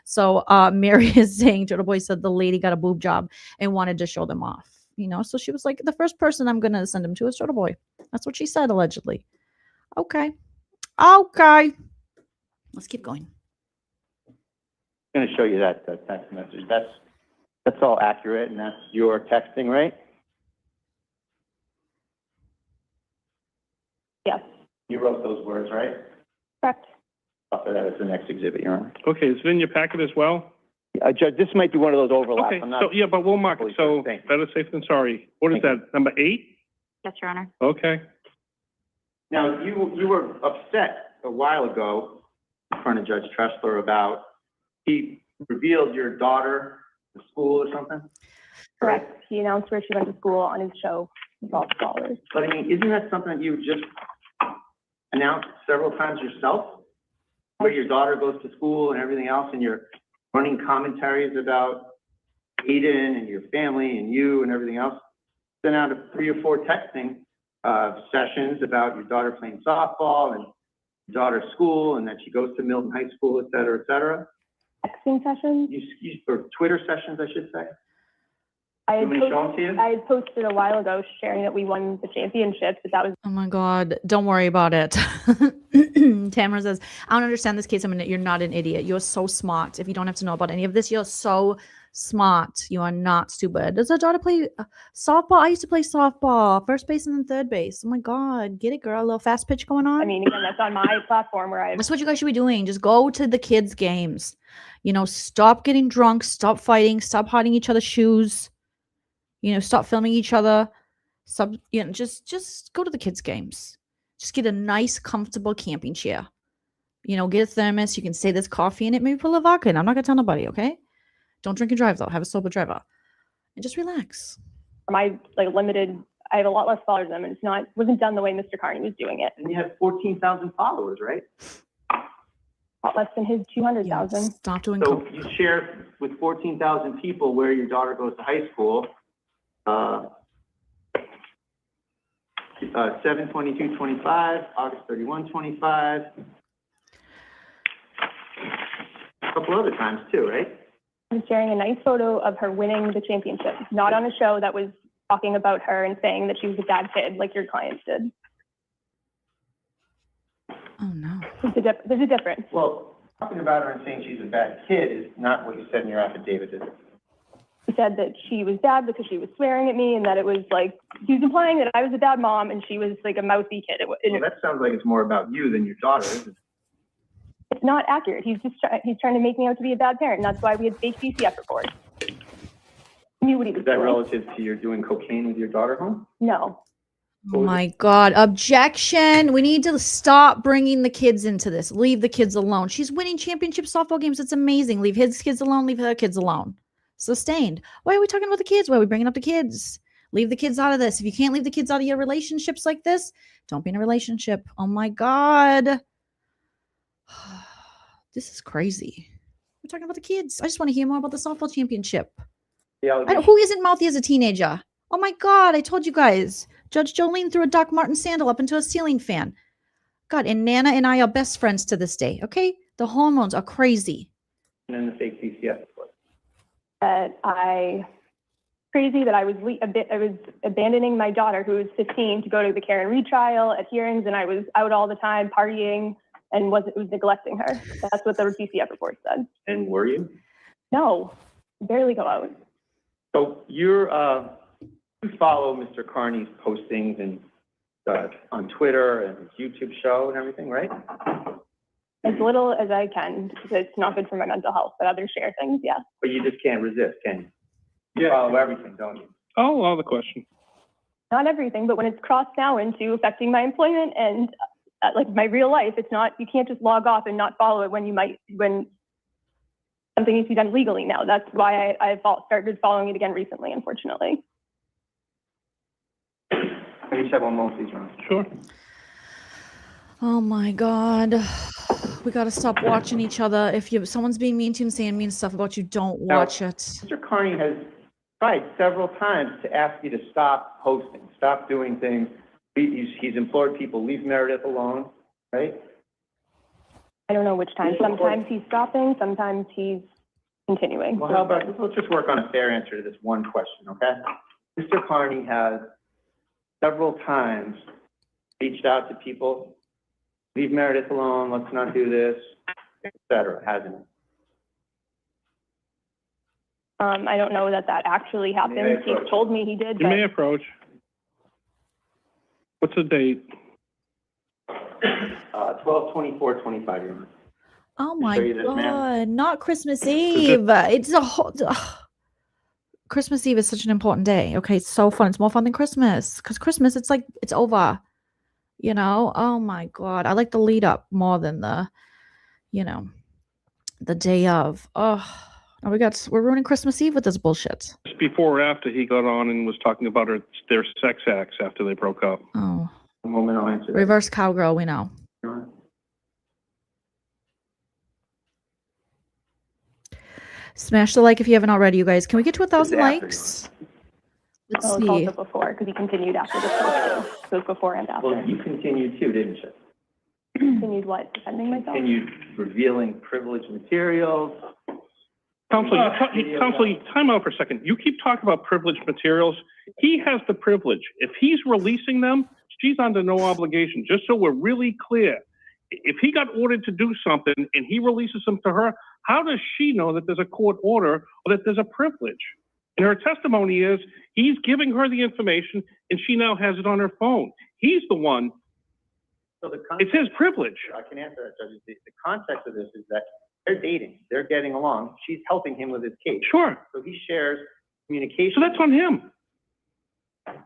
So Mary is saying Turtleboy said the lady got a boob job and wanted to show them off. You know, so she was like, the first person I'm going to send him to is Turtleboy. That's what she said, allegedly. Okay. Let's keep going. I'm going to show you that text message. That's all accurate, and that's your texting, right? Yes. You wrote those words, right? Correct. Offer that as the next exhibit, Your Honor. Okay, is it in your packet as well? Judge, this might be one of those overlaps. Okay, but we'll mark it. So better safe than sorry. What is that, number 8? Yes, Your Honor. Okay. Now, you were upset a while ago in front of Judge Tressler about he revealed your daughter to school or something? Correct. He announced where she went to school on his show golf scholars. But I mean, isn't that something that you just announced several times yourself? Where your daughter goes to school and everything else, and you're running commentaries about Aiden and your family and you and everything else. Send out 3 or 4 texting sessions about your daughter playing softball and your daughter's school and that she goes to Milton High School, et cetera, et cetera. Texting sessions? Or Twitter sessions, I should say. I You want me to show them to you? I had posted a while ago sharing that we won the championship, but that was. Oh my God. Don't worry about it. Tamara says, I don't understand this case. You're not an idiot. You're so smart. If you don't have to know about any of this, you're so smart. You are not stupid. Does our daughter play softball? I used to play softball, first base and then third base. Oh my God. Get it, girl. A little fast pitch going on. I mean, again, that's on my platform where I. That's what you guys should be doing. Just go to the kids' games. You know, stop getting drunk, stop fighting, stop hiding each other's shoes. You know, stop filming each other. Stop, you know, just go to the kids' games. Just get a nice, comfortable camping chair. You know, get a thermos. You can say there's coffee in it. Maybe put a little vodka in. I'm not gonna tell nobody, okay? Don't drink and drive though. Have a sober driver. And just relax. My limited. I have a lot less followers than him, and wasn't done the way Mr. Carney was doing it. And you have 14,000 followers, right? A lot less than his 200,000. Stop doing. So you share with 14,000 people where your daughter goes to high school. 7/22/25, August 31/25. A couple other times too, right? I'm sharing a nice photo of her winning the championship, not on a show that was talking about her and saying that she was a bad kid like your clients did. Oh no. There's a difference. Well, talking about her and saying she's a bad kid is not what you said in your affidavit, is it? He said that she was bad because she was swearing at me and that it was like, he was implying that I was a bad mom and she was like a mouthy kid. Well, that sounds like it's more about you than your daughter, isn't it? It's not accurate. He's trying to make me out to be a bad parent. And that's why we had fake DCF reports. He knew what he was Is that doing. relative to your doing cocaine with your daughter home? No. Oh my God. Objection. We need to stop bringing the kids into this. Leave the kids alone. She's winning championship softball games. It's amazing. Leave his kids alone. Leave her kids alone. Sustained. Why are we talking about the kids? Why are we bringing up the kids? Leave the kids out of this. If you can't leave the kids out of your relationships like this, don't be in a relationship. Oh my God. This is crazy. We're talking about the kids. I just want to hear more about the softball championship. Who isn't mouthy as a teenager? Oh my God. I told you guys. Judge Joleen threw a Doc Martin sandal up into a ceiling fan. God, and Nana and I are best friends to this day. Okay? The hormones are crazy. And then the fake DCF. That I was abandoning my daughter who was 15 to go to the Karen Reed trial at hearings, and I was out all the time partying and was neglecting her. That's what the DCF report said. And were you? No, barely go out. So you follow Mr. Carney's postings and on Twitter and his YouTube show and everything, right? As little as I can, because it's not good for my mental health, but others share things, yes. But you just can't resist, can you? You follow everything, don't you? Oh, well, the question. Not everything, but when it's crossed now into affecting my employment and my real life, it's not, you can't just log off and not follow it when something needs to be done legally now. That's why I started following it again recently, unfortunately. I just have one more, please, Ron. Sure. Oh my God. We got to stop watching each other. If someone's being mean to you and saying mean stuff about you, don't watch it. Mr. Carney has tried several times to ask you to stop posting, stop doing things. He's implored people, leave Meredith alone, right? I don't know which time. Sometimes he's stopping, sometimes he's continuing. Well, how about, let's just work on a fair answer to this one question, okay? Mr. Carney has several times reached out to people, leave Meredith alone, let's not do this, etc., hasn't it? I don't know that actually happened. He told me he did. You may approach. What's the date? 12/24/25. Oh my show you this, ma'am. God, not Christmas Eve. It's a whole. Christmas Eve is such an important day. Okay, it's so fun. It's more fun than Christmas because Christmas, it's like it's over. You know. Oh my God, I like the lead up more than the day of. Oh, Oh, we're ruining Christmas Eve with this bullshit. Just before or after he got on and was talking about their sex acts after they broke up. Oh. A moment, I'll answer that. Reverse cowgirl, we know. Smash the like if you haven't already, you guys. Can we get to 1,000 likes? Let's Oh, see. it's also before, because he continued after the post, too. So it's before and after. Well, you continued too, didn't you? Continued what? Defending myself? Continued revealing privileged materials. Counsel, time out for a second. You keep talking about privileged materials. He has the privilege. If he's releasing them, she's under no obligation. Just so we're really clear. If he got ordered to do something and he releases them to her, how does she know that there's a court order or that there's a privilege? And her testimony is he's giving her the information and she now has it on her phone. He's the one. So it's his privilege. I can answer that, Judge. The context of this is that they're dating. They're getting along. She's helping him with his case. Sure. So he shares communication. So that's on him.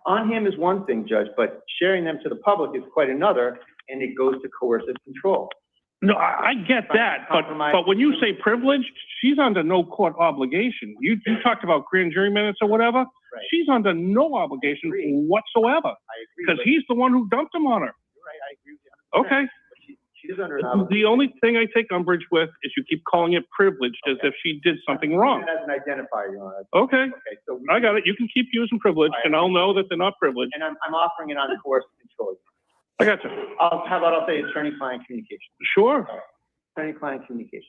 On him is one thing, Judge, but sharing them to the public is quite another, and it goes to coercive control. No, I get that, but when you say privilege, she's under no court obligation. You talked about grand jury minutes or whatever. Right. She's under no obligation whatsoever. I agree. Because he's the one who dumped him on her. You're right, I agree with you. Okay. She's under an obligation. The only thing I take umbrage with is you keep calling it privileged as if she did something wrong. As an identifier, Your Honor. Okay. So I got it. You can keep using privilege, and I'll know that they're not privileged. And I'm offering it on coercive control. I got you. How about I'll say attorney-client communication? Sure. Attorney-client communication.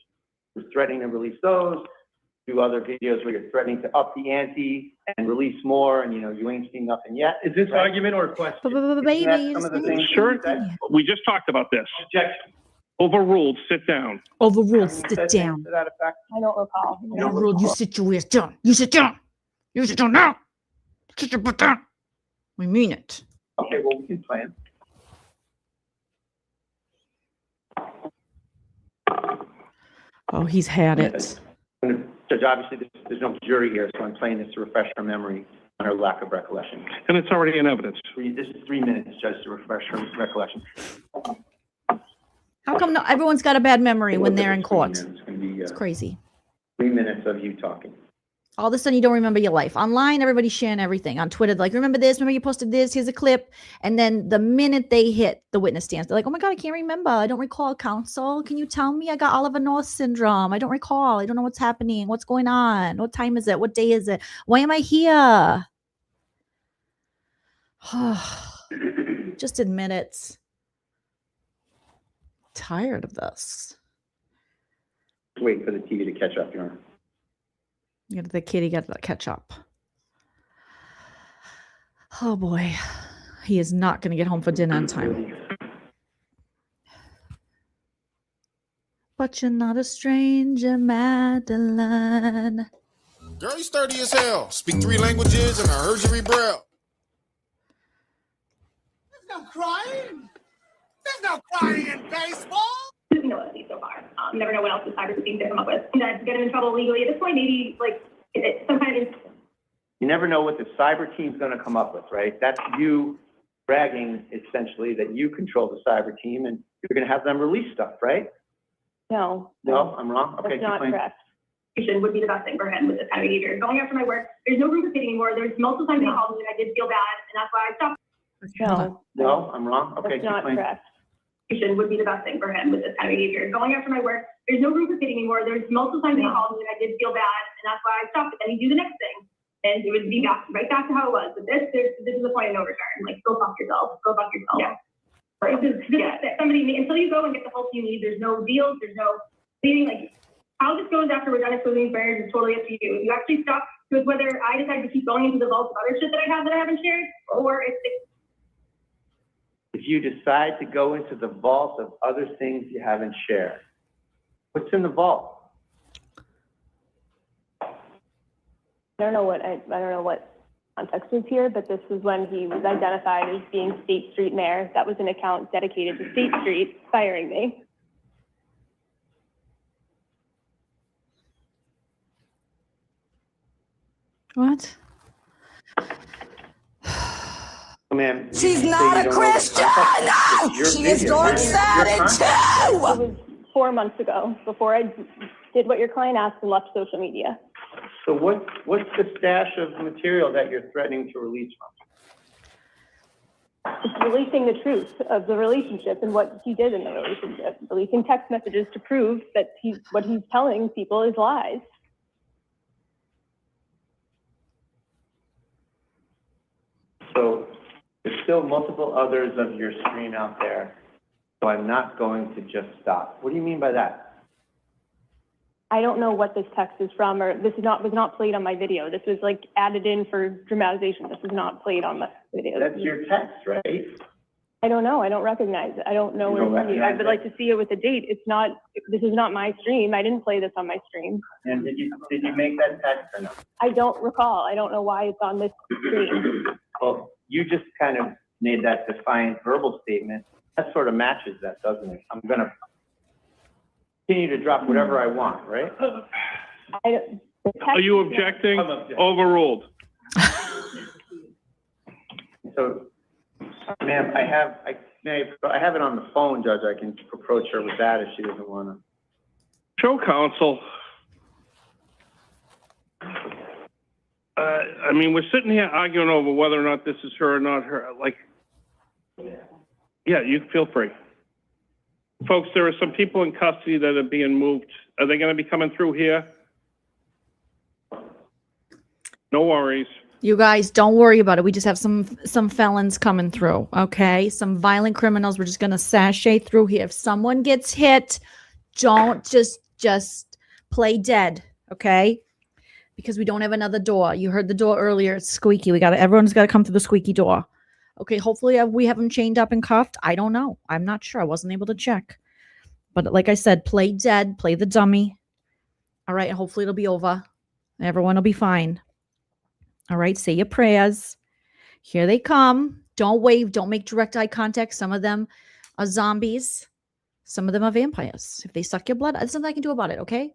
You're threatening to release those, do other videos where you're threatening to up the ante and release more, and you ain't seen nothing yet. Is this argument or a question? Baby, some of the things sure. We just talked about this. Objection. Overruled. Sit down. Overruled. Sit down. To that effect? I don't recall. Overruled. You sit your ass down. You sit down. You sit down now. Sit your butt down. We mean it. Okay, well, we can plan. Oh, he's had it. Judge, obviously, there's no jury here, so I'm playing this to refresh her memory on her lack of recollection. And it's already in evidence. This is 3 minutes, Judge, to refresh her recollection. How come everyone's got a bad memory when they're in court? It's going to be It's crazy. 3 minutes of you talking. All of a sudden, you don't remember your life. Online, everybody's sharing everything. On Twitter, like, remember this? Remember you posted this? Here's a clip. And then the minute they hit the witness stands, they're like, oh my God, I can't remember. I don't recall, counsel. Can you tell me? I got Oliver North syndrome. I don't recall. I don't know what's happening. What's going on? What time is it? What day is it? Why am I here? Just admit it. Tired of this. Wait for the TV to catch up, Your Honor. The kitty got to catch up. Oh boy. He is not going to get home for dinner on time. But you're not a stranger, Madeline. Girl, you sturdy as hell. Speak 3 languages and I heard you rebel. There's no crying. There's no crying in baseball. You know what I see so far. You never know what else the cyber team can come up with. And to get him in trouble legally at this point, maybe like some kind of. You never know what the cyber team's going to come up with, right? That's you bragging essentially that you control the cyber team and you're going to have them release stuff, right? No. No, I'm wrong. Okay, That's not correct. Would be the best thing for him with this kind of behavior. Going after my work, there's no room for kidding anymore. There's multiple times he called me and I did feel bad, and that's why I stopped. No, I'm wrong. Okay, That's not correct. Would be the best thing for him with this kind of behavior. Going after my work, there's no room for kidding anymore. There's multiple times he called me and I did feel bad, and that's why I stopped. But then he'd do the next thing, and it would be right back to how it was. But this is a point of no return. Like, go fuck yourself. Go fuck yourself. Yeah. Right. Somebody, until you go and get the help you need, there's no deals. There's no leaving. Like, how this goes after we're done exposing marriage is totally up to you. If you actually stop with whether I decide to keep going into the vault of other shit that I haven't shared, or if you decide to go into the vault of other things you haven't shared, what's in the vault? I don't know what context is here, but this was when he was identified as being State Street Mayor. That was an account dedicated to State Street firing me. What? Ma'am, She's not a Christian! No! She is dark-sided too! It was 4 months ago, before I did what your client asked and left social media. So what's the stash of material that you're threatening to release from? It's releasing the truth of the relationship and what he did in the relationship, releasing text messages to prove that what he's telling people is lies. So there's still multiple others of your stream out there, so I'm not going to just stop. What do you mean by that? I don't know what this text is from, or this was not played on my video. This was like added in for dramatization. This was not played on my video. That's your text, right? I don't know. I don't recognize it. I don't know where it's from. I would like to see it with a date. It's not, this is not my stream. I didn't play this on my stream. And did you make that text or no? I don't recall. I don't know why it's on this stream. Well, you just kind of made that defiant verbal statement. That sort of matches that, doesn't it? I'm going to continue to drop whatever I want, right? Are you objecting? Overruled. So, ma'am, I have it on the phone, Judge. I can approach her with that if she doesn't want to. Show counsel. I mean, we're sitting here arguing over whether or not this is her or not her. Like, yeah, you feel free. Folks, there are some people in custody that are being moved. Are they going to be coming through here? No worries. You guys, don't worry about it. We just have some felons coming through, okay? Some violent criminals. We're just going to sashay through here. If someone gets hit, don't just play dead, okay? Because we don't have another door. You heard the door earlier. It's squeaky. Everyone's got to come through the squeaky door. Okay, hopefully we have them chained up and cuffed. I don't know. I'm not sure. I wasn't able to check. But like I said, play dead. Play the dummy. All right, and hopefully it'll be over. Everyone will be fine. All right, say your prayers. Here they come. Don't wave. Don't make direct eye contact. Some of them are zombies. Some of them are vampires. If they suck your blood, there's something I can do about it, okay?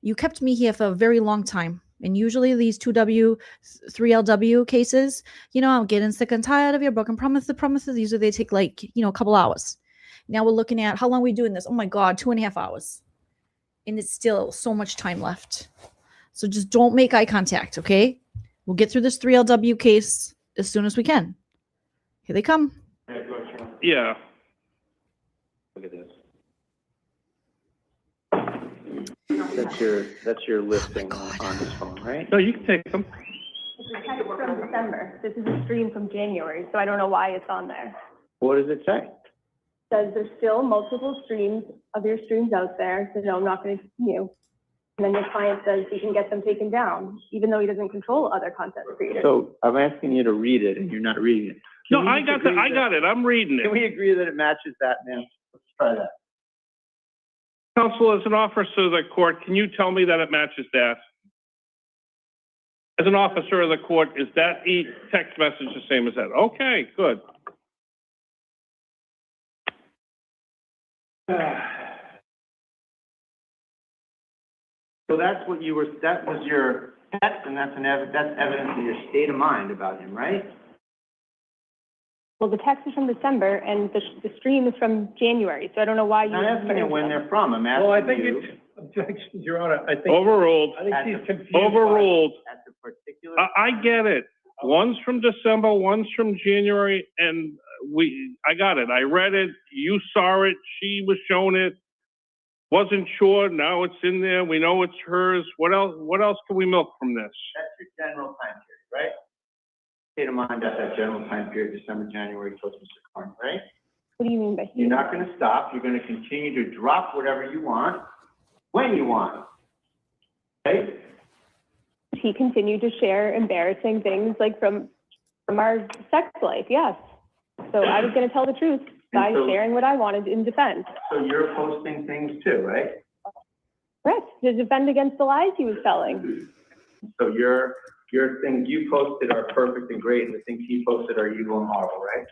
You kept me here for a very long time. And usually these 2W, 3LW cases, I'm getting sick and tired of your broken promises. Usually they take a couple hours. Now we're looking at, how long are we doing this? Oh my God, 2.5 hours. And it's still so much time left. So just don't make eye contact, okay? We'll get through this 3LW case as soon as we can. Here they come. Yeah. Look at this. That's your listing on this phone, right? No, you can take them. This is a text from December. This is a stream from January, so I don't know why it's on there. What does it say? It says there's still multiple streams of your streams out there, so no, I'm not going to continue. And then your client says he can get them taken down, even though he doesn't control other content creators. So I'm asking you to read it, and you're not reading it. No, I got it. I'm reading it. Can we agree that it matches that, man? Let's try that. Counsel, as an officer of the court, can you tell me that it matches that? As an officer of the court, is that text message the same as that? Okay, good. So that's what that was your text, and that's evidence of your state of mind about him, right? Well, the text is from December, and the stream is from January, so I don't know why you... I'm not asking you when they're from. I'm asking Well, I think it's objection, Your Honor. I think overruled. I think she's confused. Overruled. At the particular. I get it. One's from December, one's from January, and I got it. I read it. You saw it. She was shown it. Wasn't sure. Now it's in there. We know it's hers. What else can we milk from this? That's your general time period, right? State of mind at that general time period, December, January, towards Mr. Carn, right? What do you mean by he? You're not going to stop. You're going to continue to drop whatever you want when you want. Okay? He continued to share embarrassing things like from our sex life, yes. So I was going to tell the truth by sharing what I wanted in defense. So you're posting things too, right? Correct, to defend against the lies he was telling. So your things you posted are perfect and great, and the things he posted are evil and horrible, right?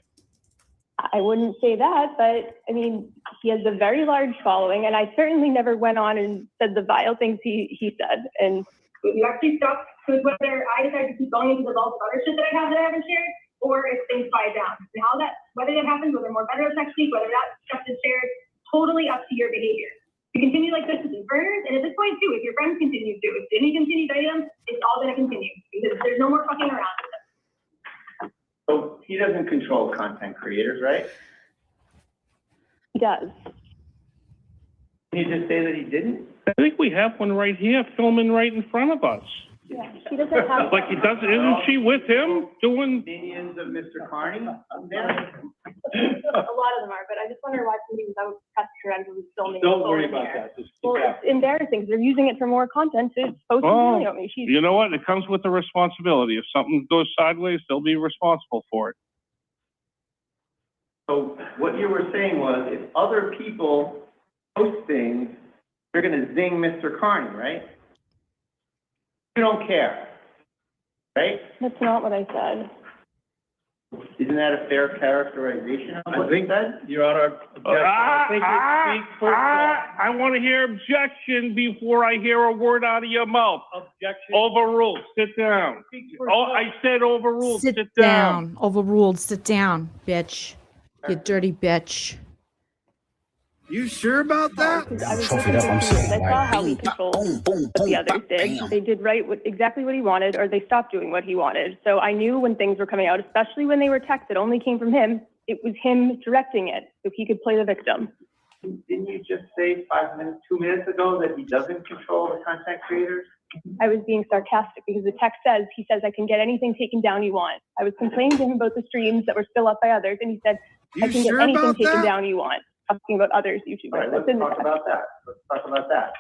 I wouldn't say that, but I mean, he has a very large following, and I certainly never went on and said the vile things he said. And you actually stopped with whether I decided to keep going into the vault of other shit that I have that I haven't shared, or if things quiet down. And whether that happens, whether more better sex week, whether that stuff is shared, totally up to your behavior. You continue like this with these burners, and at this point too, if your friends continue to, if any continue dating them, it's all gonna continue, because there's no more fucking around with them. So he doesn't control content creators, right? He does. Can you just say that he didn't? I think we have one right here, filming right in front of us. Yeah, she doesn't have. Like he does, isn't she with him doing? Minions of Mr. Carney up there? A lot of them are, but I just wonder why somebody without press credentials is filming. Don't worry about that. Just keep Well, that. it's embarrassing, 'cause they're using it for more content to post Oh, video. I mean, she's. you know what? It comes with the responsibility. If something goes sideways, they'll be responsible for it. So what you were saying was, if other people post things, they're gonna zing Mr. Carney, right? You don't care, right? That's not what I said. Isn't that a fair characterization of what you said? Your Honor, I think you speak for yourself. I want to hear objection before I hear a word out of your mouth. Objection. Overruled. Sit down. Oh, I said overruled. Sit Sit down. Overruled. Sit down, bitch. You dirty bitch. You sure about that? I was listening to you, and I saw how he controlled the others did. They did exactly what he wanted, or they stopped doing what he wanted. So I knew when things were coming out, especially when they were texts that only came from him, it was him directing it, so he could play the victim. Didn't you just say 2 minutes ago that he doesn't control the content creators? I was being sarcastic because the text says, he says, I can get anything taken down you want. I was complaining to him about the streams that were still up by others, and he said, I can get anything taken down you want. Talking about others YouTubers. All right, let's talk about that. Let's talk about that.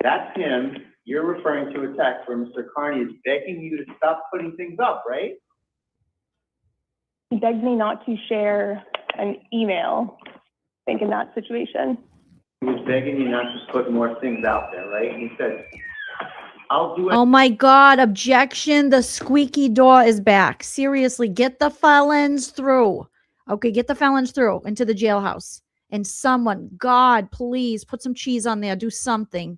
That's him. You're referring to a text where Mr. Carney is begging you to stop putting things up, right? He begged me not to share an email, I think, in that situation. He was begging you not to put more things out there, right? He said, I'll do it. Oh my God, objection. The squeaky door is back. Seriously, get the felons through. Okay, get the felons through into the jailhouse. And someone, God, please put some cheese on there. Do something.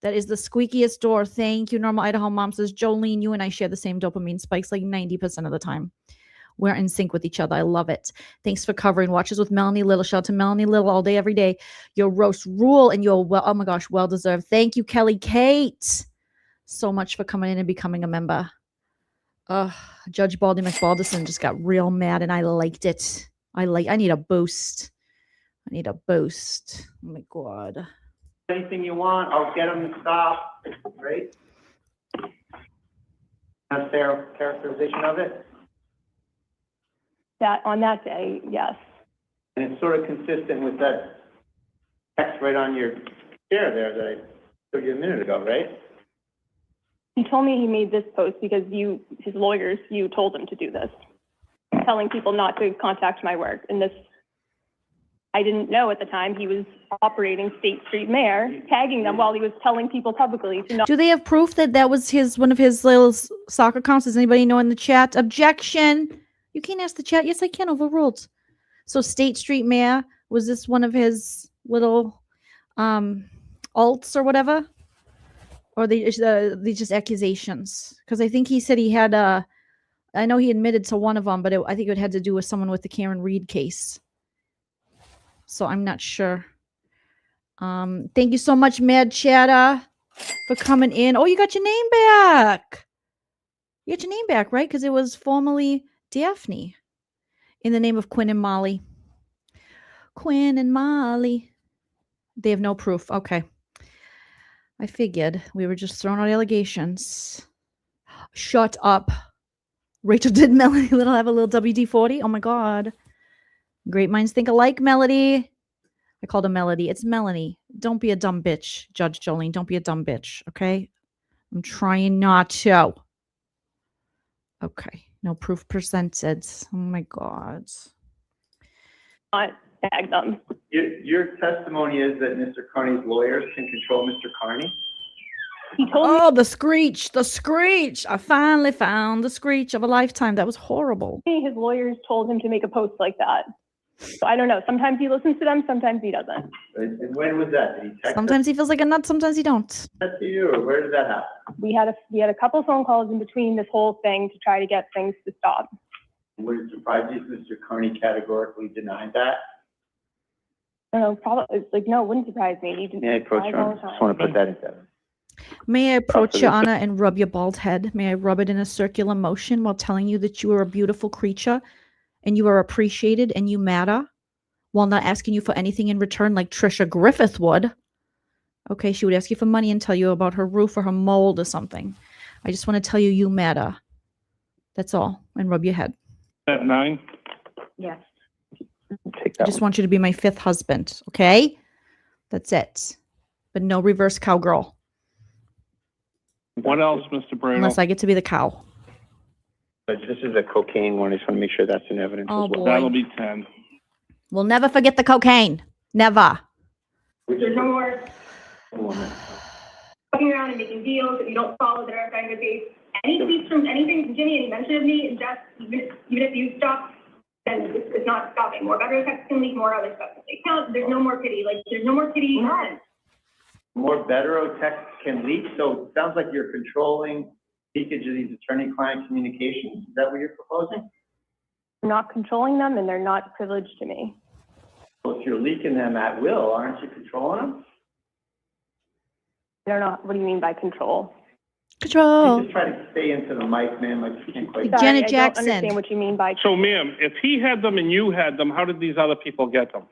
That is the squeakiest door. Thank you, Normal Idaho Mom says, Joleen, you and I share the same dopamine spikes like 90% of the time. We're in sync with each other. I love it. Thanks for covering. Watches with Melanie Little. Shout out to Melanie Little all day, every day. Your roast rule and your, well, oh my gosh, well-deserved. Thank you, Kelly Kate, so much for coming in and becoming a member. Judge Baldy McBalderson just got real mad and I liked it. I need a boost. I need a boost. Oh my God. Anything you want, I'll get them to stop, right? That's a fair characterization of it? That on that day, yes. And it's sort of consistent with that text right on your chair there that I showed you a minute ago, right? He told me he made this post because you, his lawyers, you told him to do this, telling people not to contact my work. And this, I didn't know at the time he was operating State Street Mayor, tagging them while he was telling people publicly to not. Do they have proof that that was one of his little soccer accounts? Does anybody know in the chat? Objection. You can't ask the chat. Yes, I can. Overruled. So State Street Mayor, was this one of his little alts or whatever? Or they just accusations? Because I think he said he had I know he admitted to one of them, but I think it had to do with someone with the Karen Reed case. So I'm not sure. Thank you so much, Mad Chatter, for coming in. Oh, you got your name back. You got your name back, right? Because it was formerly Daphne in the name of Quinn and Molly. Quinn and Molly. They have no proof. Okay. I figured we were just throwing out allegations. Shut up. Rachel, did Melody Little have a little WD-40? Oh my God. Great minds think alike, Melody. I called her Melody. It's Melanie. Don't be a dumb bitch, Judge Jolene. Don't be a dumb bitch, okay? I'm trying not to. Okay. No proof presented. Oh my God. Not tag them. Your testimony is that Mr. Carney's lawyers can control Mr. Carney? He told me. Oh, the screech. The screech. I finally found the screech of a lifetime. That was horrible. His lawyers told him to make a post like that. So I don't know. Sometimes he listens to them. Sometimes he doesn't. And when was that? Did he text Sometimes he feels like a nut. Sometimes he don't. that to you, or where did that happen? We had a couple phone calls in between this whole thing to try to get things to stop. Would it surprise you if Mr. Carney categorically denied that? I don't know, probably, it's like, no, it wouldn't surprise me. He May I approach lies your all honor? the time. Just want to put that into evidence. May I approach your honor and rub your bald head? May I rub it in a circular motion while telling you that you are a beautiful creature and you are appreciated and you matter, while not asking you for anything in return like Tricia Griffith would? Okay, she would ask you for money and tell you about her roof or her mold or something. I just want to tell you you matter. That's all. And rub your head. At 9? Yes. I just want you to be my 5th husband, okay? That's it. But no reverse cowgirl. What else, Mr. Brado? Unless I get to be the cow. But this is a cocaine one. I just want to make sure that's in evidence Oh, as well. boy. That'll be 10. We'll never forget the cocaine. Never. There's no more fucking around and making deals that you don't follow that are in good faith. Any tweets from anything from Jimmy, any mention of me, and Jeff, even if you stop, then it's not stopping. More better texts can leak, more other stuff can leak. Count. There's no more pity. Like, there's no more pity. None. More better texts can leak, so it sounds like you're controlling leakage of these attorney-client communications. Is that what you're proposing? I'm not controlling them, and they're not privileged to me. Well, if you're leaking them at will, aren't you controlling them? They're not. What do you mean by control? Control. You just try to stay into the mic, man. Like you can't quite. Janet I Jackson. don't understand what you mean by. So, ma'am, if he had them and you had them, how did these other people get them?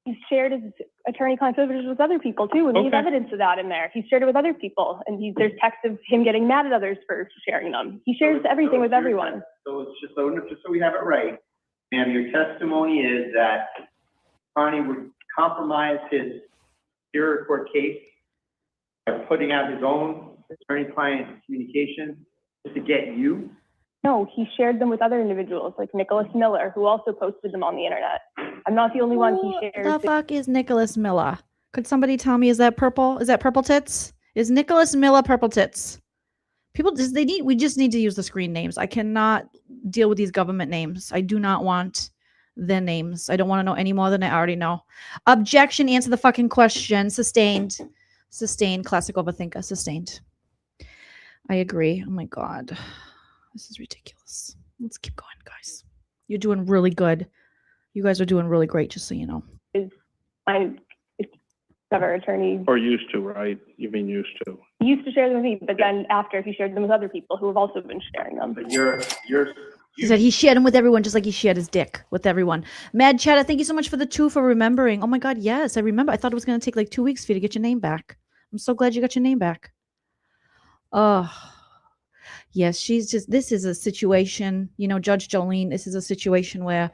He's shared his attorney-client privileges with other people too, and we have Okay. evidence of that in there. He's shared it with other people, and there's texts of him getting mad at others for sharing them. He shares everything with everyone. So it's just so we have it right, ma'am, your testimony is that Connie would compromise his superior court case by putting out his own attorney-client communication just to get you? No, he shared them with other individuals, like Nicholas Miller, who also posted them on the internet. I'm not the only one he Who shares. the fuck is Nicholas Miller? Could somebody tell me, is that purple? Is that purple tits? Is Nicholas Miller purple tits? People just, we just need to use the screen names. I cannot deal with these government names. I do not want their names. I don't want to know any more than I already know. Objection, answer the fucking question. Sustained. Sustained. Classic overthinker. Sustained. I agree. Oh my God. This is ridiculous. Let's keep going, guys. You're doing really good. You guys are doing really great, just so you know. I'm never attorney. Or used to, right? You mean used to. He used to share them with me, but then after he shared them with other people who have also been sharing them. But He said he shared them with everyone, just like he shared his dick with everyone. Mad Chatter, thank you so much for the 2 for remembering. Oh my God, yes, I remember. I thought it was going to take like 2 weeks for you to get your name back. I'm so glad you got your name back. Oh, yes, this is a situation, Judge Jolene, this is a situation where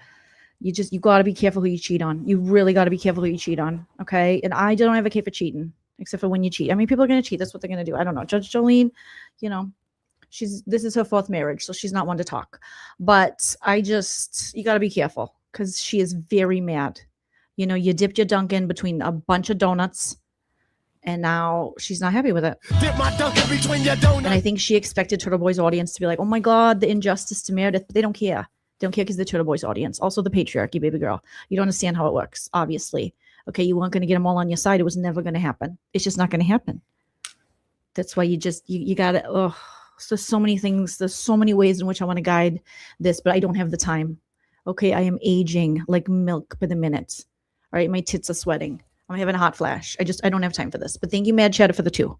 you got to be careful who you cheat on. You really got to be careful who you cheat on, okay? And I don't advocate for cheating, except for when you cheat. I mean, people are going to cheat. That's what they're going to do. I don't know. Judge Jolene, this is her 4th marriage, so she's not one to talk. But you got to be careful because she is very mad. You dipped your dunk in between a bunch of donuts, and now she's not happy with it. Dip my dunk in between your donuts. And I think she expected Turtleboy's audience to be like, oh my God, the injustice to Meredith, but they don't care. They don't care because the Turtleboy's audience. Also the patriarchy, baby girl. You don't understand how it works, obviously. Okay, you weren't going to get them all on your side. It was never going to happen. It's just not going to happen. That's why you got to, so there's so many things. There's so many ways in which I want to guide this, but I don't have the time. Okay, I am aging like milk by the minute. All right, my tits are sweating. I'm having a hot flash. I don't have time for this. But thank you, Mad Chatter, for the 2.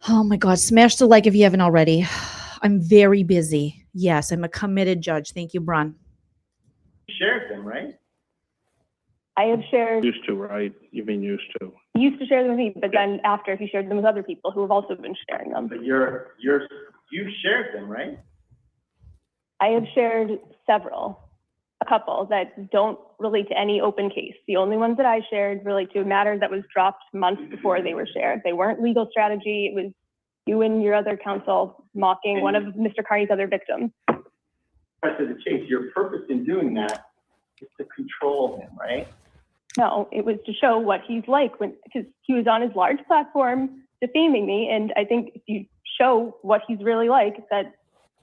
Oh my God, smash the like if you haven't already. I'm very busy. Yes, I'm a committed judge. Thank you, Bron. You shared them, right? I have shared. Used to, right? You mean used to. He used to share them with me, but then after he shared them with other people who have also been sharing them. But you shared them, right? I have shared a couple that don't relate to any open case. The only ones that I shared relate to a matter that was dropped months before they were shared. They weren't legal strategy. It was you and your other counsel mocking one of Mr. Carney's other victims. Press to the chase. Your purpose in doing that is to control him, right? No, it was to show what he's like because he was on his large platform defaming me. And I think if you show what he's really like, that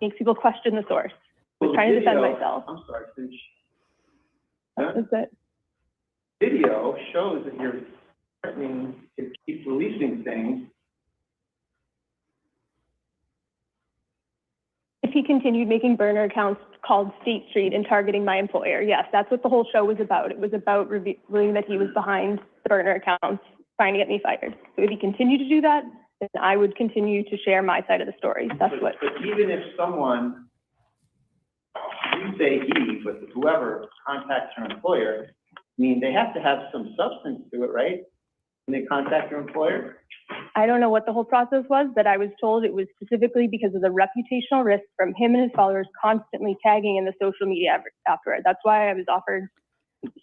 makes people question the source. I was trying to defend myself. I'm sorry, finish. That's it. Video shows that you're threatening to keep releasing things. If he continued making burner accounts called State Street and targeting my employer. Yes, that's what the whole show was about. It was about revealing that he was behind the burner accounts, trying to get me fired. So if he continued to do that, then I would continue to share my side of the story. That's what. But even if someone, you say he, but whoever contacts your employer, I mean, they have to have some substance to it, right? When they contact your employer? I don't know what the whole process was, but I was told it was specifically because of the reputational risk from him and his followers constantly tagging in the social media afterward. That's why I was offered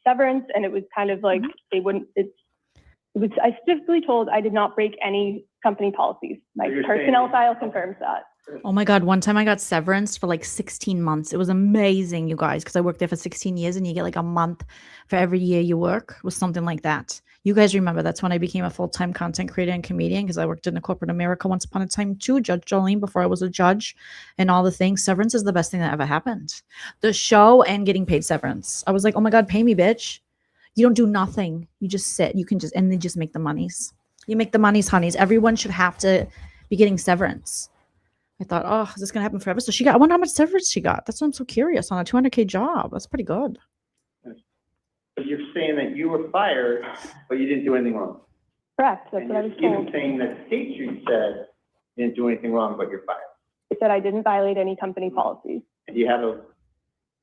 severance, and it was kind of like they wouldn't. I specifically told I did not break any company policies. My personnel file confirms that. Oh my God. One time I got severance for like 16 months. It was amazing, you guys, because I worked there for 16 years and you get like a month for every year you work. It was something like that. You guys remember that's when I became a full-time content creator and comedian, because I worked in the corporate America once upon a time too, Judge Joleen, before I was a judge and all the things. Severance is the best thing that ever happened. The show and getting paid severance. I was like, oh my God, pay me, bitch. You don't do nothing. You just sit. You can just, and then just make the monies. You make the monies, honeys. Everyone should have to be getting severance. I thought, oh, is this going to happen forever? So I wonder how much severance she got. That's why I'm so curious. On a $200K job. That's pretty good. But you're saying that you were fired, but you didn't do anything wrong. Correct. That's what I was told. Even saying that State Street said you didn't do anything wrong, but you're fired. They said I didn't violate any company policies. And do you have a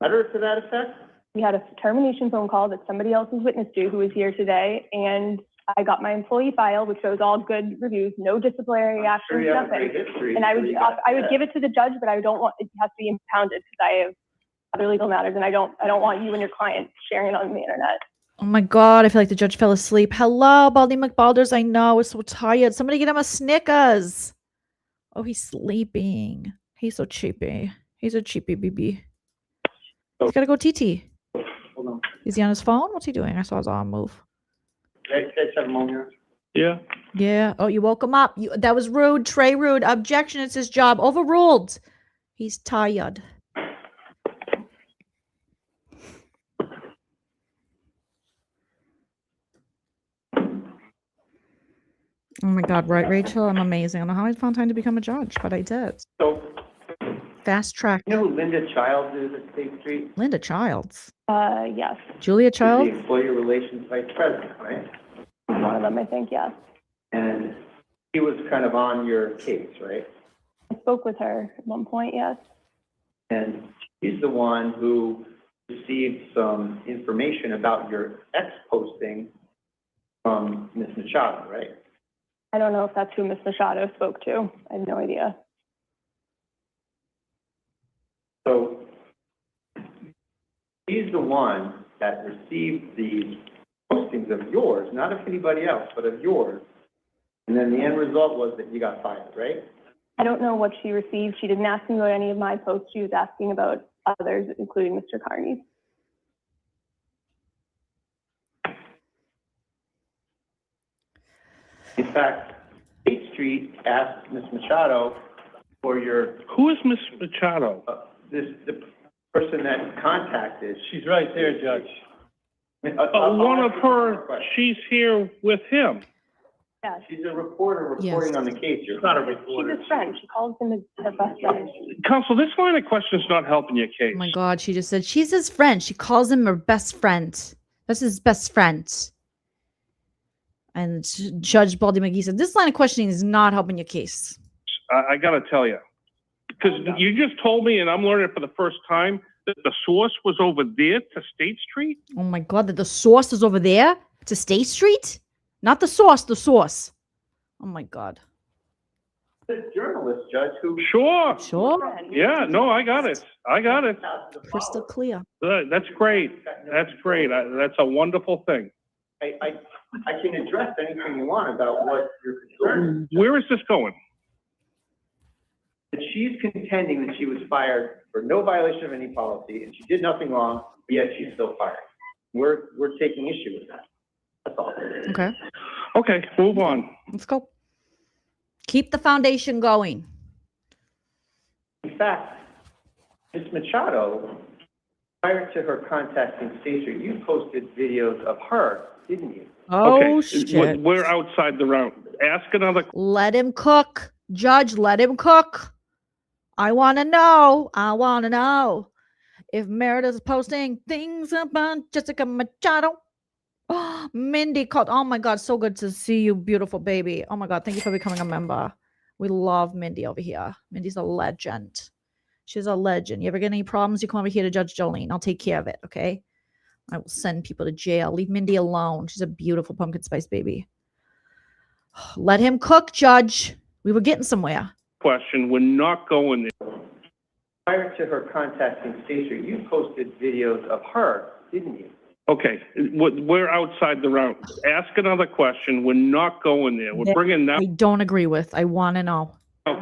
letter to that effect? We had a termination phone call that somebody else was witness to who was here today, and I got my employee file, which shows all good reviews, no disciplinary actions, nothing. And I would give it to the judge, but I don't want it has to be impounded because I have other legal matters, and I don't want you and your client sharing it on the internet. Oh my God, I feel like the judge fell asleep. Hello, Baldy McBalders. I know, we're so tired. Somebody get him a Snickers. Oh, he's sleeping. He's so cheapy. He's a cheapy BB. He's got to go TT. Hold on. Is he on his phone? What's he doing? I saw his arm move. Can I have a moment? Yeah. Yeah. Oh, you woke him up. That was rude. Trey rude. Objection. It's his job. Overruled. He's tired. Oh my God, right, Rachel? I'm amazing. I don't know how I found time to become a judge, but I did. So, fast track. You know who Linda Childs is at State Street? Linda Childs. Yes. Julia She's Childs? the Employee Relations Vice President, right? One of them, I think, yes. And he was kind of on your case, right? I spoke with her at one point, yes. And he's the one who received some information about your ex-posting from Ms. Machado, right? I don't know if that's who Ms. Machado spoke to. I have no idea. So he's the one that received these postings of yours, not of anybody else, but of yours. And then the end result was that you got fired, right? I don't know what she received. She didn't ask me about any of my posts. She was asking about others, including Mr. Carney's. In fact, State Street asked Ms. Machado for your... Who is Ms. Machado? The person that contacted. She's right there, Judge. One of her, she's here with him. Yeah. She's a reporter reporting on the case. She's not a reporter. She's his friend. She calls him her best friend. Counsel, this line of question is not helping your case. Oh my God, she just said she's his friend. She calls him her best friend. That's his best friend. And Judge Baldy McGee said, this line of questioning is not helping your case. I got to tell you, because you just told me, and I'm learning it for the first time, that the source was over there to State Street? Oh my God, that the source is over there to State Street? Not the source, the source. Oh my God. The journalist, Judge, who... Sure. Sure? Yeah, no, I got it. I got it. Crystal clear. That's great. That's great. That's a wonderful thing. I can address anything you want about what your concern is. Where is this going? That she's contending that she was fired for no violation of any policy, and she did nothing wrong, but yet she's still fired. We're taking issue with that. That's all. Okay. Okay, move on. Let's go. Keep the foundation going. In fact, Ms. Machado, prior to her contacting State Street, you posted videos of her, didn't you? Oh, okay. shit. We're outside the round. Ask another. Let him cook. Judge, let him cook. I want to know. I want to know. If Meredith's posting things about Jessica Machado. Oh, Mindy called. Oh my God, so good to see you, beautiful baby. Oh my God, thank you for becoming a member. We love Mindy over here. Mindy's a legend. She's a legend. You ever get any problems, you come over here to Judge Jolene. I'll take care of it, okay? I will send people to jail. Leave Mindy alone. She's a beautiful pumpkin spice baby. Let him cook, Judge. We were getting somewhere. Question, we're not going there. Prior to her contacting State Street, you posted videos of her, didn't you? Okay, we're outside the round. Ask another question. We're not going there. We're bringing that. I don't agree with. I want to know.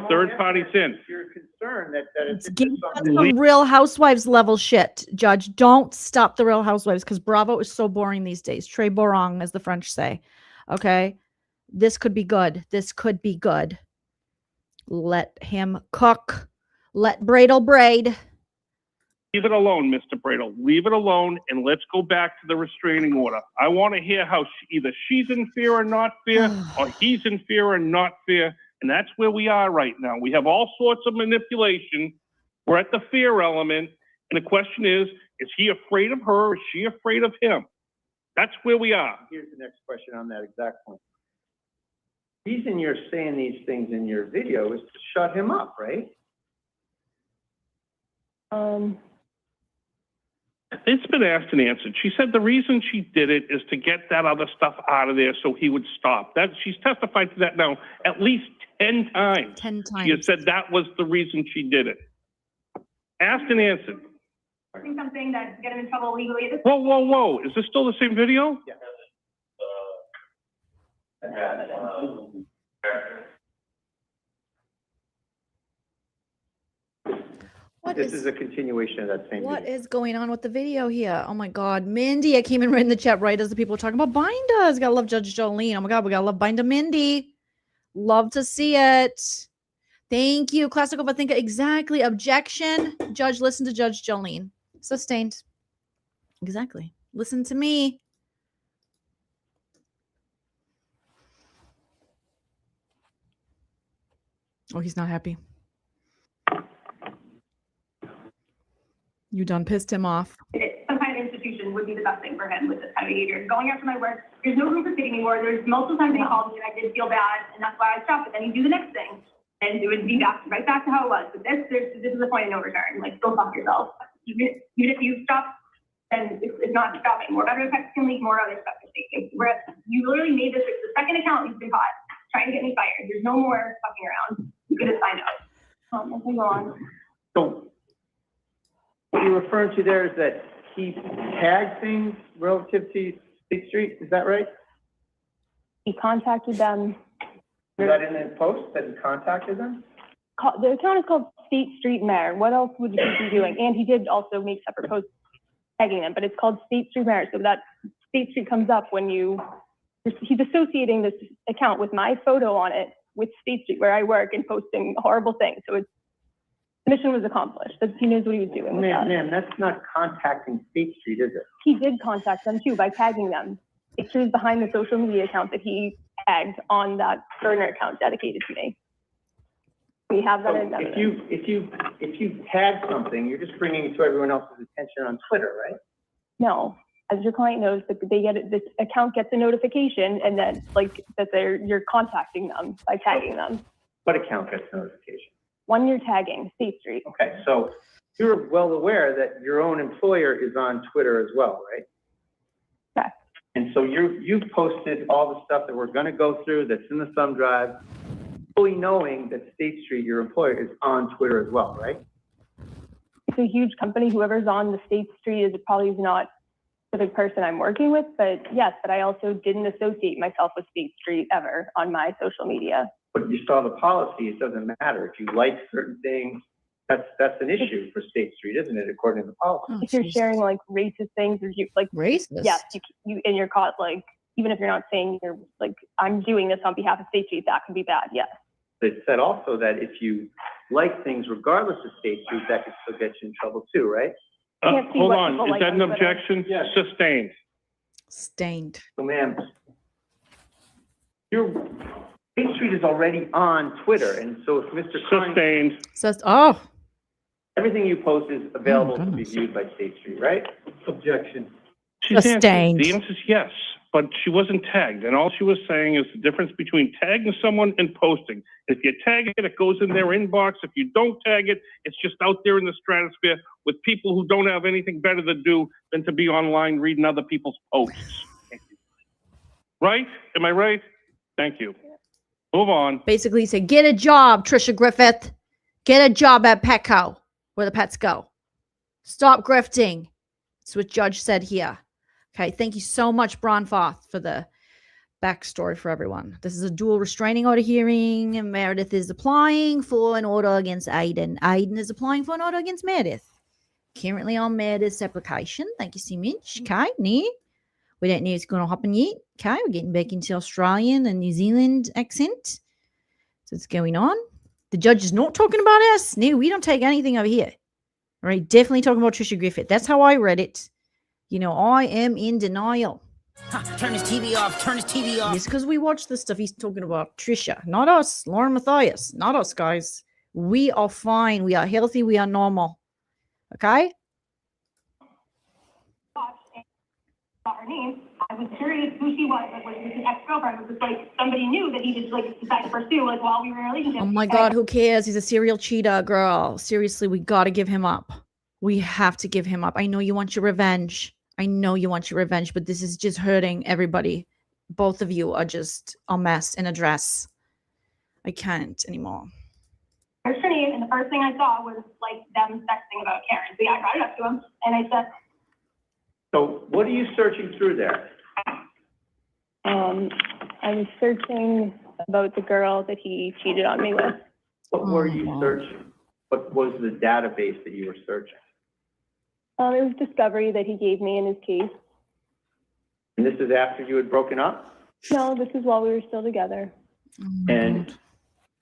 Third parties in. You're concerned that It's getting some Real Housewives level shit, Judge. Don't stop the Real Housewives because Bravo is so boring these days. Très boring, as the French say. Okay? This could be good. This could be good. Let him cook. Let Bradle braid. Leave it alone, Mr. Bradle. Leave it alone, and let's go back to the restraining order. I want to hear how either she's in fear or not fear, or he's in fear or not fear, and that's where we are right now. We have all sorts of manipulation. We're at the fear element, and the question is he afraid of her, or is she afraid of him? That's where we are. Here's the next question on that exact point. The reason you're saying these things in your video is to shut him up, right? It's been asked and answered. She said the reason she did it is to get that other stuff out of there so he would stop. That she's testified to that now at least 10 times. 10 times. She has said that was the reason she did it. Asked and answered. Something that get him in trouble legally. Whoa, whoa, whoa. Is this still the same video? Yeah. This is a continuation of that same What video. is going on with the video here? Oh my God. Mindy, I came in right in the chat right as the people were talking about binders. Gotta love Judge Jolene. Oh my God, we gotta love Binder Mindy. Love to see it. Thank you. Classical Bathinka. Exactly. Objection. Judge, listen to Judge Jolene. Sustained. Exactly. Listen to me. Oh, he's not happy. You done pissed him off. Some kind of institution would be the best thing for him with this kind of behavior. Going after my work, there's no room for sitting anymore. There's multiple times he called me and I did feel bad, and that's why I stopped. But then you do the next thing, and it would be right back to how it was. But this is a point of no return. Like, go fuck yourself. Even if you stop, then it's not stopping. More better effects can lead more other stuff. You literally made this the second account you've been caught trying to get me fired. There's no more fucking around. You could have signed up. I can go on. So what you're referring to there is that he tagged things relative to State Street, is that right? He contacted them. Is that in the post that he contacted them? The account is called State Street Mayor. What else would you be doing? And he did also make separate posts tagging them, but it's called State Street Mayor. So that State Street comes up when he's associating this account with my photo on it with State Street, where I work, and posting horrible things. So the mission was accomplished. He knows what he was doing. Ma'am, that's not contacting State Street, is it? He did contact them too by tagging them. State Street is behind the social media account that he tagged on that burner account dedicated to me. We have that in evidence. If you tag something, you're just bringing it to everyone else's attention on Twitter, right? No, as your client knows, that they get it, this account gets a notification, and then you're contacting them by tagging them. What account gets notification? One you're tagging, State Street. Okay, so you're well aware that your own employer is on Twitter as well, right? Yeah. And so you've posted all the stuff that we're going to go through that's in the thumb drive, fully knowing that State Street, your employer, is on Twitter as well, right? It's a huge company. Whoever's on the State Street is probably not the big person I'm working with, but yes, but I also didn't associate myself with State Street ever on my social media. But you saw the policy, it doesn't matter. If you like certain things, that's an issue for State Street, isn't it, according to the policy? If you're sharing like racist things, or you like racist, yes, you and you're caught like, even if you're not saying you're like, I'm doing this on behalf of State Street, that can be bad, yes. It said also that if you like things regardless of State Street, that could still get you in trouble too, right? Hold on, is that an objection? Yes. Sustained. Sustained. So ma'am, your State Street is already on Twitter, and so if Mr. Sustained. Says, oh. Everything you post is available to be viewed by State Street, right? Objection. She's answered. Sustained. The answer is yes, but she wasn't tagged. And all she was saying is the difference between tagging someone and posting. If you tag it, it goes in their inbox. If you don't tag it, it's just out there in the stratosphere with people who don't have anything better to do than to be online reading other people's posts. Right? Am I right? Thank you. Move on. Basically, he said, get a job, Tricia Griffith. Get a job at Petco, where the pets go. Stop grifting. That's what Judge said here. Okay, thank you so much, Bronfoth, for the backstory for everyone. This is a dual restraining order hearing, and Meredith is applying for an order against Aiden. Aiden is applying for an order against Meredith. Currently on Meredith's application. Thank you so much. Okay, near. We don't know what's going to happen yet. Okay, we're getting back into Australian and New Zealand accent. So it's going on. The judge is not talking about us. No, we don't take anything over here. All right, definitely talking about Tricia Griffith. That's how I read it. You know, I am in denial. Turn his TV off. Turn his TV off. Just because we watch this stuff, he's talking about Tricia, not us, Lauren Matthias, not us, guys. We are fine. We are healthy. We are normal. Okay? Her name. I was curious who she was. Like, was this an ex-girlfriend? Was this like somebody new that he just like decided to pursue like while we were in a relationship? Oh my God, who cares? He's a serial cheater, girl. Seriously, we got to give him up. We have to give him up. I know you want your revenge. I know you want your revenge, but this is just hurting everybody. Both of you are just a mess in a dress. I can't anymore. There's her name, and the first thing I saw was like them texting about Karen. So yeah, I brought it up to him, and I said, So what are you searching through there? I was searching about the girl that he cheated on me with. What were you searching? What was the database that you were searching? It was discovery that he gave me in his case. And this is after you had broken up? No, this is while we were still together. And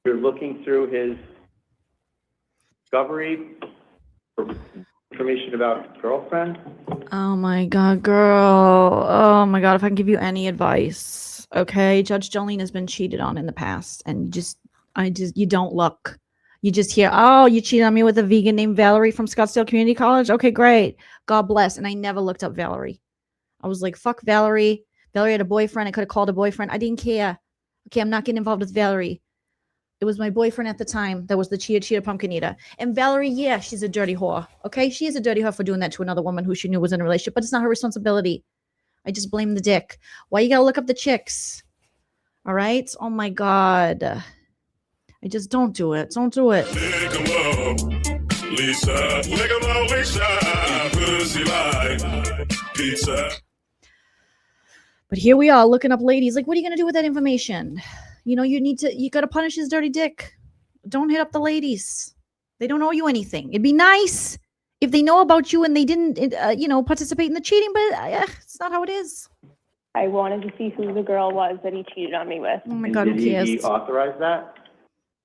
you're looking through his discovery for information about girlfriend? Oh my God, girl. Oh my God, if I can give you any advice. Okay, Judge Jolene has been cheated on in the past, and you don't look. You just hear, oh, you cheated on me with a vegan named Valerie from Scottsdale Community College? Okay, great. God bless. And I never looked up Valerie. I was like, fuck Valerie. Valerie had a boyfriend. I could have called a boyfriend. I didn't care. Okay, I'm not getting involved with Valerie. It was my boyfriend at the time that was the cheater pumpkin eater. And Valerie, yeah, she's a dirty whore. Okay, she is a dirty whore for doing that to another woman who she knew was in a relationship, but it's not her responsibility. I just blame the dick. Why you gotta look up the chicks? All right? Oh my God. I just don't do it. Don't do it. But here we are looking up ladies. Like, what are you gonna do with that information? You know, you gotta punish his dirty dick. Don't hit up the ladies. They don't owe you anything. It'd be nice if they know about you and they didn't, participate in the cheating, but it's not how it is. I wanted to see who the girl was that he cheated on me with. Oh my God, who cares? Did he authorize that?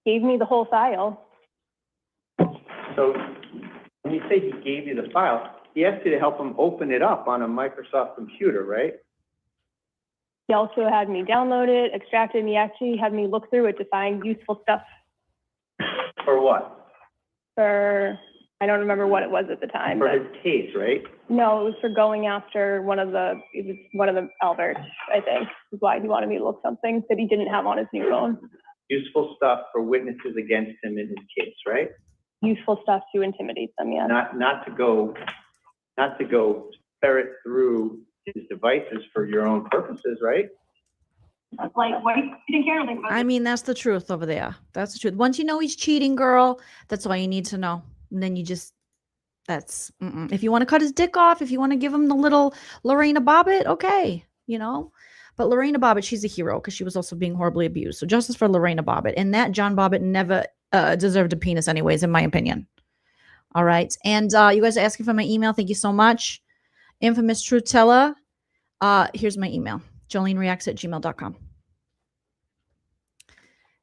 Gave me the whole file. So when you say he gave you the file, he asked you to help him open it up on a Microsoft computer, right? He also had me download it, extract it, and he actually had me look through it to find useful stuff. For what? I don't remember what it was at the time. For his case, right? No, it was for going after one of the Alberts, I think, is why he wanted me to look something that he didn't have on his new phone. Useful stuff for witnesses against him in his case, right? Useful stuff to intimidate them, yeah. Not to go ferret through his devices for your own purposes, right? like, what you didn't care anything about I mean, that's the truth over there. That's the truth. Once you know he's cheating, girl, that's all you need to know. And then you just, if you want to cut his dick off, if you want to give him the little Lorena Bobbitt, okay, But Lorena Bobbitt, she's a hero because she was also being horribly abused. So justice for Lorena Bobbitt. And that John Bobbitt never deserved a penis anyways, in my opinion. All right. And you guys are asking for my email. Thank you so much. Infamous Truth Teller. Here's my email. joleenreacts@gmail.com.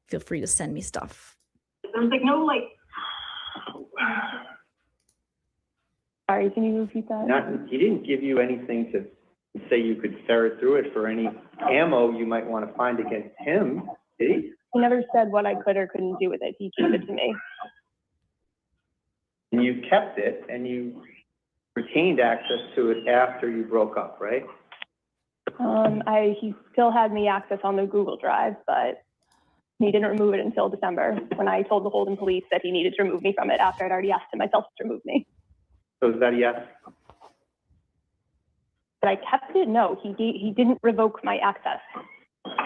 Feel free to send me stuff. There was like no like. Sorry, can you repeat that? He didn't give you anything to say you could ferret through it for any ammo you might want to find against him, did he? He never said what I could or couldn't do with it. He gave it to me. And you kept it and you retained access to it after you broke up, right? He still had me access on the Google Drive, but he didn't remove it until December when I told the Holden police that he needed to remove me from it after I'd already asked him myself to remove me. So is that a yes? But I kept it? No, he didn't revoke my access.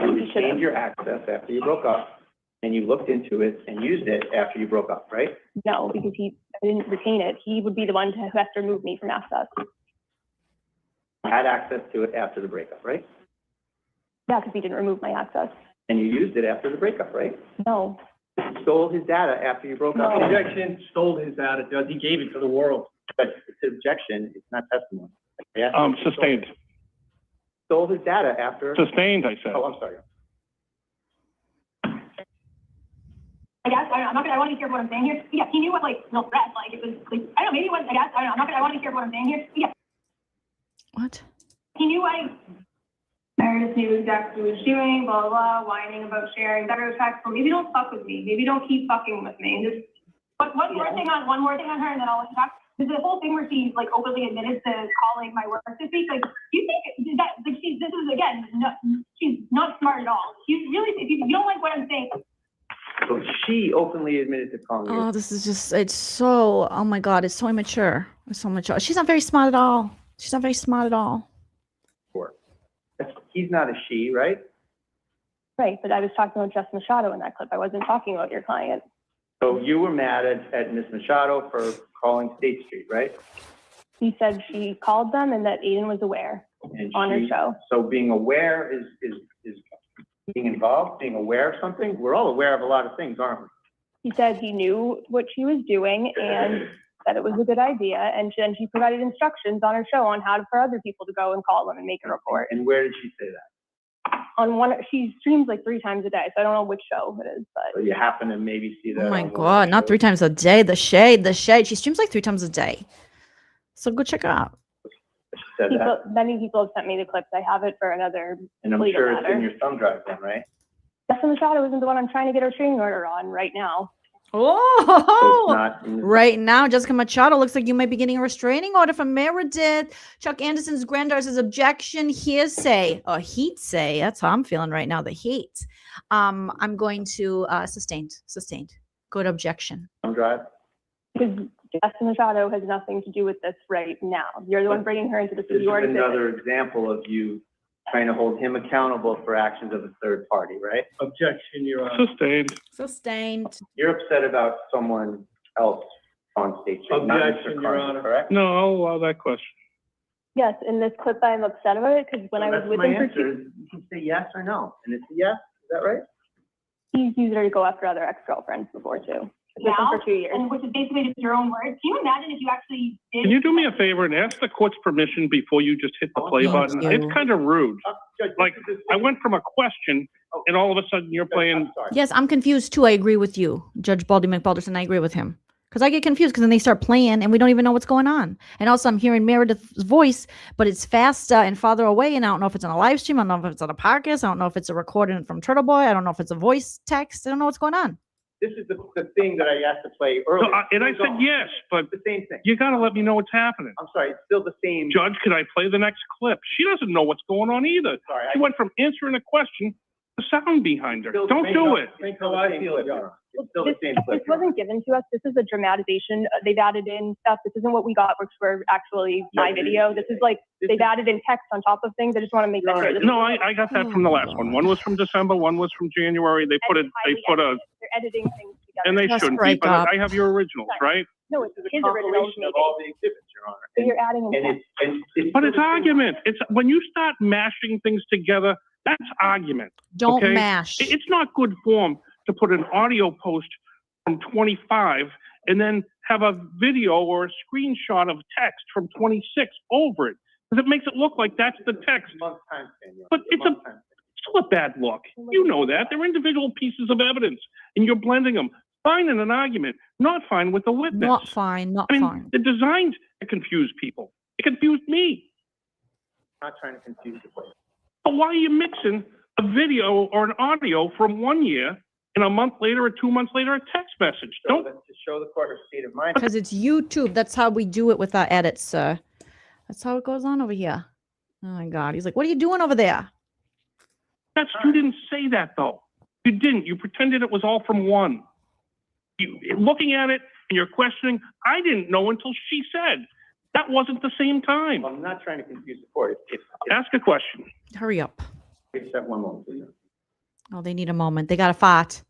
You retained your access after you broke up and you looked into it and used it after you broke up, right? No, because I didn't retain it. He would be the one who has to remove me from access. Had access to it after the breakup, right? Yeah, because he didn't remove my access. And you used it after the breakup, right? No. You stole his data after you broke up. Objection, stole his data, Judge. He gave it to the world. But it's an objection, it's not testimony. Yeah. Sustained. Stole his data after. Sustained, I said. Oh, I'm sorry. I guess, I'm not gonna, I want to hear what I'm saying here. Yeah, he knew what, no threat, it was, I don't know, maybe it was, I guess, I don't know, I'm not gonna, I want to hear what I'm saying here. Yeah. What? He knew Meredith knew exactly what he was doing, blah, blah, blah, whining about sharing better tracks. Well, maybe don't fuck with me. Maybe don't keep fucking with me. And just, one more thing on her, and then I'll let you talk. There's the whole thing where she's, openly admitted to calling my work this week. You think that, this is, again, she's not smart at all. You really, if you don't like what I'm saying. So she openly admitted to calling you. Oh, this is just, it's so, oh my God, it's so immature. It's so mature. She's not very smart at all. She's not very smart at all. Sure. He's not a she, right? Right, but I was talking about Jess Machado in that clip. I wasn't talking about your client. So you were mad at Ms. Machado for calling State Street, right? He said she called them and that Aiden was aware on her show. So being aware is being involved, being aware of something. We're all aware of a lot of things, aren't we? He said he knew what she was doing and that it was a good idea. And then she provided instructions on her show on how for other people to go and call them and make a report. And where did she say that? On she streams 3 times a day, so I don't know which show it is, but. So you happen to maybe see that. Oh my God, not 3 times a day. The shade. She streams 3 times a day. So go check it out. Many people have sent me the clips. I have it for another. And I'm sure it's in your thumb drive then, right? Jess Machado isn't the one I'm trying to get a restraining order on right now. Oh, right now, Jessica Machado looks like you might be getting a restraining order from Meredith. Chuck Anderson's granddaughter's objection, hearsay, or heat say. That's how I'm feeling right now, the heat. I'm going to sustained. Good objection. Thumb drive. Because Jessica Machado has nothing to do with this right now. You're the one bringing her into the This is studio. another example of you trying to hold him accountable for actions of a third party, right? Objection, Your Honor. Sustained. You're upset about someone else on State Street, not Objection, Mr. Your Carter, Honor. correct? No, I'll allow that question. Yes, in this clip, I'm upset about it because when I was That's with my him for answer. You can say yes or no, and it's a yes. Is that right? he's used her to go after other ex-girlfriends before too. With him for 2 years. And which is basically just your own words. Can you imagine if you actually did? Can you do me a favor and ask the court's permission before you just hit the play button? It's kind of rude. I went from a question and all of a sudden you're playing. Yes, I'm confused too. I agree with you, Judge Baldy McBalderson. I agree with him. Because I get confused because then they start playing and we don't even know what's going on. And also I'm hearing Meredith's voice, but it's faster and farther away. And I don't know if it's on a live stream. I don't know if it's on a podcast. I don't know if it's a recording from Turtleboy. I don't know if it's a voice text. I don't know what's going on. This is the thing that I asked to play earlier. So, and I said yes, but the same thing. You got to let me know what's happening. I'm sorry, it's still the same. Judge, could I play the next clip? She doesn't know what's going on either. Sorry, she went from answering a question to sound behind her. Don't do it. Think how I feel it. It's still the same clip. This wasn't given to us. This is a dramatization. They've added in stuff. This isn't what we got, which were actually my video. This is like they've added in text on top of things. I just want to make that clear. No, I got that from the last one. One was from December. One was from January. They put a. They're editing things together. And they shouldn't be, but I have your originals, right? No, it's his originals. Of all the exhibits, Your Honor. So you're adding in. But it's argument. It's when you start mashing things together. That's argument. Don't okay? mash. It's not good form to put an audio post from 25 and then have a video or a screenshot of text from 26 over it. Because it makes it look like that's the text. But it's still a bad look. You know that. They're individual pieces of evidence and you're blending them. Fine in an argument, not fine with the witness. Not fine, not fine. They're designed to confuse people. It confused me. I'm not trying to confuse you. But why are you mixing a video or an audio from 1 year and a month later or 2 months later, a text message. Don't To show the court her state of mind. Because it's YouTube. That's how we do it with our edits, sir. That's how it goes on over here. Oh my God. He's like, what are you doing over there? you didn't say that though. You didn't. You pretended it was all from one. You looking at it and you're questioning. I didn't know until she said. That wasn't the same time. I'm not trying to confuse the court. Ask a question. Hurry up. Except one moment, please. Oh, they need a moment. They got a fart.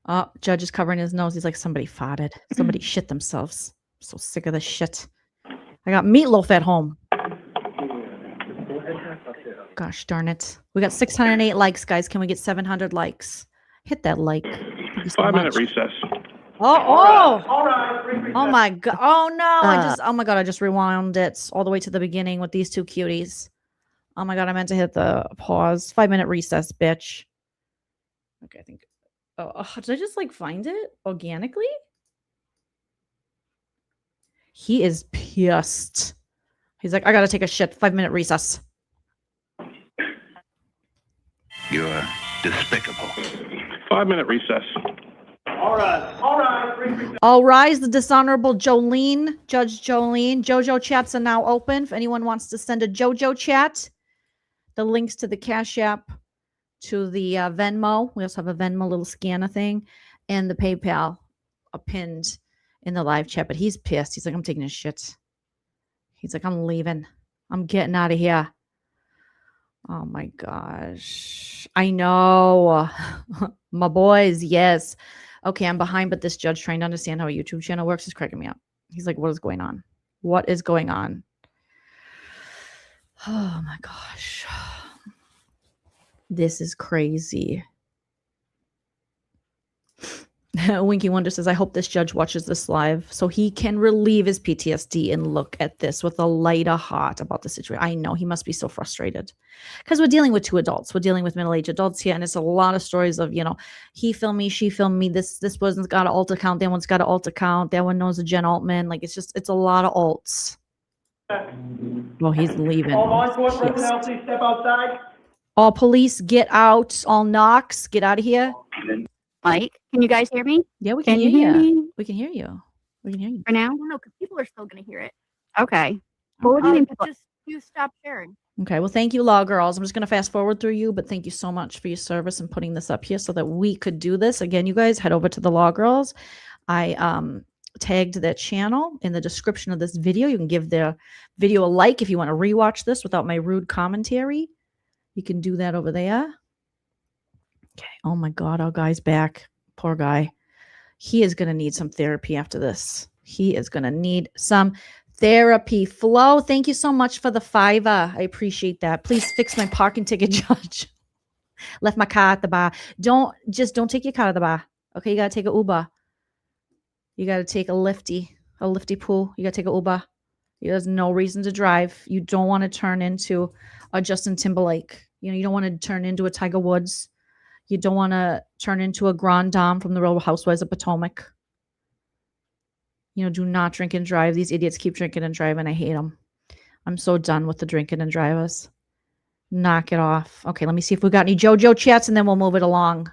Oh, judge is covering his nose. He's like, somebody farted. Somebody shit themselves. I'm so sick of this shit. I got meatloaf at home. Gosh darn it. We got 608 likes, guys. Can we get 700 likes? Hit that like. Thank you so 5-minute much. recess. Oh my God. Oh no. Oh my God. I just rewound it all the way to the beginning with these two cuties. Oh my God. I meant to hit the pause. 5-minute recess, bitch. Okay. I think. Oh, did I just like find it organically? He is pissed. He's like, I gotta take a shit. 5-minute recess. You're despicable. 5-minute recess. All right. All rise, the dishonorable Joleen, Judge Joleen. JOJO chats are now open. If anyone wants to send a JOJO chat, the links to the Cash App, to the Venmo. We also have a Venmo little scanner thing, and the PayPal are pinned in the live chat. But he's pissed. He's like, I'm taking a shit. He's like, I'm leaving. I'm getting out of here. Oh my gosh. I know. My boys, yes. Okay, I'm behind, but this judge trying to understand how a YouTube channel works is cracking me up. He's like, what is going on? What is going on? Oh my gosh. This is crazy. Winky Wonder says, I hope this judge watches this live so he can relieve his PTSD and look at this with a lighter heart about the situation. I know he must be so frustrated because we're dealing with two adults. We're dealing with middle-aged adults here, and it's a lot of stories of, you know, he filmed me, she filmed me. This person's got an alt account. That one's got an alt account. That one knows a Jen Altman. Like, it's a lot of alts. Well, he's leaving. All law enforcement personnel, please step outside. All police, get out. All knocks, get out of here. Mike, can you guys hear me? Yeah, we can hear you. We can hear you. We can hear you. For now? No, because people are still going to hear it. Okay. Well, what do you mean? Just you stop sharing. Okay. Well, thank you, Law Girls. I'm just going to fast forward through you, but thank you so much for your service and putting this up here so that we could do this. Again, you guys head over to the Law Girls. I tagged their channel in the description of this video. You can give their video a like if you want to rewatch this without my rude commentary. You can do that over there. Okay. Oh my God, our guy's back. Poor guy. He is going to need some therapy after this. He is going to need some therapy. Flo, thank you so much for the $5. I appreciate that. Please fix my parking ticket, Judge. Left my car at the bar. Don't take your car to the bar. Okay, you got to take an Uber. You got to take a lifty pool. You got to take an Uber. There's no reason to drive. You don't want to turn into a Justin Timberlake. You know, you don't want to turn into a Tiger Woods. You don't want to turn into a Grand Dame from the Real Housewives of Potomac. You know, do not drink and drive. These idiots keep drinking and driving. I hate them. I'm so done with the drinking and drivers. Knock it off. Okay, let me see if we got any JOJO chats, and then we'll move it along.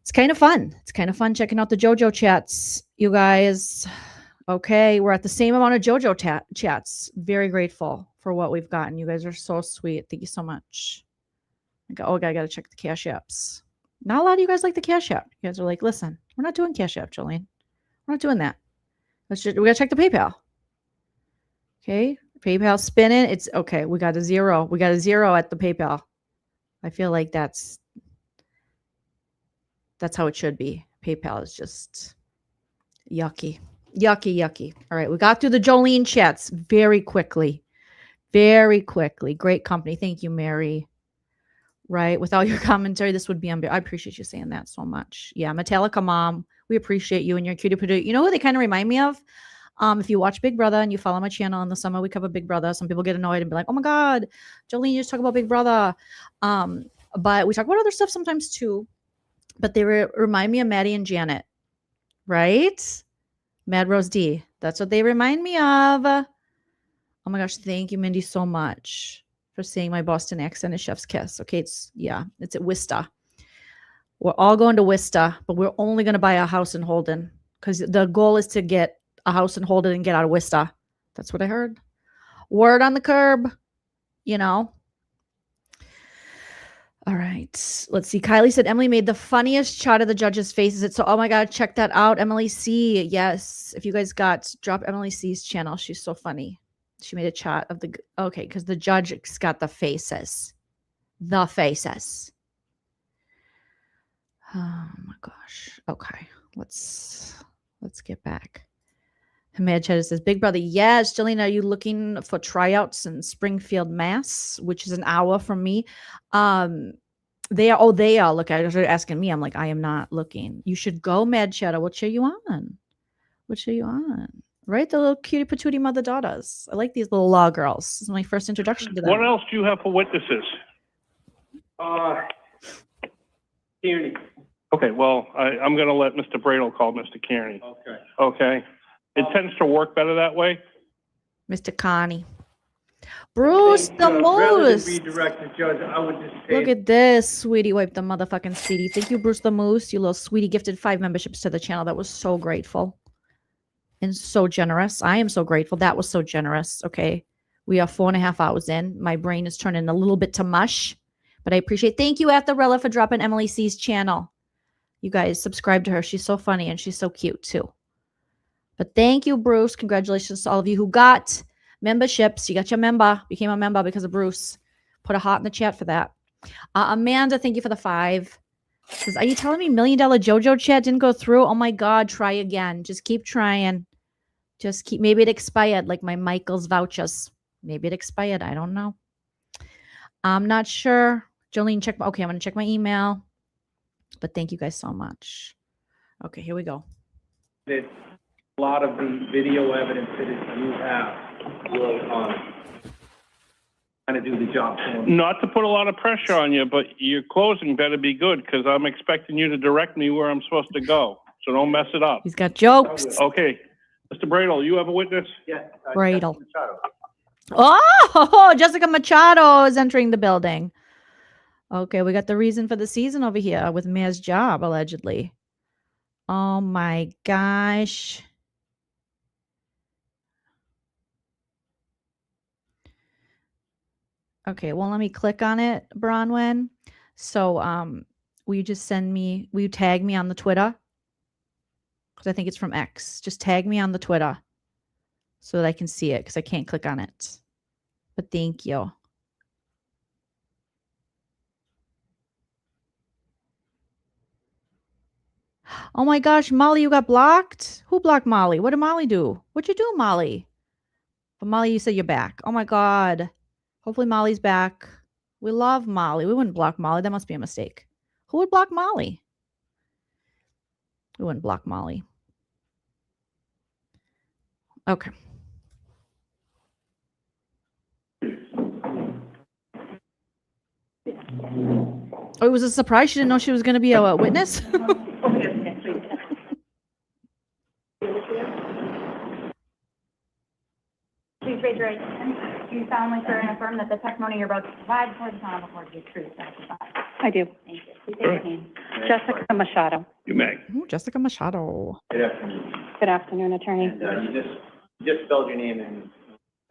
It's kind of fun. It's kind of fun checking out the JOJO chats, you guys. Okay, we're at the same amount of JOJO chats. Very grateful for what we've gotten. You guys are so sweet. Thank you so much. I got to check the Cash Apps. Not a lot of you guys like the Cash App. You guys are like, listen, we're not doing Cash App, Jolene. We're not doing that. We got to check the PayPal. Okay, PayPal spinning. It's okay. We got a 0. We got a 0 at the PayPal. I feel like that's how it should be. PayPal is just yucky. Yucky. All right, we got through the Jolene chats very quickly. Very quickly. Great company. Thank you, Mary. Right. Without your commentary, this would be unbearable. I appreciate you saying that so much. Yeah. Metallica Mom, we appreciate you and your cutie producer. You know who they kind of remind me of? If you watch Big Brother and you follow my channel in the summer, we cover Big Brother. Some people get annoyed and be like, oh my God, Jolene, you just talk about Big Brother. But we talk about other stuff sometimes too. But they remind me of Maddie and Janet. Right? Mad Rose D. That's what they remind me of. Oh my gosh. Thank you, Mindy, so much for saying my Boston accent is chef's kiss. Okay, it's at Wista. We're all going to Worcester, but we're only going to buy a house in Holden because the goal is to get a house in Holden and get out of Worcester. That's what I heard. Word on the curb, you know. All right. Let's see. Kylie said Emily made the funniest shot of the judges' faces. So, oh my God, check that out. Emily C. Yes. If you guys drop Emily C's channel. She's so funny. She made a shot of the, okay, because the judge got the faces. The faces. Oh my gosh. Okay. Let's get back. Hamad Cheddar says, Big Brother, yes. Jolene, are you looking for tryouts in Springfield, Mass, which is an hour from me? They are. Look, I was asking me. I'm like, I am not looking. You should go, Mad Cheddar. We'll cheer you on. Right? The little cutie patootie mother daughters. I like these little law girls. This is my first introduction to them. What else do you have for witnesses? Kearney. Okay, well, I'm going to let Mr. Bradle call Mr. Kearney. Okay. Okay. It tends to work better that way. Mr. Connie. Bruce the Rather Moose. than redirect the judge, I would just say. Look at this, sweetie. Wipe the motherfucking sweetie. Thank you, Bruce the Moose. You little sweetie gifted 5 memberships to the channel. That was so grateful and so generous. I am so grateful. That was so generous. Okay. We are 4.5 hours in. My brain is turning a little bit to mush, but I appreciate. Thank you, Atharella, for dropping Emily C's channel. You guys subscribe to her. She's so funny and she's so cute too. But thank you, Bruce. Congratulations to all of you who got memberships. You got your became a member because of Bruce. Put a heart in the chat for that. Amanda, thank you for the 5. Says, are you telling me $1 Million JoJo chat didn't go through? Oh my God, try again. Just keep trying. Maybe it expired like my Michael's vouchers. Maybe it expired. I don't know. I'm not sure. Jolene, okay, I'm going to check my email. But thank you guys so much. Okay, here we go. That a lot of the video evidence that you have will kind of do the job for me. Not to put a lot of pressure on you, but your closing better be good because I'm expecting you to direct me where I'm supposed to go. So don't mess it up. He's got jokes. Okay. Mr. Bradle, you have a witness? Yes. Bradle. Oh, Jessica Machado is entering the building. Okay, we got the reason for the season over here with Mayor's job, allegedly. Oh my gosh. Okay, well, let me click on it, Bronwyn. So, will you tag me on the Twitter? Because I think it's from X. Just tag me on the Twitter so that I can see it because I can't click on it. But thank you. Oh my gosh, Molly, you got blocked? Who blocked Molly? What did Molly do? What'd you do, Molly? But Molly, you said you're back. Oh my God. Hopefully Molly's back. We love Molly. We wouldn't block Molly. That must be a mistake. Who would block Molly? We wouldn't block Molly. Okay. Oh, it was a surprise. She didn't know she was going to be a witness? Please raise your right hand. Do you solemnly swear and affirm that the testimony you're about to provide before the panel will be true? I do. Thank you. Please state your name. Jessica Machado. You may. Ooh, Jessica Machado. Good afternoon. Good afternoon, attorney. And you just spelled your name and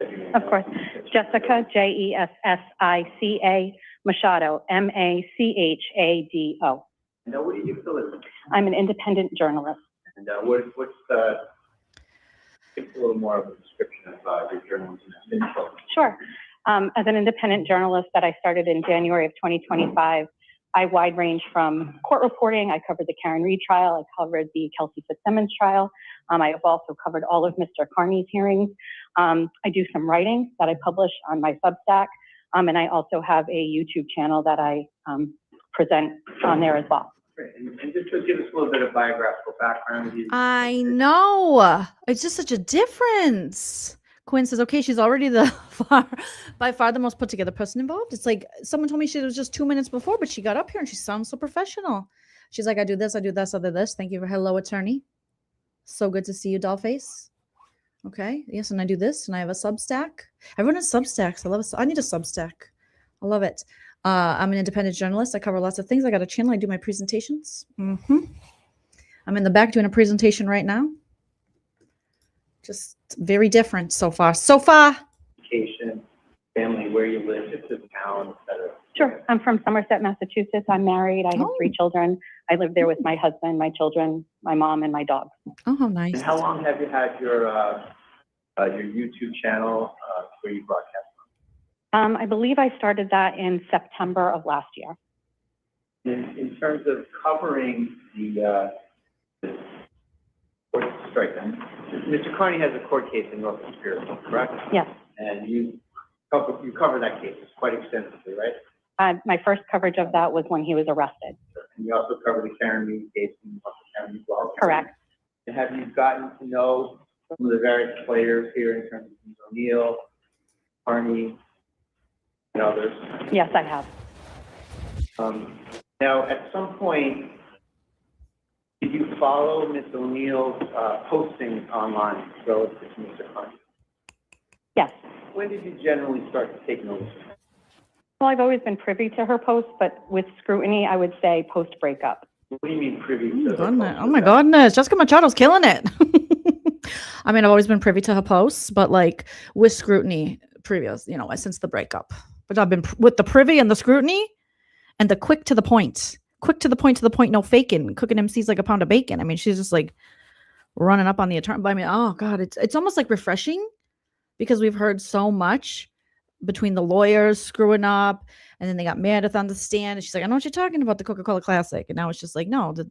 said your name. Of course. Jessica, Jessica Machado, Machado. Now, what do you do for a living? I'm an independent journalist. And what's the, give us a little more of a description of your journalism. Sure. As an independent journalist that I started in January of 2025, I wide range from court reporting. I covered the Karen Reed trial. I covered the Kelsey Fitzsimmons trial. I have also covered all of Mr. Carney's hearings. I do some writing that I publish on my Substack. And I also have a YouTube channel that I present on there as well. Great. And just to give us a little bit of biographical background. I know. It's just such a difference. Quinn says, okay, she's already by far the most put together person involved. It's like someone told me she was just 2 minutes before, but she got up here and she sounds so professional. She's like, I do this, I do this, I do this. Thank you for hello, attorney. So good to see you, dollface. Okay. Yes, and I do this, and I have a Substack. Everyone has Substacks. I love it. I need a Substack. I love it. I'm an independent journalist. I cover lots of things. I got a channel. I do my presentations. I'm in the back doing a presentation right now. Just very different so far. Education, family, where you live, just the town, et cetera. Sure. I'm from Somerset, Massachusetts. I'm married. I have 3 children. I live there with my husband, my children, my mom, and my dog. Oh, how nice. And how long have you had your YouTube channel where you broadcast? I believe I started that in September of last year. In terms of covering the court strike, then, Mr. Carney has a court case in North Superior, correct? Yes. And you cover that case quite extensively, right? My first coverage of that was when he was arrested. And you also cover the Karen Reed case in North County as well. Correct. And have you gotten to know some of the various players here in terms of O'Neill, Carney, and others? Yes, I have. Now, at some point, did you follow Ms. O'Neill's postings online relative to Mr. Carney? Yes. When did you generally start to take notice? Well, I've always been privy to her posts, but with scrutiny, I would say post-breakup. What do you mean privy to her? Oh my goodness, Jessica Machado's killing it. I mean, I've always been privy to her posts, but like with scrutiny previous, since the breakup. But I've been with the privy and the scrutiny and the quick to the point, no faking, cooking MCs like a pound of bacon. I mean, she's just like running up on the attorney. But I mean, oh God, it's almost like refreshing because we've heard so much between the lawyers screwing up, and then they got Meredith on the stand, and she's like, I know what you're talking about, the Coca-Cola Classic. And now it's just like, no, it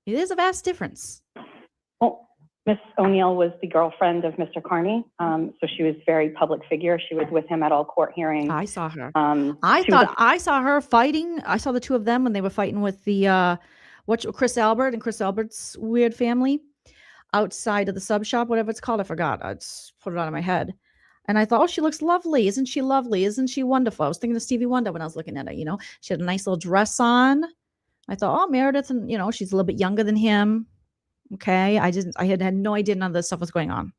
is a vast difference. Well, Miss O'Neill was the girlfriend of Mr. Carney, so she was a very public figure. She was with him at all court hearings. I saw her. I saw her fighting. I saw the two of them when they were fighting with the Chris Albert and Chris Albert's weird family outside of the sub shop, whatever it's called. I forgot. I just put it out of my head. And I thought, oh, she looks lovely. Isn't she lovely? Isn't she wonderful? I was thinking of Stevie Wonder when I was looking at her, She had a nice little dress on. I thought, oh, Meredith, and, she's a little bit younger than him. Okay. I had no idea none of this stuff was going on.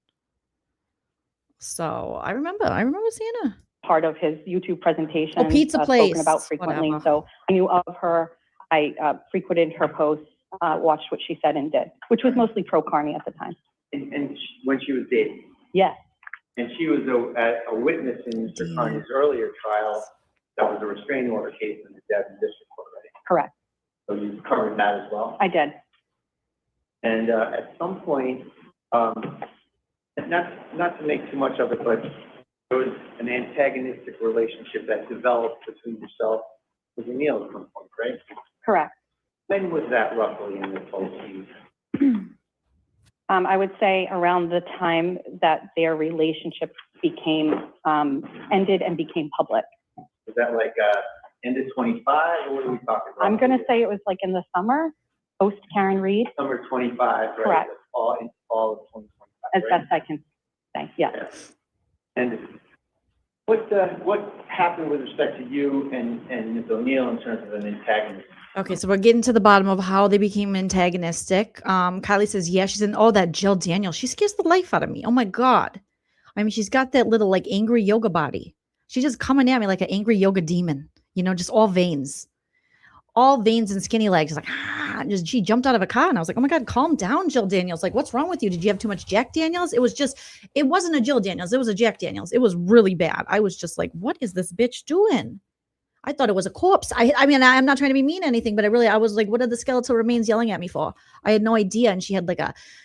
So I remember seeing her. Part of his YouTube presentation. Oh, pizza place. Spoken about frequently. Whatever. So I knew of her. I frequented her posts, watched what she said and did, which was mostly pro Carney at the time. And when she was dating? Yes. And she was a witness in Mr. Carney's earlier trial. That was a restraining order case in the Devon District Court, right? Correct. So you covered that as well? I did. And at some point, not to make too much of it, but there was an antagonistic relationship that developed between yourself and O'Neill at some point, right? Correct. When was that roughly in this whole scene? I would say around the time that their relationship became ended and became public. Was that like end of 25, or what are we talking about? I'm going to say it was like in the summer, post Karen Reed. Summer 25, right? Correct. Fall of 2025. As right? best I can say, yes. Yeah. And what happened with respect to you and Ms. O'Neill in terms of an antagonist? Okay, so we're getting to the bottom of how they became antagonistic. Kylie says, yeah, she's in, that Jill Daniels. She scares the life out of me. Oh my God. I mean, she's got that little like angry yoga body. She's just coming at me like an angry yoga demon, just all veins and skinny legs. Like, she jumped out of a car and I was like, oh my God, calm down, Jill Daniels. Like, what's wrong with you? Did you have too much Jack Daniels? It wasn't a Jill Daniels. It was a Jack Daniels. It was really bad. I was just like, what is this bitch doing? I thought it was a corpse. I mean, I'm not trying to be mean or anything, but I was like, what are the skeletal remains yelling at me for? I had no idea. And she had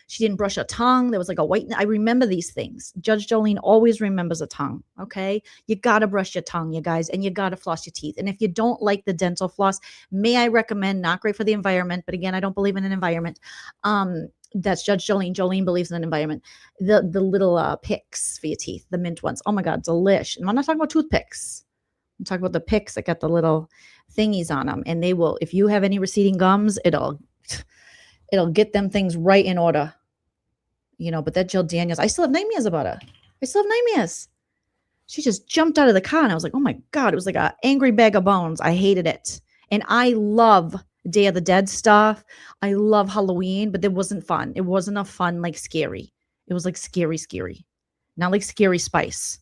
she didn't brush her tongue. There was like a white, I remember these things. Judge Joleen always remembers a tongue. Okay. You got to brush your tongue, you guys, and you got to floss your teeth. And if you don't like the dental floss, may I recommend, not great for the environment, but again, I don't believe in an environment. That's Judge Joleen. Joleen believes in an environment. The little picks for your teeth, the mint ones. Oh my God, delish. And I'm not talking about toothpicks. I'm talking about the picks that got the little thingies on them, and they will, if you have any receding gums, it'll get them things right in order, but that Jill Daniels, I still have nightmares about her. She just jumped out of the car and I was like, oh my God, it was like an angry bag of bones. I hated it. And I love Day of the Dead stuff. I love Halloween, but it wasn't fun. It wasn't a fun, like scary. It was like scary, not like Scary Spice.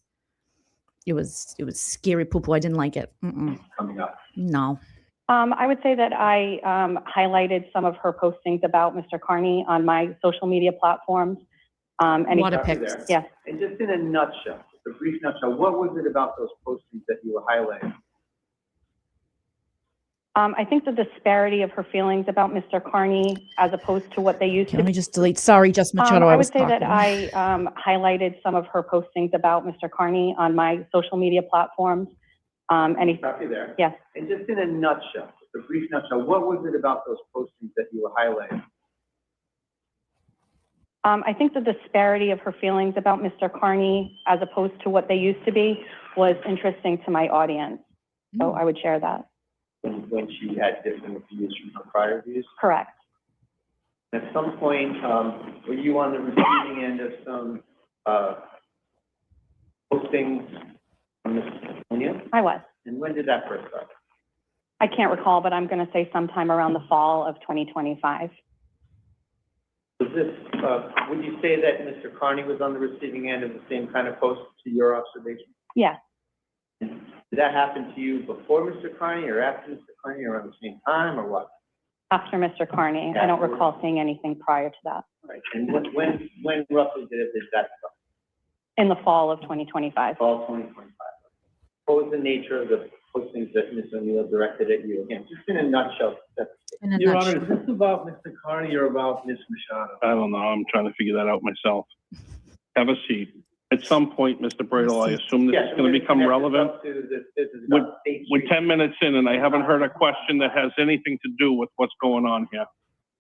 scary poo-poo. I didn't like it. Coming up. No. I would say that I highlighted some of her postings about Mr. Carney on my social media platforms. What a pic. Yes. And just in a nutshell, a brief nutshell, what was it about those postings that you were highlighting? I think the disparity of her feelings about Mr. Carney as opposed to what they used to. Let me just delete. Sorry, just Machado. I I would was say talking. that I highlighted some of her postings about Mr. Carney on my social media platforms. Copy there. Yes. And just in a nutshell, a brief nutshell, what was it about those postings that you were highlighting? I think the disparity of her feelings about Mr. Carney as opposed to what they used to be was interesting to my audience. So I would share that. When she had different views from her prior views? Correct. At some point, were you on the receiving end of some postings from Ms. O'Neill? I was. And when did that first start? I can't recall, but I'm going to say sometime around the fall of 2025. Was this, would you say that Mr. Carney was on the receiving end of the same kind of post to your observation? Yes. Did that happen to you before Mr. Carney or after Mr. Carney or around the same time or what? After Mr. Carney. I don't recall seeing anything prior to that. Right. And when roughly did that start? In the fall of 2025. Fall 2025. What was the nature of the postings that Ms. O'Neill directed at you? Again, just in a nutshell. Your Honor, is this about Mr. Carney or about Ms. Machado? I don't know. I'm trying to figure that out myself. Have a seat. At some point, Mr. Bradel, I assume this is going to become relevant. We're 10 minutes in and I haven't heard a question that has anything to do with what's going on here.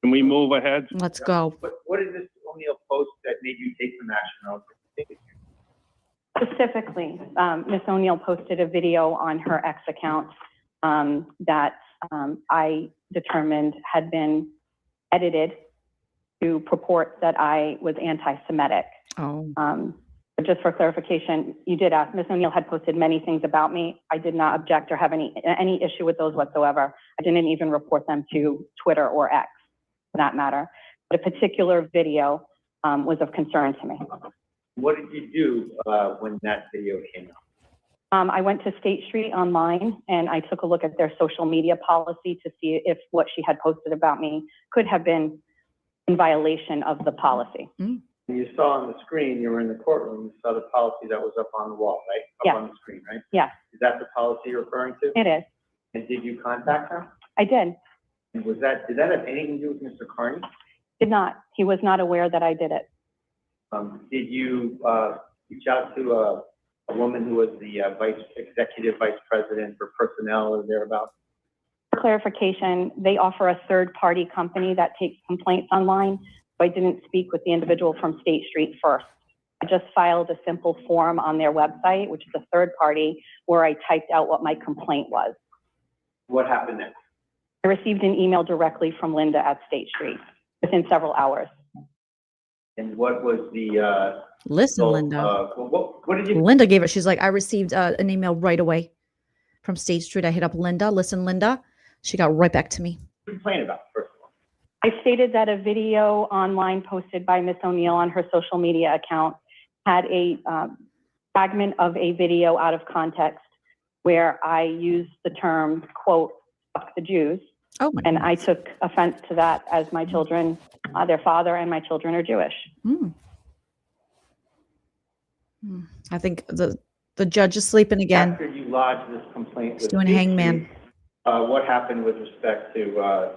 Can we move ahead? Let's go. What did Ms. O'Neill post that made you take some action? Specifically, Ms. O'Neill posted a video on her X account that I determined had been edited to purport that I was anti-Semitic. Oh. But just for clarification, you did ask. Ms. O'Neill had posted many things about me. I did not object or have any issue with those whatsoever. I didn't even report them to Twitter or X, for that matter. But a particular video was of concern to me. What did you do when that video came out? I went to State Street online and I took a look at their social media policy to see if what she had posted about me could have been in violation of the policy. You saw on the screen, you were in the courtroom, you saw the policy that was up on the wall, right? Up on the screen, right? Yes. Is that the policy you're referring to? It is. And did you contact her? I did. And did that have anything to do with Mr. Carney? Did not. He was not aware that I did it. Did you reach out to a woman who was the executive vice president for personnel or thereabouts? For clarification, they offer a third-party company that takes complaints online. So I didn't speak with the individual from State Street first. I just filed a simple form on their website, which is a third party, where I typed out what my complaint was. What happened next? I received an email directly from Linda at State Street within several hours. And what was the Listen, Linda. What did you? Linda gave it. She's like, I received an email right away from State Street. I hit up Linda. Listen, Linda. She got right back to me. Complain about first of all. I stated that a video online posted by Ms. O'Neill on her social media account had a fragment of a video out of context where I used the term, quote, fuck the Jews. Oh my and I took offense to that as my children, their father and my children are Jewish. I think the judge is sleeping again. After you lodged this complaint, He's doing hangman. What happened with respect to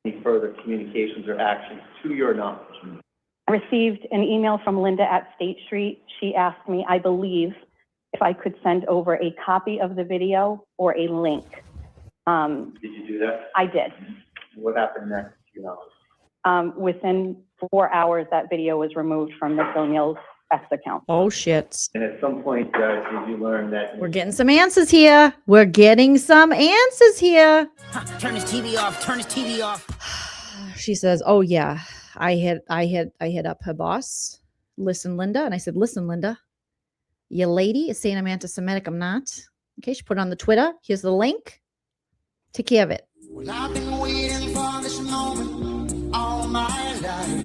any further communications or actions to your knowledge? I received an email from Linda at State Street. She asked me, I believe, if I could send over a copy of the video or a link. Did you do that? I did. What happened next to your knowledge? Within 4 hours, that video was removed from Ms. O'Neill's X account. Oh, shit. And at some point, did you learn that? We're getting some answers here. We're getting some answers here. Turn his TV off. Turn his TV off. She says, oh, yeah, I hit up her boss. Listen, Linda. And I said, listen, Linda, your lady is saying I'm anti-Semitic. I'm not. Okay, she put it on the Twitter. Here's the link. Take care of it. Well, I've been waiting for this moment all my life.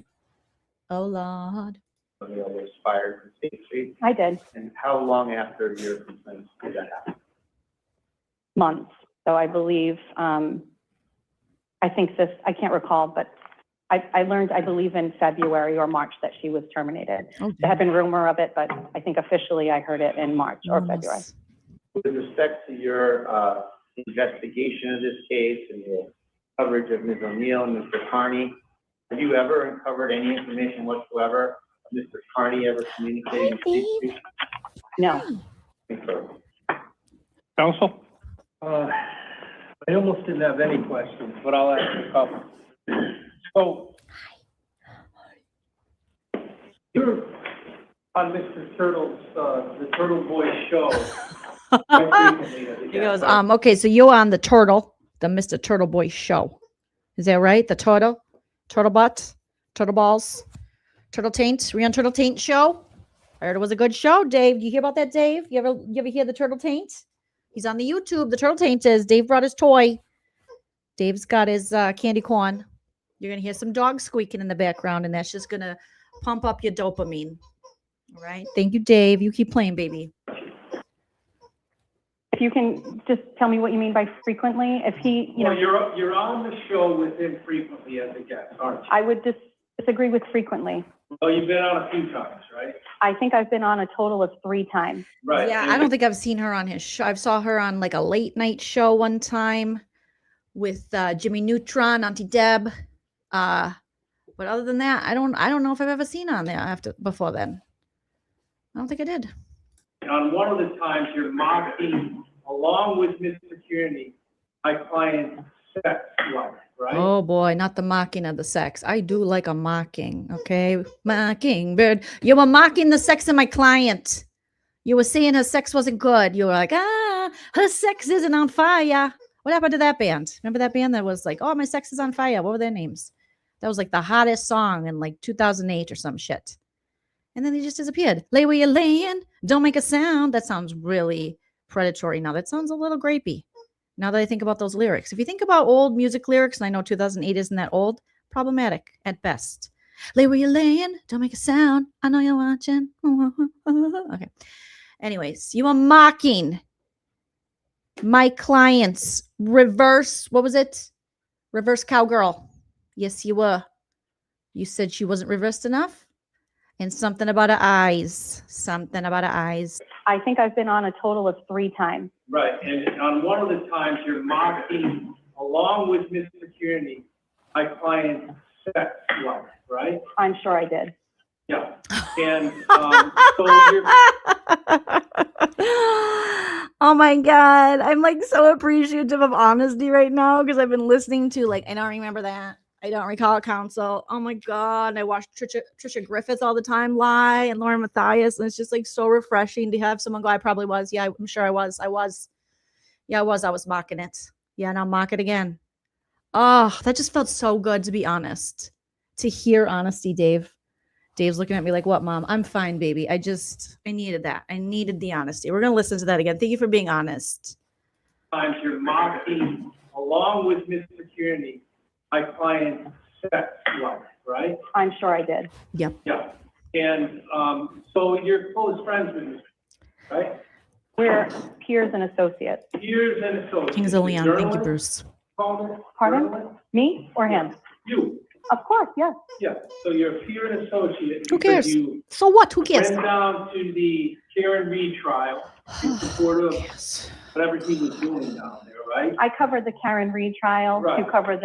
Oh, Lord. O'Neill was fired from State Street? I did, And how long after your complaints did that happen? months. So I believe, I think this, I can't recall, but I learned, I believe in February or March that she was terminated. Okay. There had been rumor of it, but I think officially I heard it in March or February. With respect to your investigation of this case and your coverage of Ms. O'Neill and Mr. Carney, have you ever uncovered any information whatsoever of Mr. Carney ever communicating? No. Counsel? I almost didn't have any questions, but I'll ask a couple. So, you're on Mr. Turtle's, the Turtleboy show. quite frequently as a He guest. goes, okay, so you're on the Mr. Turtleboy show. Is that right? The turtle butt, turtle balls, turtle taint. Were you on Turtle Taint show? I heard it was a good show. Dave, do you hear about that, Dave? You ever hear the Turtle Taint? He's on the YouTube. The Turtle Taint is Dave brought his toy. Dave's got his candy corn. You're going to hear some dogs squeaking in the background, and that's just going to pump up your dopamine. All right. Thank you, Dave. You keep playing, baby. If you can just tell me what you mean by frequently, if he, Well, you're on the show with him frequently as a guest, aren't you? I would disagree with frequently. Well, you've been on a few times, right? I think I've been on a total of 3 times. Right. Yeah, I don't think I've seen her on his show. I saw her on like a late night show one time with Jimmy Neutron, Auntie Deb. But other than that, I don't know if I've ever seen her on there before then. I don't think I did. On one of the times, you're mocking, along with Mr. Kearney, my client's sex life, right? Oh boy, not the mocking of the sex. I do like a mocking, okay? Mockingbird. You were mocking the sex of my client. You were saying her sex wasn't good. You were like, her sex isn't on fire. What happened to that band? Remember that band that was like, oh, my sex is on fire? What were their names? That was like the hottest song in like 2008 or some shit. And then they just disappeared. Lay where you're laying. Don't make a sound. That sounds really predatory now. That sounds a little grapey. Now that I think about those lyrics. If you think about old music lyrics, and I know 2008 isn't that old, problematic at best. Lay where you're laying. Don't make a sound. I know you're watching. Okay. Anyways, you are mocking my client's reverse. What was it? Reverse cowgirl. Yes, you were. You said she wasn't reversed enough. And something about her eyes. Something about her eyes. I think I've been on a total of 3 times. Right, and on one of the times, you're mocking, along with Mr. Kearney, my client's sex life, right? I'm sure I did. Yeah, and so you're... Oh my God. I'm like so appreciative of honesty right now because I've been listening to like, I don't remember that. I don't recall counsel. Oh my God. And I watch Tricia Griffith all the time lie and Lauren Matthias. And it's just like so refreshing to have someone go, I probably was. Yeah, I'm sure I was. Yeah, I was mocking it. Yeah, and I'll mock it again. Oh, that just felt so good to be honest. To hear honesty, Dave. Dave's looking at me like, what, Mom? I'm fine, baby. I needed that. I needed the honesty. We're going to listen to that again. Thank you for being honest. Times you're mocking, along with Mr. Kearney, my client's sex life, right? I'm sure I did. Yep. Yeah, and so you're close friends with me, right? We're peers and associates. Peers and associates. Kings of Leon. Thank you, Bruce. Pardon? Me or him? You. Of course, yes. Yeah, so you're a peer and associate. Who because cares? You So what? Who cares? went down to the Karen Reed trial in support of whatever he was doing down there, right? I covered the Karen Reed trial Right. to cover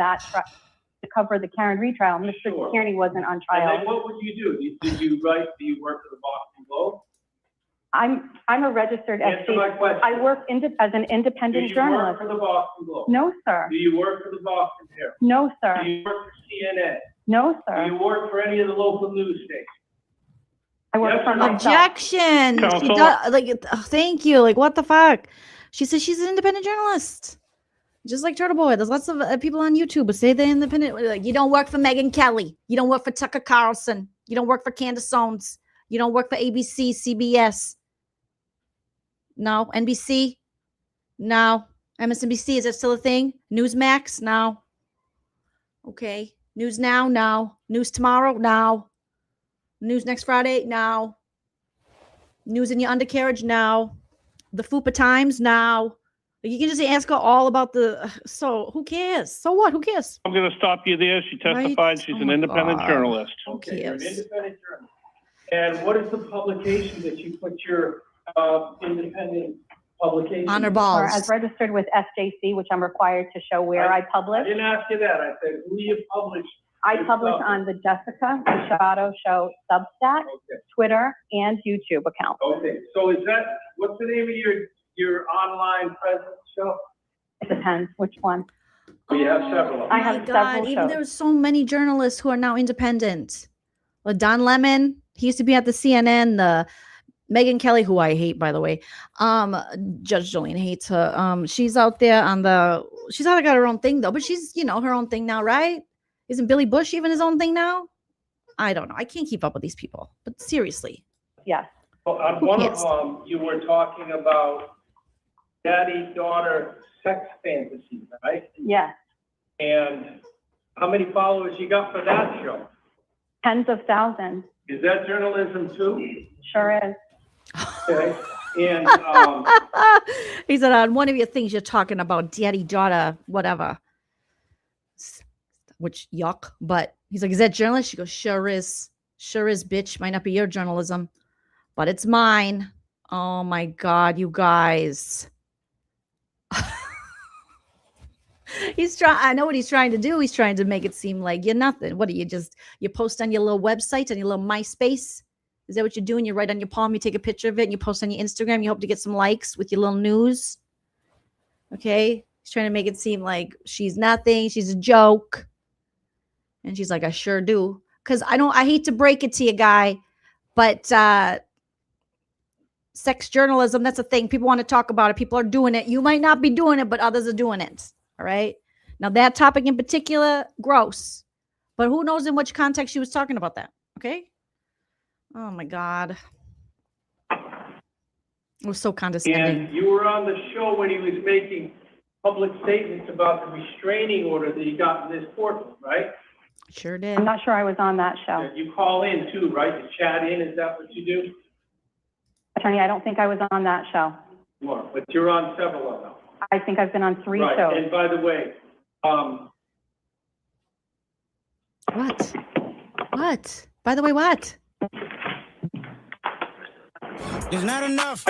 the Karen Reed trial. Mr. Sure. Kearney wasn't on And trial. then what would you do? Do you work for the Boston Globe? I'm a registered Answer my question. I work as an Do independent you journalist. work for the Boston Globe? No, sir. Do you work for the Boston Herald? No, sir. Do you work for CNN? No, Do sir. you work for any of the local news stations? I work Yes for or no? myself. Objection. She Counsel? does, like, thank you. Like, what the fuck? She says she's an independent journalist. Just like Turtleboy. There's lots of people on YouTube who say they're independent. Like, you don't work for Megyn Kelly. You don't work for Tucker Carlson. You don't work for Candace Owens. You don't work for ABC, CBS. No. NBC? No. MSNBC, is that still a thing? Newsmax? No. Okay. News Now? No. News Tomorrow? No. News next Friday? No. News in your undercarriage? No. The FUPA Times? No. You can just ask her all about the. So who cares? So what? Who cares? I'm going to stop you there. She testified. Right? She's Oh an my independent God. journalist. Okay, you're an Yes. independent journalist. And what is the publication that you put your independent publication? On her Or balls. as registered with SJC, which I'm required to show where I I publish. didn't ask you that. I said, who you publish? I your publish stuff? on the Jessica Machado Show Substack, Okay. Twitter, and YouTube account. Okay, so is that, what's the name of your online presence show? It depends which one. We have several of them. I My have God, several even shows. there's so many journalists who are now independent. Like Don Lemon, he used to be at the CNN, the Megyn Kelly, who I hate, by the way. Judge Joleen hates her. She's out there on she's out got her own thing though, but she's, her own thing now, right? Isn't Billy Bush even his own thing now? I don't know. I can't keep up with these people, but seriously. Yes. Well, on one of them, you were talking about daddy-daughter sex fantasies, right? Yes. And how many followers you got for that show? Tens of thousands. Is that journalism too? Sure is. Okay. And, He said on one of your things you're talking about daddy, daughter, whatever. Which yuck. But he's like, is that journalist? She goes, sure is. Sure is, bitch. Might not be your journalism, but it's mine. Oh my God, you guys. I know what he's trying to do. He's trying to make it seem like you're nothing. What do you post on your little website, on your little MySpace? Is that what you're doing? You write on your palm, you take a picture of it, and you post on your Instagram. You hope to get some likes with your little news. Okay? He's trying to make it seem like she's nothing. She's a joke. And she's like, I sure do. Because I hate to break it to you, guy, but sex journalism, that's a thing. People want to talk about it. People are doing it. You might not be doing it, but others are doing it. All right? Now, that topic in particular, gross. But who knows in which context she was talking about that? Okay? Oh, my God. It was so condescending. and you were on the show when he was making public statements about the restraining order that he got in this courtroom, right? Sure did. I'm not sure I was on that show. You call in too, right? You chat in, is that what you do? Attorney, I don't think I was on that show. You are, but you're on several of them. I think I've been on 3 Right, shows. and by the way, What? What? By the way, what? There's not enough.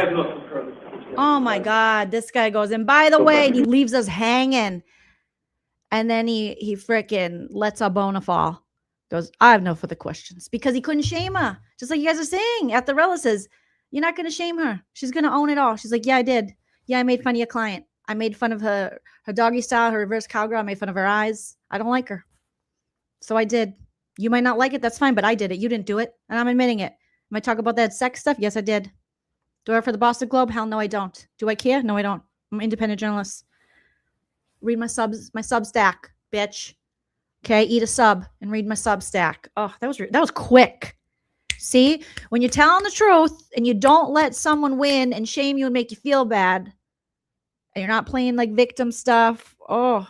Oh my God. This guy goes, and by the way, he leaves us hanging. And then he frickin' lets our bona fall. Goes, I have no further questions. Because he couldn't shame her. Just like you guys are saying. Atharella says, you're not going to shame her. She's going to own it all. She's like, yeah, I did. Yeah, I made fun of your client. I made fun of her doggy style, her reverse cowgirl. I made fun of her eyes. I don't like her. So I did. You might not like it. That's fine, but I did it. You didn't do it. And I'm admitting it. Am I talking about that sex stuff? Yes, I did. Do I work for the Boston Globe? Hell no, I don't. Do I care? No, I don't. I'm an independent journalist. Read my Substack, bitch. Okay, eat a sub and read my Substack. Oh, that was quick. See, when you're telling the truth and you don't let someone win and shame you and make you feel bad, and you're not playing like victim stuff, oh,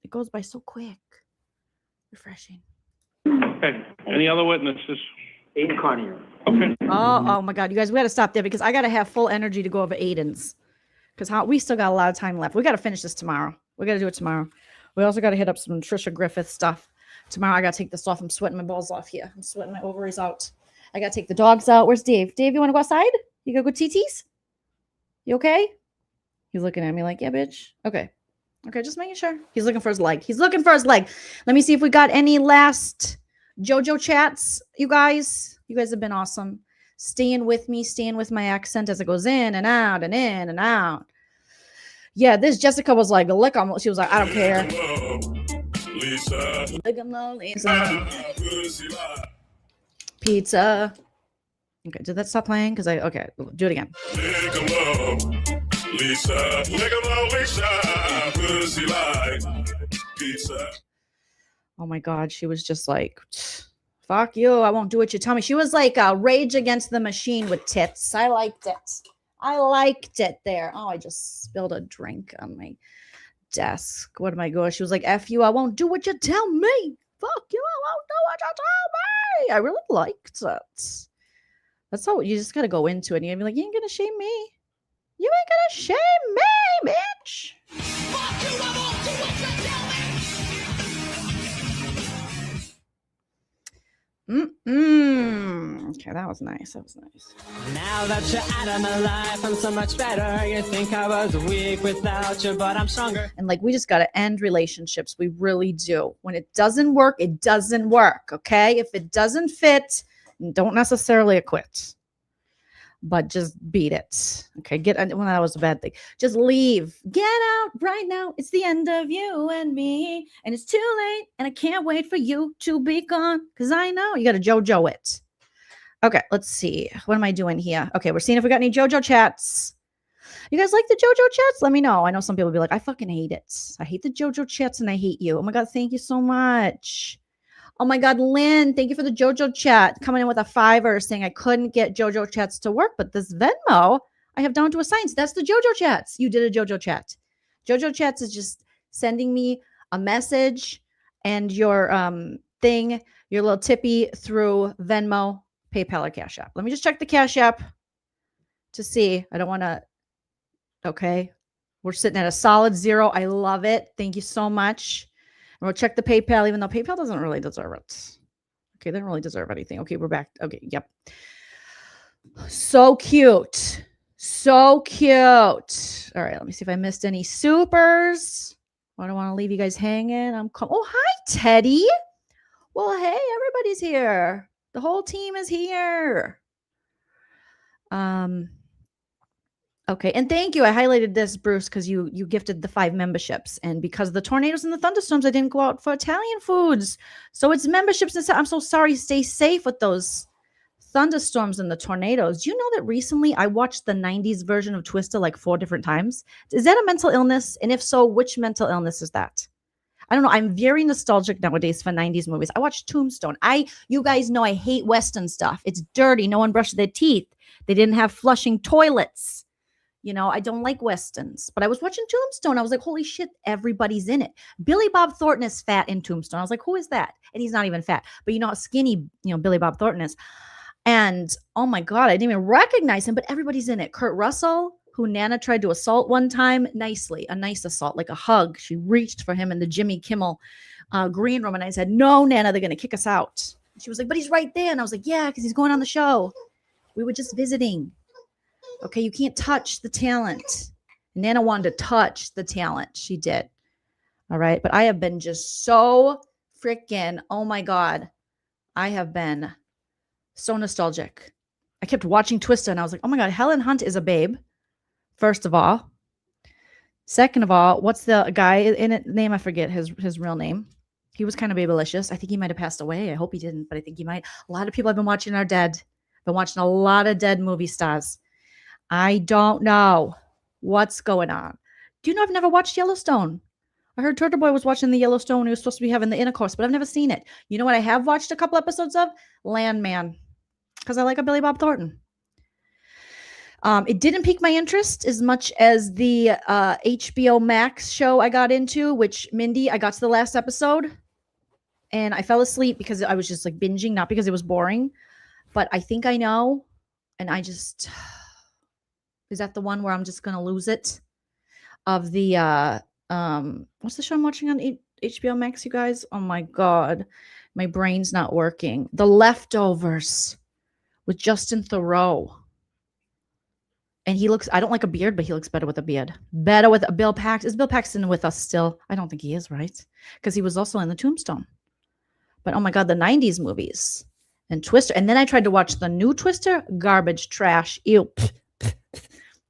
it goes by so quick. Refreshing. Okay. Any other witnesses? Aiden Carnier. Okay. Oh my God, you guys, we got to stop there because I got to have full energy to go over Aiden's. Because we still got a lot of time left. We got to finish this tomorrow. We got to do it tomorrow. We also got to hit up some Tricia Griffith stuff. Tomorrow I got to take this off. I'm sweating my balls off here. I'm sweating my ovaries out. I got to take the dogs out. Where's Dave? Dave, you want to go outside? You got to go TTs? You okay? He's looking at me like, yeah, bitch. Okay. Okay, just making sure. He's looking for his leg. He's looking for his leg. Let me see if we got any last JoJo chats, you guys. You guys have been awesome. Staying with me, staying with my accent as it goes in and out and in and out. Yeah, this Jessica was like, lick on. She was like, I don't care. Lisa. Lick 'em low, Lisa. Pizza. Okay, did that stop playing? Because okay, do it again. Lick 'em up, Lisa. Lick 'em up, Lisa. Pussy like pizza. Oh my God, she was just like, fuck you. I won't do what you tell me. She was like Rage Against the Machine with tits. I liked it. I liked it there. Oh, I just spilled a drink on my desk. What am I going? She was like, F you. I won't do what you tell me. Fuck you, I won't do what you tell me. I really liked it. That's how you just got to go into it. And you're going to be like, you ain't going to shame me. You ain't going to shame me, bitch. Fuck you, I won't do what you tell me. Okay, that was nice. That was nice. Now that you're out of my life, I'm so much better. You think I was weak without you, but I'm stronger. And like, we just got to end relationships. We really do. When it doesn't work, it doesn't work. Okay. If it doesn't fit, don't necessarily quit, but just beat it. Okay. Well, that was a bad thing. Just leave. Get out right now. It's the end of you and me. And it's too late. And I can't wait for you to be gone. Because I know you got to JOJO it. Okay. Let's see. What am I doing here? Okay. We're seeing if we got any JOJO chats. You guys like the JOJO chats? Let me know. I know some people will be like, I fucking hate it. I hate the JOJO chats and I hate you. Oh my God. Thank you so much. Oh my God, Lynn, thank you for the JOJO chat. Coming in with a $5 saying I couldn't get JOJO chats to work, but this Venmo I have down to a science. That's the JOJO chats. You did a JOJO chat. JOJO chats is just sending me a message and your thing, your little tippy through Venmo, PayPal, or Cash App. Let me just check the Cash App to see. I don't want to. Okay. We're sitting at a solid 0. I love it. Thank you so much. And we'll check the PayPal, even though PayPal doesn't really deserve it. Okay, they don't really deserve anything. Okay, we're back. Okay, yep. So cute. So cute. All right, let me see if I missed any supers. I don't want to leave you guys hanging. Oh, hi, Teddy. Well, hey, everybody's here. The whole team is here. Okay, and thank you. I highlighted this, Bruce, because you gifted the 5 memberships. And because of the tornadoes and the thunderstorms, I didn't go out for Italian foods. So it's memberships. And I'm so sorry. Stay safe with those thunderstorms and the tornadoes. Do you know that recently I watched the 90s version of Twister like 4 different times? Is that a mental illness? And if so, which mental illness is that? I don't know. I'm very nostalgic nowadays for 90s movies. I watched Tombstone. You guys know I hate Western stuff. It's dirty. No one brushed their teeth. They didn't have flushing toilets. You know, I don't like Westerns, but I was watching Tombstone. I was like, holy shit, everybody's in it. Billy Bob Thornton is fat in Tombstone. I was like, who is that? And he's not even fat, but you know how skinny, Billy Bob Thornton is. And oh my God, I didn't even recognize him, but everybody's in it. Kurt Russell, who Nana tried to assault one time nicely, a nice assault, like a hug. She reached for him in the Jimmy Kimmel green room. And I said, no, Nana, they're going to kick us out. She was like, but he's right there. And I was like, yeah, because he's going on the show. We were just visiting. Okay, you can't touch the talent. Nana wanted to touch the talent. She did. All right. But I have been just so freaking, oh my God. I have been so nostalgic. I kept watching Twister and I was like, oh my God, Helen Hunt is a babe. First of all. Second of all, what's the guy in it name? I forget his real name. He was kind of babylicious. I think he might have passed away. I hope he didn't, but I think he might. A lot of people I've been watching are dead. Been watching a lot of dead movie stars. I don't know what's going on. Do you know I've never watched Yellowstone? I heard Turtleboy was watching the Yellowstone. He was supposed to be having the intercourse, but I've never seen it. You know what I have watched a couple episodes of? Landman, because I like a Billy Bob Thornton. It didn't pique my interest as much as the HBO Max show I got into, which Mindy, I got to the last episode and I fell asleep because I was just like binging, not because it was boring, but I think I know. And I just... Is that the one where I'm just going to lose it? Of the, what's the show I'm watching on HBO Max, you guys? Oh my God. My brain's not working. The Leftovers with Justin Theroux. And he looks, I don't like a beard, but he looks better with a beard. Better with a Bill Paxton. Is Bill Paxton with us still? I don't think he is, right? Because he was also in the Tombstone. But oh my God, the 90s movies. And Twister. And then I tried to watch the new Twister. Garbage, trash, ew.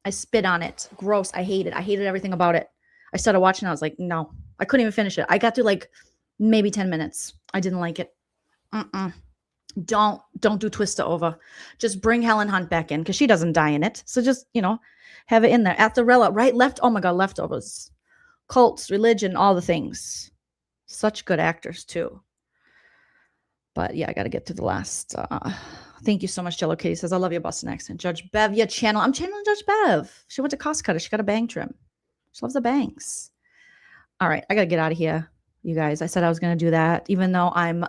I spit on it. Gross. I hate it. I hated everything about it. I started watching. I was like, no, I couldn't even finish it. I got through like maybe 10 minutes. I didn't like it. Don't do Twister over. Just bring Helen Hunt back in because she doesn't die in it. So just, have it in there. Atharella, right? Oh my God, Leftovers. Cults, religion, all the things. Such good actors too. But yeah, I got to get to the last. Thank you so much, Jello Kitty says, I love your Boston accent. Judge Bev, your channel. I'm channeling Judge Bev. She went to Cost Cutter. She got a bang trim. She loves the bangs. All right, I got to get out of here. you guys. I said I was going to do that, even though I'm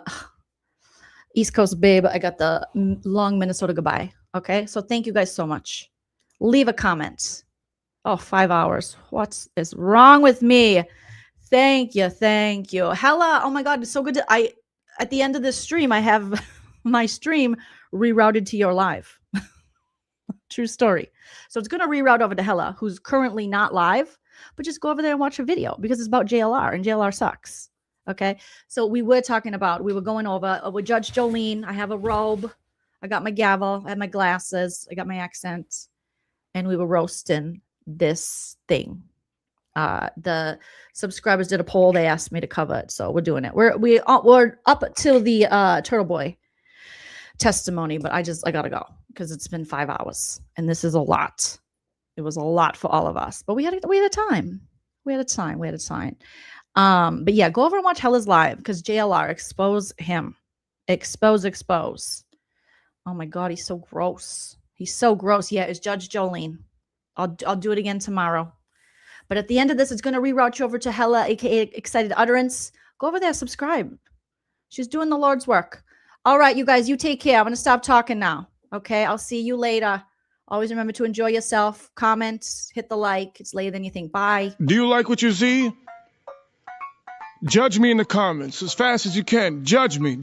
East Coast babe. I got the long Minnesota goodbye. Okay. So thank you guys so much. Leave a comment. Oh, 5 hours. What is wrong with me? Thank you. Thank you. Hella. Oh my God. It's so good. At the end of this stream, I have my stream rerouted to your live. True story. So it's going to reroute over to Hella, who's currently not live, but just go over there and watch a video because it's about JLR and JLR sucks. Okay. So we were going over with Judge Joleen. I have a robe. I got my gavel. I have my glasses. I got my accent. And we were roasting this thing. The subscribers did a poll. They asked me to cover it. So we're doing it. We're up till the Turtleboy testimony, but I gotta go because it's been 5 hours and this is a lot. It was a lot for all of us, but we had a time. But yeah, go over and watch Hella's live because JLR, expose him. Expose. Oh my God, he's so gross. Yeah, it's Judge Joleen. I'll do it again tomorrow. But at the end of this, it's going to reroute you over to Hella, aka Excited Utterance. Go over there, subscribe. She's doing the Lord's work. All right, you guys, you take care. I'm going to stop talking now. Okay, I'll see you later. Always remember to enjoy yourself. Comment, hit the like. It's later than you think. Bye. Do you like what you see? Judge me in the comments as fast as you can. Judge me.